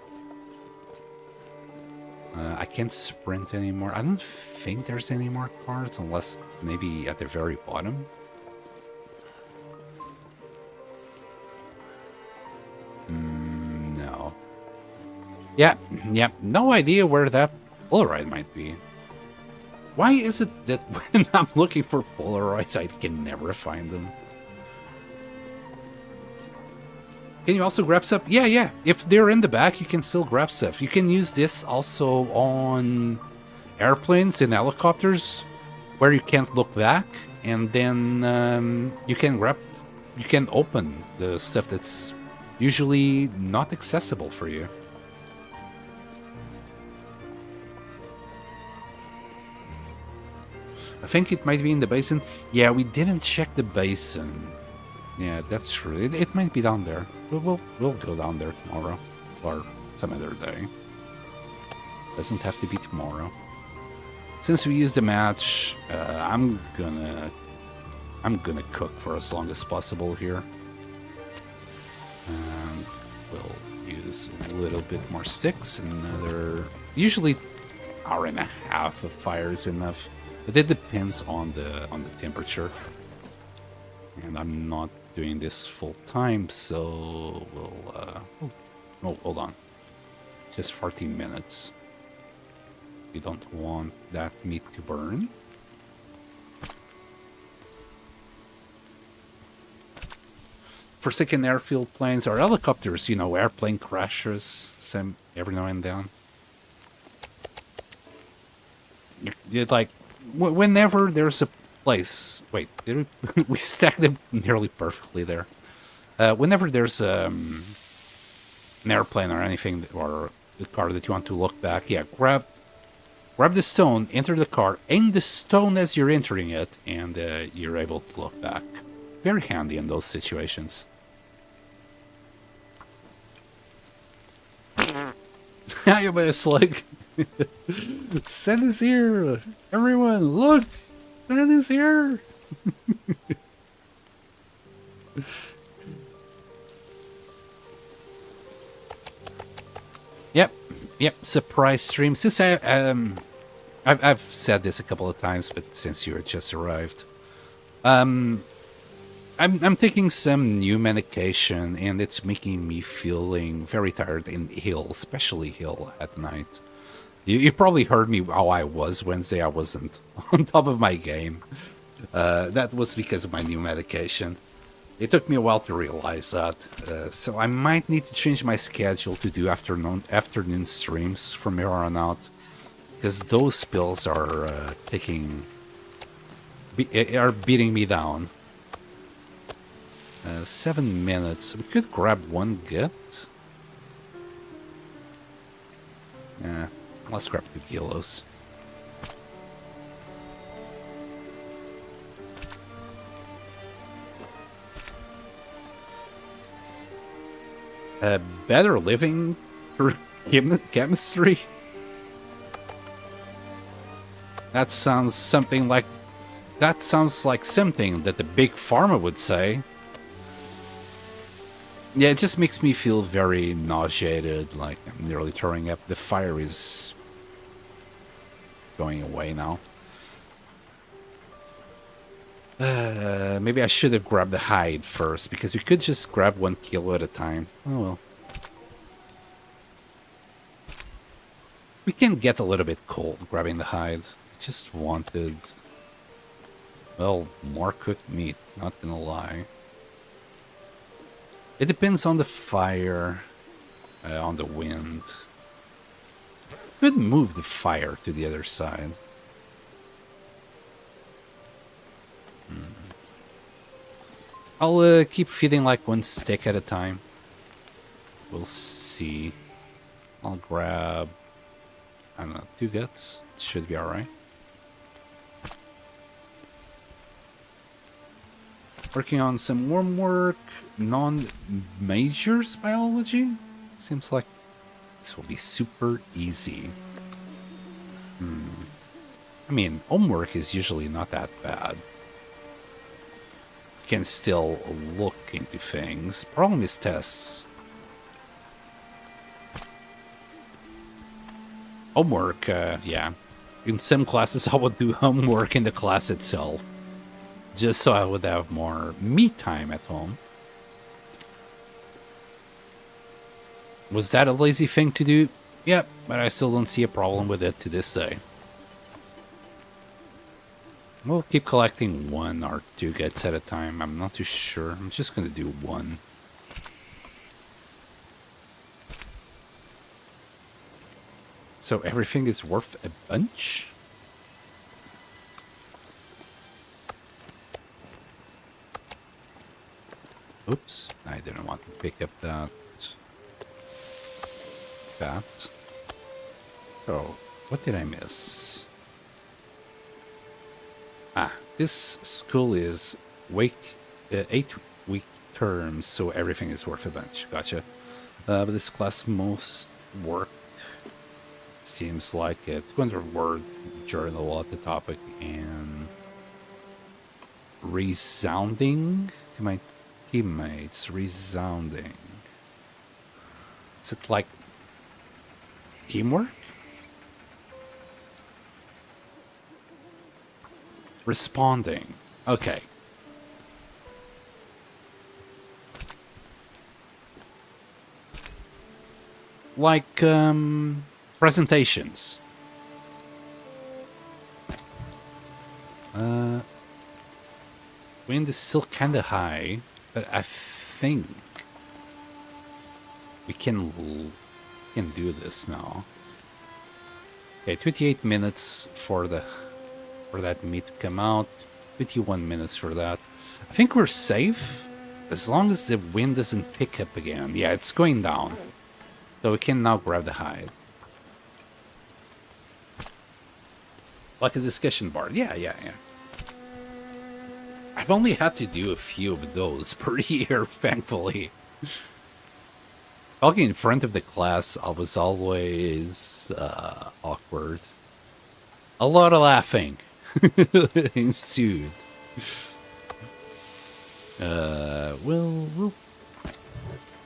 S1: I can't sprint anymore. I don't think there's any more cars, unless maybe at the very bottom. No. Yeah, no idea where that Polaroid might be. Why is it that when I'm looking for Polaroids, I can never find them? Can you also grab stuff? Yeah. If they're in the back, you can still grab stuff. You can use this also on airplanes and helicopters, where you can't look back, and then you can open the stuff that's usually not accessible for you. I think it might be in the basin. Yeah, we didn't check the basin. Yeah, that's true. It might be down there. We'll go down there tomorrow, or some other day. Doesn't have to be tomorrow. Since we used the match, I'm gonna cook for as long as possible here, and we'll use a little bit more sticks. Another, usually, hour and a half of fire is enough, but it depends on the temperature. And I'm not doing this full time, so we'll oh, hold on, just 14 minutes. We don't want that meat to burn. Forsaken airfield planes or helicopters, you know, airplane crashes some every now and then. You're like, whenever there's a place. Wait, we stacked them nearly perfectly there. Whenever there's an airplane or anything, or a car that you want to look back, yeah, grab the stone, enter the car, aim the stone as you're entering it, and you're able to look back. Very handy in those situations. Hi, like, Sen is here! Everyone, look! Sen is here! Yep, surprise stream. Since I've said this a couple of times, but since you had just arrived, I'm taking some new medication, and it's making me feeling very tired and ill, especially ill at night. You probably heard me how I was Wednesday. I wasn't on top of my game. That was because of my new medication. It took me a while to realize that, so I might need to change my schedule to do afternoon streams from here on out, because those pills are beating me down. 7 minutes. We could grab one get. Let's grab 2 kilos. better living through chemistry? That sounds something like... That sounds like something that the big pharma would say. Yeah, it just makes me feel very nauseated, like I'm nearly throwing up. The fire is going away now. Maybe I should have grabbed the hide first, because you could just grab 1 kilo at a time. Oh well. We can get a little bit cold grabbing the hide. I just wanted, well, more cooked meat, not gonna lie. It depends on the fire, on the wind. Could move the fire to the other side. I'll keep feeding like 1 stick at a time. We'll see. I'll grab, I don't know, 2 guts. It should be alright. Working on some worm work, non-majors biology. Seems like this will be super easy. I mean, homework is usually not that bad. You can still look into things. Problem is tests. Homework, yeah. In some classes I would do homework in the class itself. Just so I would have more me time at home. Was that a lazy thing to do? Yep, but I still don't see a problem with it to this day. We'll keep collecting 1 or 2 guts at a time. I'm not too sure. I'm just gonna do 1. So everything is worth a bunch? Oops, I didn't want to pick up that. So, what did I miss? Ah, this school is 8-week terms, so everything is worth a bunch. Gotcha. But this class most work seems like a 200-word journal at the topic and resounding to my teammates. Resounding. Is it like teamwork? Responding. Okay. Like, presentations. Wind is still kinda high, but I think we can do this now. Okay, 28 minutes for that meat to come out. 51 minutes for that. I think we're safe as long as the wind doesn't pick up again. Yeah, it's going down. So we can now grab the hide. Like a discussion board. Yeah. I've only had to do a few of those per year, thankfully. Talking in front of the class, I was always awkward. A lot of laughing ensued. We'll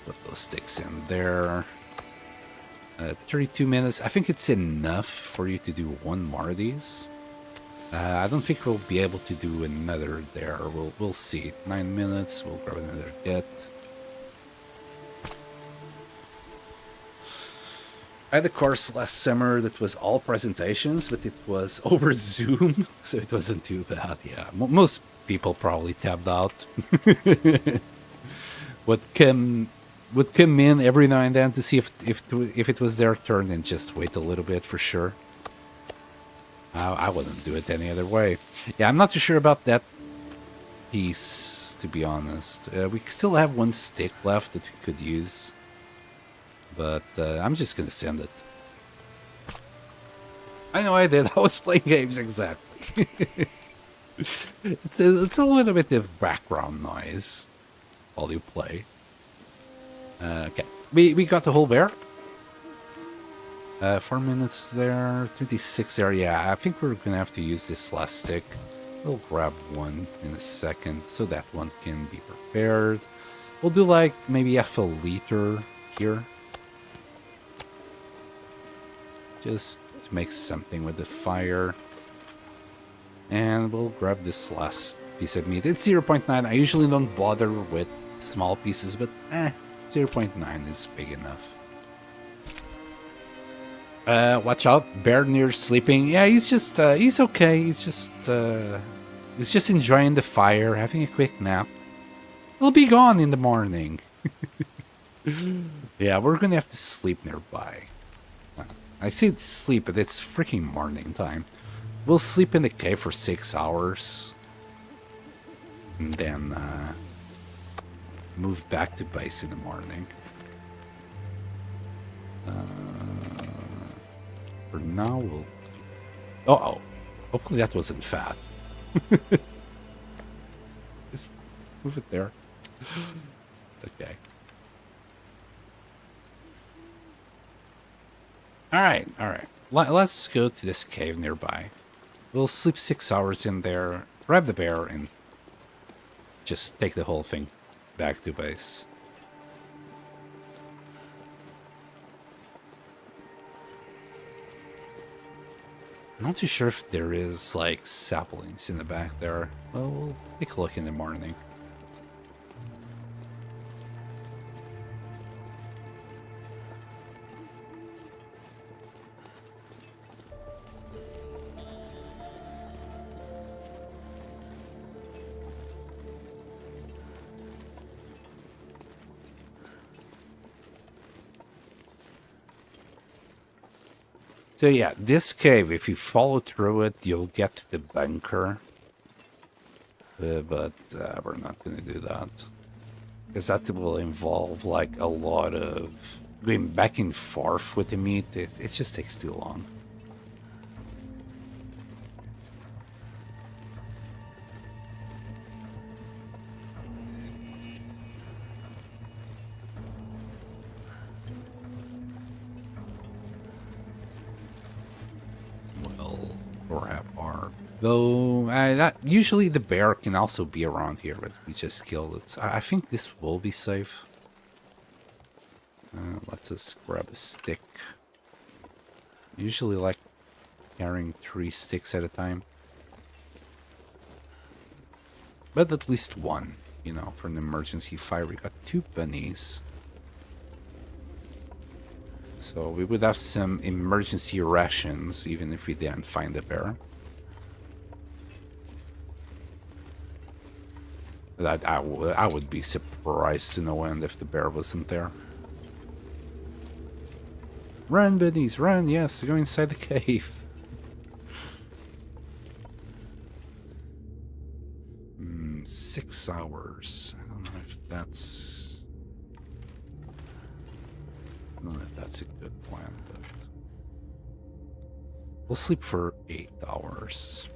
S1: put those sticks in there. 32 minutes. I think it's enough for you to do 1 more of these. I don't think we'll be able to do another there. We'll see. 9 minutes. We'll grab another get. I had a course last summer that was all presentations, but it was over Zoom, so it wasn't too bad. Yeah, most people probably tapped out. would come in every now and then to see if it was their turn and just wait a little bit for sure. I wouldn't do it any other way. Yeah, I'm not too sure about that piece, to be honest. We still have 1 stick left that we could use. But I'm just gonna send it. I know I did. I was playing games, exactly. It's a little bit of background noise while you play. Okay, we got the whole bear. 4 minutes there, 26 there. Yeah, I think we're gonna have to use this last stick. We'll grab one in a second so that one can be prepared. We'll do like maybe half a liter here. Just to make something with the fire. And we'll grab this last piece of meat. It's 0.9. I usually don't bother with small pieces, but 0.9 is big enough. Watch out, bear near sleeping. Yeah, he's okay. He's just enjoying the fire, having a quick nap. He'll be gone in the morning. Yeah, we're gonna have to sleep nearby. I say sleep, but it's freaking morning time. We'll sleep in the cave for 6 hours. And then move back to base in the morning. For now, we'll... Uh-oh. Hopefully that wasn't fat. Just move it there. Okay. Alright. Let's go to this cave nearby. We'll sleep 6 hours in there, grab the bear, and just take the whole thing back to base. Not too sure if there is, like, saplings in the back there. Well, we'll take a look in the morning. So yeah, this cave, if you follow through it, you'll get to the bunker. But we're not going to do that. Because that will involve like a lot of going back and forth with the meat. It just takes too long. Though, usually the bear can also be around here, but we just killed it. So I think this will be safe. Let's just grab a stick. Usually like carrying 3 sticks at a time. But at least one, you know, for an emergency fire. We got 2 bunnies. So we would have some emergency rations, even if we didn't find the bear. That I would be surprised to no end if the bear wasn't there. Run, bunnies, run! Yes, go inside the cave. 6 hours. I don't know if that's... I don't know if that's a good plan, but... We'll sleep for 8 hours.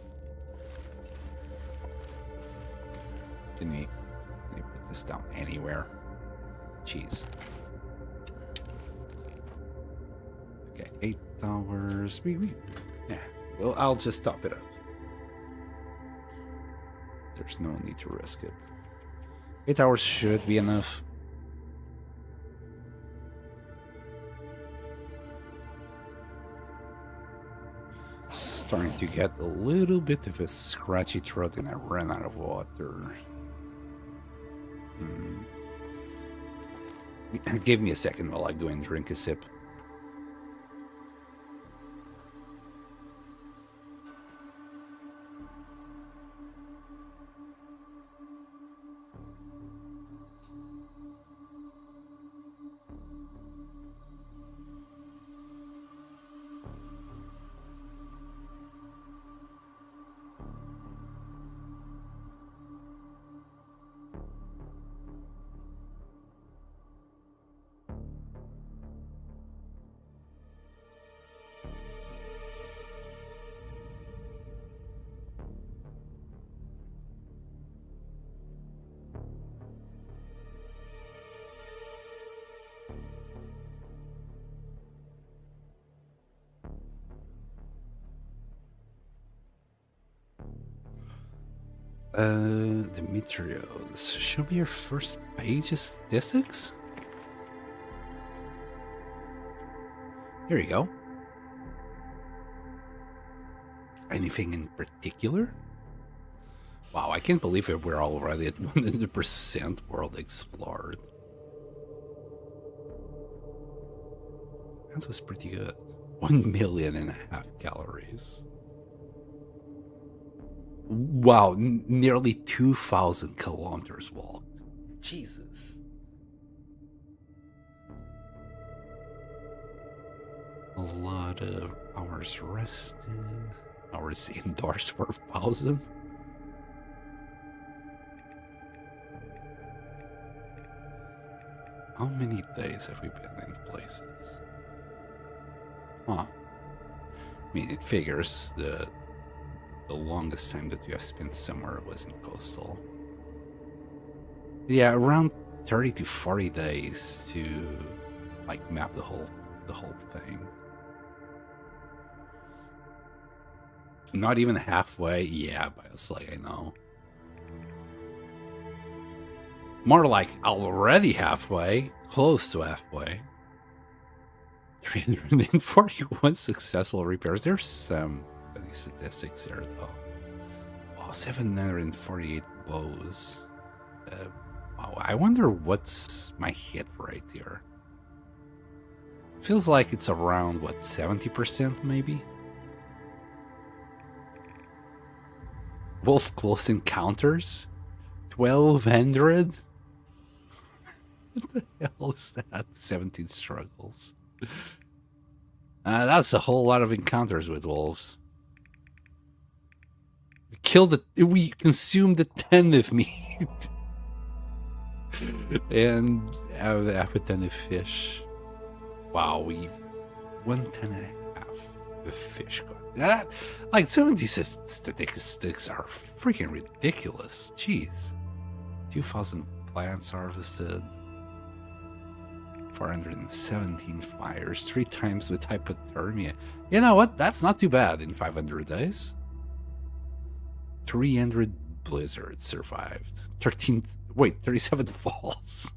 S1: Can we put this down anywhere? Jeez. Okay, 8 hours. Yeah. Well, I'll just top it up. There's no need to risk it. 8 hours should be enough. Starting to get a little bit of a scratchy throat and I ran out of water. Give me a second while I go and drink a sip. The materials. Show me your first page of statistics. Here you go. Anything in particular? Wow, I can't believe it. We're already at 100% world explored. That was pretty good. 1.5 million calories. Wow, nearly 2,000 kilometers walked. Jesus. A lot of hours rested. Hours indoors for 1,000. How many days have we been in places? Huh. I mean, it figures the longest time that you have spent somewhere was in coastal. Yeah, around 30 to 40 days to like map the whole thing. Not even halfway. Yeah, Bioslug, I know. More like already halfway, close to halfway. 341 successful repairs. There's some funny statistics here, though. Oh, 748 bows. Wow, I wonder what's my hit rate here. Feels like it's around, what, 70% maybe? Wolf close encounters? 1,200? What the hell is that? 17 struggles. That's a whole lot of encounters with wolves. We consumed a ton of meat. And half a ton of fish. Wow, we've 1 ton and a half of fish caught. That, like, some of these statistics are freaking ridiculous. Jeez. 2,000 plants harvested. 417 fires, 3 times with hypothermia. You know what? That's not too bad in 500 days. 300 blizzards survived. 37 falls.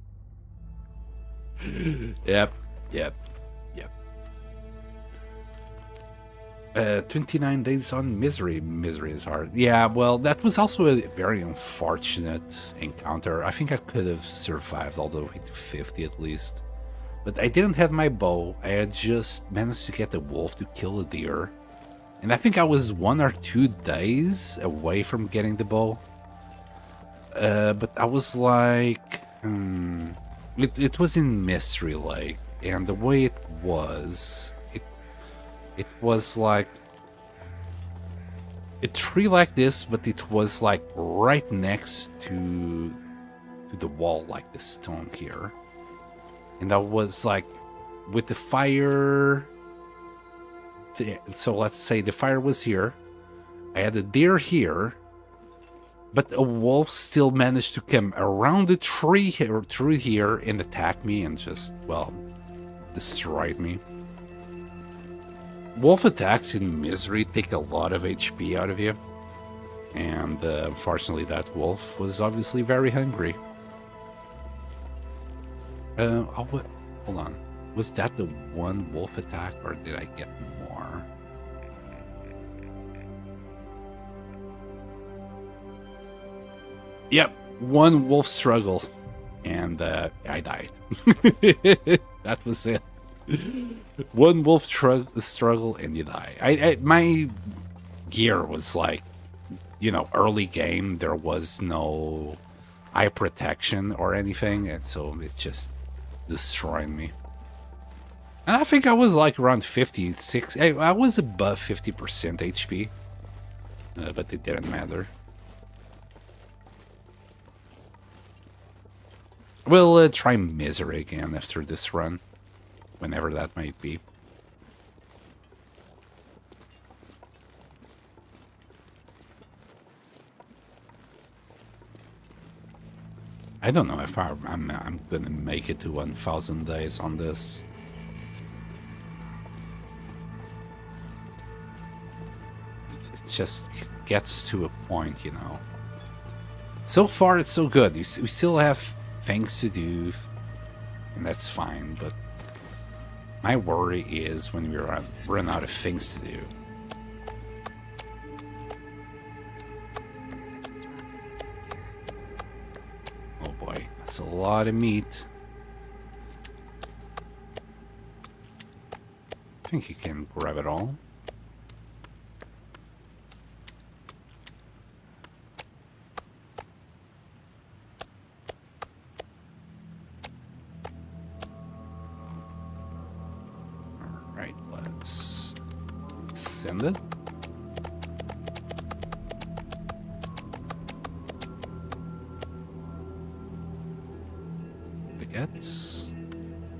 S1: Yep. 29 days on misery. Misery is hard. Yeah, well, that was also a very unfortunate encounter. I think I could have survived all the way to 50 at least. But I didn't have my bow. I had just managed to get a wolf to kill a deer. And I think I was 1 or 2 days away from getting the bow. But I was like... It was in Mystery Lake. And the way it was like... a tree like this, but it was like right next to the wall, like the stone here. And I was like, with the fire, so let's say the fire was here. I had a deer here, but a wolf still managed to come around the tree here, through here, and attack me and just, well, destroyed me. Wolf attacks in Misery take a lot of HP out of you. And unfortunately that wolf was obviously very hungry. Hold on. Was that the one wolf attack, or did I get more? Yep, 1 wolf struggle, and I died. That was it. 1 wolf struggle, and you die. My gear was like, you know, early game. There was no eye protection or anything, and so it just destroyed me. And I think I was like around 56. I was above 50% HP, but it didn't matter. We'll try Misery again after this run, whenever that might be. I don't know if I'm gonna make it to 1,000 days on this. It just gets to a point, you know. So far, it's so good. We still have things to do, and that's fine, but my worry is when we run out of things to do. Oh boy, that's a lot of meat. I think you can grab it all. Alright, let's send it. Tickets.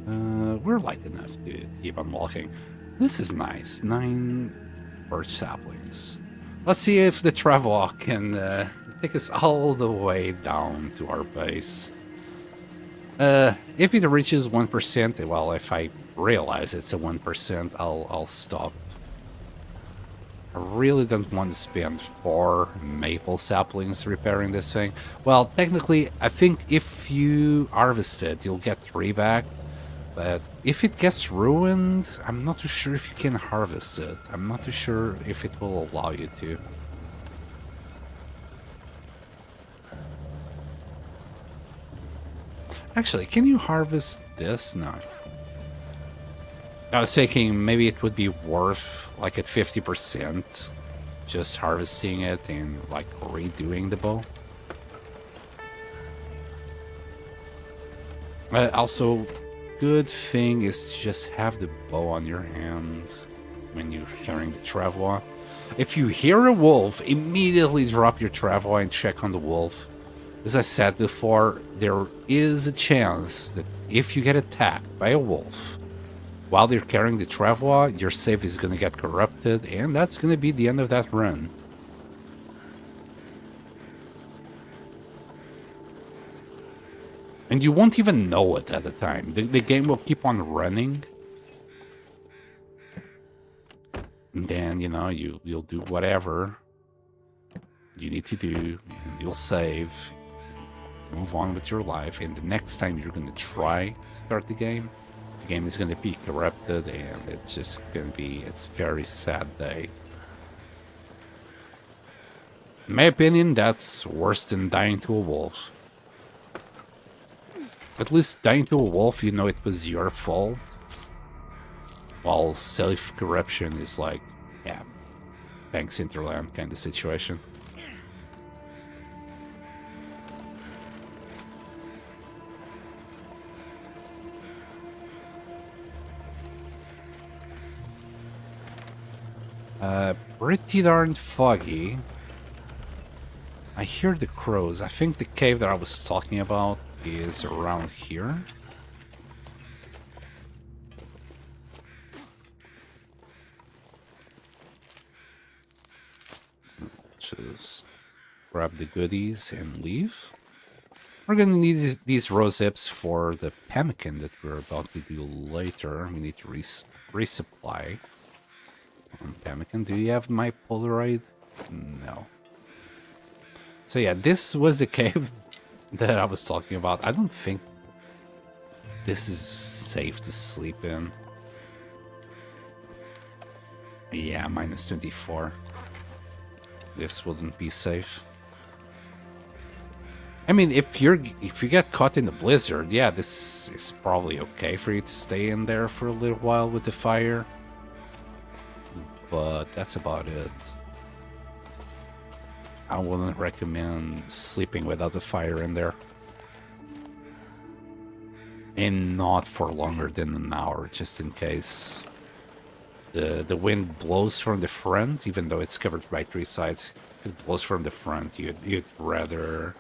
S1: We're light enough to keep on walking. This is nice. 9 birch saplings. Let's see if the travel can take us all the way down to our base. If it reaches 1%, well, if I realize it's a 1%, I'll stop. I really don't want to spend 4 maple saplings repairing this thing. Well, technically, I think if you harvest it, you'll get 3 back. But if it gets ruined, I'm not too sure if you can harvest it. I'm not too sure if it will allow you to. Actually, can you harvest this? No. I was thinking maybe it would be worth, like at 50%, just harvesting it and like redoing the bow. Also, good thing is to just have the bow on your hand when you're carrying the travois. If you hear a wolf, immediately drop your travois and check on the wolf. As I said before, there is a chance that if you get attacked by a wolf while you're carrying the travois, your save is going to get corrupted, and that's going to be the end of that run. And you won't even know it at the time. The game will keep on running. And then, you know, you'll do whatever you need to do. And you'll save. Move on with your life. And the next time you're going to try to start the game is going to be corrupted. And it's just going to be... It's a very sad day. In my opinion, that's worse than dying to a wolf. At least dying to a wolf, you know it was your fault. While self-corruption is like, yeah, thanks Interland kind of situation. Pretty darn foggy. I hear the crows. I think the cave that I was talking about is around here. Just grab the goodies and leave. We're gonna need these rose hips for the pemmican that we're about to do later. We need to resupply on pemmican. Do you have my Polaroid? No. So yeah, this was the cave that I was talking about. I don't think this is safe to sleep in. Yeah, minus 24. This wouldn't be safe. I mean, if you get caught in the blizzard, yeah, this is probably okay for you to stay in there for a little while with the fire. But that's about it. I wouldn't recommend sleeping without a fire in there. And not for longer than an hour, just in case. The wind blows from the front, even though it's covered by 3 sides. If it blows from the front, you'd rather,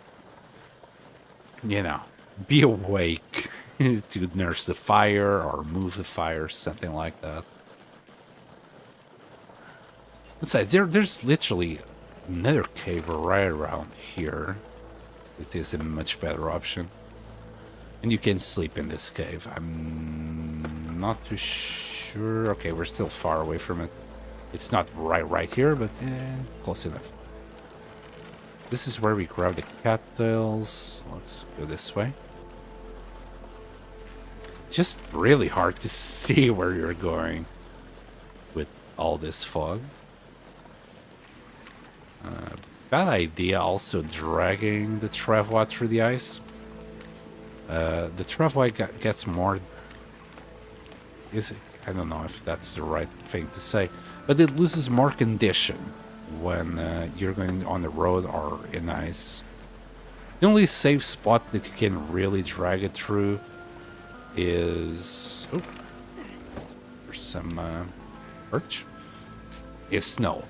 S1: you know, be awake to nurse the fire or move the fire, something like that. Besides, there's literally another cave right around here. It is a much better option. And you can sleep in this cave. I'm not too sure. Okay, we're still far away from it. It's not right here, but close enough. This is where we grab the cattails. Let's go this way. Just really hard to see where you're going with all this fog. Bad idea also dragging the travois through the ice. The travois gets more... I don't know if that's the right thing to say, but it loses more condition when you're going on the road or in ice. The only safe spot that you can really drag it through is... Oh, there's some birch. Is snow.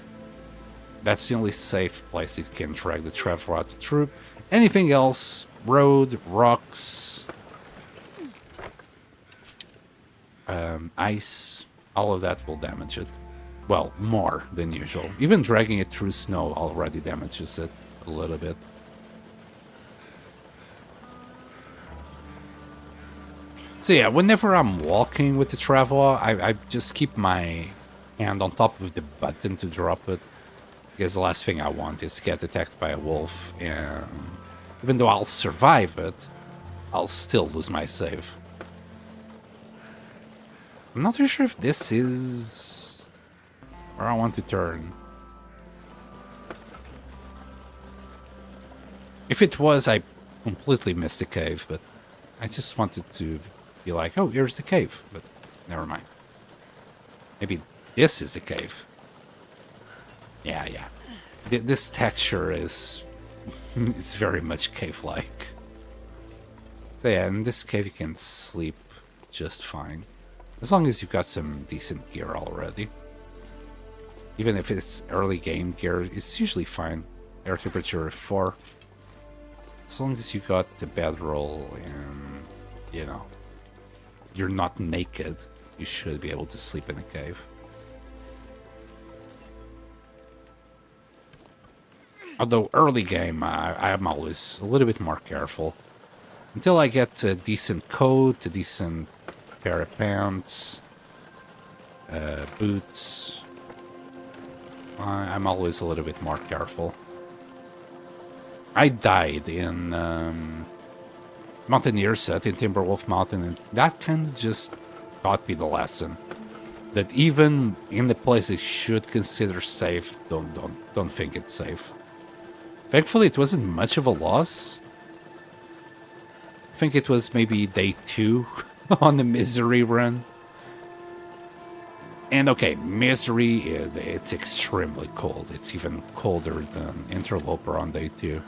S1: That's the only safe place that you can drag the travois through. Anything else, road, rocks, ice, all of that will damage it. Well, more than usual. Even dragging it through snow already damages it a little bit. So yeah, whenever I'm walking with the travois, I just keep my hand on top of the button to drop it. Because the last thing I want is to get attacked by a wolf, and even though I'll survive it, I'll still lose my save. I'm not too sure if this is where I want to turn. If it was, I completely missed the cave, but I just wanted to be like, oh, here's the cave, but never mind. Maybe this is the cave. Yeah. This texture is... it's very much cave-like. So yeah, in this cave you can sleep just fine. As long as you've got some decent gear already. Even if it's early game gear, it's usually fine. Air temperature 4. As long as you got the bedroll and, you know, you're not naked, you should be able to sleep in a cave. Although early game, I'm always a little bit more careful. Until I get a decent coat, a decent pair of pants, boots, I'm always a little bit more careful. I died in Mountaineer Set in Timberwolf Mountain, and that kind of just taught me the lesson. That even in the place you should consider safe, don't think it's safe. Thankfully, it wasn't much of a loss. I think it was maybe day 2 on the Misery run. And okay, Misery, it's extremely cold. It's even colder than Interloper on day 2.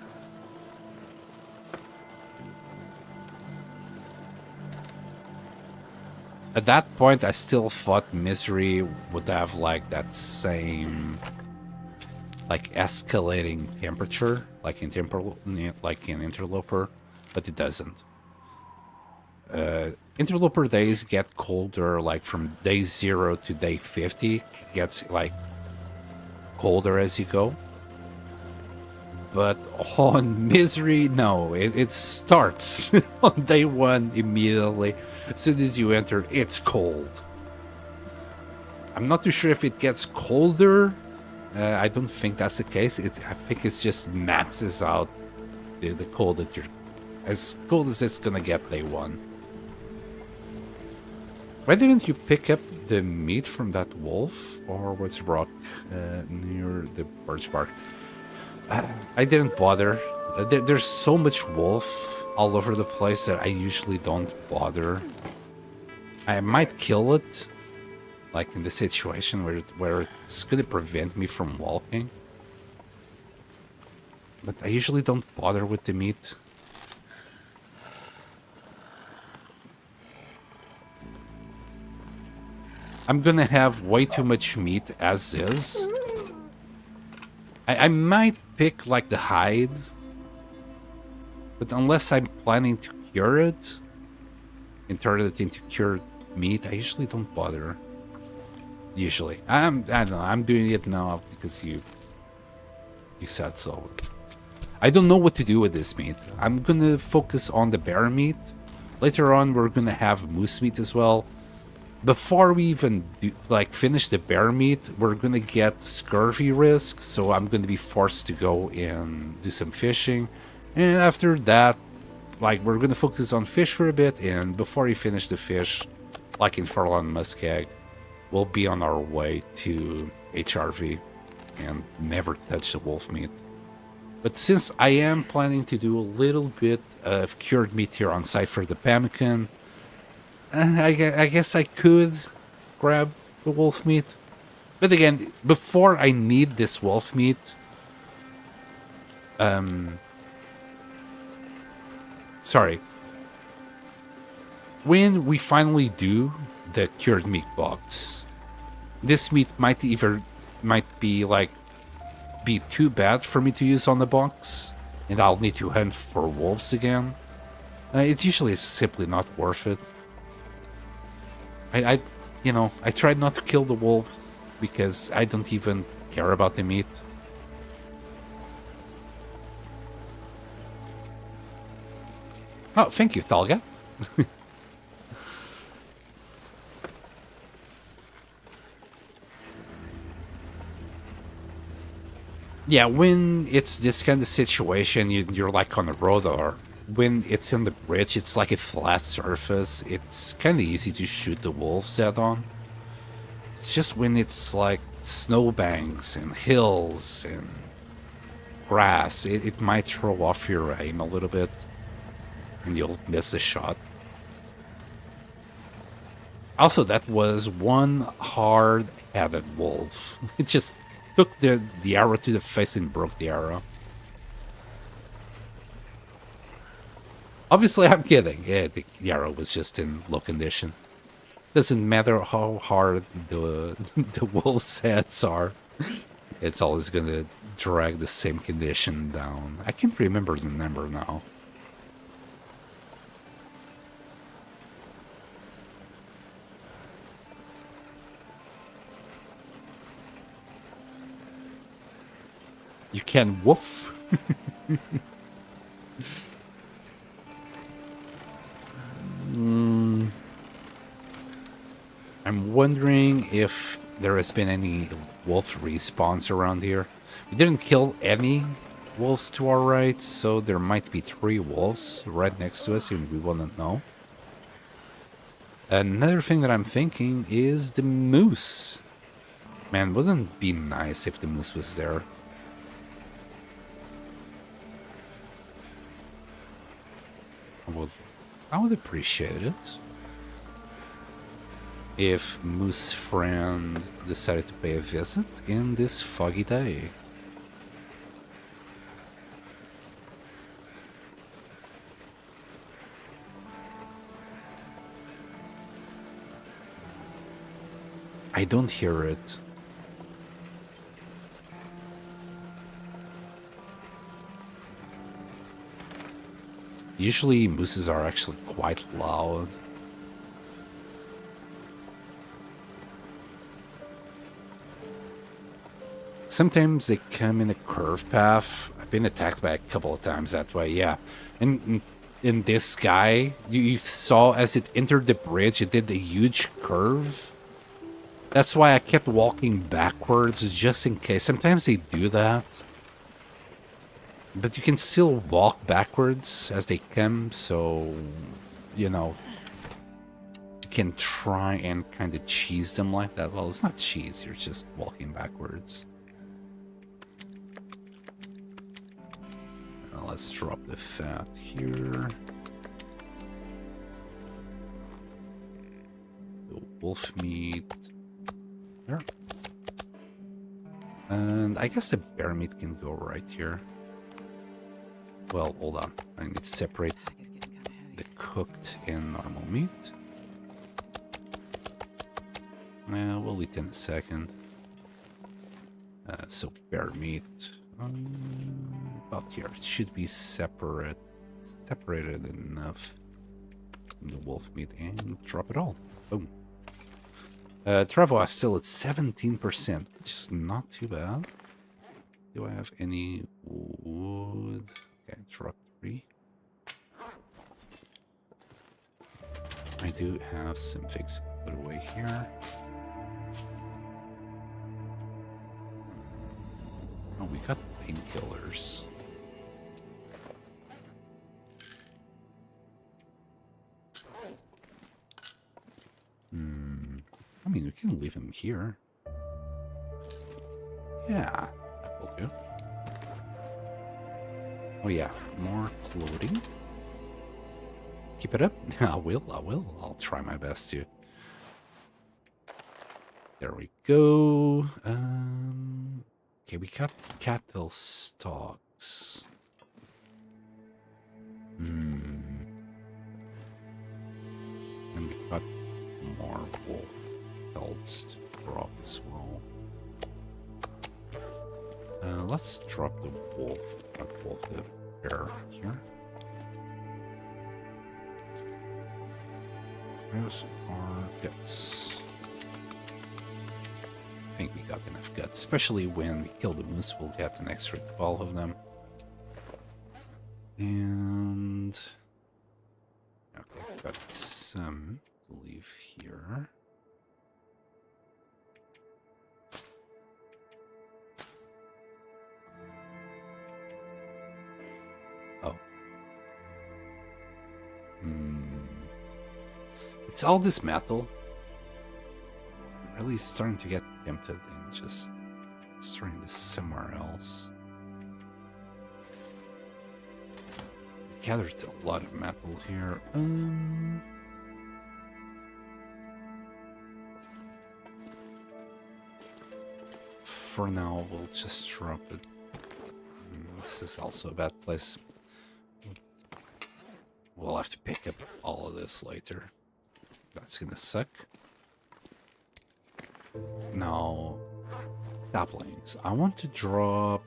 S1: At that point, I still thought Misery would have like that same... like escalating temperature, like in Interloper, but it doesn't. Interloper days get colder, like from day 0 to day 50, it gets like colder as you go. But on Misery, no, it starts on day 1 immediately. As soon as you enter, it's cold. I'm not too sure if it gets colder. I don't think that's the case. I think it's just maxes out the cold that you're... as cold as it's gonna get day 1. Why didn't you pick up the meat from that wolf? Or what's rock near the birch bark? I didn't bother. There's so much wolf all over the place that I usually don't bother. I might kill it, like in the situation where it's gonna prevent me from walking. But I usually don't bother with the meat. I'm gonna have way too much meat as is. I might pick like the hide, but unless I'm planning to cure it and turn it into cured meat, I usually don't bother. Usually, I don't know. I'm doing it now because you said so. I don't know what to do with this meat. I'm gonna focus on the bear meat. Later on, we're gonna have moose meat as well. before we even finish the bear meat, we're gonna get scurvy risk, so I'm gonna be forced to go and do some fishing. And after that, we're gonna focus on fish for a bit, and before we finish the fish, like in Furlong and Muskeg, we'll be on our way to HRV and never touch the wolf meat. But since I am planning to do a little bit of cured meat here on site for the pemmican, I guess I could grab the wolf meat. But again, before I need this wolf meat, sorry. When we finally do the cured meat box, this meat might be too bad for me to use on the box, and I'll need to hunt for wolves again. It usually is simply not worth it. I tried not to kill the wolves because I don't even care about the meat. Oh, thank you, Talga. Yeah, when it's this kind of situation, you're like on the road, or when it's in the bridge, it's like a flat surface. It's kind of easy to shoot the wolves head on. It's just when it's like snowbanks and hills and grass, it might throw off your aim a little bit, and you'll miss a shot. Also, that was one hard-headed wolf. It just took the arrow to the face and broke the arrow. Obviously, I'm kidding. Yeah, the arrow was just in low condition. Doesn't matter how hard the wolf's heads are. It's always gonna drag the same condition down. I can't remember the number now. You can woof. I'm wondering if there has been any wolf respawns around here. We didn't kill any wolves to our right, so there might be 3 wolves right next to us and we wouldn't know. Another thing that I'm thinking is the moose. Man, wouldn't it be nice if the moose was there? I would appreciate it if Moose Friend decided to pay a visit in this foggy day. I don't hear it. Usually mooses are actually quite loud. Sometimes they come in a curved path. I've been attacked by a couple of times that way, yeah. And in this guy, you saw as it entered the bridge, it did a huge curve. That's why I kept walking backwards just in case. Sometimes they do that. But you can still walk backwards as they come, so, you know, you can try and kind of cheese them like that. Well, it's not cheese, you're just walking backwards. Now let's drop the fat here. The wolf meat there. And I guess the bear meat can go right here. Well, hold on. I need to separate the cooked and normal meat. We'll eat in a second. So bear meat, about here. It should be separated enough from the wolf meat, and drop it all. Boom. Travel is still at 17%, which is not too bad. Do I have any wood? Okay, drop 3. I do have some fixed Put away here. Oh, we got painkillers. I mean, we can leave him here. Yeah, that will do. Oh yeah, more clothing. Keep it up. I will. I'll try my best to. There we go. Okay, we got cattle stocks. And we got more wolf pelts to drop as well. Let's drop the wolf, not wolf, the bear here. Where's our guts? I think we got enough guts, especially when we kill the moose, we'll get an extra 12 of them. And okay, got some to leave here. Oh. It's all this metal. I'm really starting to get tempted and just storing this somewhere else. We gathered a lot of metal here. For now, we'll just drop it. This is also a bad place. We'll have to pick up all of this later. That's gonna suck. Now, saplings. I want to drop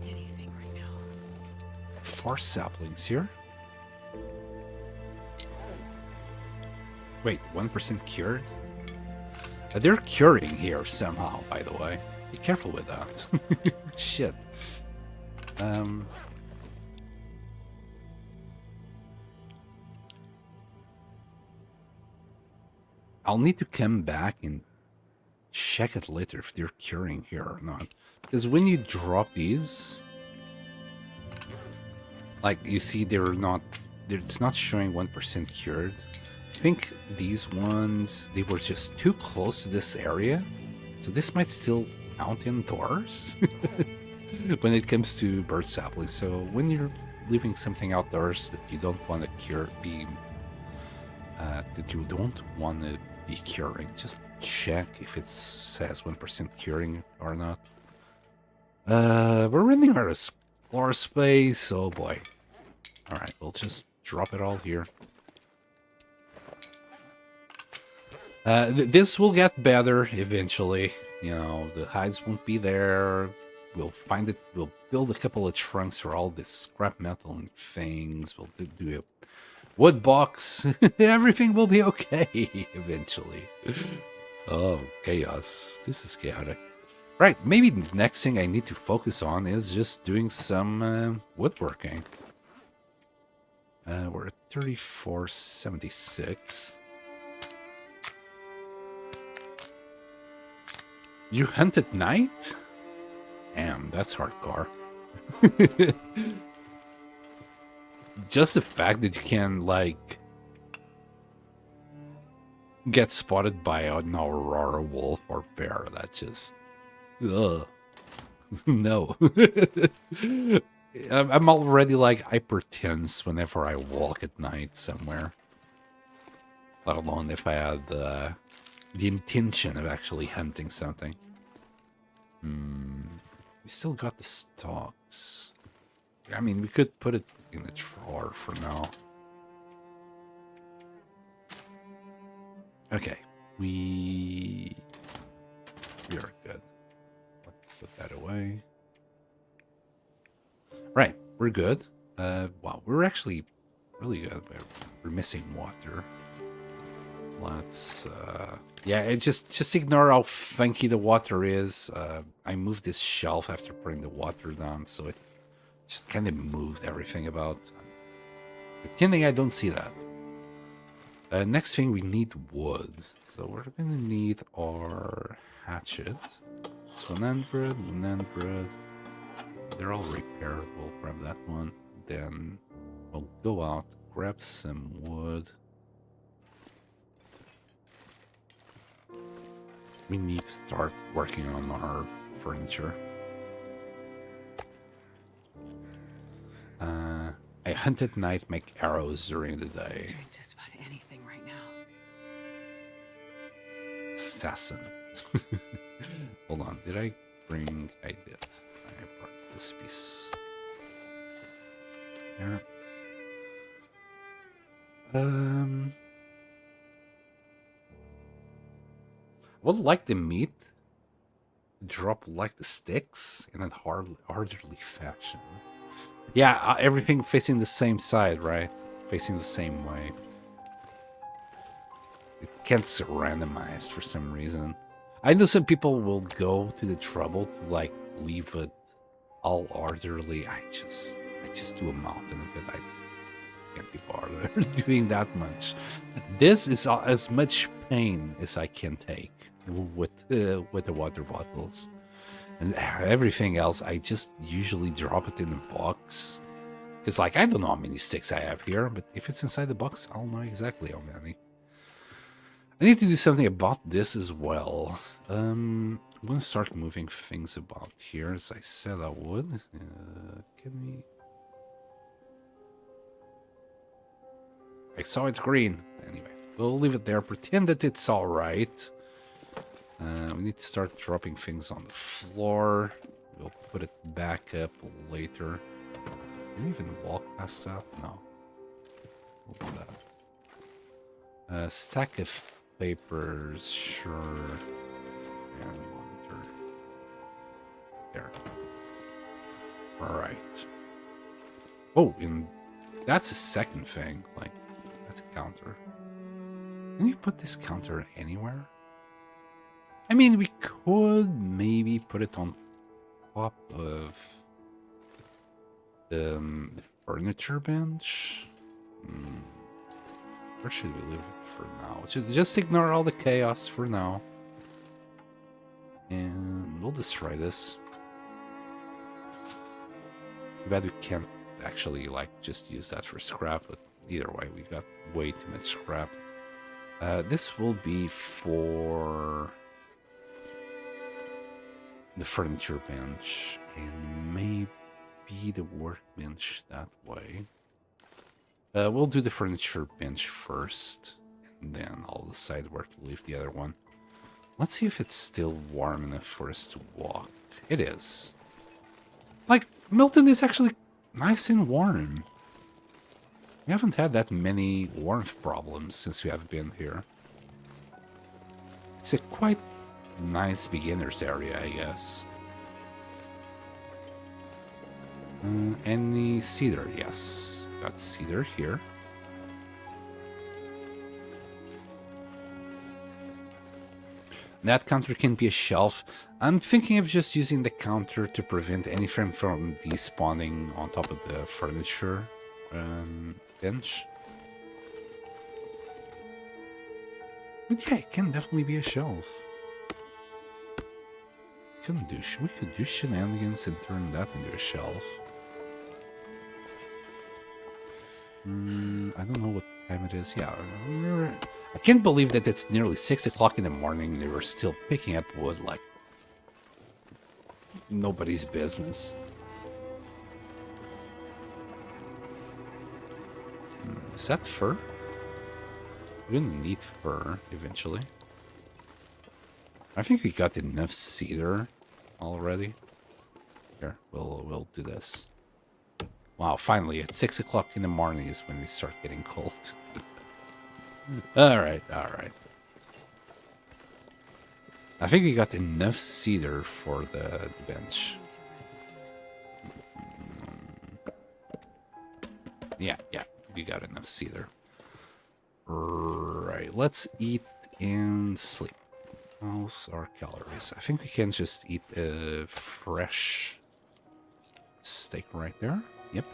S2: Anything right now.
S1: 4 saplings here. Wait, 1% cured? They're curing here somehow, by the way. Be careful with that. Shit. I'll need to come back and check it later if they're curing here or not. Because when you drop these, like you see, it's not showing 1% cured. I think these ones, they were just too close to this area. So this might still count indoors when it comes to bird saplings. So when you're leaving something outdoors that you don't want to cure, be curing, just check if it says 1% curing or not. We're running out of floor space. Oh boy. Alright, we'll just drop it all here. This will get better eventually. You know, the hides won't be there. We'll find it. We'll build a couple of trunks for all this scrap metal and things. We'll do a wood box. Everything will be okay eventually. Oh, chaos. This is chaotic. Right, maybe the next thing I need to focus on is just doing some woodworking. We're at 3476. You hunt at night? Damn, that's hardcore. Just the fact that you can, like, get spotted by an aurora wolf or bear, that's just... Ugh. No. I'm already, like, hypertense whenever I walk at night somewhere. Let alone if I had the intention of actually hunting something. We still got the stalks. I mean, we could put it in the drawer for now. Okay, we are good. Let's put that away. Right, we're good. Wow, we're actually really good. We're missing water. Let's yeah, just ignore how funky the water is. I moved this shelf after putting the water down, so it just kind of moved everything about. Pretending I don't see that. Next thing, we need wood. So we're gonna need our hatchet. It's 100, 100. They're all repaired. We'll grab that one. Then we'll go out, grab some wood. We need to start working on our furniture. I hunt at night, make arrows during the day.
S2: Drink just about anything right now.
S1: Assassin. Hold on, did I bring... I did. I brought this piece. There. I would like the meat drop like the sticks in a orderly fashion. Yeah, everything facing the same side, right? Facing the same way. It can't be randomized for some reason. I know some people will go to the trouble to like leave it all orderly. I just do a mountain of it. I can't be bothered doing that much. This is as much pain as I can take with the water bottles. And everything else, I just usually drop it in a box. It's like, I don't know how many sticks I have here, but if it's inside the box, I'll know exactly how many. I need to do something about this as well. I'm going to start moving things about here, as I said I would. Can we... I saw it green. Anyway, we'll leave it there. Pretend that it's all right. We need to start dropping things on the floor. We'll put it back up later. Can you even walk past that? No. We'll do that. Stack of papers, sure. And monitor. There. Alright. Oh, and that's the second thing. Like, that's a counter. Can you put this counter anywhere? I mean, we could maybe put it on top of the furniture bench. Where should we leave it for now? Just ignore all the chaos for now. And we'll destroy this. Too bad we can't actually, like, just use that for scrap, but either way, we got way too much scrap. This will be for the furniture bench, and maybe the workbench that way. We'll do the furniture bench first, and then I'll decide where to leave the other one. Let's see if it's still warm enough for us to walk. It is. Like, Milton is actually nice and warm. We haven't had that many warmth problems since we have been here. It's a quite nice beginner's area, I guess. Any cedar? Yes. Got cedar here. That counter can be a shelf. I'm thinking of just using the counter to prevent anything from despawning on top of the furniture bench. But yeah, it can definitely be a shelf. We could do shenanigans and turn that into a shelf. I don't know what time it is. Yeah, I can't believe that it's nearly 6 o'clock in the morning and they were still picking up wood like nobody's business. Is that fur? We're gonna need fur eventually. I think we got enough cedar already. Here, we'll do this. Wow, finally, at 6 o'clock in the morning is when we start getting cold. Alright. I think we got enough cedar for the bench. Yeah, we got enough cedar. Right, let's eat and sleep. How's our calories? I think we can just eat a fresh steak right there. Yep.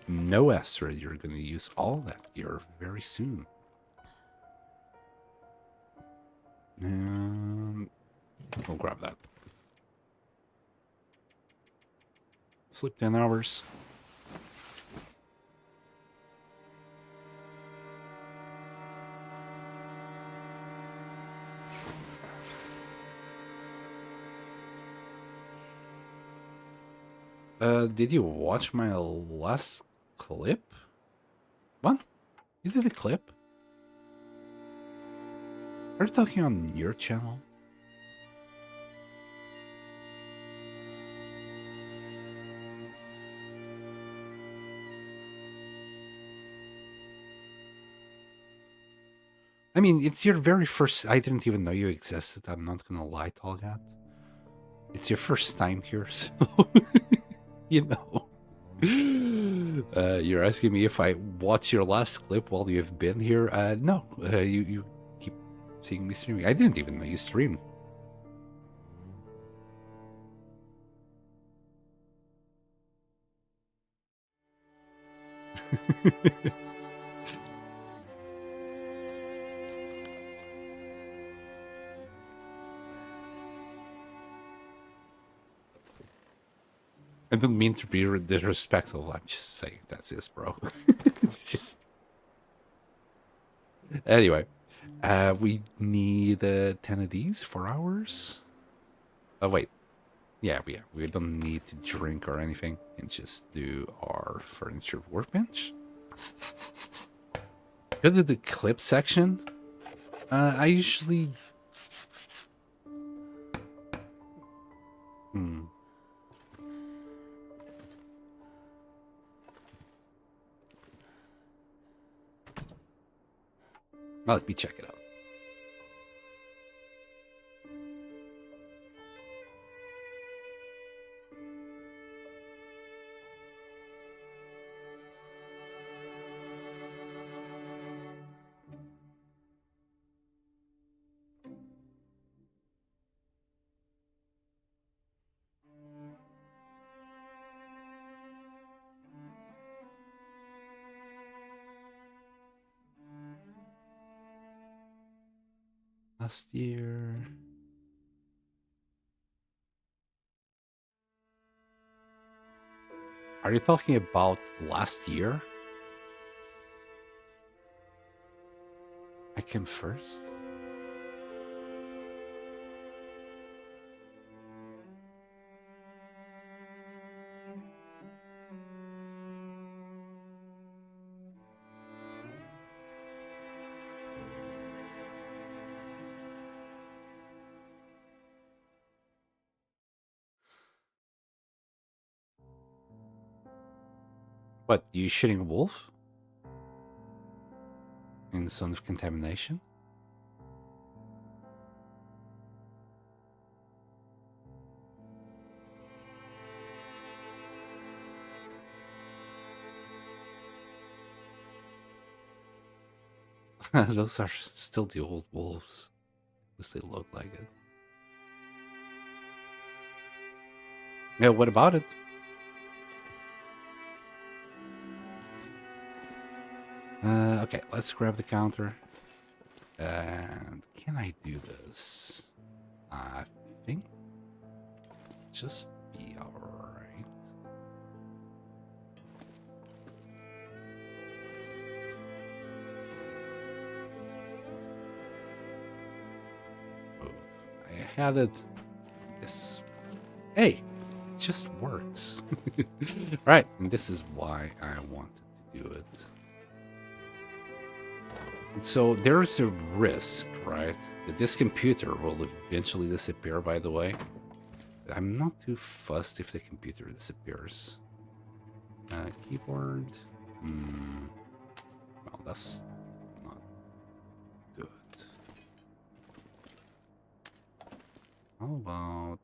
S1: No, Esther, you're going to use all that gear very soon. And we'll grab that. Sleep 10 hours. Did you watch my last clip? What? You did a clip? Are you talking on your channel? I mean, it's your very first... I didn't even know you existed. I'm not gonna lie, Tolgat. It's your first time here, so... you know. You're asking me if I watched your last clip while you've been here? No. You keep seeing me streaming. I didn't even know you stream. I don't mean to be disrespectful. I'm just saying that's it, bro. It's just... Anyway, we need 10 of these for hours. Oh, wait. Yeah, we don't need to drink or anything. We can just do our furniture workbench. Go to the clip section. I usually... Well, let me check it out. Last year... Are you talking about last year? I came first? What, you shooting a wolf? In the zone of contamination? Those are still the old wolves. At least they look like it. Yeah, what about it? Okay, let's grab the counter. And can I do this? I think just be alright. I had it. This. Hey, it just works. Right, and this is why I wanted to do it. So there's a risk, right, that this computer will eventually disappear, by the way. I'm not too fussed if the computer disappears. Keyboard. Well, that's not good. How about...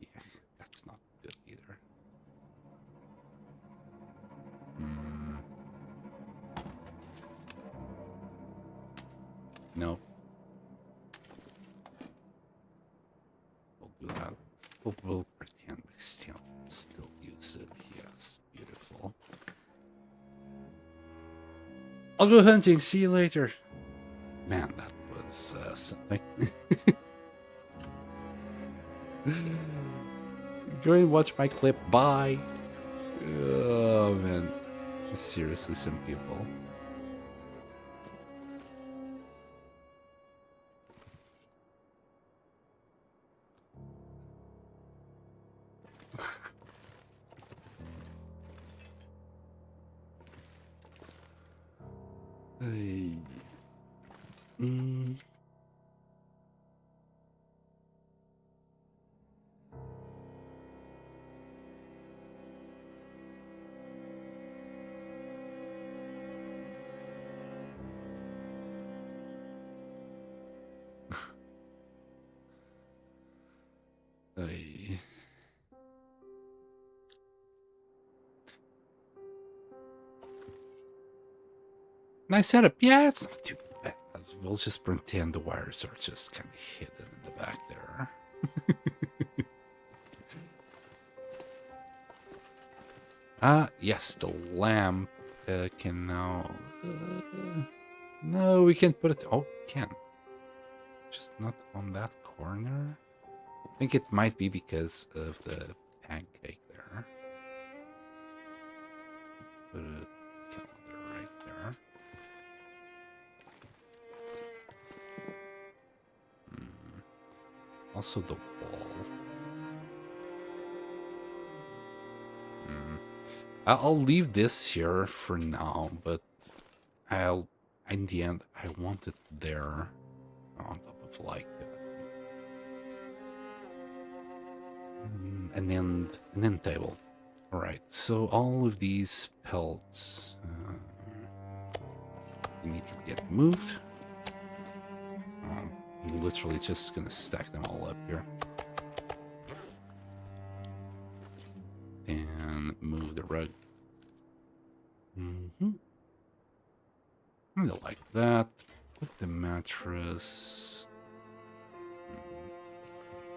S1: Yeah, that's not good either. No. We'll do that. We'll pretend we still use it. Yes, beautiful. I'll go hunting. See you later. Man, that was something. Go and watch my clip. Bye. Oh, man. Seriously, some people. Hey. Hey. Nice setup. Yeah, it's not too bad. We'll just pretend the wires are just kind of hidden in the back there. Yes, the lamp can now... no, we can't put it... oh, we can. Just not on that corner. I think it might be because of the pancake there. Put a calendar right there. Also the wall. I'll leave this here for now, but in the end, I want it there on top of like an end table. All right, so all of these pelts need to get moved. I'm literally just gonna stack them all up here. And move the rug. I like that. Put the mattress.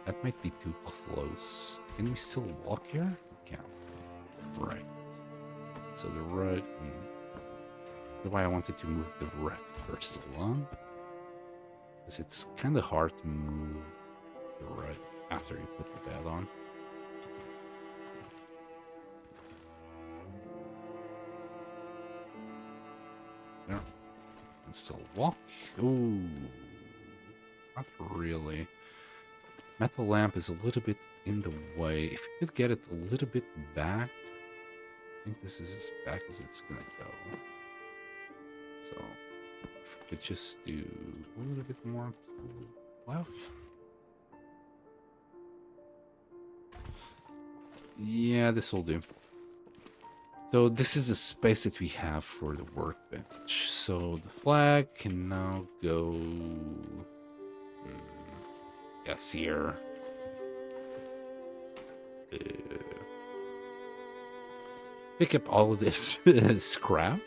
S1: That might be too close. Can we still walk here? We can. Right. So the rug. That's why I wanted to move the rug first along. Because it's kind of hard to move the rug after you put the bed on. There. And still walk. Ooh. Not really. Metal lamp is a little bit in the way. If you could get it a little bit back. I think this is as back as it's gonna go. So if we could just do a little bit more to the left. Yeah, this will do. So this is the space that we have for the workbench. So the flag can now go... yes, here. Pick up all of this scrap.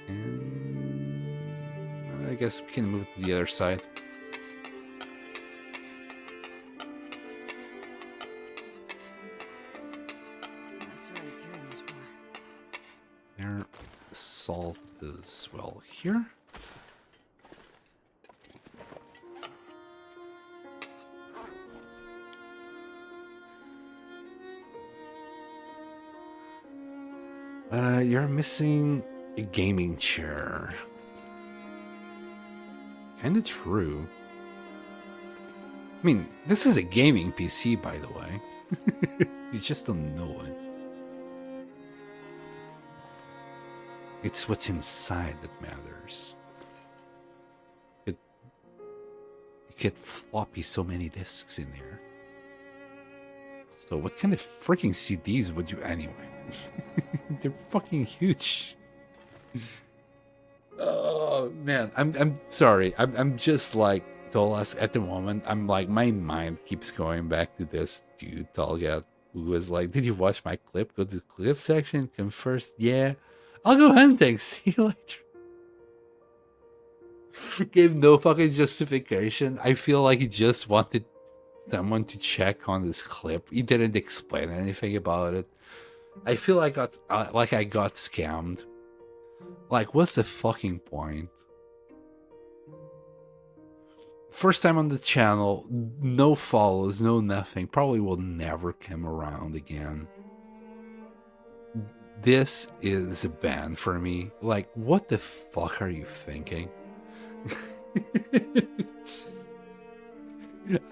S1: And I guess we can move to the other side. There, salt as well here. You're missing a gaming chair. Kinda true. I mean, this is a gaming PC, by the way. You just don't know it. It's what's inside that matters. You get floppy so many discs in there. So what kind of freaking CDs would you anyway? They're fucking huge. Oh man, I'm sorry. I'm just like Tolas at the moment. I'm like, my mind keeps going back to this dude Tolga who was like, "Did you watch my clip? Go to the clip section. Come first." Yeah, I'll go hunting. See you later. Gave no fucking justification. I feel like he just wanted someone to check on this clip. He didn't explain anything about it. I feel like I got scammed. Like, what's the fucking point? First time on the channel, no follows, no nothing. Probably will never come around again. This is a ban for me. Like, what the fuck are you thinking?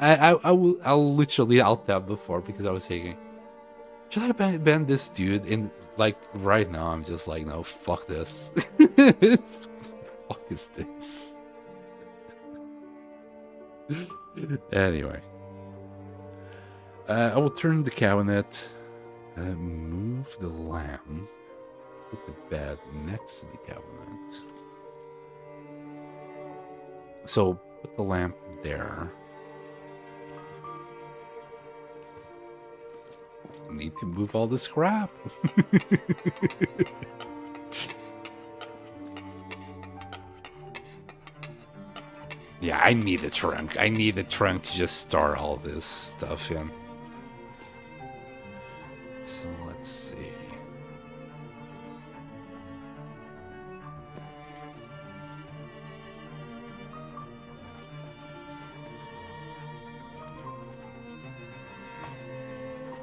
S1: I'll literally alt tab before because I was thinking, should I ban this dude? And like right now, I'm just like, no, fuck this. Fuck is this? Anyway, I will turn the cabinet, move the lamp, put the bed next to the cabinet. So put the lamp there. I need to move all this crap. Yeah, I need a trunk. I need a trunk to just store all this stuff in. So let's see.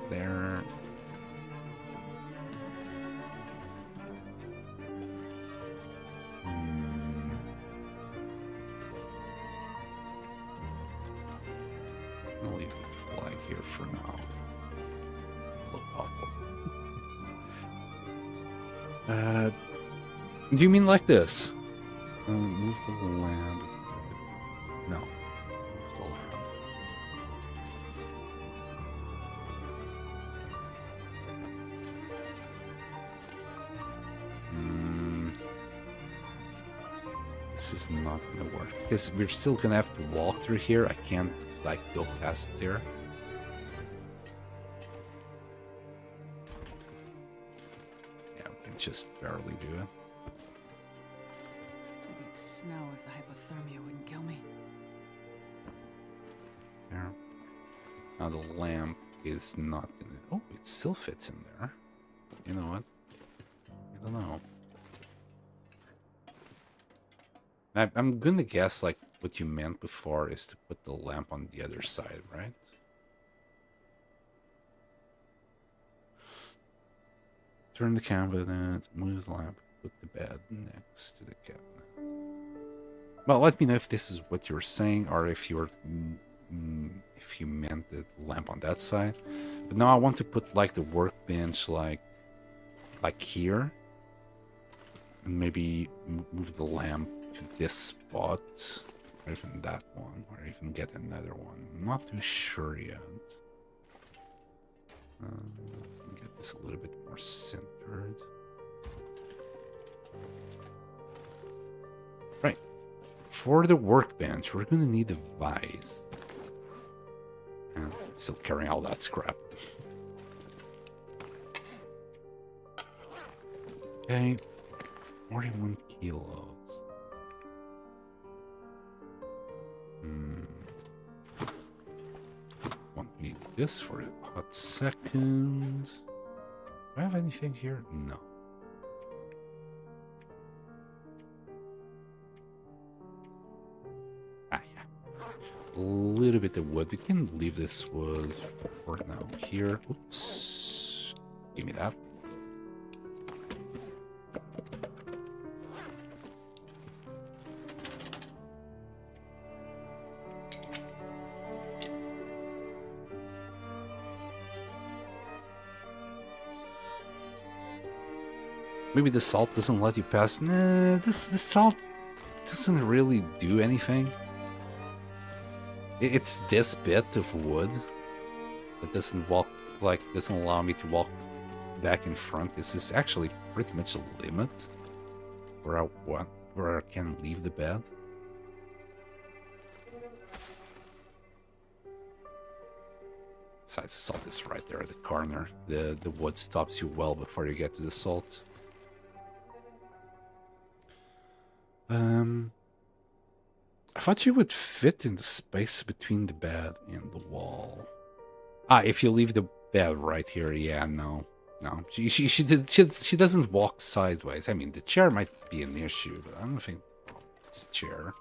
S1: There. I'll leave the flag here for now. Look awful. Do you mean like this? Move the lamp. No. Move the lamp. This is not gonna work because we're still gonna have to walk through here. I can't like go past there. Yeah, we can just barely do it.
S2: I'd eat snow if the hypothermia wouldn't kill me.
S1: There. Now the lamp is not gonna. Oh, it still fits in there. You know what? I don't know. I'm gonna guess like what you meant before is to put the lamp on the other side, right? Turn the cabinet, move the lamp, put the bed next to the cabinet. Well, let me know if this is what you're saying or if you're if you meant the lamp on that side. But now I want to put like the workbench like here, and maybe move the lamp to this spot, or even that one, or even get another one. I'm not too sure yet. Get this a little bit more centered. Right. For the workbench, we're gonna need a vise. And still carrying all that scrap. Okay. 41 kilos. Won't need this for a hot second. Do I have anything here? No. Ah, yeah. A little bit of wood. We can leave this wood for now here. Oops. Give me that. Maybe the salt doesn't let you pass. Nah, the salt doesn't really do anything. It's this bit of wood that doesn't allow me to walk back in front. This is actually pretty much a limit where I can leave the bed. Besides, the salt is right there at the corner. The wood stops you well before you get to the salt. I thought you would fit in the space between the bed and the wall. Ah, if you leave the bed right here, yeah, no. No, she doesn't walk sideways. I mean, the chair might be an issue, but I don't think it's a chair.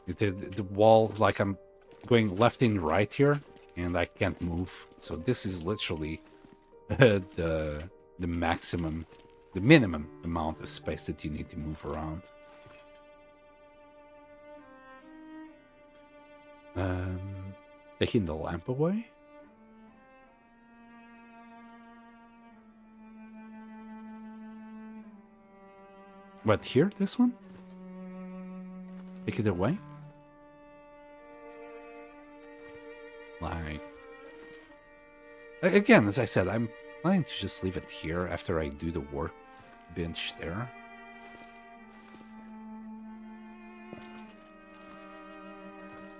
S1: The wall, like I'm going left and right here, and I can't move. So this is literally the minimum amount of space that you need to move around. Taking the lamp away. What, here? This one? Take it away? Like... Again, as I said, I'm planning to just leave it here after I do the workbench there.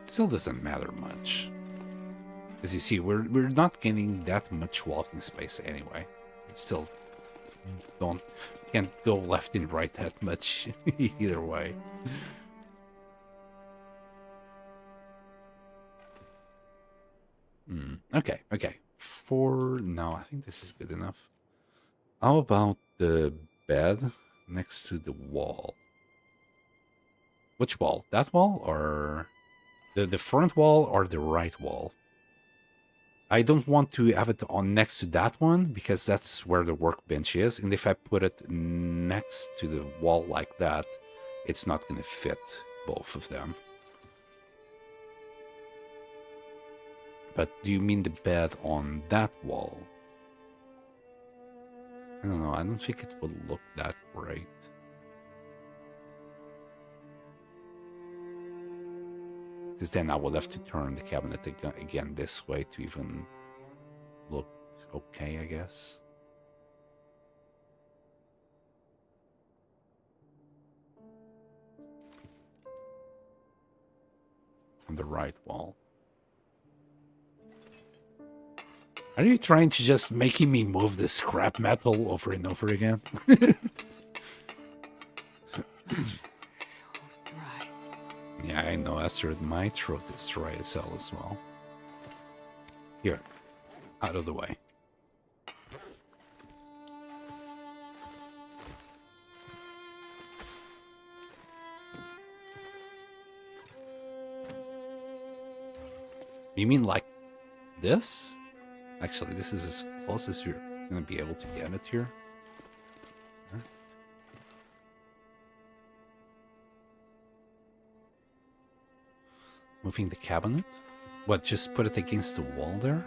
S1: Still doesn't matter much. As you see, we're not gaining that much walking space anyway. It's still can't go left and right that much either way. Okay. For now, I think this is good enough. How about the bed next to the wall? Which wall? That wall or the front wall or the right wall? I don't want to have it on next to that one because that's where the workbench is. And if I put it next to the wall like that, it's not going to fit both of them. But do you mean the bed on that wall? I don't know. I don't think it will look that great. Because then I will have to turn the cabinet again this way to even look okay, I guess. On the right wall. Are you trying to just making me move this scrap metal over and over again? Yeah, I know, Esther, my throat is dry as hell as well. Here, out of the way. You mean like this? Actually, this is as close as you're going to be able to get it here. Huh? Moving the cabinet? What, just put it against the wall there?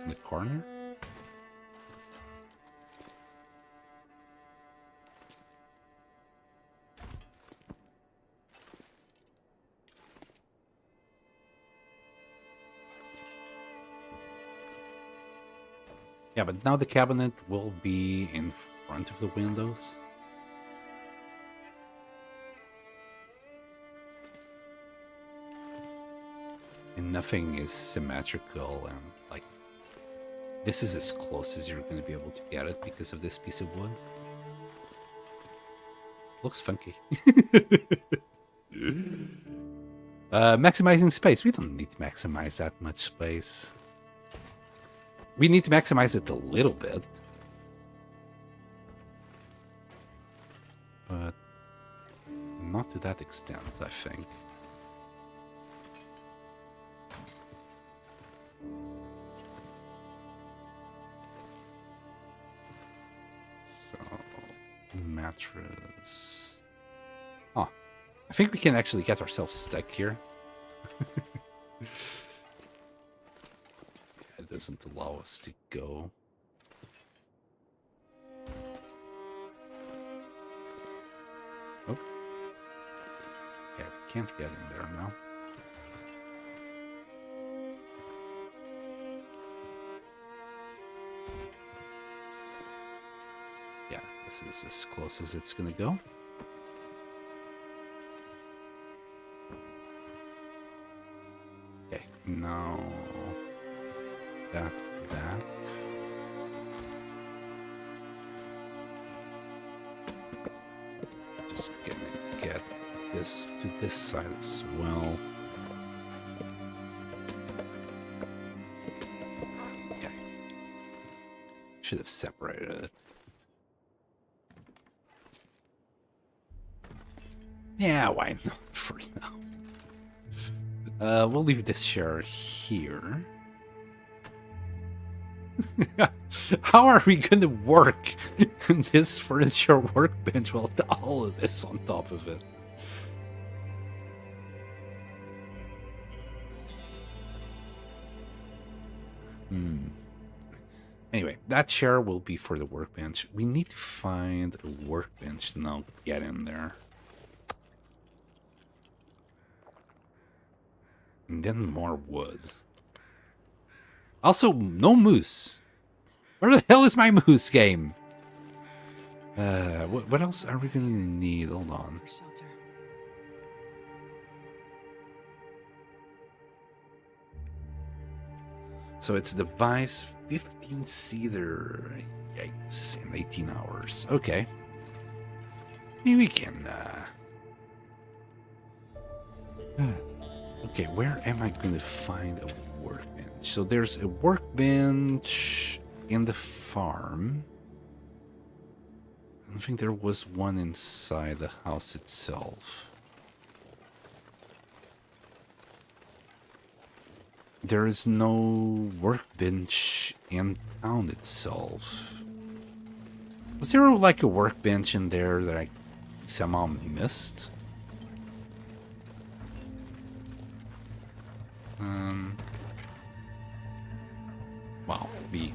S1: In the corner? Yeah, but now the cabinet will be in front of the windows. And nothing is symmetrical, and like this is as close as you're going to be able to get it because of this piece of wood. Looks funky. Maximizing space. We don't need to maximize that much space. We need to maximize it a little bit. But not to that extent, I think. So, mattress. Oh, I think we can actually get ourselves stuck here. It doesn't allow us to go. Oh. Okay, we can't get in there now. Yeah, this is as close as it's gonna go. Okay, now that back. Just gonna get this to this side as well. Okay. Should have separated it. Yeah, why not for now? We'll leave this chair here. How are we gonna work in this furniture workbench with all of this on top of it? Anyway, that chair will be for the workbench. We need to find a workbench to now get in there. And then more wood. Also, no moose. Where the hell is my moose game? What else are we gonna need? Hold on.
S2: For shelter.
S1: So it's device 15-seater. Yikes, in 18 hours. Okay. Maybe we can, Okay, where am I gonna find a workbench? So there's a workbench in the farm. I don't think there was one inside the house itself. There is no workbench in town itself. Was there like a workbench in there that I somehow missed? Well, we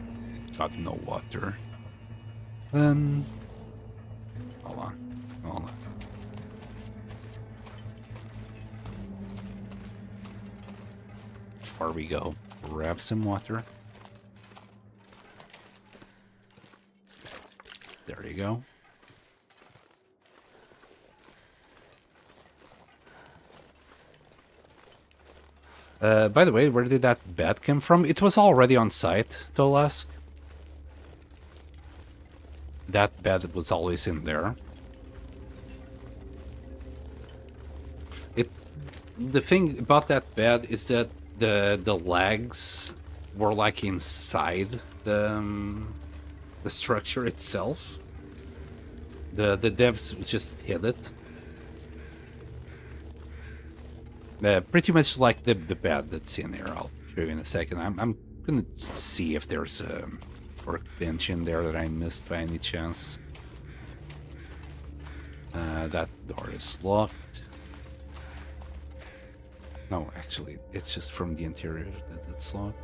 S1: got no water. Hold on. Before we go, grab some water. There you go. By the way, where did that bed come from? It was already on site, Tolask. That bed was always in there. The thing about that bed is that the legs were like inside the structure itself. The devs just hid it. Pretty much like the bed that's in there. I'll show you in a second. I'm gonna see if there's a workbench in there that I missed by any chance. That door is locked. No, actually, it's just from the interior that it's locked.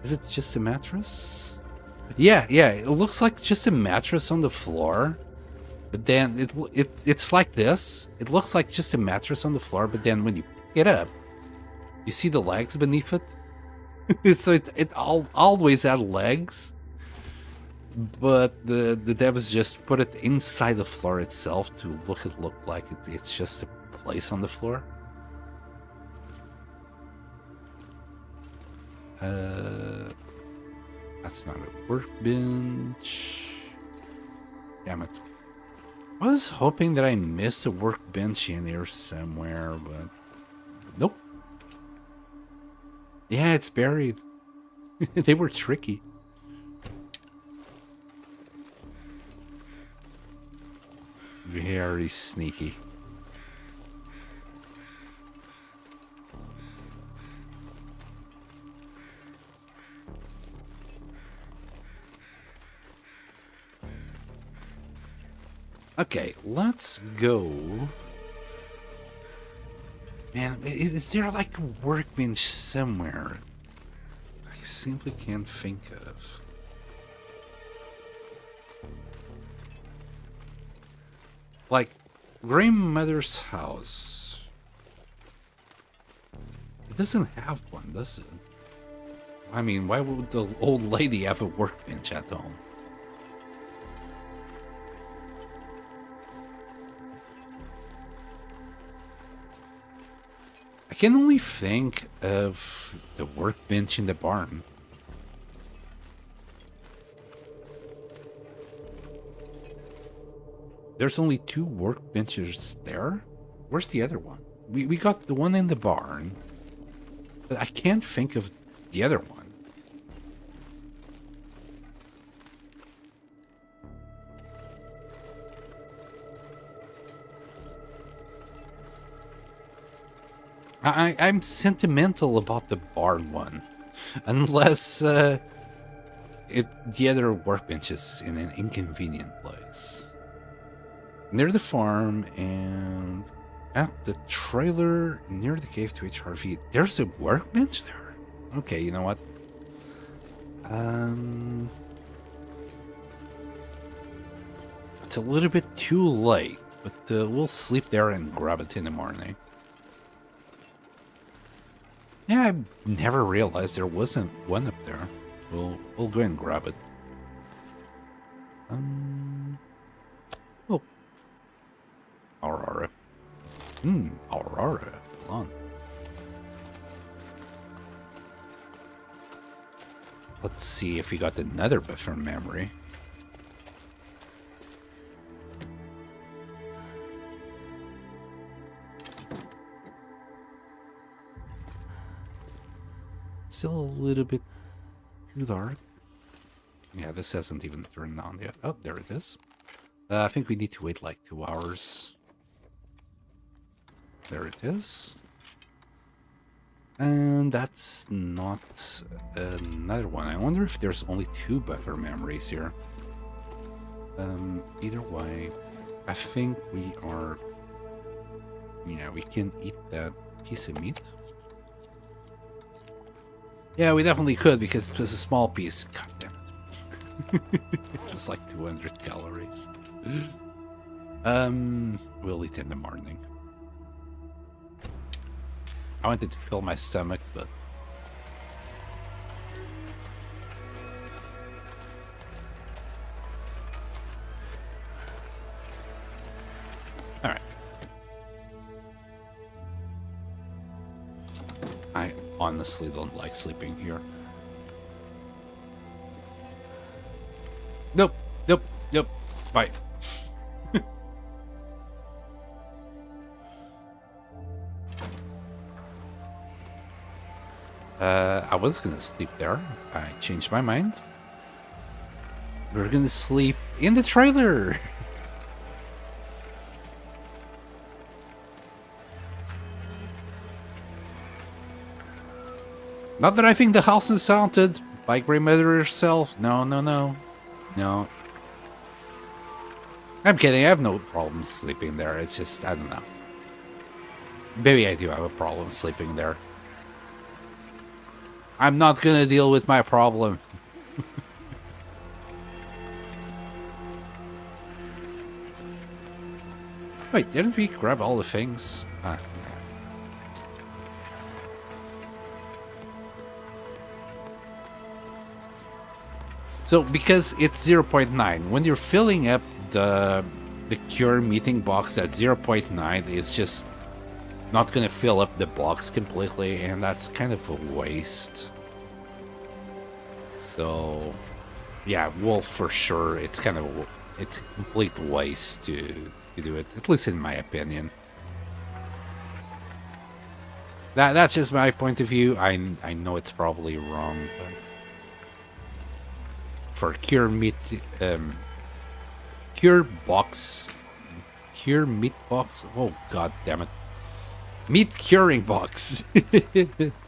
S1: Is it just a mattress? Yeah, it looks like just a mattress on the floor. But then it's like this. It looks like just a mattress on the floor, but then when you pick it up, you see the legs beneath it. So it always had legs. But the devs just put it inside the floor itself to look like it's just a place on the floor. That's not a workbench. Damn it. I was hoping that I missed a workbench in here somewhere, but nope. Yeah, it's buried. They were tricky. Very sneaky. Okay, let's go. Man, is there like a workbench somewhere? I simply can't think of. Like, grandmother's house. It doesn't have one, does it? I mean, why would the old lady have a workbench at home? I can only think of the workbench in the barn. There's only 2 workbenches there? Where's the other one? We got the one in the barn, but I can't think of the other one. I'm sentimental about the barn one, unless the other workbench is in an inconvenient place. Near the farm and at the trailer near the cave to HRV. There's a workbench there? Okay, you know what? It's a little bit too late, but we'll sleep there and grab it in the morning. Yeah, I never realized there wasn't one up there. We'll go and grab it. Oh. Aurora. Aurora. Hold on. Let's see if we got another buffer memory. Still a little bit too dark. Yeah, this hasn't even turned on yet. Oh, there it is. I think we need to wait like 2 hours. There it is. And that's not another one. I wonder if there's only 2 buffer memories here. Either way, I think we are... Yeah, we can eat that piece of meat. Yeah, we definitely could because it was a small piece. God damn it. Just like 200 calories. We'll eat in the morning. I wanted to fill my stomach, but... Alright. I honestly don't like sleeping here. Nope, nope, nope. Bye. I was gonna sleep there. I changed my mind. We're gonna sleep in the trailer. Not that I think the house is haunted by grandmother herself. No, no, no. No. I'm kidding. I have no problem sleeping there. It's just, I don't know. Maybe I do have a problem sleeping there. I'm not gonna deal with my problem. Wait, didn't we grab all the things? Ah, yeah. So, because it's 0.9, when you're filling up the cure meeting box at 0.9, it's just not gonna fill up the box completely, and that's kind of a waste. So, yeah, well, for sure, it's kind of it's a complete waste to do it, at least in my opinion. That's just my point of view. I know it's probably wrong, but for cure meat, cure meat box. Oh god damn it! Meat curing box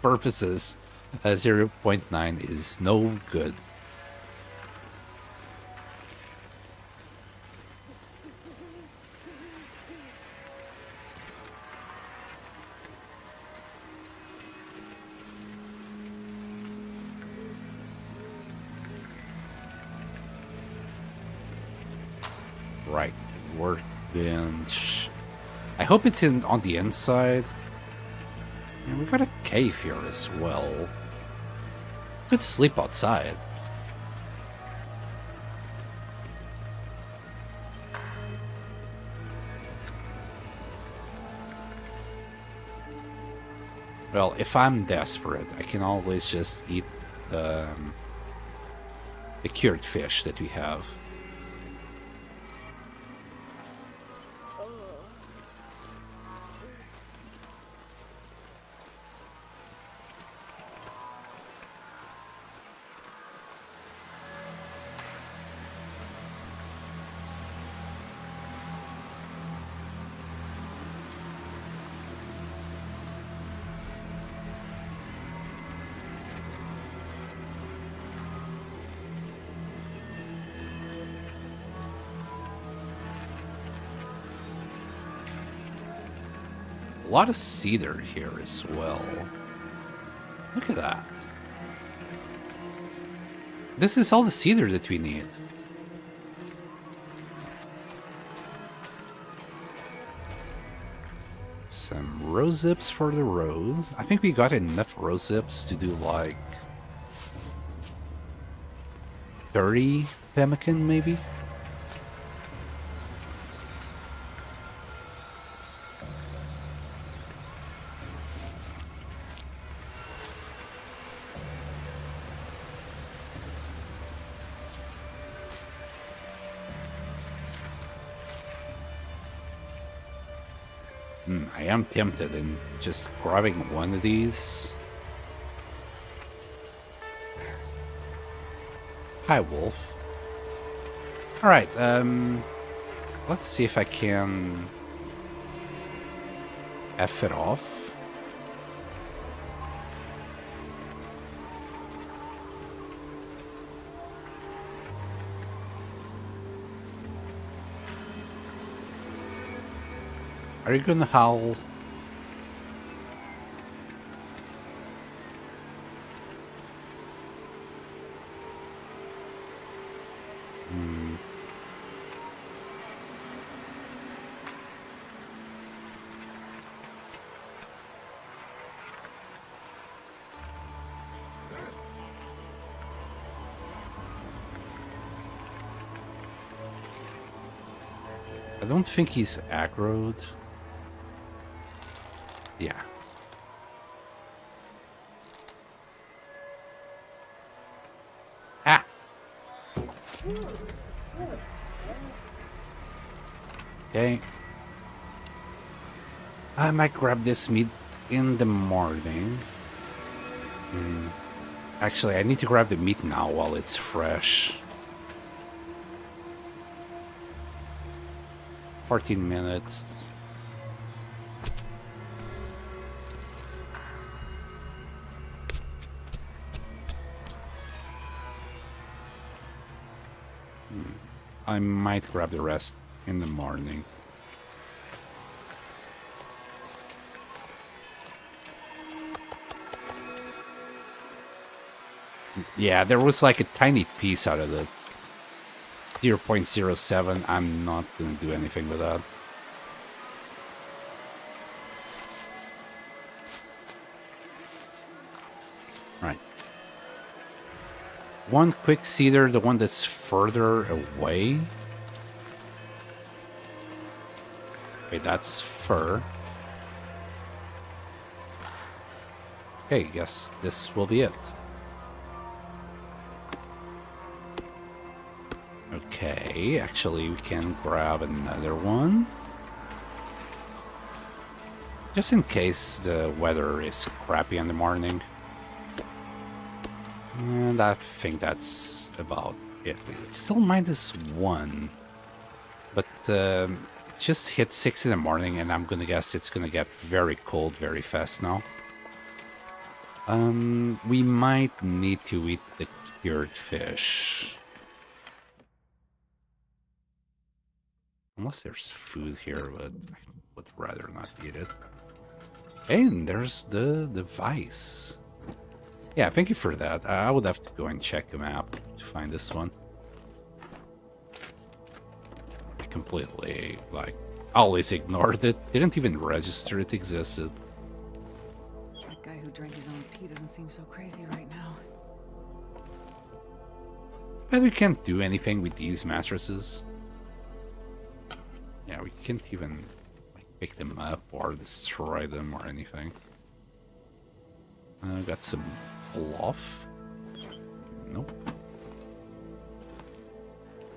S1: purposes, 0.9 is no good. Right, workbench. I hope it's on the inside. And we got a cave here as well. Could sleep outside. Well, if I'm desperate, I can always just eat the cured fish that we have. A lot of cedar here as well. Look at that. This is all the cedar that we need. Some rose zips for the road. I think we got enough rose zips to do like 30 pemmican maybe. I am tempted in just grabbing one of these. Hi, Wolf. Alright, let's see if I can F it off. Are you gonna howl? I don't think he's aggroed. Yeah. Ah! Okay. I might grab this meat in the morning. Actually, I need to grab the meat now while it's fresh. 14 minutes. I might grab the rest in the morning. Yeah, there was like a tiny piece out of the 0.07. I'm not going to do anything with that. Right. One quick cedar, the one that's further away. Wait, that's fur. Okay, guess this will be it. Okay, actually we can grab another one. Just in case the weather is crappy in the morning. And I think that's about it. It's still -1. But it just hit 6 in the morning and I'm gonna guess it's gonna get very cold very fast now. We might need to eat the cured fish. Unless there's food here, but I would rather not eat it. And there's the device. Yeah, thank you for that. I would have to go and check the map to find this one. I completely, like, always ignored it. Didn't even register it existed.
S2: That guy who drank his own pee doesn't seem so crazy right now.
S1: But we can't do anything with these mattresses. Yeah, we can't even like pick them up or destroy them or anything. Got some bluff. Nope.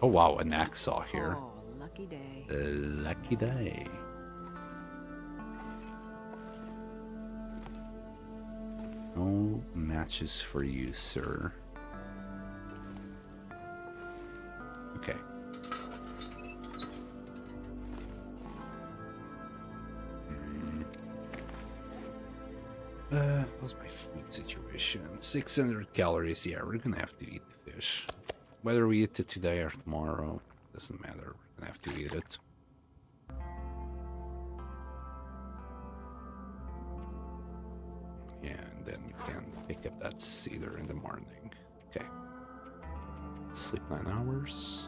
S1: Oh wow, an hacksaw here.
S2: Oh, lucky day.
S1: Lucky day. No matches for you, sir. Okay. What's my food situation? 600 calories. Yeah, we're gonna have to eat the fish. Whether we eat it today or tomorrow, doesn't matter. We're gonna have to eat it. And then you can pick up that cedar in the morning. Okay. Sleep 9 hours.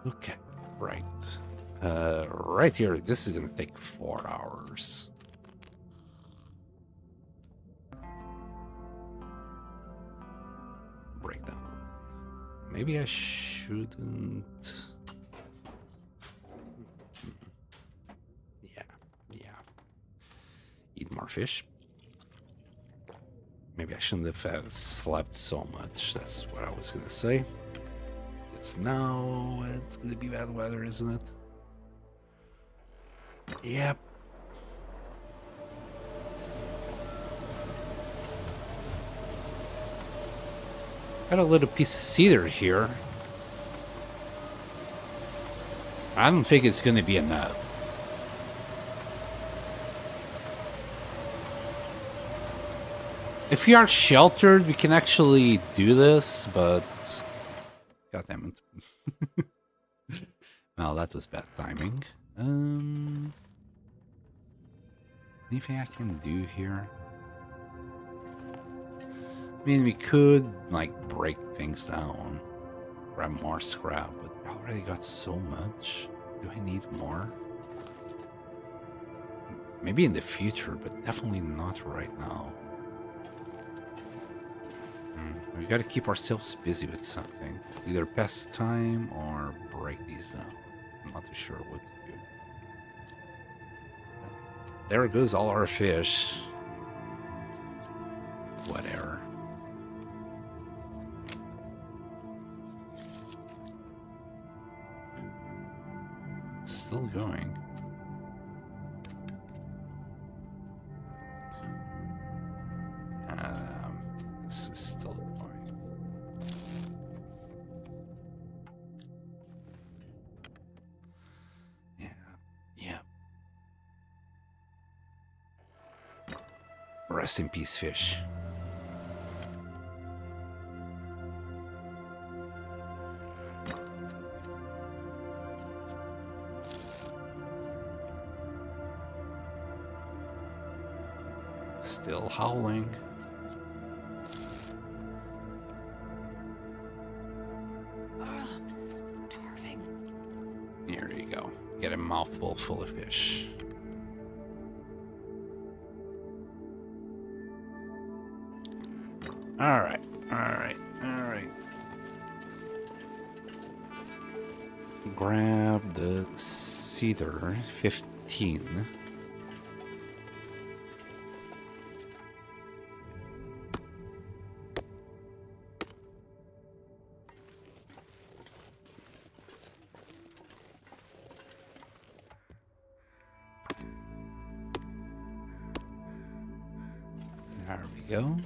S1: Okay, right. Right here, this is gonna take 4 hours. Breakdown. Maybe I shouldn't. Yeah. Eat more fish. Maybe I shouldn't have slept so much. That's what I was gonna say. Because now it's gonna be bad weather, isn't it? Yep. Got a little piece of cedar here. I don't think it's gonna be enough. If we are sheltered, we can actually do this, but... God damn it. Well, that was bad timing. Anything I can do here? I mean, we could, like, break things down. Grab more scrap, but I already got so much. Do I need more? Maybe in the future, but definitely not right now. We gotta keep ourselves busy with something. Either pass time or break these down. I'm not too sure what to do. There goes all our fish. Whatever. It's still going. This is still going. Yeah. Rest in peace, fish. Still howling.
S2: I'm starving.
S1: Here you go. Get a mouthful full of fish. All right. Grab the cedar 15. There we go.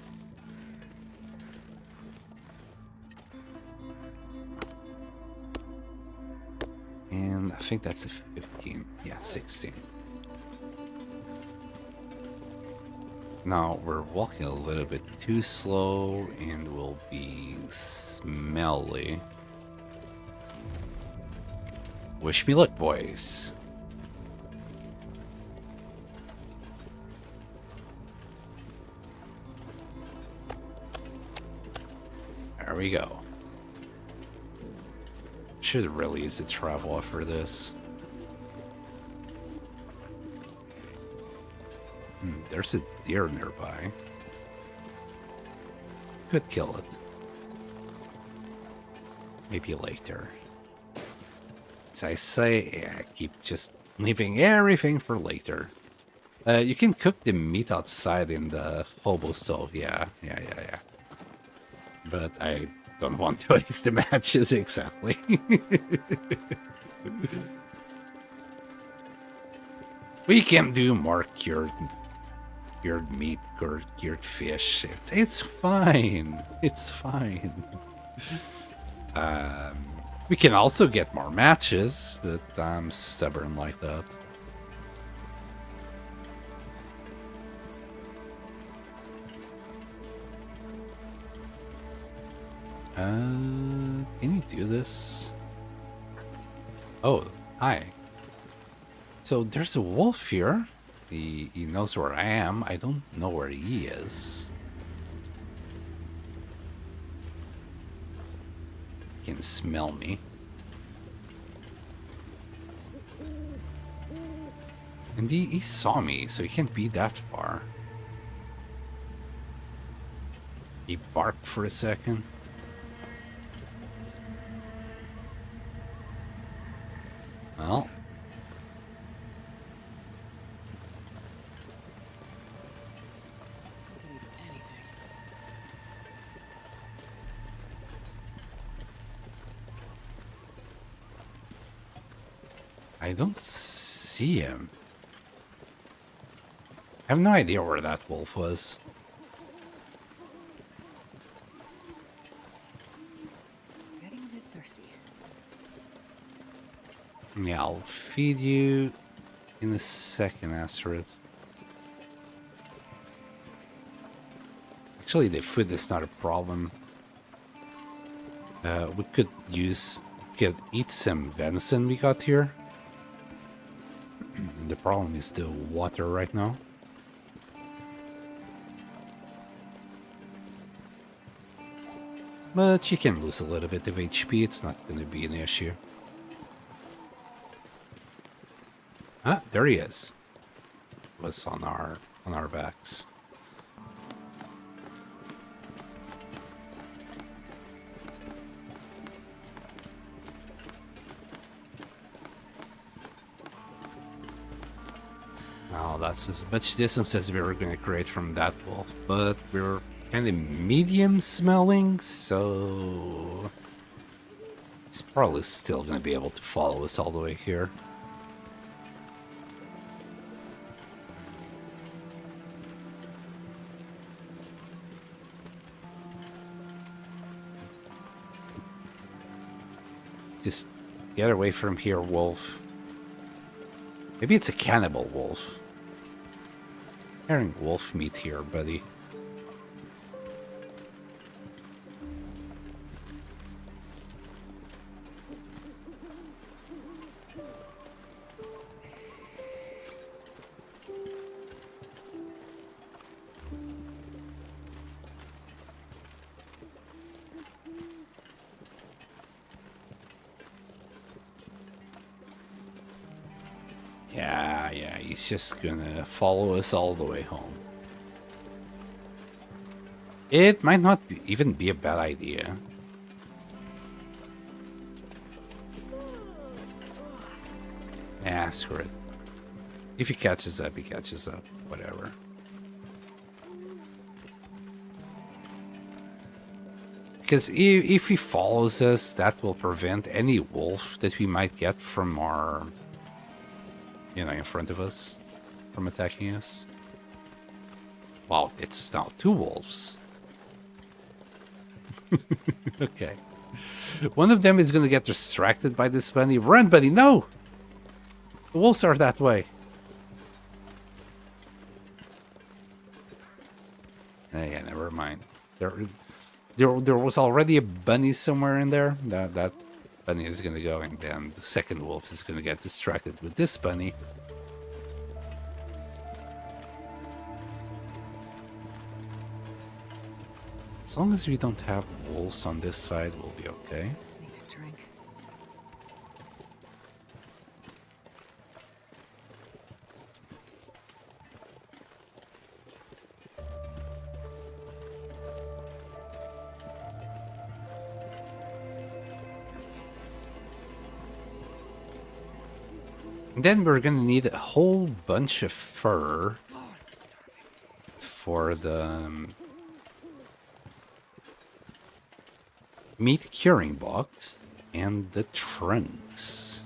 S1: And I think that's a 15. Yeah, 16. Now we're walking a little bit too slow and we'll be smelly. Wish me luck, boys. There we go. Should really use the travel for this. There's a deer nearby. Could kill it. Maybe later. As I say, I keep just leaving everything for later. You can cook the meat outside in the hobo stove. Yeah. But I don't want to waste the matches, exactly. We can do more cured meat or cured fish. It's fine. It's fine. We can also get more matches, but I'm stubborn like that. Can you do this? Oh, hi. So there's a wolf here. He knows where I am. I don't know where he is. He can smell me. And he saw me, so he can't be that far. He barked for a second. Well.
S2: Could eat anything.
S1: I don't see him. I have no idea where that wolf was.
S2: Getting a bit thirsty.
S1: Yeah, I'll feed you in a second, Astrid. Actually, the food is not a problem. We could eat some venison we got here. The problem is the water right now. But you can lose a little bit of HP, it's not going to be an issue. Ah, there he is. Was on our backs. Now that's as much distance as we were going to create from that wolf, but we're kind of medium smelling, so he's probably still going to be able to follow us all the way here. Just get away from here, wolf. Maybe it's a cannibal wolf. Carrying wolf meat here, buddy. Yeah, he's just gonna follow us all the way home. It might not even be a bad idea. Yeah, screw it. If he catches up, he catches up. Whatever. Because if he follows us, that will prevent any wolf that we might get from our... in front of us, from attacking us. Wow, it's now 2 wolves. Okay. One of them is going to get distracted by this bunny. Run, buddy, no! The wolves are that way. Yeah, never mind. There was already a bunny somewhere in there. That bunny is going to go, and then the second wolf is going to get distracted with this bunny. As long as we don't have wolves on this side, we'll be okay.
S2: Need a drink.
S1: And then we're gonna need a whole bunch of fur for the meat curing box and the trunks.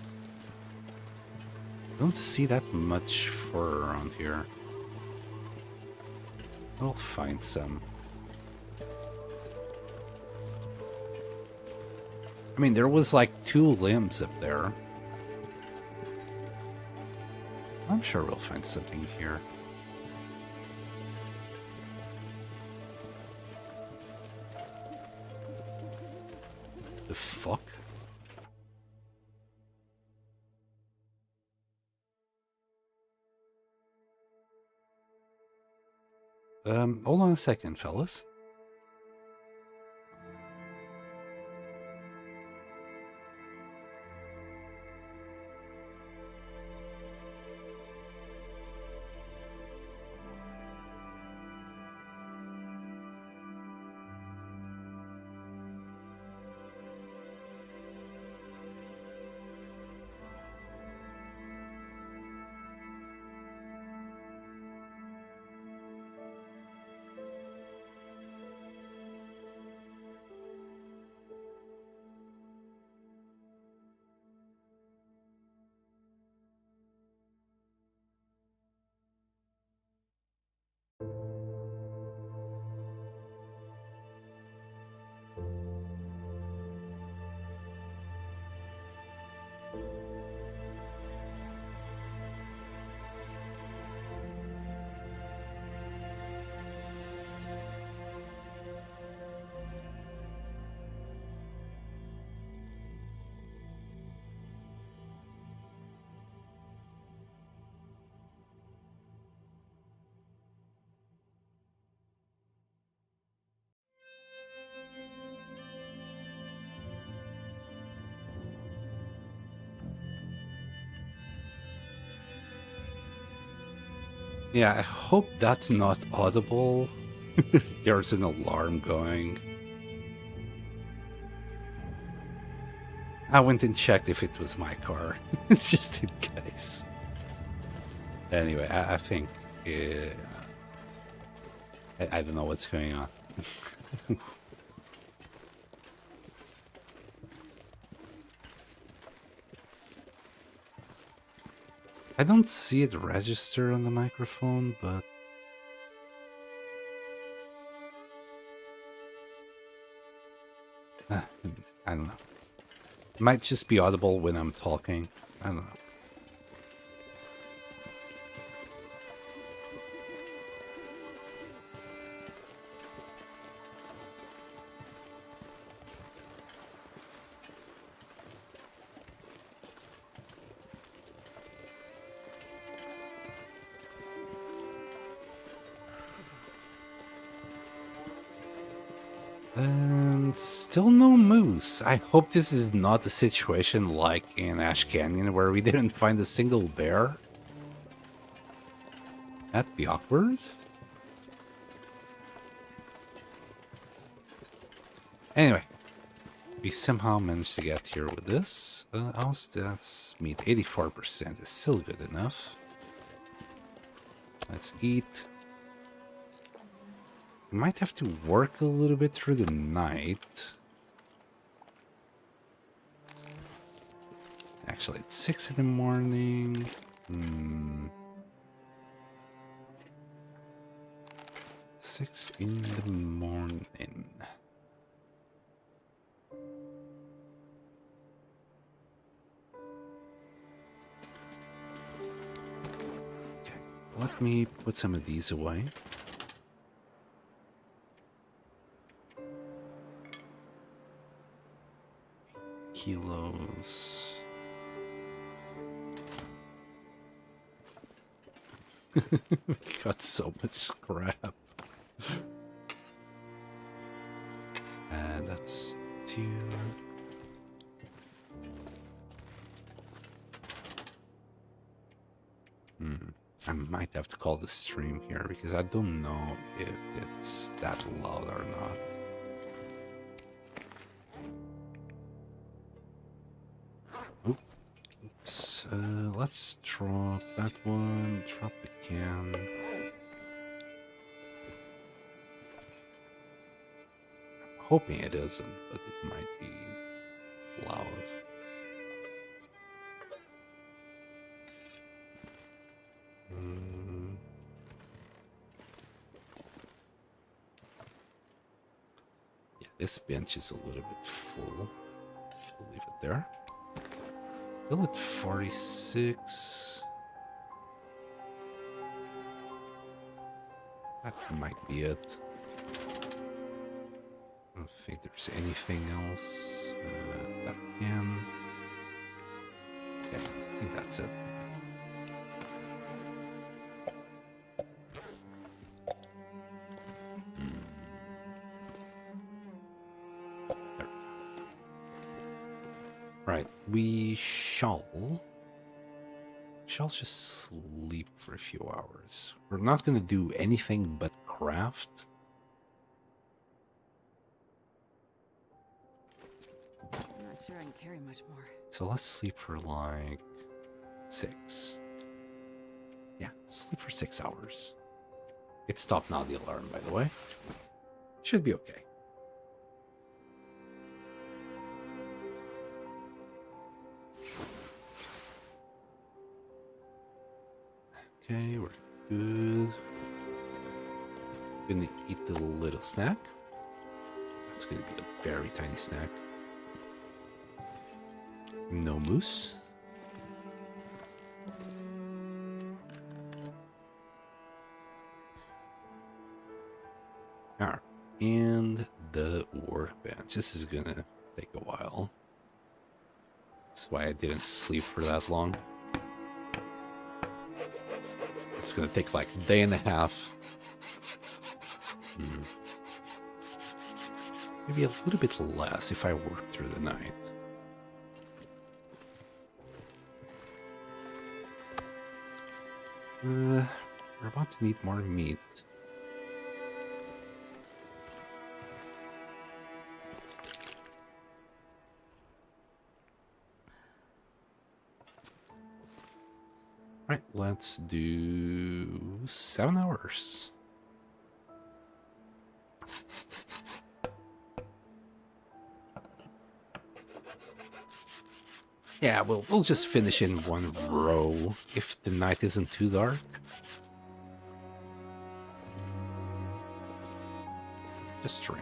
S1: Don't see that much fur around here. We'll find some. I mean, there was like 2 limbs up there. I'm sure we'll find something here. The fuck? Hold on a second, fellas. Yeah, I hope that's not audible. There's an alarm going. I went and checked if it was my car, just in case. Anyway, I think... I don't know what's going on. I don't see it register on the microphone, but... I don't know. It might just be audible when I'm talking. I don't know. And still no moose. I hope this is not a situation like in Ash Canyon where we didn't find a single bear. That'd be awkward. Anyway, we somehow managed to get here with this. How's that meat? 84% is still good enough. Let's eat. We might have to work a little bit through the night. Actually, it's 6 in the morning. 6 in the morning. Okay, let me put some of these away. Kilos. We got so much scrap. And that's 2. I might have to call the stream here because I don't know if it's that loud or not. Oops. Let's drop that one. Drop the can. I'm hoping it isn't, but it might be loud. Yeah, this bench is a little bit full. We'll leave it there. Still at 46. That might be it. I don't think there's anything else. That can... Okay, I think that's it. There we go. Right, we shall just sleep for a few hours. We're not going to do anything but craft.
S2: I'm not sure I can carry much more.
S1: So let's sleep for like 6. Yeah, sleep for 6 hours. It stopped now, the alarm, by the way. Should be okay. Okay, we're good. Gonna eat the little snack. That's gonna be a very tiny snack. No moose. Alright, and the workbench. This is gonna take a while. That's why I didn't sleep for that long. It's gonna take like a day and a half. Maybe a little bit less if I work through the night. We're about to need more meat. Right, let's do 7 hours. Yeah, we'll just finish in one row if the night isn't too dark. Just drink.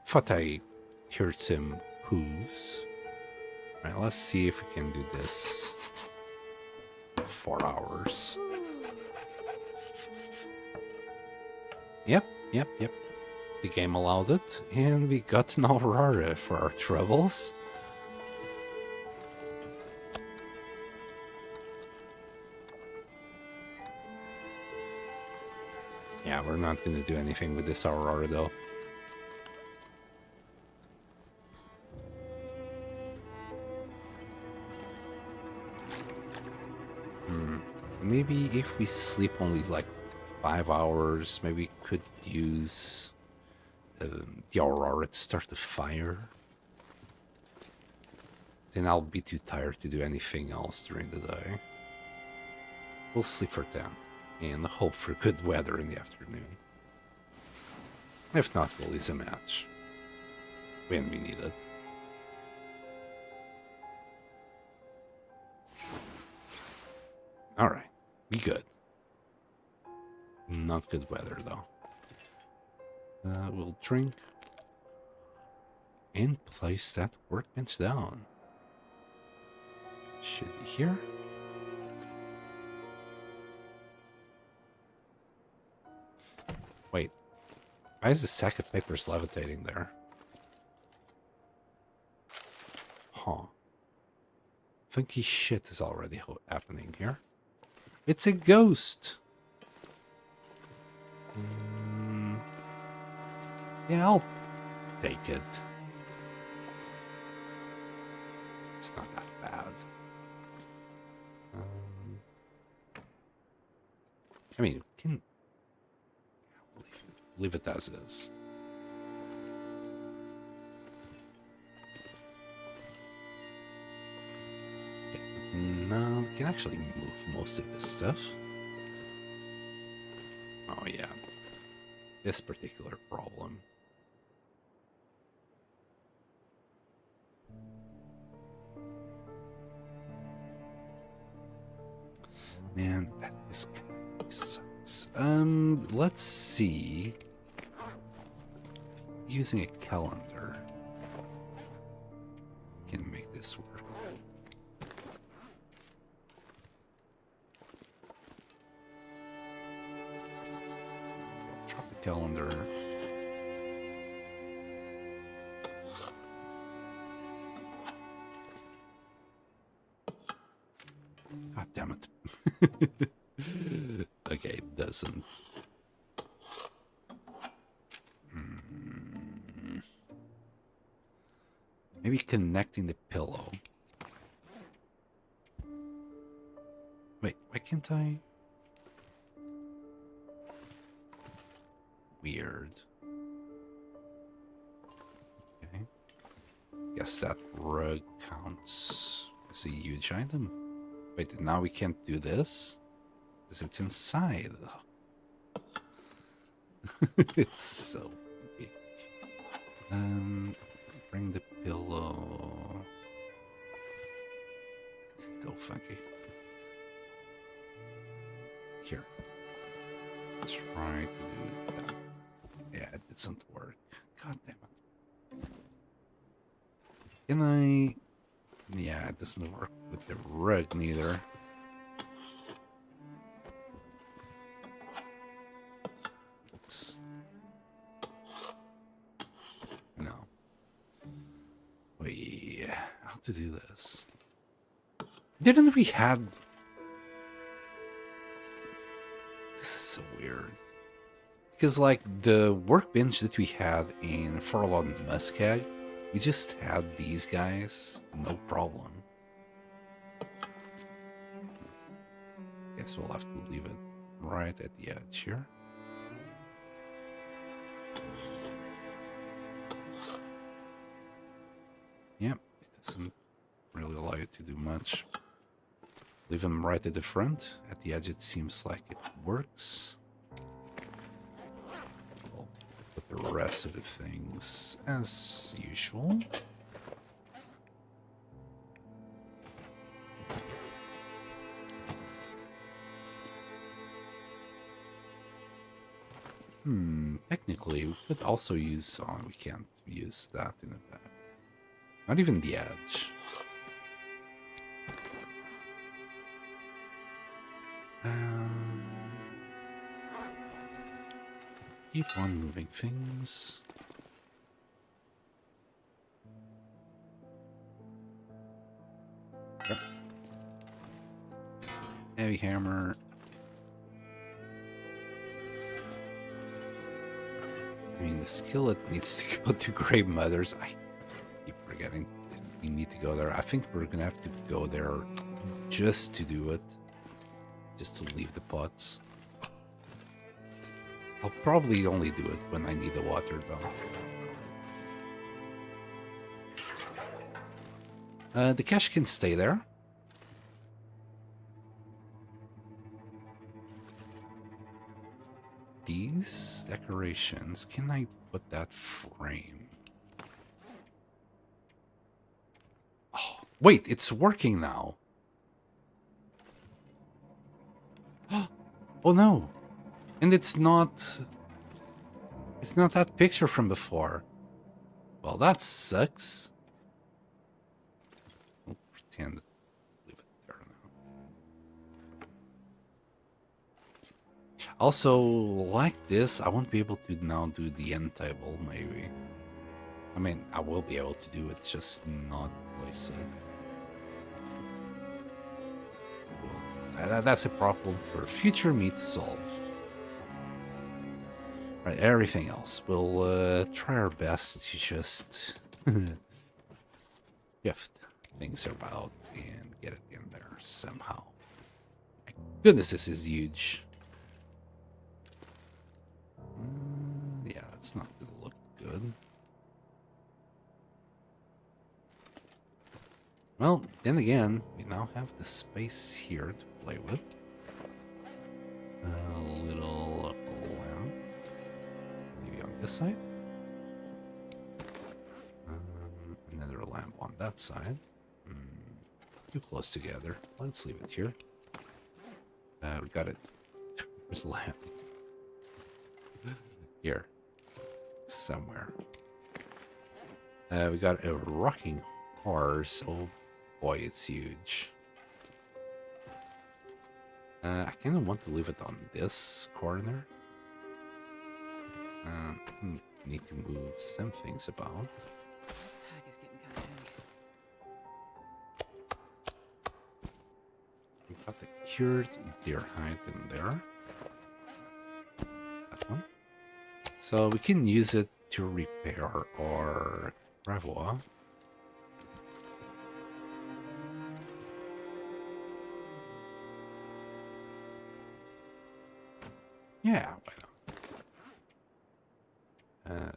S1: Thought I heard some hooves. Right, let's see if we can do this. 4 hours. Yep. The game allowed it, and we got an Aurora for our troubles. Yeah, we're not going to do anything with this Aurora, though. Maybe if we sleep only like 5 hours, maybe we could use the Aurora to start the fire. Then I'll be too tired to do anything else during the day. We'll sleep for 10 and hope for good weather in the afternoon. If not, we'll use a match when we need it. Alright, be good. Not good weather, though. We'll drink and place that workbench down. Should be here. Wait, why is the sack of papers levitating there? Huh. Funky shit is already happening here. It's a ghost! Yeah, I'll take it. It's not that bad. I mean, we can leave it as is. No, we can actually move most of this stuff. Oh yeah, this particular problem. Man, that is kind of sucks. Let's see. Using a calendar can make this work. calendar. God damn it. Okay, it doesn't. Maybe connecting the pillow. Wait, why can't I? Weird. Okay. Guess that rug counts as a huge item. Wait, now we can't do this? Because it's inside. It's so funky. Bring the pillow. It's so funky. Here. Try to do that. Yeah, it doesn't work. God damn it. Can I? Yeah, it doesn't work with the rug neither. Oops. No. Wait, how to do this? Didn't we had? This is so weird. Because like the workbench that we had in Forlorn Muskeg, we just had these guys, no problem. Guess we'll have to leave it right at the edge here. Yep, it doesn't really allow you to do much. Leave them right at the front. At the edge it seems like it works. We'll put the rest of the things as usual. Technically we could also use, oh, we can't use that in the back. Not even the edge. Keep on moving things. Yep. Heavy hammer. I mean, the skillet needs to go to Grave Mothers. I keep forgetting that we need to go there. I think we're gonna have to go there just to do it. Just to leave the pots. I'll probably only do it when I need the water, though. The cache can stay there. These decorations, can I put that frame? Oh, wait, it's working now. Oh no. And it's not that picture from before. Well, that sucks. We'll pretend to leave it there now. Also, like this, I won't be able to now do the end table, maybe. I mean, I will be able to do it, just not place it. Well, that's a problem for future me to solve. Right, everything else, we'll try our best to just shift things about and get it in there somehow. My goodness, this is huge. Yeah, that's not gonna look good. Well, then again, we now have the space here to play with. A little lamp. Maybe on this side. Another lamp on that side. Too close together. Let's leave it here. We got it. There's a lamp. Here. Somewhere. We got a rocking horse. Oh boy, it's huge. I kind of want to leave it on this corner. Need to move some things about.
S2: This pack is getting kind of heavy.
S1: We got the cured deer hide in there. That one. So we can use it to repair our reservoir. Yeah, why not?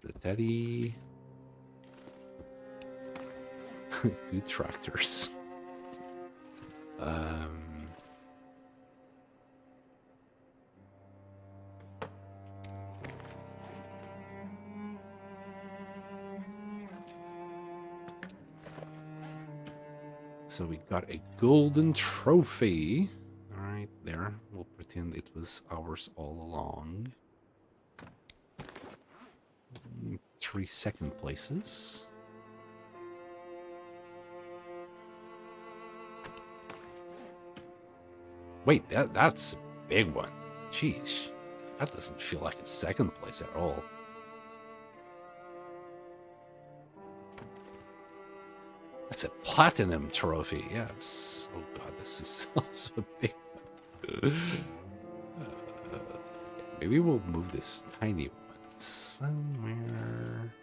S1: The daddy. Good tractors. So we got a golden trophy. All right, there. We'll pretend it was ours all along. 3 second places. Wait, that's a big one. Jeez, that doesn't feel like a second place at all. That's a platinum trophy, yes. Oh god, this is also a big one. Maybe we'll move this tiny one somewhere.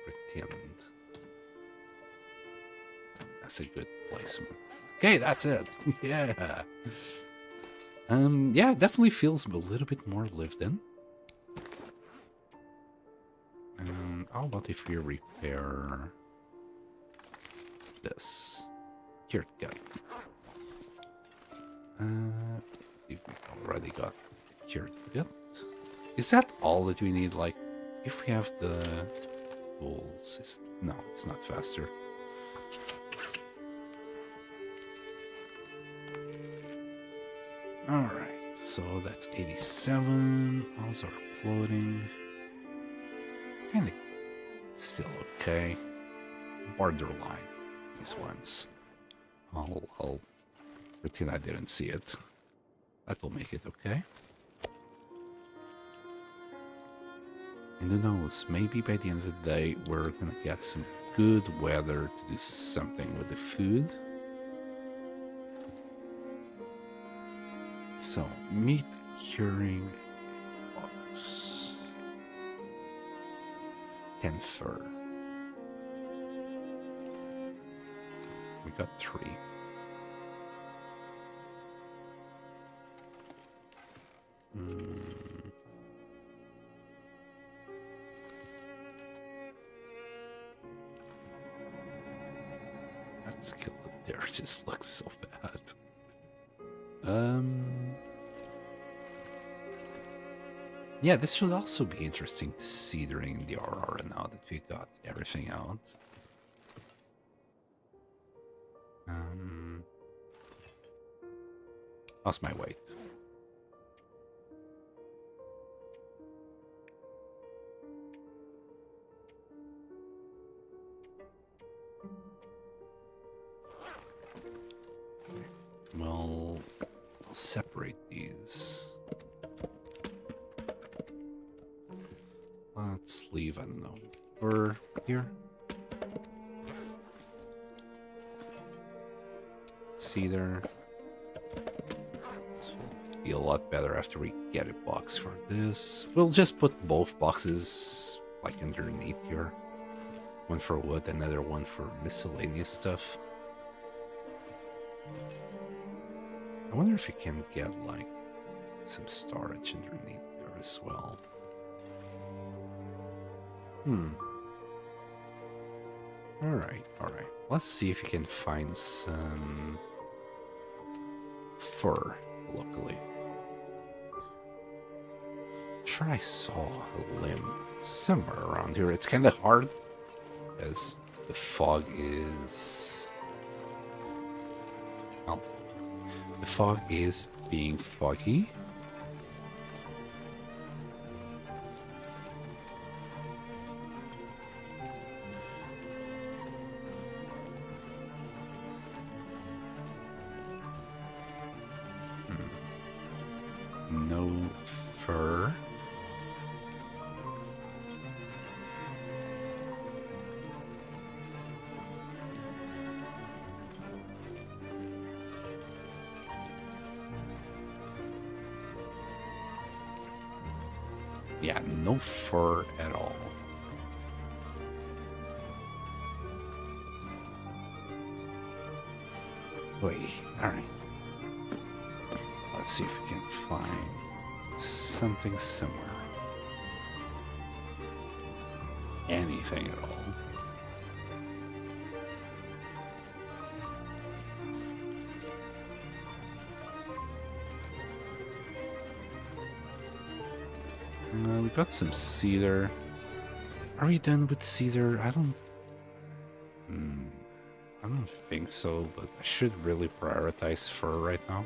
S1: Pretend. That's a good placement. Okay, that's it. Yeah. Yeah, it definitely feels a little bit more lived in. How about if we repair this? Here, gut. If we already got cured gut. Is that all that we need? Like, if we have the tools, is it? No, it's not faster. Alright, so that's 87. Also our clothing. Kinda still okay. Borderline, these ones. I'll pretend I didn't see it. That will make it okay. And who knows, maybe by the end of the day we're gonna get some good weather to do something with the food. So, meat curing box. 10 fur. We got 3. That skillet there just looks so bad. Yeah, this should also be interesting to see during the RR now that we got everything out. How's my weight? Well, I'll separate these. Let's leave, I don't know, fur here. Cedar. This will be a lot better after we get a box for this. We'll just put both boxes like underneath here. One for wood, another one for miscellaneous stuff. I wonder if you can get like some storage underneath there as well. Alright. Let's see if you can find some fur locally. Sure, I saw a limb somewhere around here. It's kind of hard as the fog is... Well, the fog is being foggy. fur. Yeah, no fur at all. Wait, alright. Let's see if we can find something similar. Anything at all. We got some cedar. Are we done with cedar? I don't think so, but I should really prioritize fur right now.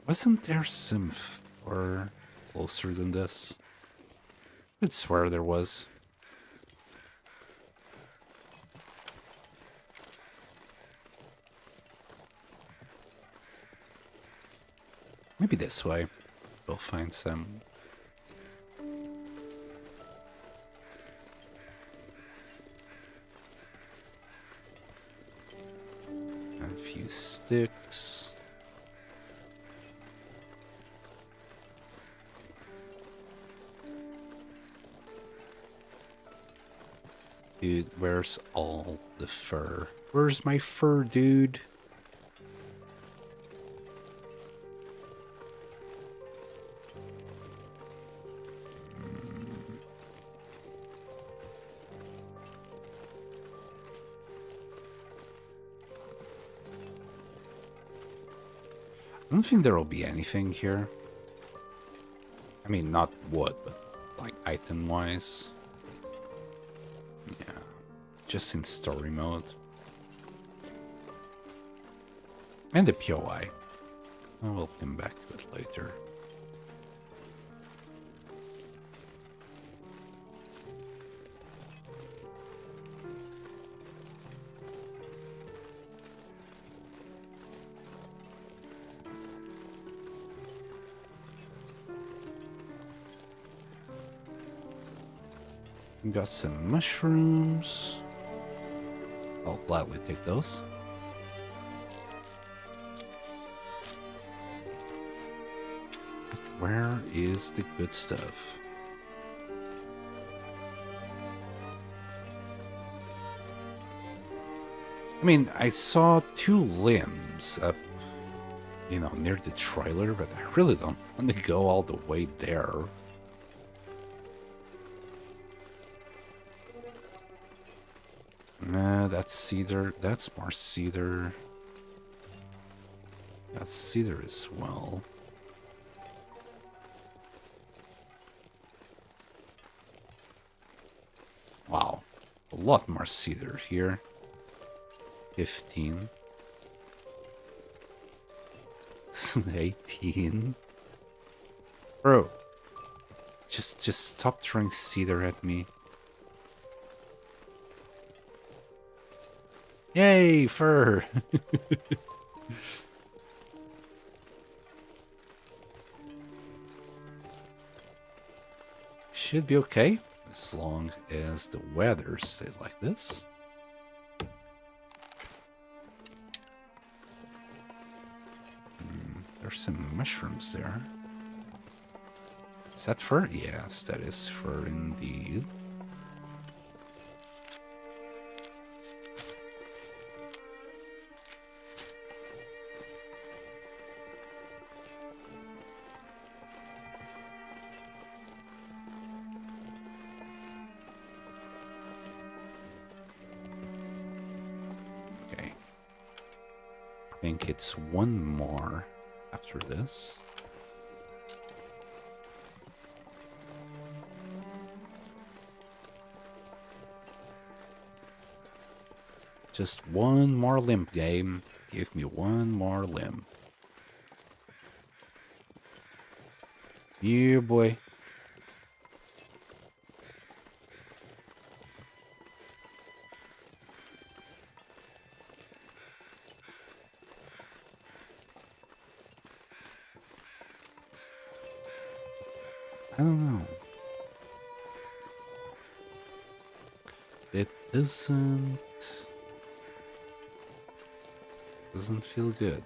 S1: Wasn't there some fur closer than this? I'd swear there was. Maybe this way. We'll find some. A few sticks. Dude, where's all the fur? Where's my fur, dude? I don't think there will be anything here. I mean, not wood, but like item-wise. Yeah, just in story mode. And the POI. We'll come back to it later. We got some mushrooms. I'll gladly take those. But where is the good stuff? I mean, I saw 2 limbs up, you know, near the trailer, but I really don't want to go all the way there. That's cedar. That's more cedar. That's cedar as well. Wow. A lot more cedar here. 15. 18. Bro. Just stop throwing cedar at me. Yay, fur! Should be okay, as long as the weather stays like this. There's some mushrooms there. Is that fur? Yes, that is fur indeed. I think it's one more after this. Just one more limb, game. Give me one more limb. Yeah, boy. I don't know. It doesn't feel good.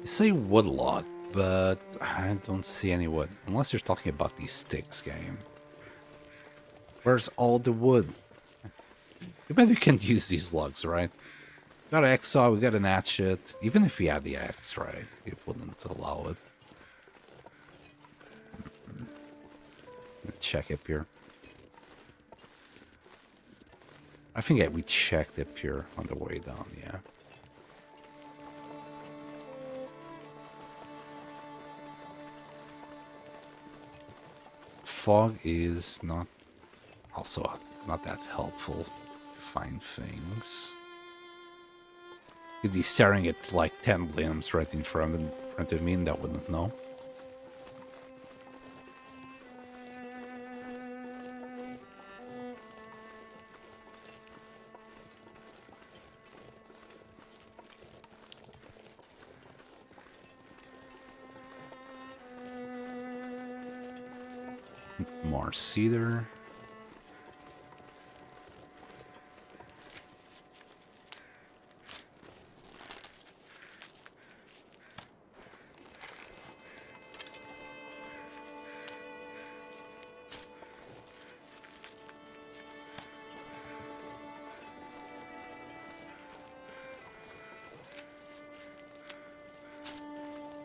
S1: You say wood a lot, but I don't see any wood. Unless you're talking about these sticks, game. Where's all the wood? You bet we can't use these logs, right? Got an hacksaw, we got an hatchet. Even if we had the axe, right? It wouldn't allow it. Let's check up here. I think we checked up here on the way down, yeah. Fog is not that helpful to find things. You'd be staring at like 10 blimps right in front of me and that wouldn't know. More cedar.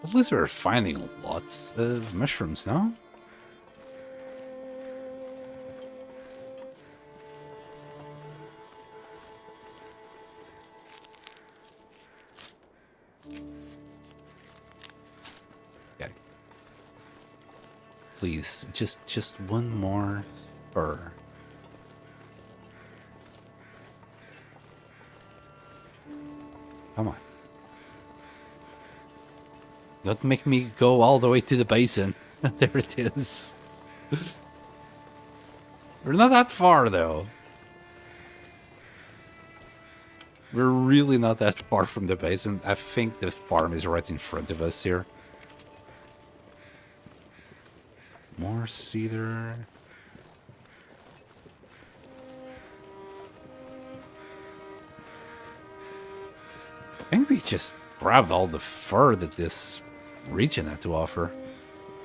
S1: At least we're finding lots of mushrooms now. Okay. Please, just one more fur. Come on. Don't make me go all the way to the basin. There it is. We're not that far, though. We're really not that far from the basin. I think the farm is right in front of us here. More cedar. I think we just grabbed all the fur that this region had to offer.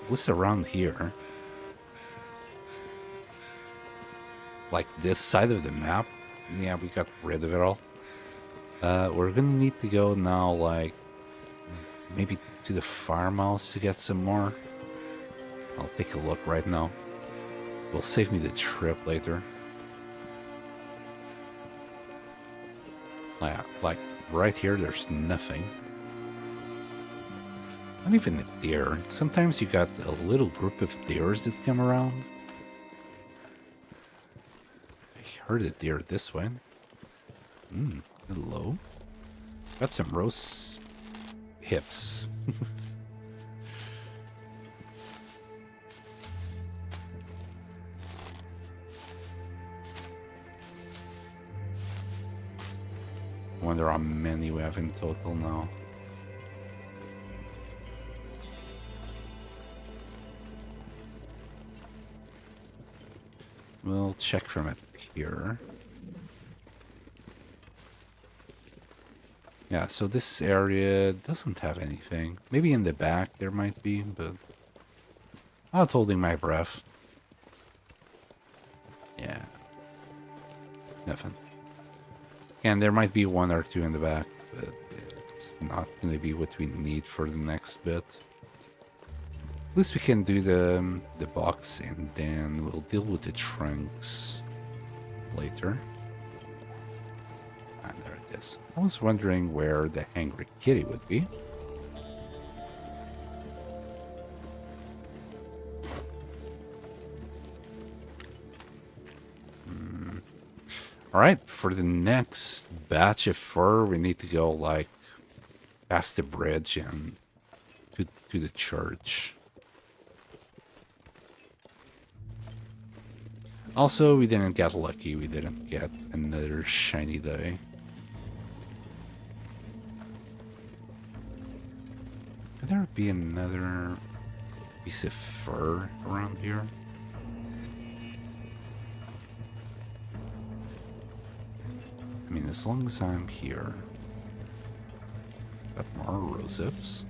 S1: At least around here. Like this side of the map. Yeah, we got rid of it all. We're gonna need to go now, like, maybe to the farmhouse to get some more. I'll take a look right now. Will save me the trip later. Yeah, like right here, there's nothing. Not even a deer. Sometimes you got a little group of deers that come around. I heard a deer this way. Hello. Got some roast hips. Wonder how many we have in total now. We'll check from it here. Yeah, so this area doesn't have anything. Maybe in the back there might be, but I'm not holding my breath. Yeah. Nothing. And there might be one or two in the back, but it's not going to be what we need for the next bit. At least we can do the box and then we'll deal with the trunks later. And there it is. I was wondering where the Angry Kitty would be. Alright, for the next batch of fur, we need to go, like, past the bridge and to the church. Also, we didn't get lucky. We didn't get another shiny day. there be another piece of fur around here? I mean, as long as I'm here. Got more rose hips.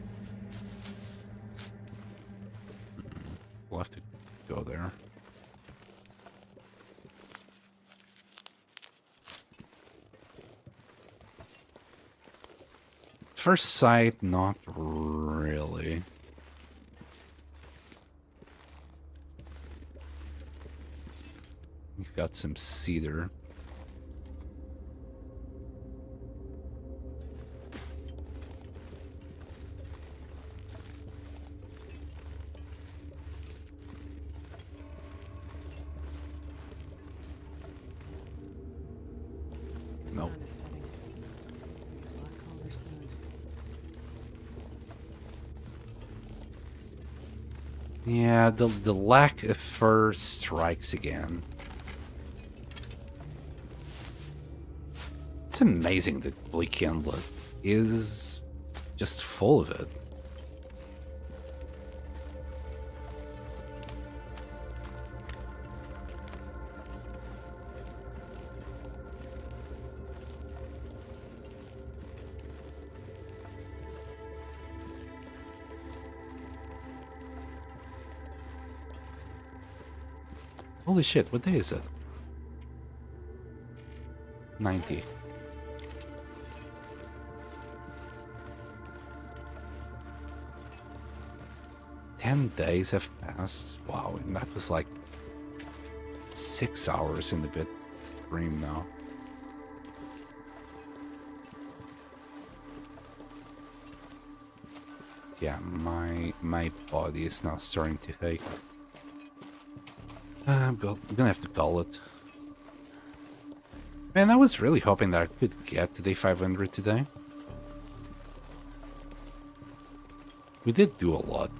S1: We'll have to go there. First sight, not really. We've got some cedar.
S2: The
S1: Nope.
S2: sun is setting. It'll be a lot colder soon.
S1: Yeah, the lack of fur strikes again. It's amazing that Bleak Inlet is just full of it. Holy shit, what day is it? 90. Days have passed. Wow, and that was like 6 hours in the bit stream now. Yeah, my body is now starting to ache. I'm gonna have to call it. Man, I was really hoping that I could get to day 500 today. We did do a lot.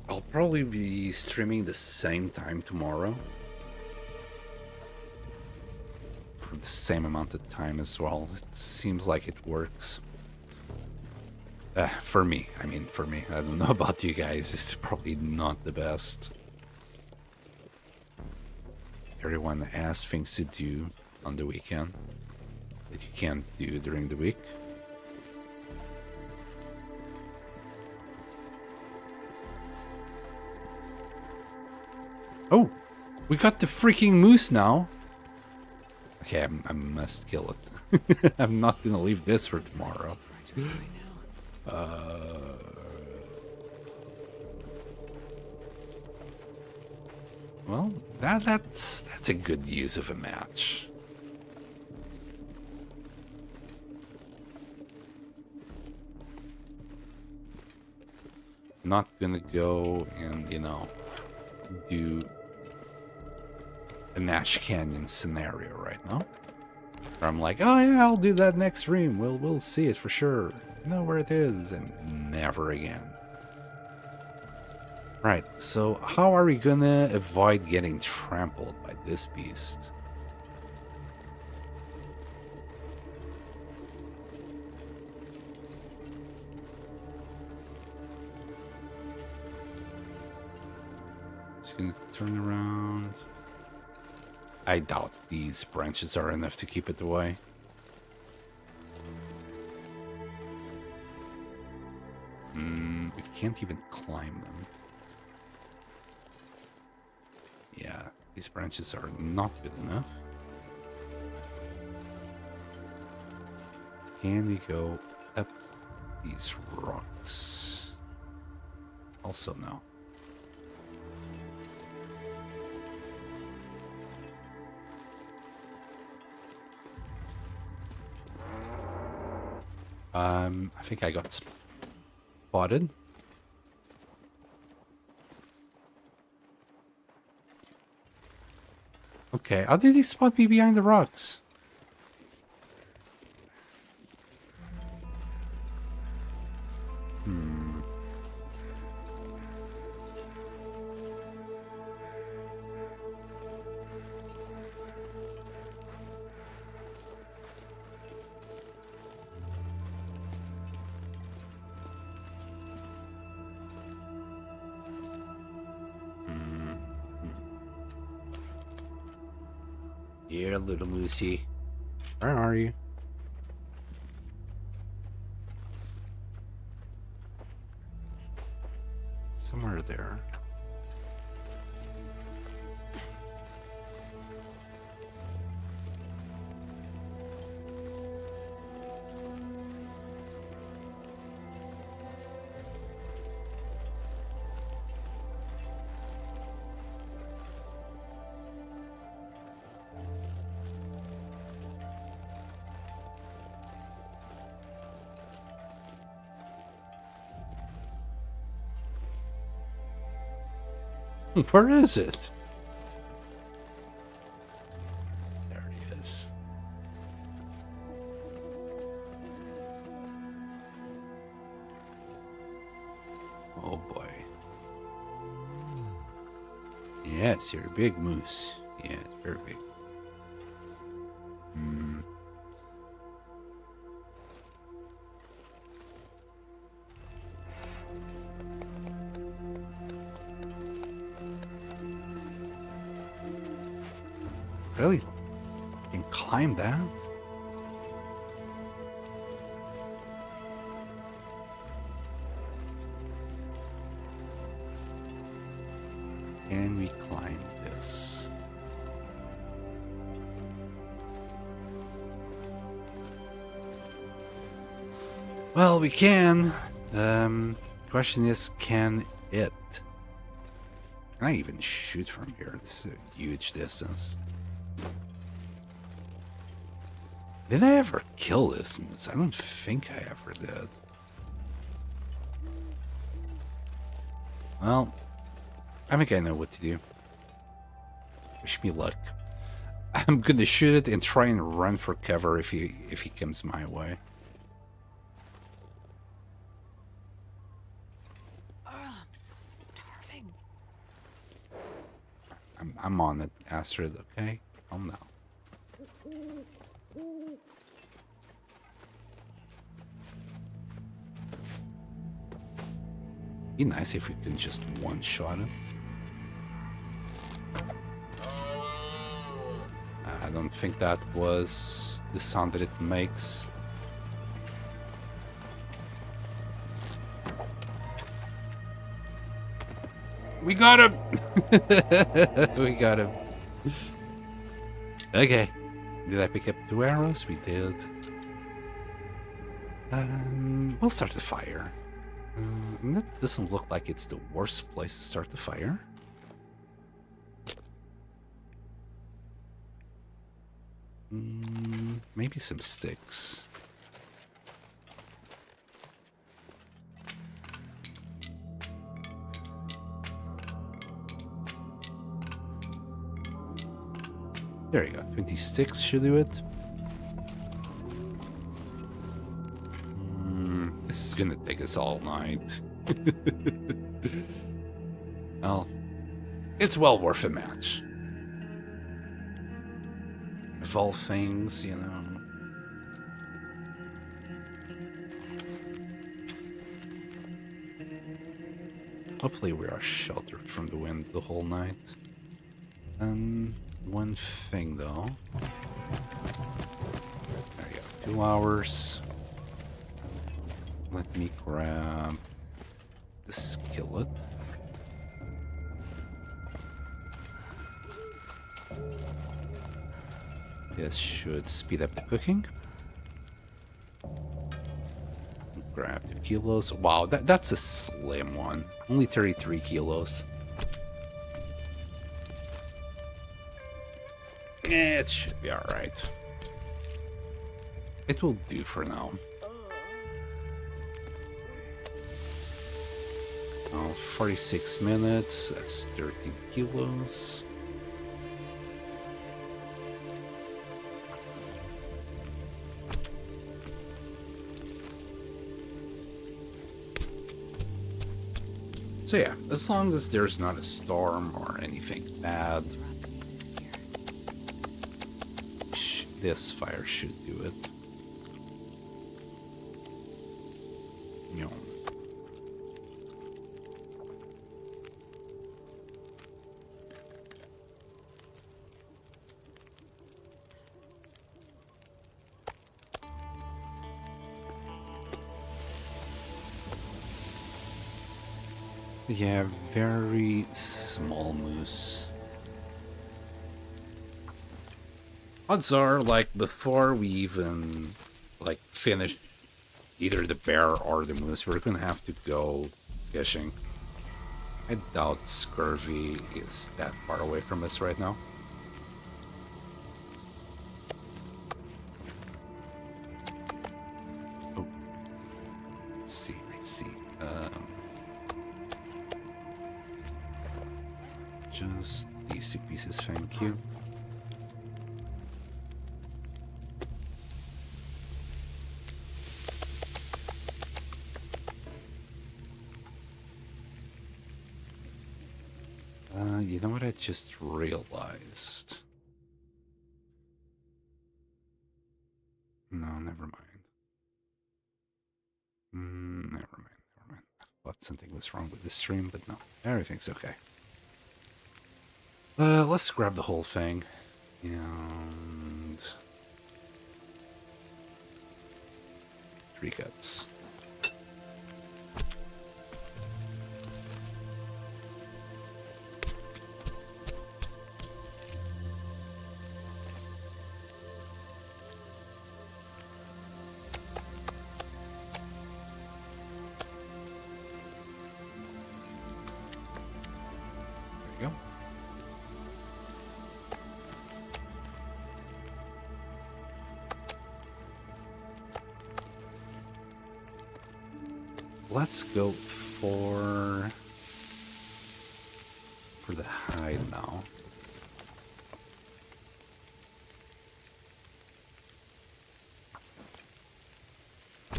S1: I'll probably be streaming the same time tomorrow. For the same amount of time as well. It seems like it works. For me. I mean, for me. I don't know about you guys. It's probably not the best. Everyone has things to do on the weekend that you can't do during the week. Oh, we got the freaking moose now. Okay, I must kill it. I'm not gonna leave this for tomorrow. Well, that's a good use of a match. Not gonna go and, you know, do an Ash Canyon scenario right now. Where I'm like, oh yeah, I'll do that next stream. We'll see it for sure. Know where it is, and never again. Right, so how are we gonna avoid getting trampled by this beast? It's gonna turn around. I doubt these branches are enough to keep it away. We can't even climb them. Yeah, these branches are not good enough. Can we go up these rocks? Also no. I think I got spotted. Okay, how did he spot me behind the rocks? Here, little moosey. Where are you? Somewhere there. Where is it? There he is. Oh boy. Yes, you're a big moose. Yeah, it's very big. Really? You can climb that? Can we climb this? Well, we can. Question is, can it? Can I even shoot from here? This is a huge distance. Did I ever kill this moose? I don't think I ever did. Well, I think I know what to do. Wish me luck. I'm gonna shoot it and try and run for cover if he comes my way.
S2: I'm starving.
S1: I'm on it, Astrid, okay? Calm down. Be nice if we can just one-shot him. I don't think that was the sound that it makes. We got him! We got him. Okay. Did I pick up 2 arrows? We did. We'll start the fire. That doesn't look like it's the worst place to start the fire. Maybe some sticks. There you go. 20 sticks should do it. This is gonna take us all night. Well, it's well worth a match. Of all things, you know. Hopefully we are sheltered from the wind the whole night. One thing though. There you go. 2 hours. Let me grab the skillet. This should speed up the cooking. Grab 2 kilos. Wow, that's a slim one. Only 33 kilos. It should be alright. It will do for now. 46 minutes, that's 13 kilos. So yeah, as long as there's not a storm or anything bad, this fire should do it. You know. Yeah, very small moose. Odds are, like, before we even, like, finish either the bear or the moose, we're gonna have to go fishing. I doubt Scurvy is that far away from us right now. Oh, let's see, let's see. Just these 2 pieces, thank you. You know what I just realized? No, never mind. Never mind, never mind. Thought something was wrong with the stream, but no, everything's okay. Let's grab the whole thing. And 3 cuts. There you go. Let's go for the hide now.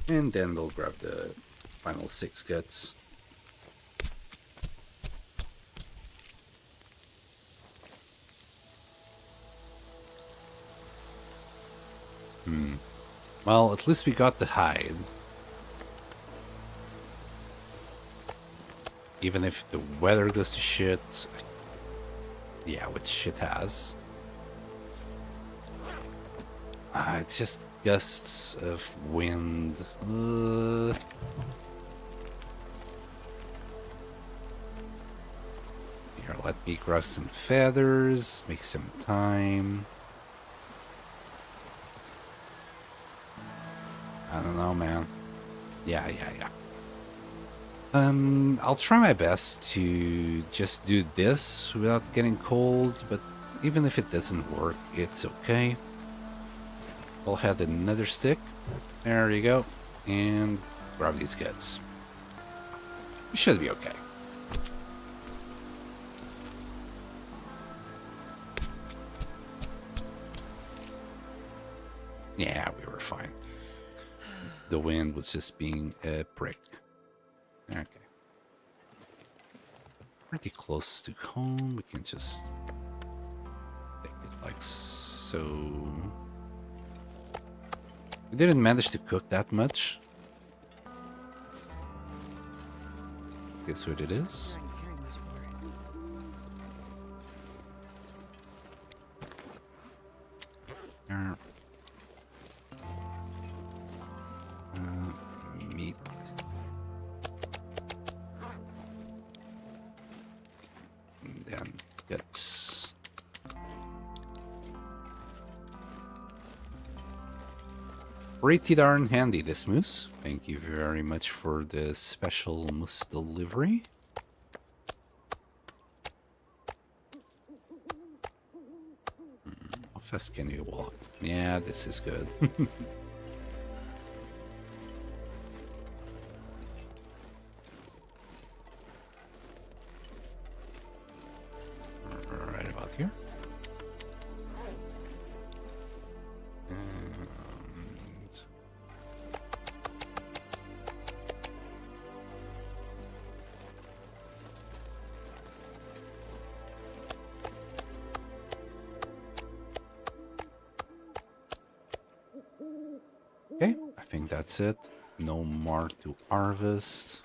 S1: And then we'll grab the final 6 guts. Well, at least we got the hide. Even if the weather goes to shit. Yeah, which shit has. It's just gusts of wind. Here, let me grab some feathers, make some time. I don't know, man. Yeah. I'll try my best to just do this without getting cold, but even if it doesn't work, it's okay. I'll have another stick. There you go. And grab these guts. We should be okay. Yeah, we were fine. The wind was just being a prick. Okay. Pretty close to home. We can just take it like so. We didn't manage to cook that much. Guess what it is? Meat. And then guts. Pretty darn handy, this moose. Thank you very much for the special moose delivery. How fast can you walk? Yeah, this is good. Right about here. Okay, I think that's it. No more to harvest.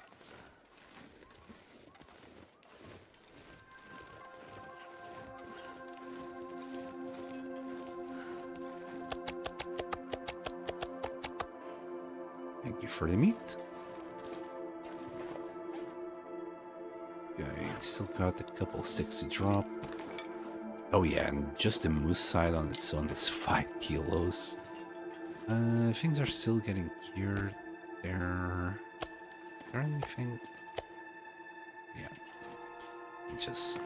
S1: Thank you for the meat. Okay, still got a couple sticks to drop. Oh yeah, and just the moose side on its own is 5 kilos. Things are still getting cured there. Is there anything? Yeah. Just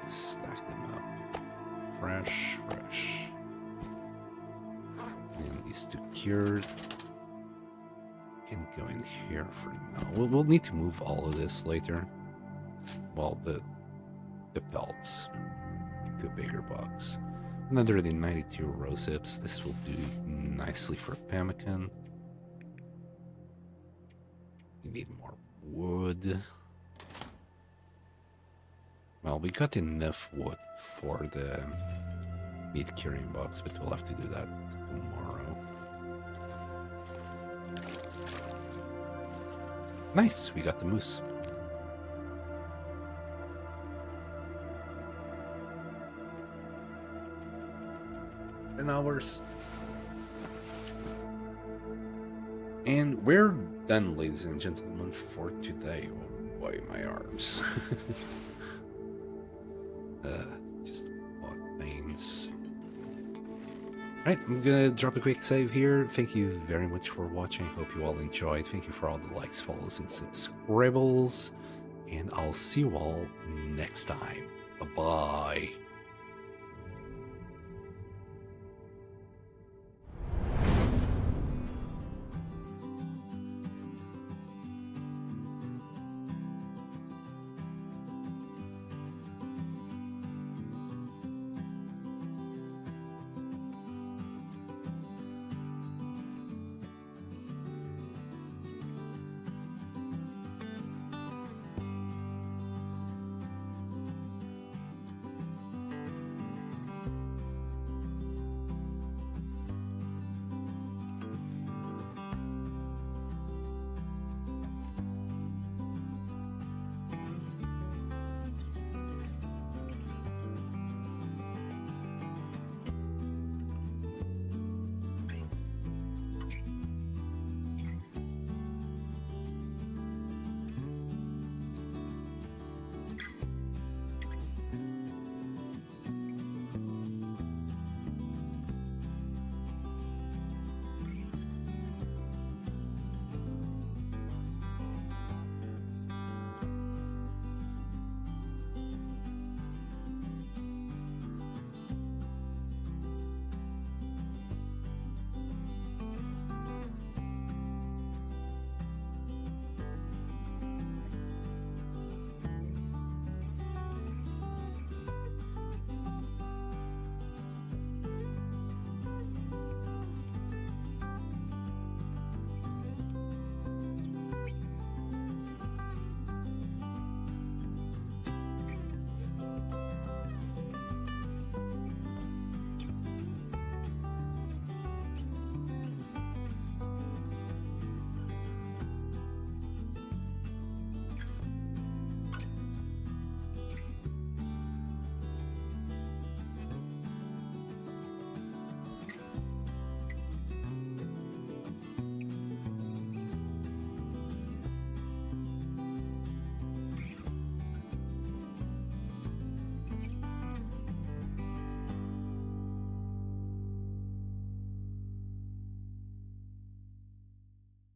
S1: stack them up. Fresh. And these two cured. Can go in here for now. We'll need to move all of this later. Well, the pelts into a bigger box. 192 rose hips. This will do nicely for pemmican. We need more wood. Well, we got enough wood for the meat curing box, but we'll have to do that tomorrow. Nice, we got the moose. Hours. And we're done, ladies and gentlemen, for today. Oh boy, my arms. Just odd pains. Alright, I'm gonna drop a quick save here. Thank you very much for watching. Hope you all enjoyed. Thank you for all the likes, follows, and subscribbles. And I'll see you all next time. Bye-bye.